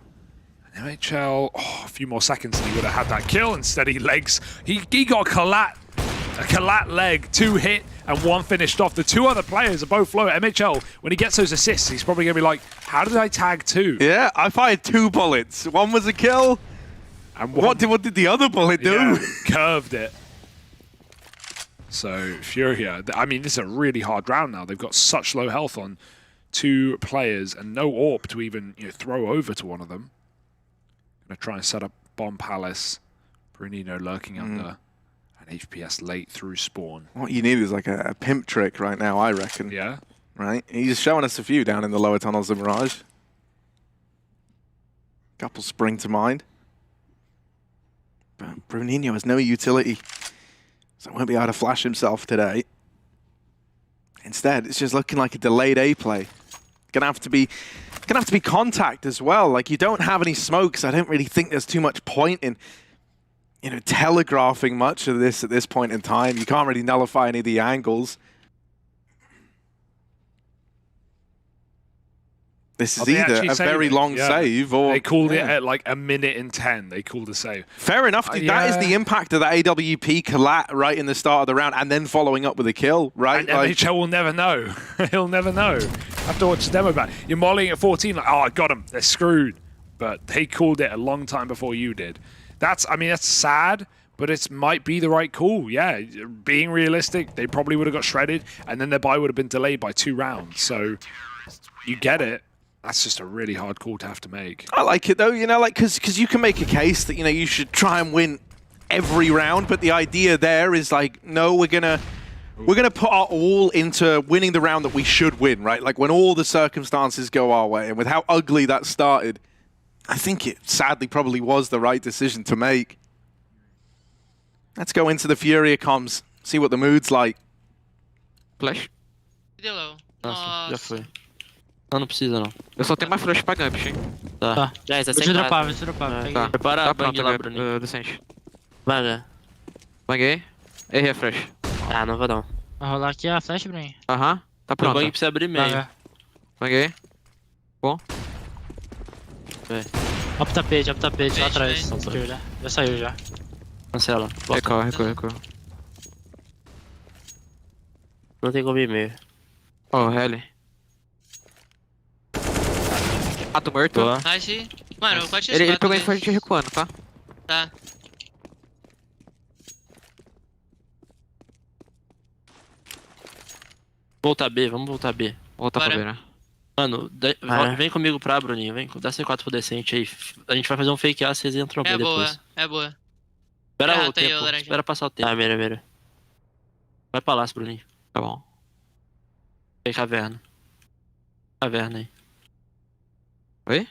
MHL, a few more seconds and he would have had that kill. Instead he legs. He got a Kalat leg, 2 hit and 1 finished off. The 2 other players are both low. MHL, when he gets those assists, he's probably going to be like, how did I tag 2? Yeah, I fired 2 bullets. 1 was a kill. And what did the other bullet do? Yeah, curved it. So, FURIA, I mean, this is a really hard round now. They've got such low health on 2 players and no AWP to even throw over to one of them. Gonna try and set up Bomb Palace. Brunino lurking under. And HPS late through spawn. What you need is like a pimp trick right now, I reckon. Yeah. Right? He's showing us a few down in the lower tunnels of Mirage. Couple spring to mind. But Brunino has no utility. So won't be able to flash himself today. Instead, it's just looking like a delayed A play. Gonna have to be contact as well. Like, you don't have any smokes. I don't really think there's too much point in, telegraphing much of this at this point in time. You can't really nullify any of the angles. This is either a very long save or... They called it at like 1:10. They called a save. Fair enough. That is the impact of the AWP collat right in the start of the round and then following up with a kill, right? And MHL will never know. He'll never know. Have to watch the demo back. You're mollying at 14 like, oh, I got him. They're screwed. But they called it a long time before you did. That's sad, but it might be the right call. Yeah, being realistic, they probably would have got shredded and then their buy would have been delayed by 2 rounds. So you get it. That's just a really hard call to have to make. I like it though, because you can make a case that, you should try and win every round, but the idea there is like, no, we're gonna put our all into winning the round that we should win, right? Like when all the circumstances go our way, and with how ugly that started, I think it sadly probably was the right decision to make. Let's go into the FURIA comms, see what the mood's like. Flash. Nossa, já foi. Não precisa não. Eu só tenho mais flash pra Gump, hein? Tá. Já é, Vou te dropar, vou te dropar. Tá. Prepara a bang lá, Bruninho. Decente. Vai, né? Banguei. Errei a flash. Ah, não vai não. Vai rolar aqui a flash, Bruninho. Aham. Tá pronto. O bang precisa abrir meio. Banguei. Bom. Up tapete, lá atrás. Esquerda. Já saiu já. Cancela. Recua. Não tem como ir meio. Ó, Heli. Rato morto. Nice. Mano, eu bati Ele pegou a info a gente recuando, tá? Tá. Voltar B, vamos voltar B. Voltar pra B, né? Mano, vem comigo pra Bruninho, vem. Dá C4 pro decente aí. A gente vai fazer um fake A, vocês entram B depois. É boa. Espera o tempo, espera passar o tempo. Ah, mira. Vai palácio, Bruninho. Tá bom. Tem caverna. Caverna aí. Oi?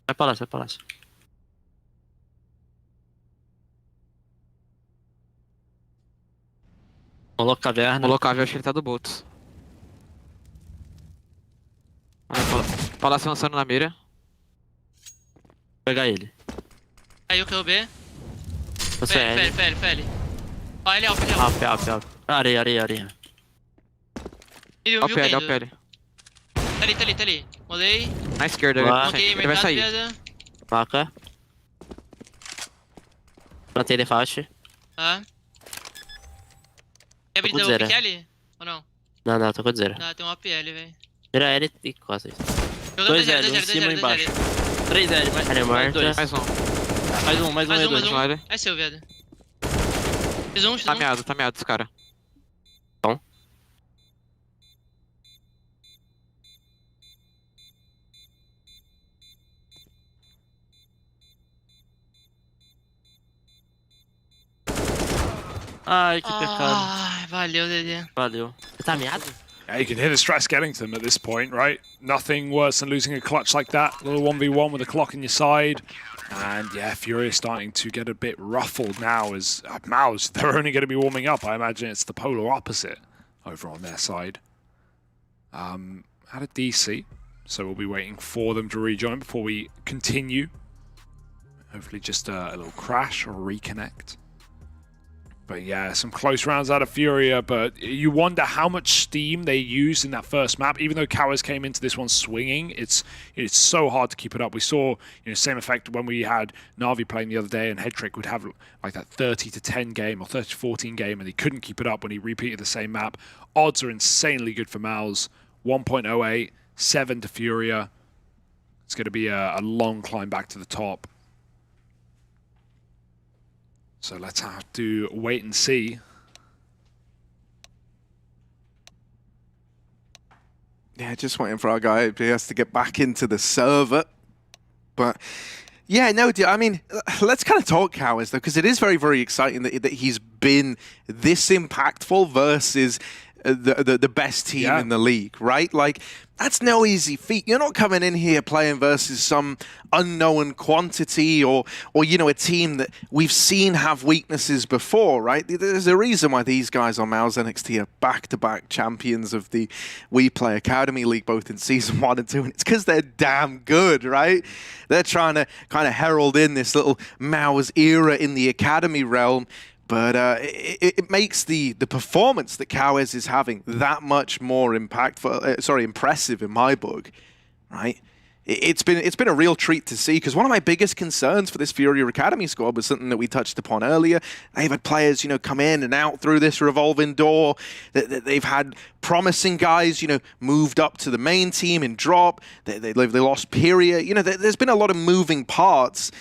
Vai palácio. Coloca caverna. Colocar, eu acho que ele tá do Boltz. Palácio avançando na mira. Vou pegar ele. Caiu que eu B. Você é Feli. Ó, ele é alto. Alp. Areia. Ele Ó viu o PL. Tá ali. Molei. Na esquerda, ele vai sair. Vaca. Plantei defast. Tá. Quer abrir o pick ali? Ou não? Não, tô com zero. Não, tem um APL, velho. Tira L e costas. 2 L, em cima e embaixo. 3 L, mais 2. Mais um. É seu, viado. Fiz um. Tá meado esse cara. Bom. Ai, que pecado. Ai, valeu, Dedê. Valeu. Você tá meado? Yeah, you can hear the stress getting to them at this point, right? Nothing worse than losing a clutch like that. A little 1v1 with a clock in your side. And yeah, FURIA starting to get a bit ruffled now as MOUZ, they're only going to be warming up. I imagine it's the polar opposite over on their side. At a DC, so we'll be waiting for them to rejoin before we continue. Hopefully just a little crash or reconnect. But yeah, some close rounds out of FURIA, but you wonder how much steam they used in that first map. Even though Cowards came into this one swinging, it's so hard to keep it up. We saw same effect when we had NAVI playing the other day, and Headtrick would have like that 30-10 game or 30-14 game, and he couldn't keep it up when he repeated the same map. Odds are insanely good for MOUZ. 1.08, 7 to FURIA. It's going to be a long climb back to the top. So let's have to wait and see. Yeah, just waiting for our guy. He has to get back into the server. But yeah, no, I mean, let's kind of talk Cowards though, because it is very, very exciting that he's been this impactful versus the best team in the league, right? Like, that's no easy feat. You're not coming in here playing versus some unknown quantity or a team that we've seen have weaknesses before, right? There's a reason why these guys on MOUZ NXT are back-to-back champions of the WePlay Academy League, both in Season 1 and 2, and it's because they're damn good, right? They're trying to kind of herald in this little MOUZ era in the Academy realm. But it makes the performance that Cowards is having that much more impressive in my book, right? It's been a real treat to see, because one of my biggest concerns for this FURIA Academy squad was something that we touched upon earlier. They've had players, come in and out through this revolving door. They've had promising guys, moved up to the main team and drop. They lost Pyria. There's been a lot of moving parts.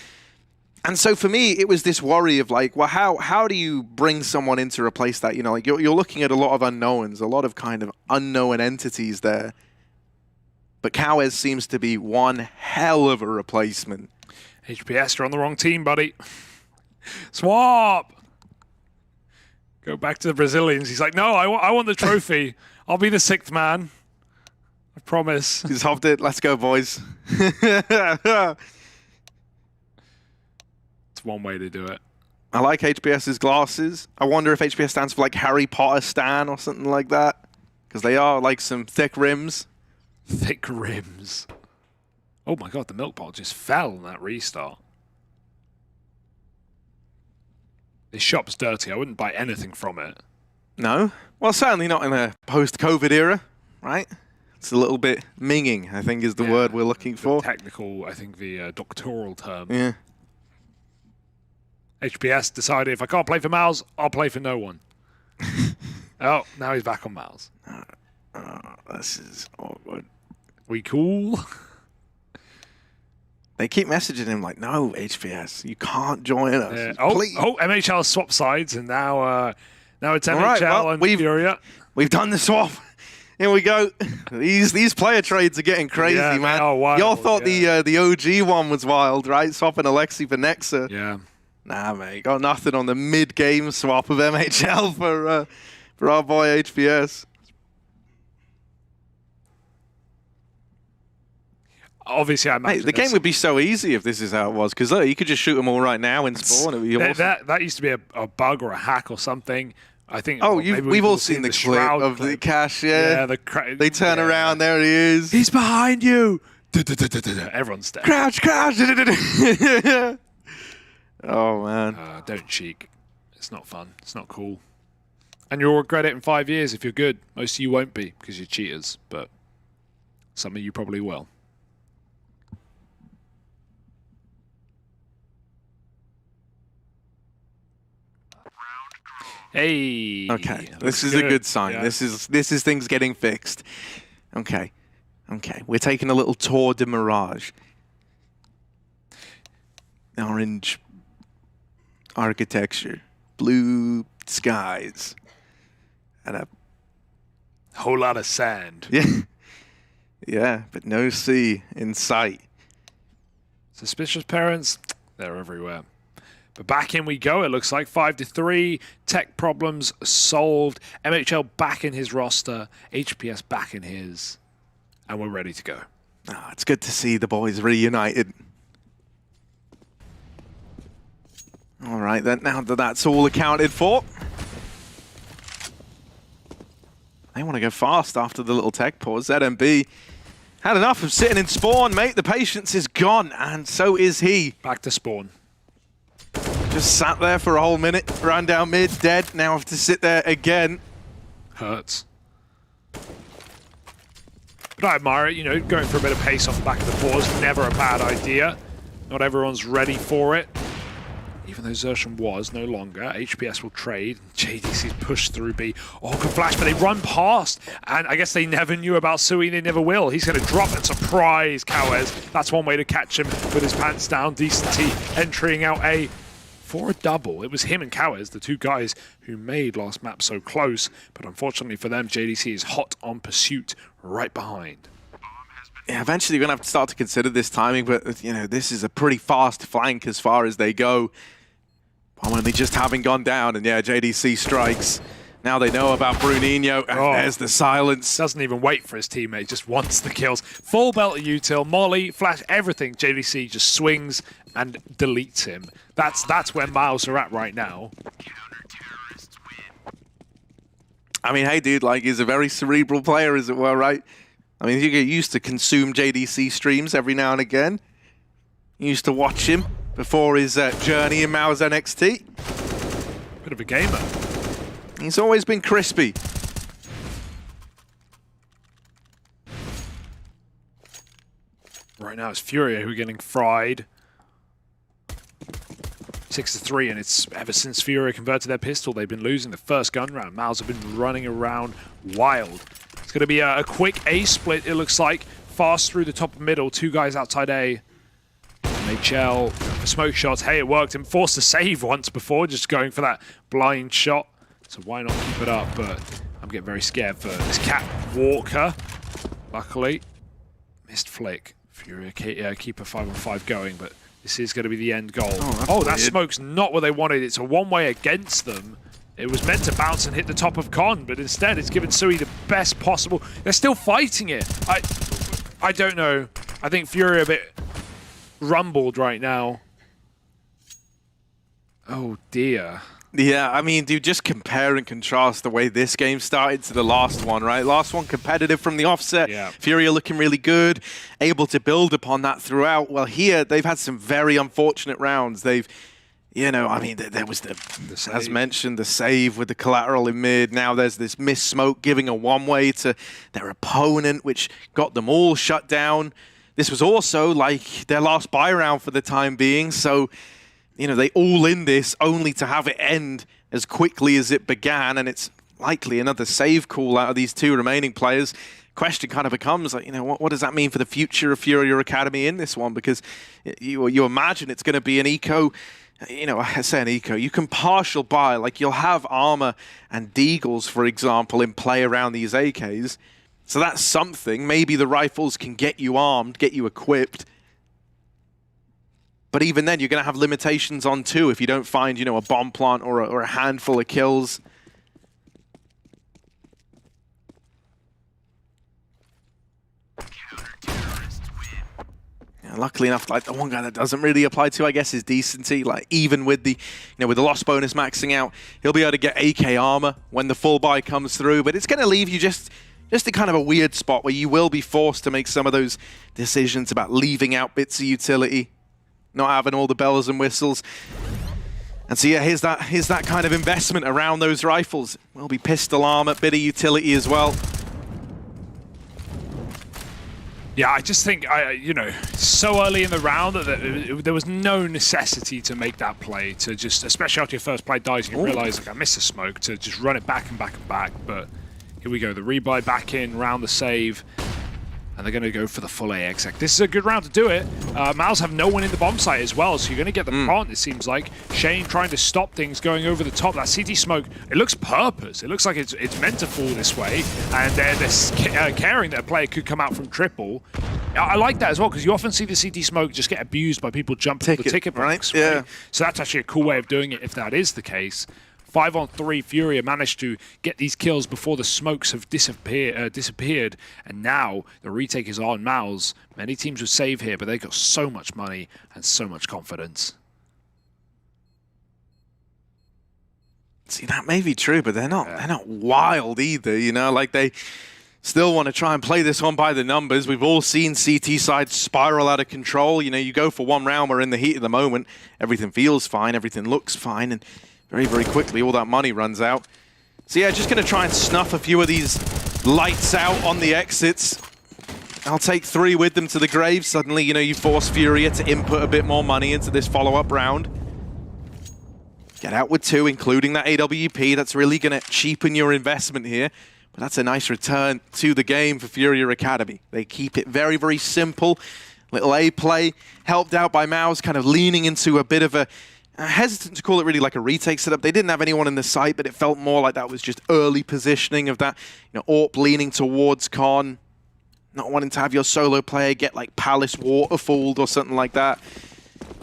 And so for me, it was this worry of like, well, how do you bring someone in to replace that? Like you're looking at a lot of unknowns, a lot of kind of unknown entities there. But Cowards seems to be one hell of a replacement. HPS, you're on the wrong team, buddy. Swap! Go back to the Brazilians. He's like, no, I want the trophy. I'll be the 6th man. I promise. He's hopped it. Let's go, boys. One way to do it. I like HPS's glasses. I wonder if HPS stands for like Harry Potter Stan or something like that, because they are like some thick rims. Thick rims. Oh my god, the milk bottle just fell on that restart. This shop's dirty. I wouldn't buy anything from it. No? Well, certainly not in a post-COVID era, right? It's a little bit minging, I think is the word we're looking for. Technical, I think the doctoral term. Yeah. HPS decided if I can't play for MOUZ, I'll play for no one. Oh, now he's back on MOUZ. This is awkward. We cool? They keep messaging him like, no, HPS, you can't join us. Yeah. Please. Oh, MHL swap sides, and now it's MHL and FURIA. We've done the swap. Here we go. These player trades are getting crazy, man. Y'all thought the OG one was wild, right? Swapping Alexi for Nexa. Yeah. Nah, mate, got nothing on the mid-game swap of MHL for our boy HPS. Obviously, I imagine the game would be so easy if this is how it was, because look, you could just shoot them all right now in spawn. It would be awesome. That used to be a bug or a hack or something. I think. Oh, we've all seen the clip of the Cash. Yeah, they turn around. There he is. He's behind you. Everyone's dead. Crouch. Oh man. Don't cheek. It's not fun. It's not cool. And you'll regret it in 5 years if you're good. Most of you won't be because you're cheaters, but some of you probably will. Hey. Okay, this is a good sign. Yeah. This is things getting fixed. Okay. We're taking a little tour de Mirage. Orange architecture, blue skies, and a whole lot of sand. Yeah, but no sea in sight. Suspicious parents, they're everywhere. But back in we go, it looks like 5-3. Tech problems solved. MHL back in his roster. HPS back in his. And we're ready to go. It's good to see the boys reunited. All right, then, now that that's all accounted for. They want to go fast after the little tech pause. ZMB had enough of sitting in spawn, mate. The patience is gone, and so is he. Back to spawn. Just sat there for a whole minute, ran down mid, dead. Now have to sit there again. Hurts. But I admire it, you know, going for a bit of pace off the back of the pause, never a bad idea. Not everyone's ready for it. Even though Zershon was no longer, HPS will trade. JDC's pushed through B. Oh, good flash, but they run past. And I guess they never knew about Sui, they never will. He's going to drop and surprise Kawez. That's one way to catch him with his pants down. Decent T entering out A for a double. It was him and Kawez, the two guys who made last map so close. But unfortunately for them, JDC is hot on pursuit right behind. Yeah, eventually you're going to have to start to consider this timing, but you know, this is a pretty fast flank as far as they go. Only just having gone down, and yeah, JDC strikes. Now they know about Bruninho, and there's the silence. Doesn't even wait for his teammate, just wants the kills. Full belt of util, molly, flash, everything. JDC just swings and deletes him. That's where MOUZ are at right now. I mean, hey dude, like he's a very cerebral player, as it were, right? I mean, you get used to consume JDC streams every now and again. You used to watch him before his journey in MOUZ NXT. Bit of a gamer. He's always been crispy. Right now it's FURIA who are getting fried. 6-3, and it's ever since FURIA converted their pistol, they've been losing the first gun round. MOUZ have been running around wild. It's going to be a quick A split, it looks like. Fast through the top and middle, two guys outside A. MHL for smoke shots. Hey, it worked. And forced to save once before, just going for that blind shot. So why not keep it up? But I'm getting very scared for this Cat Walker. Luckily, missed flick. FURIA keep a 5-on-5 going, but this is going to be the end goal. Oh, that smoke's not what they wanted. It's a one-way against them. It was meant to bounce and hit the top of Con, but instead it's given Sui the best possible. They're still fighting it. I don't know. I think FURIA a bit rumbled right now. Oh dear. Yeah, I mean, dude, just compare and contrast the way this game started to the last one, right? Last one competitive from the offset. Yeah. FURIA looking really good, able to build upon that throughout. Well, here they've had some very unfortunate rounds. They've You know, I mean, there was as mentioned, the save with the collateral in mid. Now there's this missed smoke giving a one-way to their opponent, which got them all shut down. This was also like their last buy round for the time being. So, you know, they all in this only to have it end as quickly as it began. And it's likely another save call out of these two remaining players. Question kind of becomes, like, you know, what does that mean for the future of FURIA Academy in this one? Because you imagine it's going to be an eco. You know, I say an eco, you can partial buy, like you'll have armor and deagles, for example, in play around these AKs. So that's something. Maybe the rifles can get you armed, get you equipped. But even then, you're going to have limitations on two if you don't find, you know, a bomb plant or a handful of kills. Luckily enough, like the one guy that doesn't really apply to, I guess, is decency. Like even with the, you know, with the loss bonus maxing out, he'll be able to get AK armor when the full buy comes through. But it's going to leave you just in kind of a weird spot where you will be forced to make some of those decisions about leaving out bits of utility, not having all the bells and whistles. And so yeah, here's that kind of investment around those rifles. Will be pistol armor, bit of utility as well. Yeah, I just think, you know, so early in the round that there was no necessity to make that play, to just, especially after your first play dies, you realize, like, I missed a smoke, to just run it back and back and back. But here we go, the rebuy back in, round the save, and they're going to go for the full AX. This is a good round to do it. MOUZ have no one in the bomb site as well, so you're going to get the plant, it seems like. Shane trying to stop things going over the top. That CT smoke, it looks purpose. It looks like it's meant to fall this way, and they're caring that a player could come out from triple. I like that as well, because you often see the CT smoke just get abused by people jumping the ticket box, right? Yeah. So that's actually a cool way of doing it if that is the case. 5-on-3, FURIA managed to get these kills before the smokes have disappeared, and now the retake is on MOUZ. Many teams would save here, but they've got so much money and so much confidence. See, that may be true, but they're not wild either, you know, like they still want to try and play this one by the numbers. We've all seen CT side spiral out of control. You know, you go for one round, we're in the heat of the moment, everything feels fine, everything looks fine, and very, very quickly, all that money runs out. So yeah, just going to try and snuff a few of these lights out on the exits. I'll take 3 with them to the grave. Suddenly, you know, you force FURIA to input a bit more money into this follow-up round. Get out with 2, including that AWP. That's really going to cheapen your investment here. But that's a nice return to the game for FURIA Academy. They keep it very, very simple. Little A play, helped out by MOUZ, kind of leaning into a bit of a hesitant to call it really like a retake setup. They didn't have anyone in the site, but it felt more like that was just early positioning of that, you know, AWP leaning towards Con, not wanting to have your solo player get like Palace waterfalled or something like that.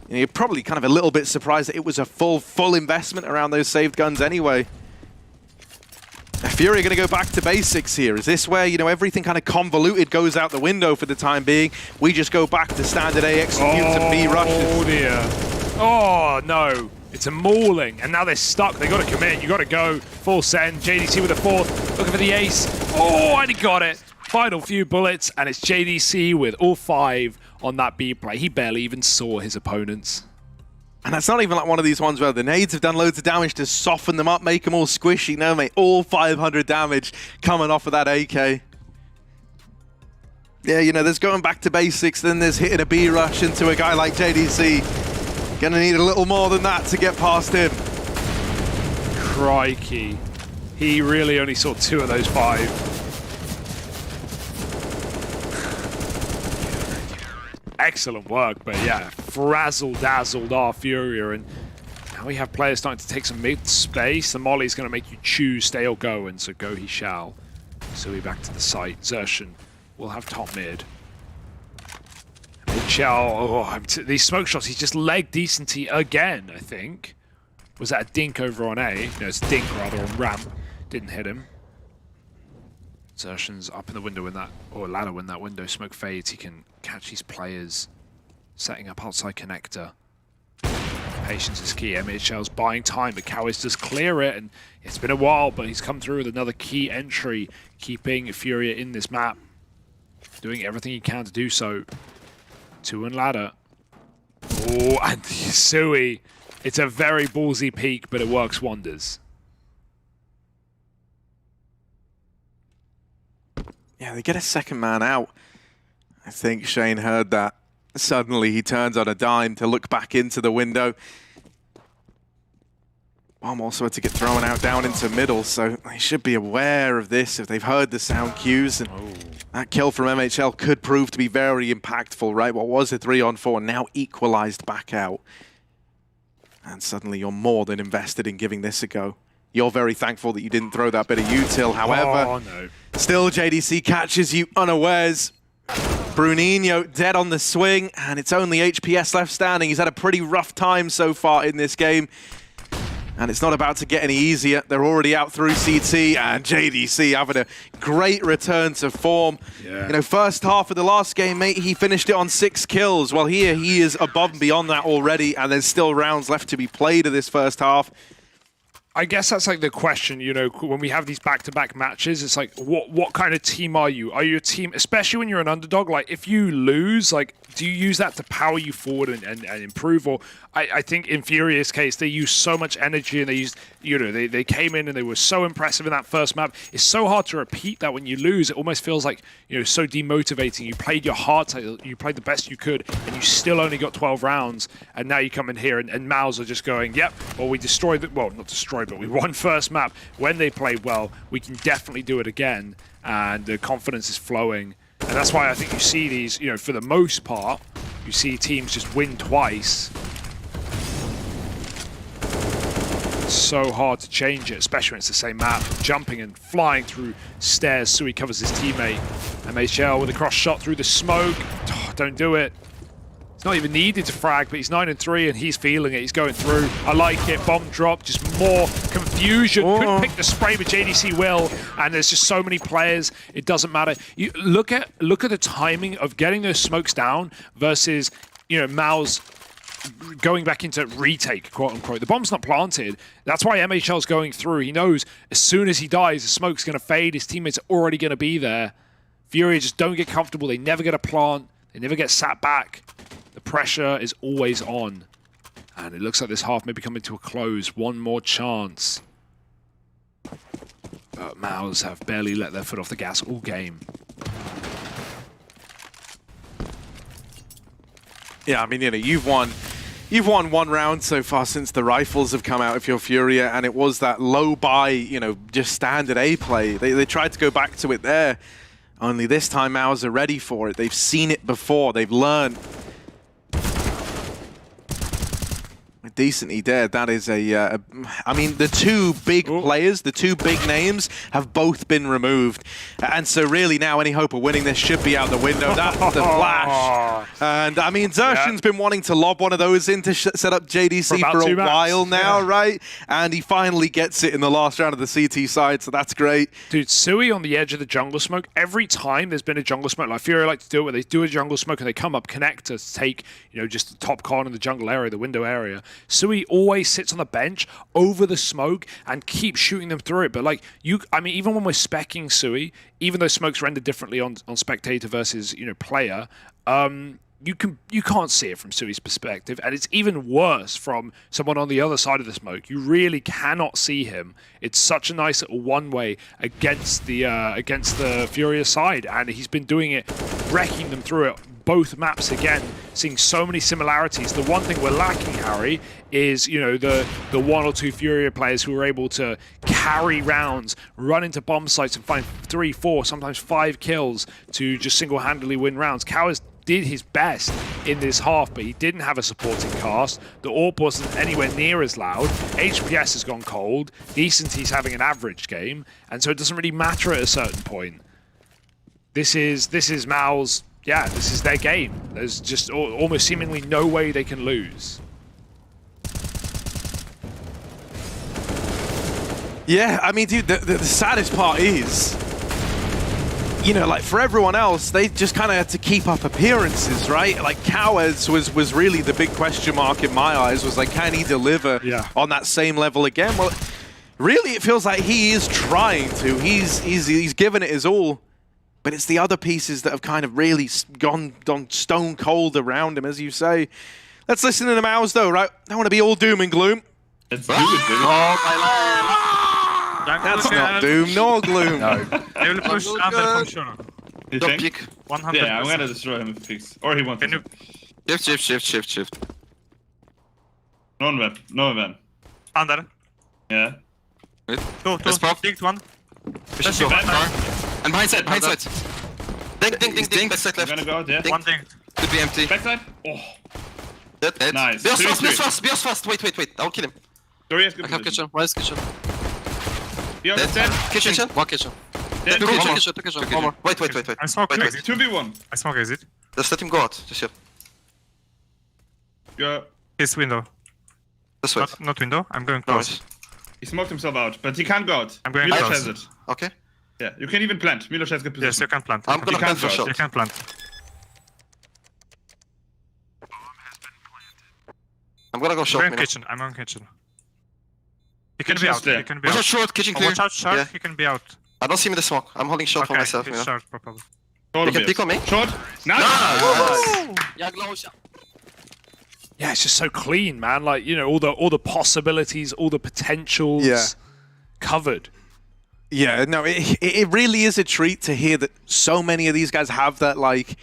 You know, you're probably kind of a little bit surprised that it was a full investment around those saved guns anyway. FURIA going to go back to basics here. Is this where, you know, everything kind of convoluted goes out the window for the time being? We just go back to standard A executes and B rushes. Oh dear. Oh, no. It's a mauling, and now they're stuck. They got to commit. You got to go. Full send. JDC with a 4th. Looking for the ace. Oh, and he got it. Final few bullets, and it's JDC with all 5 on that B play. He barely even saw his opponents. And that's not even like one of these ones where the nades have done loads of damage to soften them up, make them all squishy. No, mate. All 500 damage coming off of that AK. Yeah, you know, there's going back to basics, then there's hitting a B rush into a guy like JDC. Gonna need a little more than that to get past him. Crikey. He really only saw 2 of those 5. Excellent work, but yeah, frazzle-dazzled our FURIA, and now we have players starting to take some mid-space. The molly is going to make you choose stay or go, and so go he shall. So we're back to the site. Xertion will have top mid. Shell, these smoke shots, he's just legged Decency again, I think. Was that a dink over on A? No, it's a dink rather on ramp. Didn't hit him. Xertion's up in the window when that, or ladder when that window smoke fades. He can catch these players setting up outside connector. Patience is key. MHL's buying time, but Cowiz does clear it, and it's been a while, but he's come through with another key entry, keeping FURIA in this map. Doing everything he can to do so. 2 and ladder. Oh, and Sui. It's a very ballsy peek, but it works wonders. Yeah, they get a second man out. I think Shane heard that. Suddenly he turns on a dime to look back into the window. Bomb also had to get thrown out down into middle, so they should be aware of this if they've heard the sound cues. And that kill from MHL could prove to be very impactful, right? What was a 3-on-4 now equalized back out. And suddenly you're more than invested in giving this a go. You're very thankful that you didn't throw that bit of util. However, still JDC catches you unawares. Bruninho dead on the swing, and it's only HPS left standing. He's had a pretty rough time so far in this game. And it's not about to get any easier. They're already out through CT, and JDC having a great return to form. Yeah. You know, first half of the last game, mate, he finished it on 6 kills. Well, here he is above and beyond that already, and there's still rounds left to be played in this first half. I guess that's like the question, you know, when we have these back-to-back matches, it's like, what kind of team are you? Are you a team, especially when you're an underdog, like if you lose, like, do you use that to power you forward and improve? Or I think in FURIA's case, they used so much energy and they used, you know, they came in and they were so impressive in that first map. It's so hard to repeat that when you lose. It almost feels like, you know, so demotivating. You played your heart out, you played the best you could, and you still only got 12 rounds. And now you come in here and MOUZ are just going, yep, well, we destroyed it. Well, not destroyed, but we won first map. When they played well, we can definitely do it again. And the confidence is flowing. And that's why I think you see these, you know, for the most part, you see teams just win twice. It's so hard to change it, especially when it's the same map. Jumping and flying through stairs, Sui covers his teammate. MHL with a cross shot through the smoke. Oh, don't do it. It's not even needed to frag, but he's 9-3 and he's feeling it. He's going through. I like it. Bomb drop, just more confusion. Couldn't pick the spray, but JDC will. And there's just so many players. It doesn't matter. You look at the timing of getting those smokes down versus, you know, MOUZ going back into retake, quote unquote. The bomb's not planted. That's why MHL's going through. He knows as soon as he dies, the smoke's going to fade. His teammates are already going to be there. FURIA just don't get comfortable. They never get a plant. They never get sat back. The pressure is always on. And it looks like this half may be coming to a close. One more chance. But MOUZ have barely let their foot off the gas all game. Yeah, I mean, you know, you've won one round so far since the rifles have come out if you're FURIA, and it was that low buy, you know, just standard A play. They tried to go back to it there. Only this time MOUZ are ready for it. They've seen it before. They've learned. Decently dead. That is a... I mean, the two big players, the two big names, have both been removed. And so really now any hope of winning this should be out the window. That's the flash. And I mean, Zershan's been wanting to lob one of those in to set up JDC for a while now, right? And he finally gets it in the last round of the CT side, so that's great. Dude, Sui on the edge of the jungle smoke. Every time there's been a jungle smoke, like FURIA like to do it, where they do a jungle smoke and they come up, connect to take, you know, just the top con in the jungle area, the window area. Sui always sits on the bench over the smoke and keeps shooting them through it. But like I mean, even when we're speccing Sui, even though smokes render differently on spectator versus, you know, player, you can't see it from Sui's perspective, and it's even worse from someone on the other side of the smoke. You really cannot see him. It's such a nice little one-way against the FURIA side, and he's been doing it, wrecking them through it. Both maps again, seeing so many similarities. The one thing we're lacking, Harry, is, you know, the one or two FURIA players who are able to carry rounds, run into bomb sites and find 3, 4, sometimes 5 kills to just single-handedly win rounds. Cowers did his best in this half, but he didn't have a supporting cast. The AWP wasn't anywhere near as loud. HPS has gone cold. Decent, he's having an average game, and so it doesn't really matter at a certain point. This is MOUZ. Yeah, this is their game. There's just almost seemingly no way they can lose. Yeah, I mean, dude, the saddest part is, you know, like for everyone else, they just kind of had to keep up appearances, right? Like Cowers was really the big question mark in my eyes, was like, can he deliver on that same level again? Well, really, it feels like he is trying to. He's given it his all. But it's the other pieces that have kind of really gone stone cold around him, as you say. Let's listen to the MOUZ though, right? I don't want to be all doom and gloom. Let's do it, baby. That's not doom nor gloom. They will push under for sure. You Don't think? peek. 100%. Yeah, I'm gonna destroy him if he picks. Or he wants Can you... Shift. No event. Under. Yeah. Wait. Two. Let's pop. Dinked one. Push go. And behind side. Dink. Backside I'm left. gonna go out, yeah. Dink. One dinked. Could be empty. Backside. Oh. Dead. Nice. Bios fast. Wait. I'll kill him. Sorry, has good I have position. kitchen. Where's kitchen? Beyond Dead. dead. Kitchen. One kitchen. Dead. Two kitchen. Two kitchen. Two One more. Wait. I smoke Wait. exit. 2v1. I smoke exit. Just let him go out. Just here. Yeah. His window. This way. Not window. I'm going No close. worries. He smoked himself out, but he can't go out. I'm going Milos close. has it. Okay. Yeah, you can even plant. Milos has good position. Yes, you can plant. I'm gonna You plant can't for go. shot. You can plant. I'm gonna go I'm short. going Mina. kitchen. I'm on kitchen. He can be Kitchen's out. there. He can be Watch out. out short. Kitchen Oh, clear. watch out, shark. Yeah. He can be out. I don't see him in the smoke. I'm holding short for Okay, myself. he's Mina. shark probably. Short You can of pick on me. Short. Nice. Yeah, it's just so clean, man. Like, you know, all the possibilities, all the potentials covered. Yeah, no, it really is a treat to hear that so many of these guys have that, like,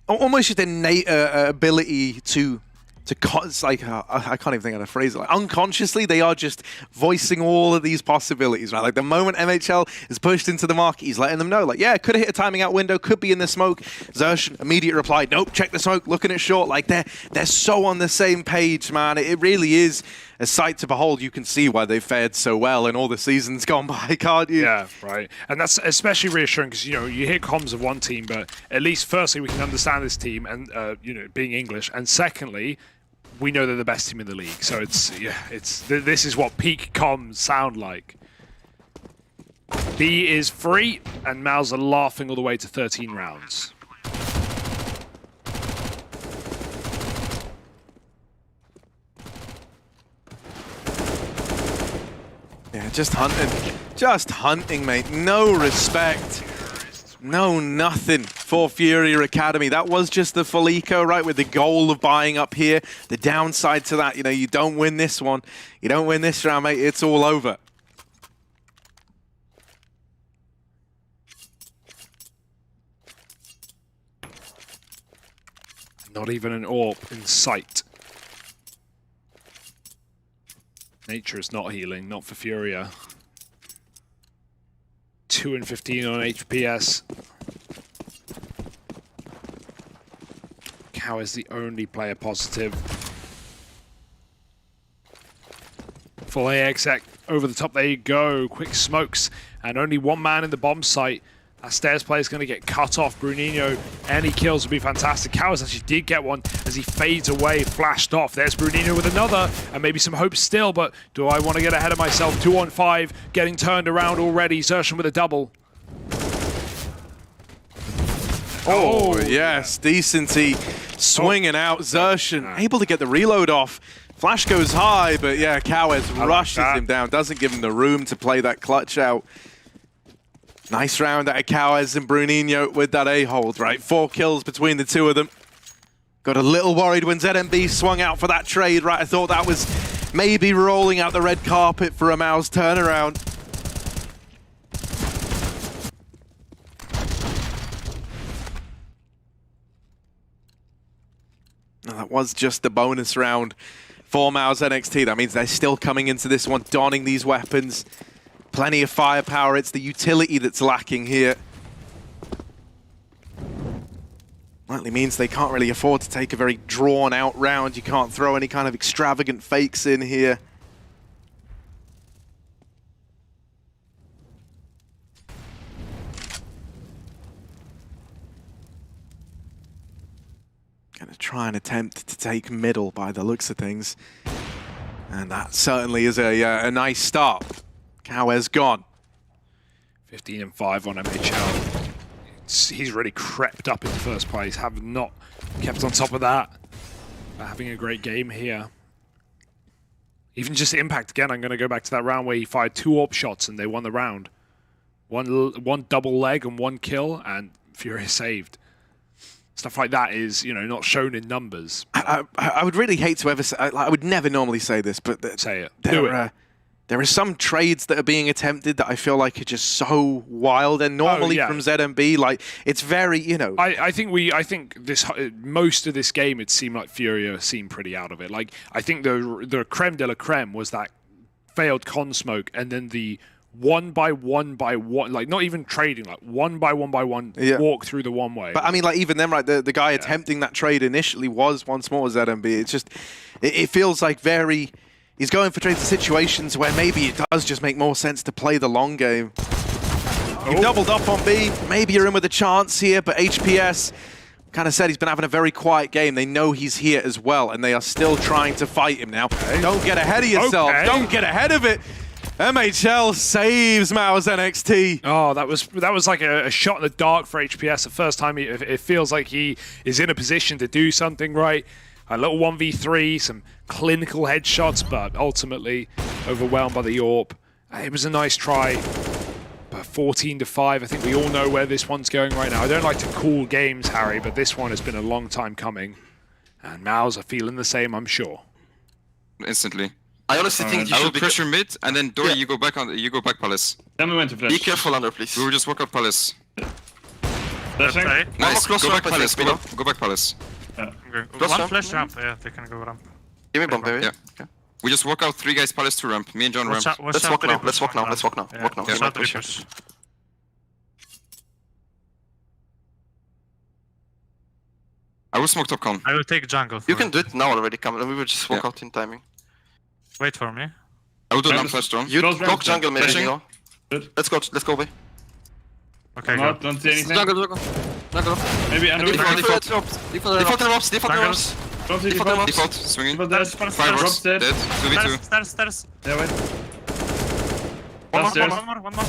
almost just innate ability to it's like, I can't even think of a phrase. Like, unconsciously, they are just voicing all of these possibilities, right? Like, the moment MHL is pushed into the market, he's letting them know, like, yeah, could have hit a timing out window, could be in the smoke. Zersh, immediate reply, nope, check the smoke, looking at short. Like, they're so on the same page, man. It really is a sight to behold. You can see why they've fared so well in all the seasons gone by, can't you? Yeah, right. And that's especially reassuring because, you know, you hear comms of one team, but at least firstly, we can understand this team and, you know, being English. And secondly, we know they're the best team in the league. So this is what peak comms sound like. B is free, and MOUZ are laughing all the way to 13 rounds. Yeah, just hunting. Just hunting, mate. No respect. No, nothing for FURIA Academy. That was just the full eco, right, with the goal of buying up here. The downside to that, you know, you don't win this one. You don't win this round, mate. It's all over. Not even an AWP in sight. Nature is not healing, not for FURIA. 2 and 15 on HPS. Cow is the only player positive. Full AXX over the top, there you go. Quick smokes, and only one man in the bomb site. That stairs player is going to get cut off. Bruninho, any kills would be fantastic. Cows actually did get one as he fades away, flashed off. There's Bruninho with another, and maybe some hope still, but do I want to get ahead of myself? 2 on 5, getting turned around already. Xerxon with a double. Oh, yes, decency swinging out. Xerxon able to get the reload off. Flash goes high, but yeah, Cowes rushes him down, doesn't give him the room to play that clutch out. Nice round out of Cowes and Bruninho with that A-hold, right? 4 kills between the two of them. Got a little worried when ZMB swung out for that trade, right? I thought that was maybe rolling out the red carpet for a MOUZ turnaround. No, that was just the bonus round for MOUZ NXT. That means they're still coming into this one, donning these weapons. Plenty of firepower. It's the utility that's lacking here. Likely means they can't really afford to take a very drawn-out round. You can't throw any kind of extravagant fakes in here. Gonna try and attempt to take middle by the looks of things. And that certainly is a nice start. Cowes gone. 15 and 5 on MHL. He's really crept up in the first place, have not kept on top of that. Having a great game here. Even just impact again, I'm going to go back to that round where he fired 2 AWP shots and they won the round. One double leg and 1 kill, and FURIA saved. stuff like that is, you know, not shown in numbers. I would really hate to ever say, I would never normally say this, but say it. There are some trades that are being attempted that I feel like are just so wild, and normally from ZMB, like it's very, you know. I think this most of this game it seemed like FURIA seemed pretty out of it. Like I think the creme de la creme was that failed con smoke, and then the one by one, like not even trading, like one by one walk through the one way. But I mean, like even then, right, the guy attempting that trade initially was once more ZMB. It's just, it feels like very. He's going for trades in situations where maybe it does just make more sense to play the long game. You've doubled up on B. Maybe you're in with a chance here, but HPS kind of said he's been having a very quiet game. They know he's here as well, and they are still trying to fight him now. Don't get ahead of yourself. Don't get ahead of it. MHL saves MOUZ NXT. Oh, that was like a shot in the dark for HPS. The first time it feels like he is in a position to do something right. A little 1v3, some clinical headshots, but ultimately overwhelmed by the AWP. It was a nice try, but 14-5. I think we all know where this one's going right now. I don't like to call games, Harry, but this one has been a long time coming. And MOUZ are feeling the same, I'm sure. Instantly. I honestly think you I will should pressure mid, and then Dory, you go back Palace. Then we went to flash. Be careful under, please. We will just walk out Palace. Flashing. Nice. Go back Palace. Go Go back Palace. Okay. One flash ramp, yeah, they can go ramp. Give me bomb, baby. Yeah. Okay. We just walk out 3 guys Palace to ramp. Me and John ramp. Let's walk now. Let's walk now. Let's walk now. Walk now. Yeah. Push. I will smoke top con. I will take jungle. You can do it now already, come. We will just walk out in timing. Wait for me. I will do lamp flash drone. You block jungle maybe, you know. Let's go, B. Okay, go. Don't see anything. Jungle. Maybe under Default the ropes. Don't see Default. Swinging. 5 Drops dead. 2v2. Stairs. Yeah, wait. One more.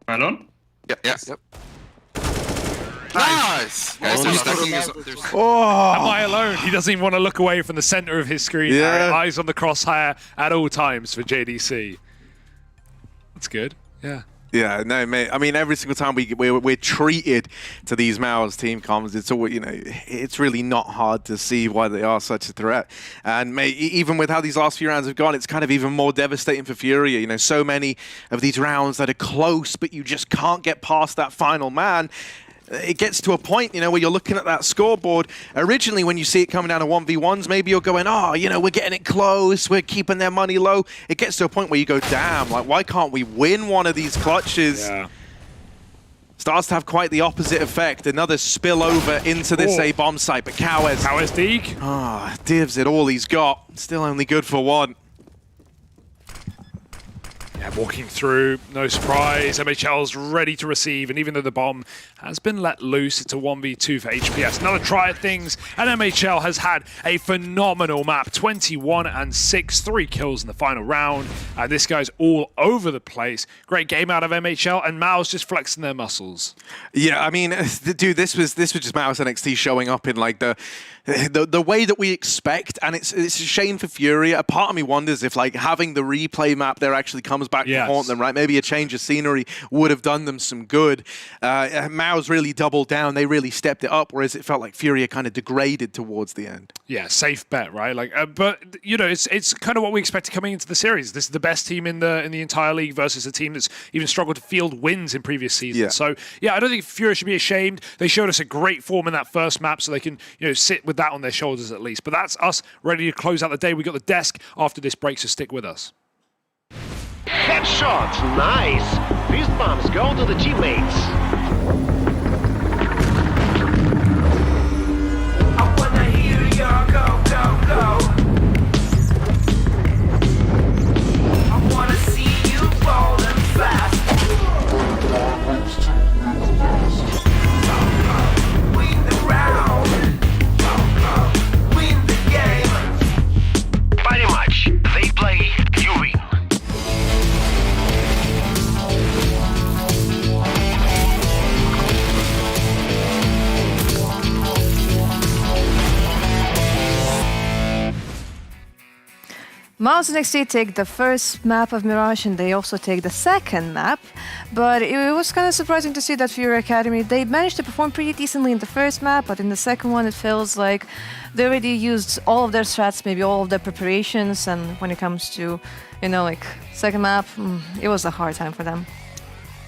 Alone? Yeah. Yep. Nice! Oh. Am I alone? He doesn't even want to look away from the center of his screen. Yeah. Eyes on the crosshair at all times for JDC. That's good. Yeah. Yeah, no, mate. I mean, every single time we're treated to these MOUZ team comms, it's always, you know, it's really not hard to see why they are such a threat. And mate, even with how these last few rounds have gone, it's kind of even more devastating for FURIA. You know, so many of these rounds that are close, but you just can't get past that final man. It gets to a point, you know, where you're looking at that scoreboard. Originally, when you see it coming down to 1v1s, maybe you're going, oh, you know, we're getting it close, we're keeping their money low. It gets to a point where you go, damn, like, why can't we win one of these clutches? Yeah. Starts to have quite the opposite effect. Another spillover into this A bomb site, but Cowes Deek. Divs it all he's got. Still only good for one. Yeah, walking through, no surprise. MHL's ready to receive, and even though the bomb has been let loose, it's a 1v2 for HPS. Another try at things, and MHL has had a phenomenal map. 21-6, 3 kills in the final round. And this guy's all over the place. Great game out of MHL, and MOUZ just flexing their muscles. Yeah, I mean, dude, this was just MOUZ NXT showing up in like the way that we expect, and it's a shame for FURIA. A part of me wonders if like having the replay map there actually comes back to haunt them, right? Maybe a change of scenery would have done them some good. MOUZ really doubled down; they really stepped it up, whereas it felt like FURIA kind of degraded towards the end. Yeah, safe bet, right? Like, but you know, it's kind of what we expected coming into the series. This is the best team in the entire league versus a team that's even struggled to field wins in previous seasons. Yeah. So yeah, I don't think FURIA should be ashamed. They showed us a great form in that first map, so they can, you know, sit with that on their shoulders at least. But that's us ready to close out the day. We got the desk after this break, so stick with us. Headshot, nice. Fist bumps go to the teammates. I wanna hear your go, go, go. I wanna see you ballin' fast. Win the round. Win the game. Pretty much. They play, you win. MOUZ NXT take the first map of Mirage and they also take the second map, but it was kind of surprising to see that FURIA Academy, they managed to perform pretty decently in the first map, but in the second one it feels like they already used all of their strats, maybe all of their preparations, and when it comes to, you know, like second map, it was a hard time for them.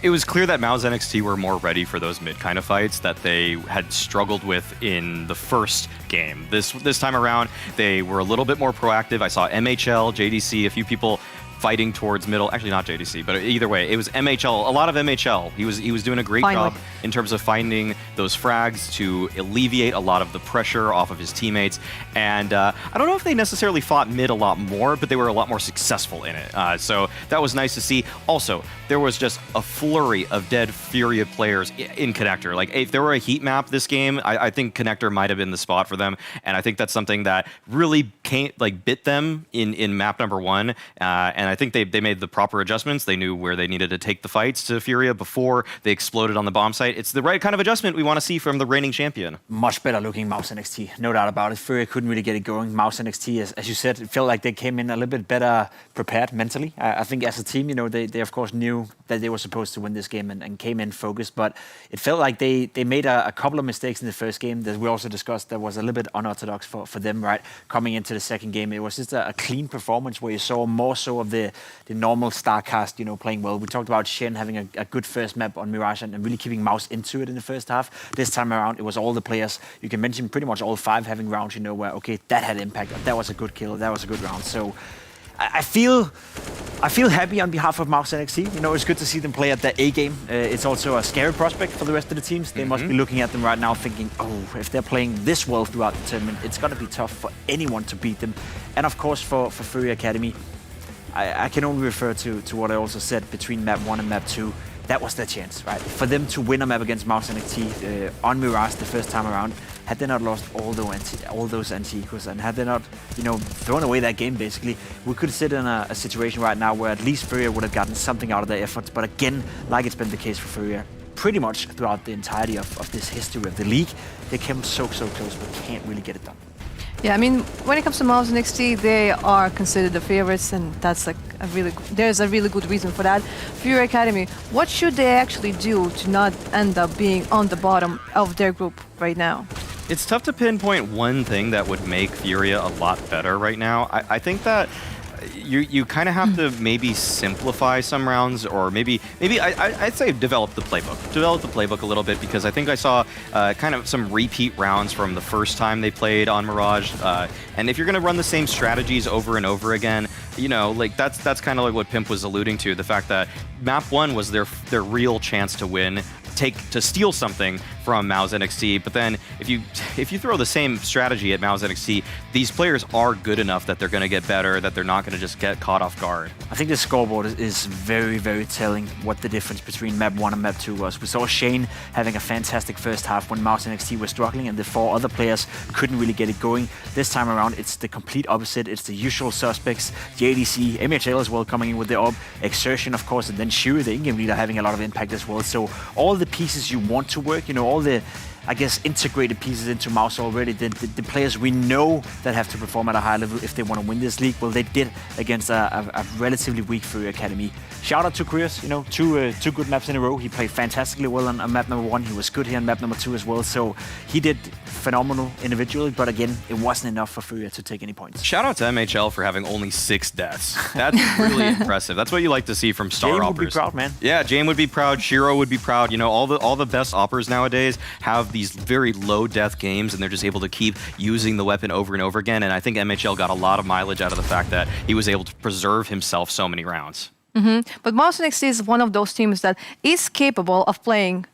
It was clear that MOUZ NXT were more ready for those mid kind of fights that they had struggled with in the first game. This time around, they were a little bit more proactive. I saw MHL, JDC, a few people fighting towards middle. Actually, not JDC, but either way, it was MHL. A lot of MHL. He was doing a great job in terms of finding those frags to alleviate a lot of the pressure off of his teammates. And I don't know if they necessarily fought mid a lot more, but they were a lot more successful in it. So that was nice to see. Also, there was just a flurry of dead FURIA players in Connector. Like, if there were a heat map this game, I think Connector might have been the spot for them. And I think that's something that really bit them in map number 1. And I think they made the proper adjustments. They knew where they needed to take the fights to FURIA before they exploded on the bomb site. It's the right kind of adjustment we want to see from the reigning champion. Much better looking MOUZ NXT, no doubt about it. FURIA couldn't really get it going. MOUZ NXT, as you said, it felt like they came in a little bit better prepared mentally. I think as a team, you know, they of course knew that they were supposed to win this game and came in focused, but it felt like they made a couple of mistakes in the first game that we also discussed that was a little bit unorthodox for them, right? Coming into the second game, it was just a clean performance where you saw more so of the normal StarCast, you know, playing well. We talked about Shen having a good first map on Mirage and really keeping MOUZ into it in the first half. This time around, it was all the players. You can mention pretty much all 5 having rounds, you know, where, okay, that had impact. That was a good kill. That was a good round. So I feel happy on behalf of MOUZ NXT. You know, it's good to see them play at the A game. It's also a scary prospect for the rest of the teams. They must be looking at them right now thinking, oh, if they're playing this well throughout the tournament, it's going to be tough for anyone to beat them. And of course, for FURIA Academy, I can only refer to what I also said between map 1 and map 2. That was their chance, right? For them to win a map against MOUZ NXT on Mirage the first time around, had they not lost all those anti-ecos and had they not, you know, thrown away that game basically, we could sit in a situation right now where at least FURIA would have gotten something out of their efforts. But again, like it's been the case for FURIA, pretty much throughout the entirety of this history of the league, they came so close but can't really get it done. Yeah, I mean, when it comes to MOUZ NXT, they are considered the favorites, and that's like there's a really good reason for that. FURIA Academy, what should they actually do to not end up being on the bottom of their group right now? It's tough to pinpoint one thing that would make FURIA a lot better right now. I think that you kind of have to maybe simplify some rounds, or maybe I'd say develop the playbook a little bit, because I think I saw kind of some repeat rounds from the first time they played on Mirage, and if you're going to run the same strategies over and over again, you know, like that's kind of like what Pimp was alluding to, the fact that map 1 was their real chance to win, to steal something from MOUZ NXT. But then if you throw the same strategy at MOUZ NXT, these players are good enough that they're going to get better, that they're not going to just get caught off guard. I think the scoreboard is very, very telling what the difference between map 1 and map 2 was. We saw Shane having a fantastic first half when MOUZ NXT was struggling and the 4 other players couldn't really get it going. This time around, it's the complete opposite. It's the usual suspects, JDC, MHL as well coming in with the op, Exertion of course, and then Shuri, the in-game leader, having a lot of impact as well. So all the pieces you want to work, you know, all the, I guess, integrated pieces into MOUZ already, the players we know that have to perform at a high level if they want to win this league, well, they did against a relatively weak FURIA Academy. Shout out to Krios, you know, two good maps in a row. He played fantastically well on map number 1. He was good here on map number 2 as well, so he did phenomenal individually, but again, it wasn't enough for FURIA to take any points. Shout out to MHL for having only 6 deaths. That's really impressive. That's what you like to see from star Jane oppers. would be proud, man. Yeah, Jane would be proud. Shiro would be proud. You know, all the best oppers nowadays have these very low death games, and they're just able to keep using the weapon over and over again. And I think MHL got a lot of mileage out of the fact that he was able to preserve himself so many rounds. But MOUZ NXT is one of those teams that is capable of playing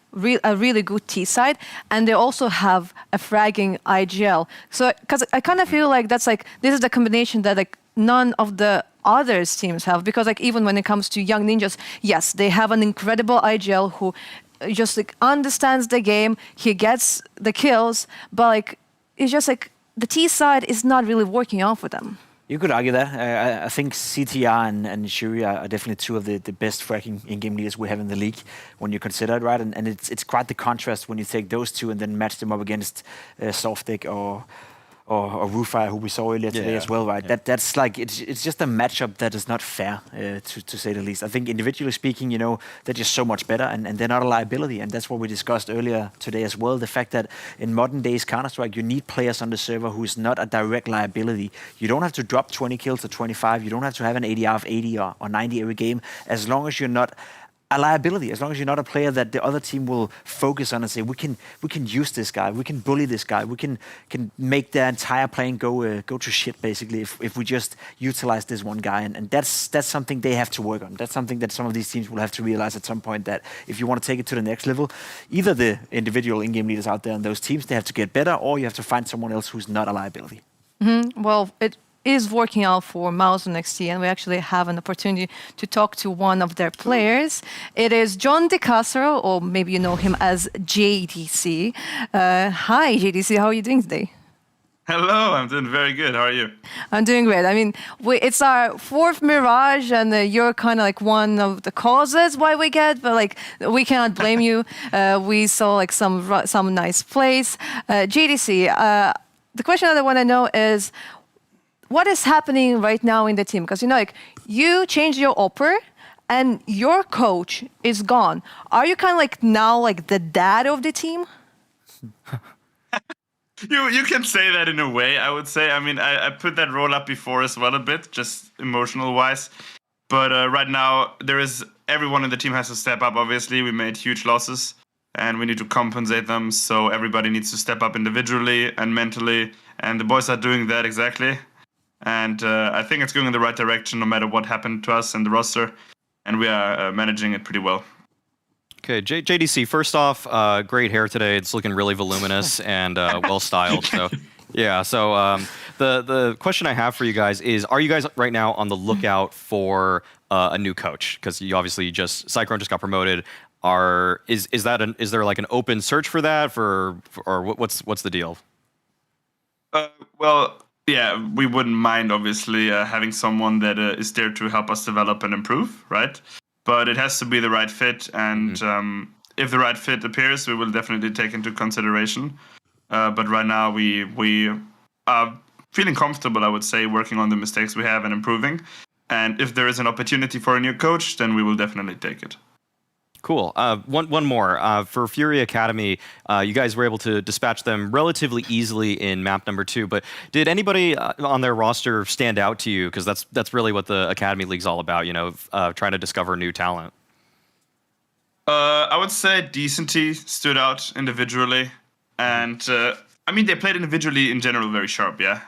a really good T side, and they also have a fragging IGL. So, because I kind of feel like this is the combination that like none of the other teams have, because like even when it comes to Young Ninjas, yes, they have an incredible IGL who just like understands the game, he gets the kills, but like it's just like the T side is not really working out for them. You could argue that. I think CTR and Shuri are definitely 2 of the best fracking in-game leaders we have in the league when you consider it, right? And it's quite the contrast when you take those 2 and then match them up against Softic or or Rufire, who we saw earlier today as well, right? That's like it's just a matchup that is not fair, to say the least. I think individually speaking, you know, they're just so much better, and they're not a liability, and that's what we discussed earlier today as well. The fact that in modern days Counter-Strike, you need players on the server who's not a direct liability. You don't have to drop 20 kills or 25. You don't have to have an ADR of 80 or 90 every game, as long as you're not a liability, as long as you're not a player that the other team will focus on and say, we can use this guy, we can bully this guy, we can make the entire plane go to shit, basically, if we just utilize this one guy. And that's something they have to work on. That's something that some of these teams will have to realize at some point, that if you want to take it to the next level, either the individual in-game leaders out there in those teams, they have to get better, or you have to find someone else who's not a liability. Well, it is working out for MOUZ NXT, and we actually have an opportunity to talk to one of their players. It is John DeCastro, or maybe you know him as JDC. Hi, JDC, how are you doing today? Hello, I'm doing very good. How are you? I'm doing great. I mean, it's our fourth Mirage, and you're kind of like one of the causes why we get, but like we cannot blame you. We saw like some nice plays. JDC, the question that I want to know is, what is happening right now in the team? Because, you know, like, you changed your opper and your coach is gone. Are you kind of like now like the dad of the team? You can say that in a way, I would say. I mean, I put that role up before as well a bit, just emotional-wise. But right now, everyone in the team has to step up, obviously. We made huge losses, and we need to compensate them. So everybody needs to step up individually and mentally. And the boys are doing that exactly. And I think it's going in the right direction no matter what happened to us and the roster. And we are managing it pretty well. Okay, JDC, first off, great hair today. It's looking really voluminous and well-styled. So, yeah, so the question I have for you guys is, are you guys right now on the lookout for a new coach? Because you obviously Cyclone just got promoted. Is there like an open search for that, or what's the deal? Well, yeah, we wouldn't mind, obviously, having someone that is there to help us develop and improve, right? But it has to be the right fit, and if the right fit appears, we will definitely take into consideration. But right now, we are feeling comfortable, I would say, working on the mistakes we have and improving. And if there is an opportunity for a new coach, then we will definitely take it. Cool. One more. For FURIA Academy, you guys were able to dispatch them relatively easily in map number 2, but did anybody on their roster stand out to you? Because that's really what the Academy League's all about, you know, trying to discover new talent. I would say Decenty stood out individually. And, I mean, they played individually in general very sharp, yeah.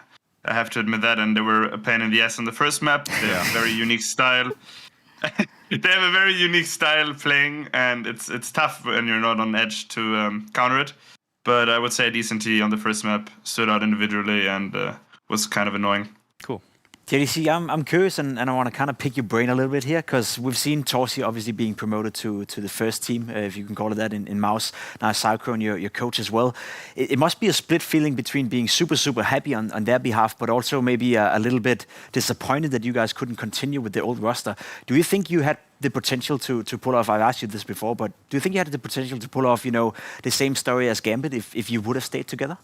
I have to admit that, and they were a pain in the ass on the first map. They have a very unique style. They have a very unique style playing, and it's tough when you're not on edge to counter it. But I would say Decenty on the first map stood out individually and was kind of annoying. Cool. JDC, I'm curious, and I want to kind of pick your brain a little bit here, because we've seen Torsi obviously being promoted to the first team, if you can call it that, in MOUZ. Now Cyclone, your coach as well. It must be a split feeling between being super, super happy on their behalf, but also maybe a little bit disappointed that you guys couldn't continue with the old roster. Do you think you had the potential to pull off, I've asked you this before, but do you think you had the potential to pull off, you know, the same story as Gambit if you would have stayed together?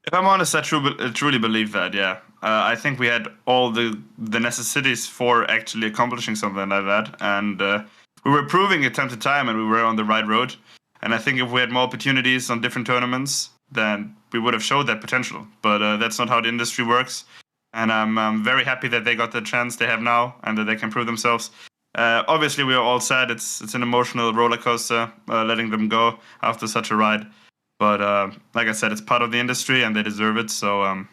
If I'm honest, I truly believe that, yeah. I think we had all the necessities for actually accomplishing something like that. And we were proving it time to time, and we were on the right road. And I think if we had more opportunities on different tournaments, then we would have showed that potential. But that's not how the industry works. And I'm very happy that they got the chance they have now and that they can prove themselves. Obviously, we are all sad. It's an emotional roller coaster letting them go after such a ride. But like I said, it's part of the industry and they deserve it. So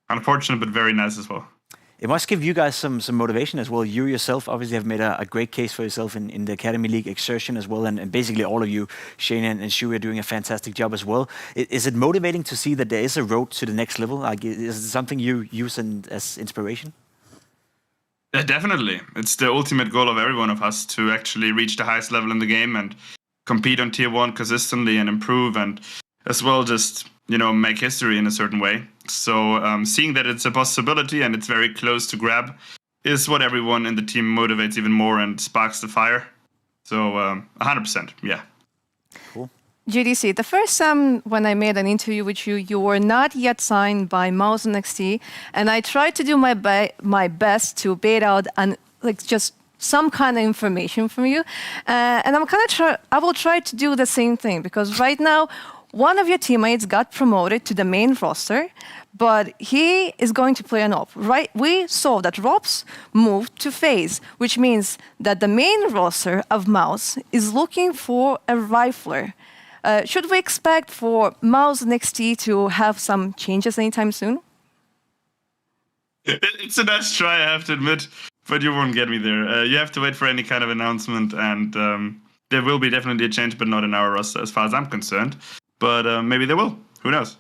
unfortunate, but very nice as well. It must give you guys some motivation as well. You yourself obviously have made a great case for yourself in the Academy League exertion as well. And basically all of you, Shane and Shu, are doing a fantastic job as well. Is it motivating to see that there is a road to the next level? Like, is it something you use as inspiration? Yeah, definitely. It's the ultimate goal of every one of us to actually reach the highest level in the game and compete on tier 1 consistently and improve, and as well just, you know, make history in a certain way. So seeing that it's a possibility and it's very close to grab is what everyone in the team motivates even more and sparks the fire. So 100%, yeah. Cool. GDC, the first time when I made an interview with you, you were not yet signed by MOUZ NXT, and I tried to do my best to bait out just some kind of information from you, and I will try to do the same thing, because right now one of your teammates got promoted to the main roster, but he is going to play an op. Right? We saw that Robs moved to FaZe, which means that the main roster of MOUZ is looking for a rifler. Should we expect for MOUZ NXT to have some changes anytime soon? It's a nice try, I have to admit, but you won't get me there. You have to wait for any kind of announcement, and there will be definitely a change, but not in our roster as far as I'm concerned. But maybe there will. Who knows?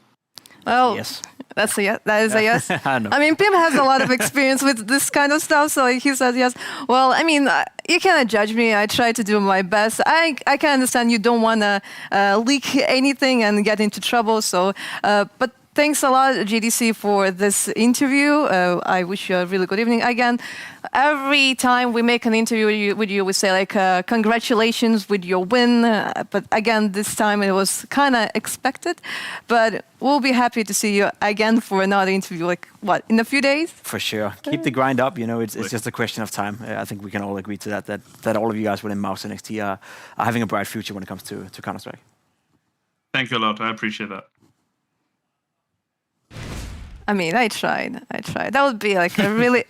Well, yes. That's a yes. That is a yes. I mean, Pim has a lot of experience with this kind of stuff, so he says yes. Well, I mean, you cannot judge me. I try to do my best. I can understand you don't want to leak anything and get into trouble. So, but thanks a lot, GDC, for this interview. I wish you a really good evening. Again, every time we make an interview with you, we say like, congratulations with your win. But again, this time it was kind of expected. But we'll be happy to see you again for another interview, like what, in a few days? For sure. Keep the grind up. You know, it's just a question of time. I think we can all agree to that all of you guys within MOUZ NXT are having a bright future when it comes to Counter-Strike. Thank you a lot. I appreciate that. I mean, I tried. That would be like a really,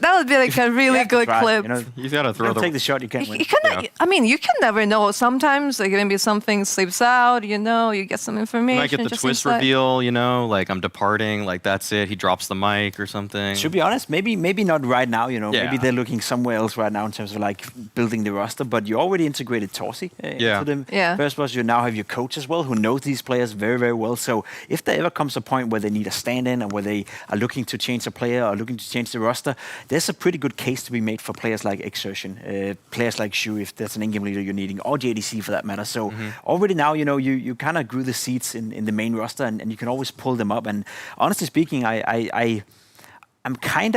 good clip. You know, you gotta take the shot. You can't win. You cannot, I mean, you can never know. Sometimes like maybe something slips out. You know, you get some information. You might get the twist reveal. You know, like I'm departing. Like that's it. He drops the mic or something. To be honest, maybe not right now. You know, maybe they're looking somewhere else right now in terms of like building the roster. But you already integrated Torsi into them. Yeah. First was you now have your coach as well, who knows these players very, very well. So if there ever comes a point where they need a stand-in and where they are looking to change a player or looking to change the roster, there's a pretty good case to be made for players like Exertion, players like Shu, if there's an in-game leader you're needing, or JDC for that matter. So already now, you know, you kind of grew the seats in the main roster, and you can always pull them up. And honestly speaking, I'm kind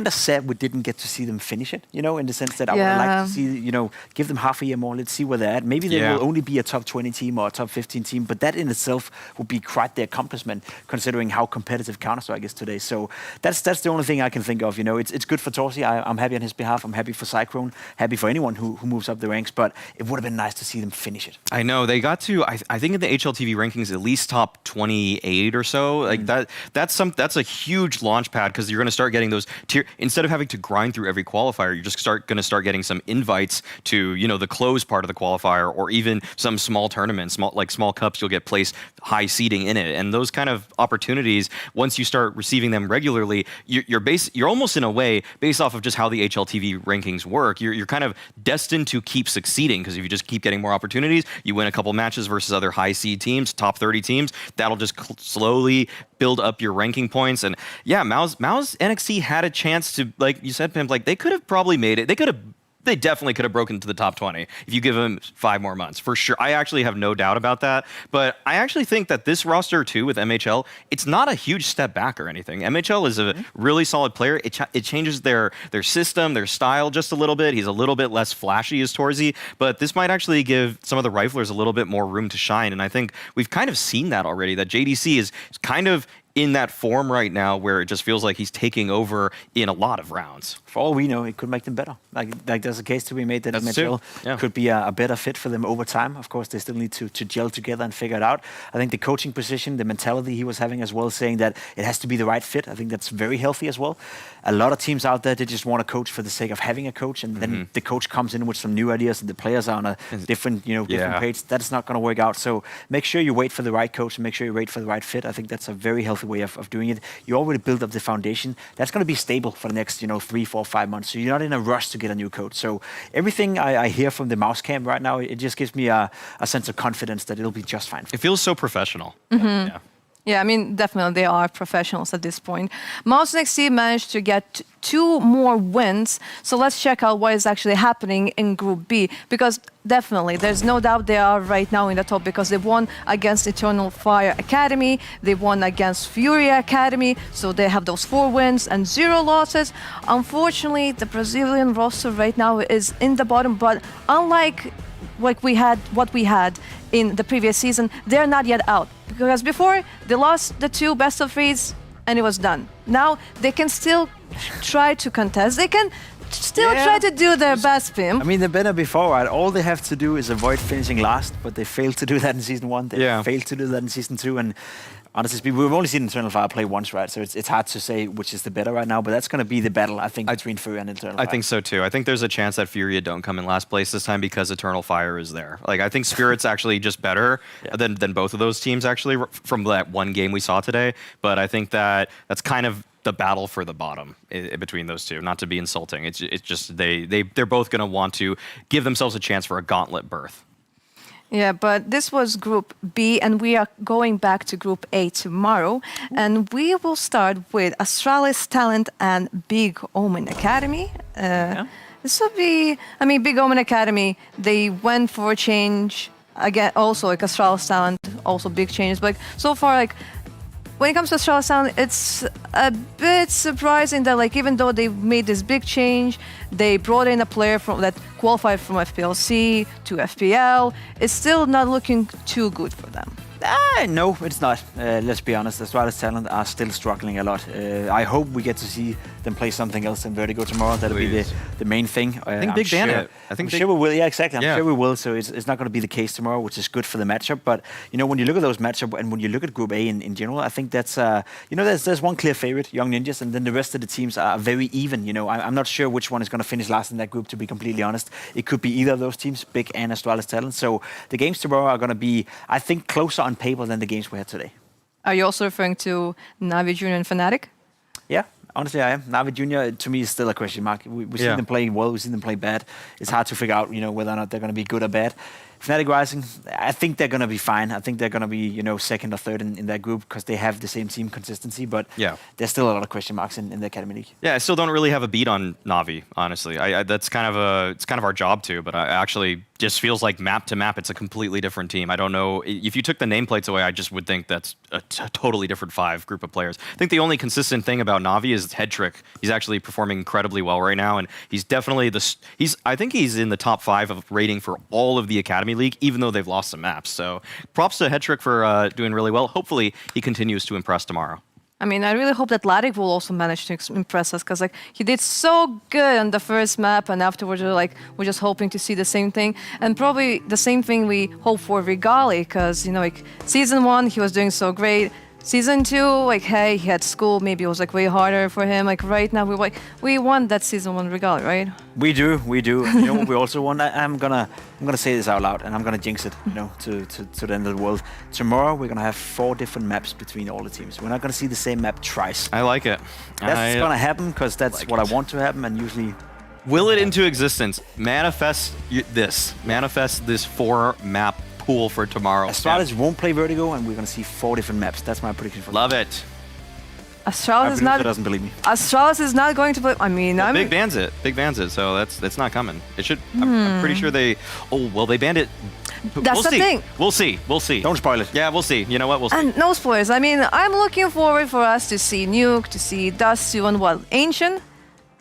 of sad we didn't get to see them finish it, you know, in the sense that I would like to see, you know, give them half a year more. Let's see where they're at. Maybe they will only be a top 20 team or a top 15 team, but that in itself would be quite the accomplishment considering how competitive Counter-Strike is today. So that's the only thing I can think of, you know. It's good for Torsi. I'm happy on his behalf. I'm happy for Cyclone, happy for anyone who moves up the ranks, but it would have been nice to see them finish it. I know. They got to, I think in the HLTV rankings, at least top 28 or so. Like that's a huge launch pad, because you're going to start getting those tier, instead of having to grind through every qualifier, you're just going to start getting some invites to, you know, the close part of the qualifier, or even some small tournaments, small cups. You'll get placed high seeding in it, and those kind of opportunities, once you start receiving them regularly, you're almost in a way based off of just how the HLTV rankings work. You're kind of destined to keep succeeding, because if you just keep getting more opportunities, you win a couple matches versus other high seed teams, top 30 teams. That'll just slowly build up your ranking points. And yeah, MOUZ NXT had a chance to, like you said, Pimp, like they could have probably made it. They definitely could have broken into the top 20 if you give them 5 more months, for sure. I actually have no doubt about that. But I actually think that this roster, too, with MHL, it's not a huge step back or anything. MHL is a really solid player. It changes their system, their style just a little bit. He's a little bit less flashy as Torsi, but this might actually give some of the riflers a little bit more room to shine. And I think we've kind of seen that already, that JDC is kind of in that form right now where it just feels like he's taking over in a lot of rounds. For all we know, it could make them better. Like there's a case to be made that MHL could be a better fit for them over time. Of course, they still need to gel together and figure it out. I think the coaching position, the mentality he was having as well, saying that it has to be the right fit, I think that's very healthy as well. A lot of teams out there, they just want a coach for the sake of having a coach, and then the coach comes in with some new ideas and the players are on a different page. That is not going to work out. So make sure you wait for the right coach and make sure you wait for the right fit. I think that's a very healthy way of doing it. You already build up the foundation. That's going to be stable for the next 3, 4, 5 months. So you're not in a rush to get a new coach. So everything I hear from the MOUZ camp right now, it just gives me a sense of confidence that it'll be just fine. It feels so professional. Yeah, I mean, definitely they are professionals at this point. MOUZ NXT managed to get 2 more wins, so let's check out what is actually happening in Group B, because definitely there's no doubt they are right now in the top, because they won against Eternal Fire Academy, they won against FURIA Academy, so they have those 4 wins and 0 losses. Unfortunately, the Brazilian roster right now is in the bottom, but unlike what we had in the previous season, they're not yet out. Because before, they lost the 2 best-of-3s and it was done. Now, they can still try to contest. They can still try to do their best, Pim. I mean, they've been there before, right? All they have to do is avoid finishing last, but they failed to do that in Season 1. They failed to do that in Season 2, and honestly speaking, we've only seen Eternal Fire play once, right? So it's hard to say which is the better right now, but that's going to be the battle, I think, between FURIA and Eternal Fire. I think so too. I think there's a chance that FURIA don't come in last place this time because Eternal Fire is there. Like, I think Spirit's actually just better than both of those teams, actually, from that one game we saw today. But I think that's kind of the battle for the bottom between those two. Not to be insulting. It's just they're both going to want to give themselves a chance for a gauntlet berth. Yeah, but this was Group B, and we are going back to Group A tomorrow. And we will start with Astralis Talent and Big Omen Academy. This will be, I mean, Big Omen Academy, they went for a change. Again, also, like Astralis Talent, also big changes. But so far, like, when it comes to Astralis Talent, it's a bit surprising that, like, even though they made this big change, they brought in a player that qualified from FPLC to FPL, it's still not looking too good for them. No, it's not. Let's be honest. Astralis Talent are still struggling a lot. I hope we get to see them play something else in Vertigo tomorrow. That'll be the main thing. I think Big Bandit. I'm sure we will. Yeah, exactly. I'm sure we will. So it's not going to be the case tomorrow, which is good for the matchup. But you know, when you look at those matchups and when you look at Group A in general, I think that's you know, there's one clear favorite, Young Ninjas, and then the rest of the teams are very even. You know, I'm not sure which one is going to finish last in that group. To be completely honest, it could be either of those teams, Big and Astralis Talent. So the games tomorrow are going to be, I think, closer on paper than the games we had today. Are you also referring to NAVI Junior and fnatic? Yeah, honestly, I am. NAVI Junior, to me, is still a question mark. We've seen them playing well, we've seen them play bad. It's hard to figure out, you know, whether or not they're going to be good or bad. fnatic Rising, I think they're going to be fine. I think they're going to be, you know, second or third in that group because they have the same team consistency. But there's still a lot of question marks in the Academy League. Yeah, I still don't really have a beat on Navi, honestly. That's kind of our job too. But I actually just feels like map to map, it's a completely different team. I don't know if you took the nameplates away, I just would think that's a totally different group of players. I think the only consistent thing about Navi is Head Trick. He's actually performing incredibly well right now, and he's definitely I think he's in the top 5 of rating for all of the Academy League, even though they've lost some maps. So props to Head Trick for doing really well. Hopefully he continues to impress tomorrow. I mean, I really hope that Ladik will also manage to impress us, because like he did so good on the first map, and afterwards we're just hoping to see the same thing, and probably the same thing we hope for Rigali, because you know, like Season 1 he was doing so great. Season 2, like, hey, he had school, maybe it was like way harder for him. Like right now, we won that Season 1 Rigali, right? We do. You know what we also won? I'm gonna say this out loud, and I'm gonna jinx it, you know, to the end of the world. Tomorrow we're gonna have 4 different maps between all the teams. We're not gonna see the same map twice. I like it. That's gonna happen because that's what I want to happen, and usually. Will it into existence? Manifest this 4-map pool for tomorrow. Astralis won't play Vertigo, and we're going to see 4 different maps. That's my prediction for Love it. Astralis doesn't believe me. Astralis is not going to play. I mean, well, Big bans it, so that's not coming. It should. I'm pretty sure they. Oh well, they banned it. That's the thing. We'll see. Don't spoil it. Yeah, we'll see. You know what? We'll see. And no spoilers. I mean, I'm looking forward for us to see Nuke, to see Dust2, and what, Ancient.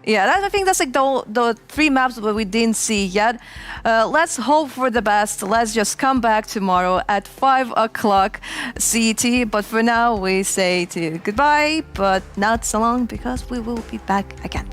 Yeah, I think that's like the 3 maps that we didn't see yet. Let's hope for the best. Let's just come back tomorrow at 5 o'clock CET. But for now, we say goodbye, but not so long, because we will be back again.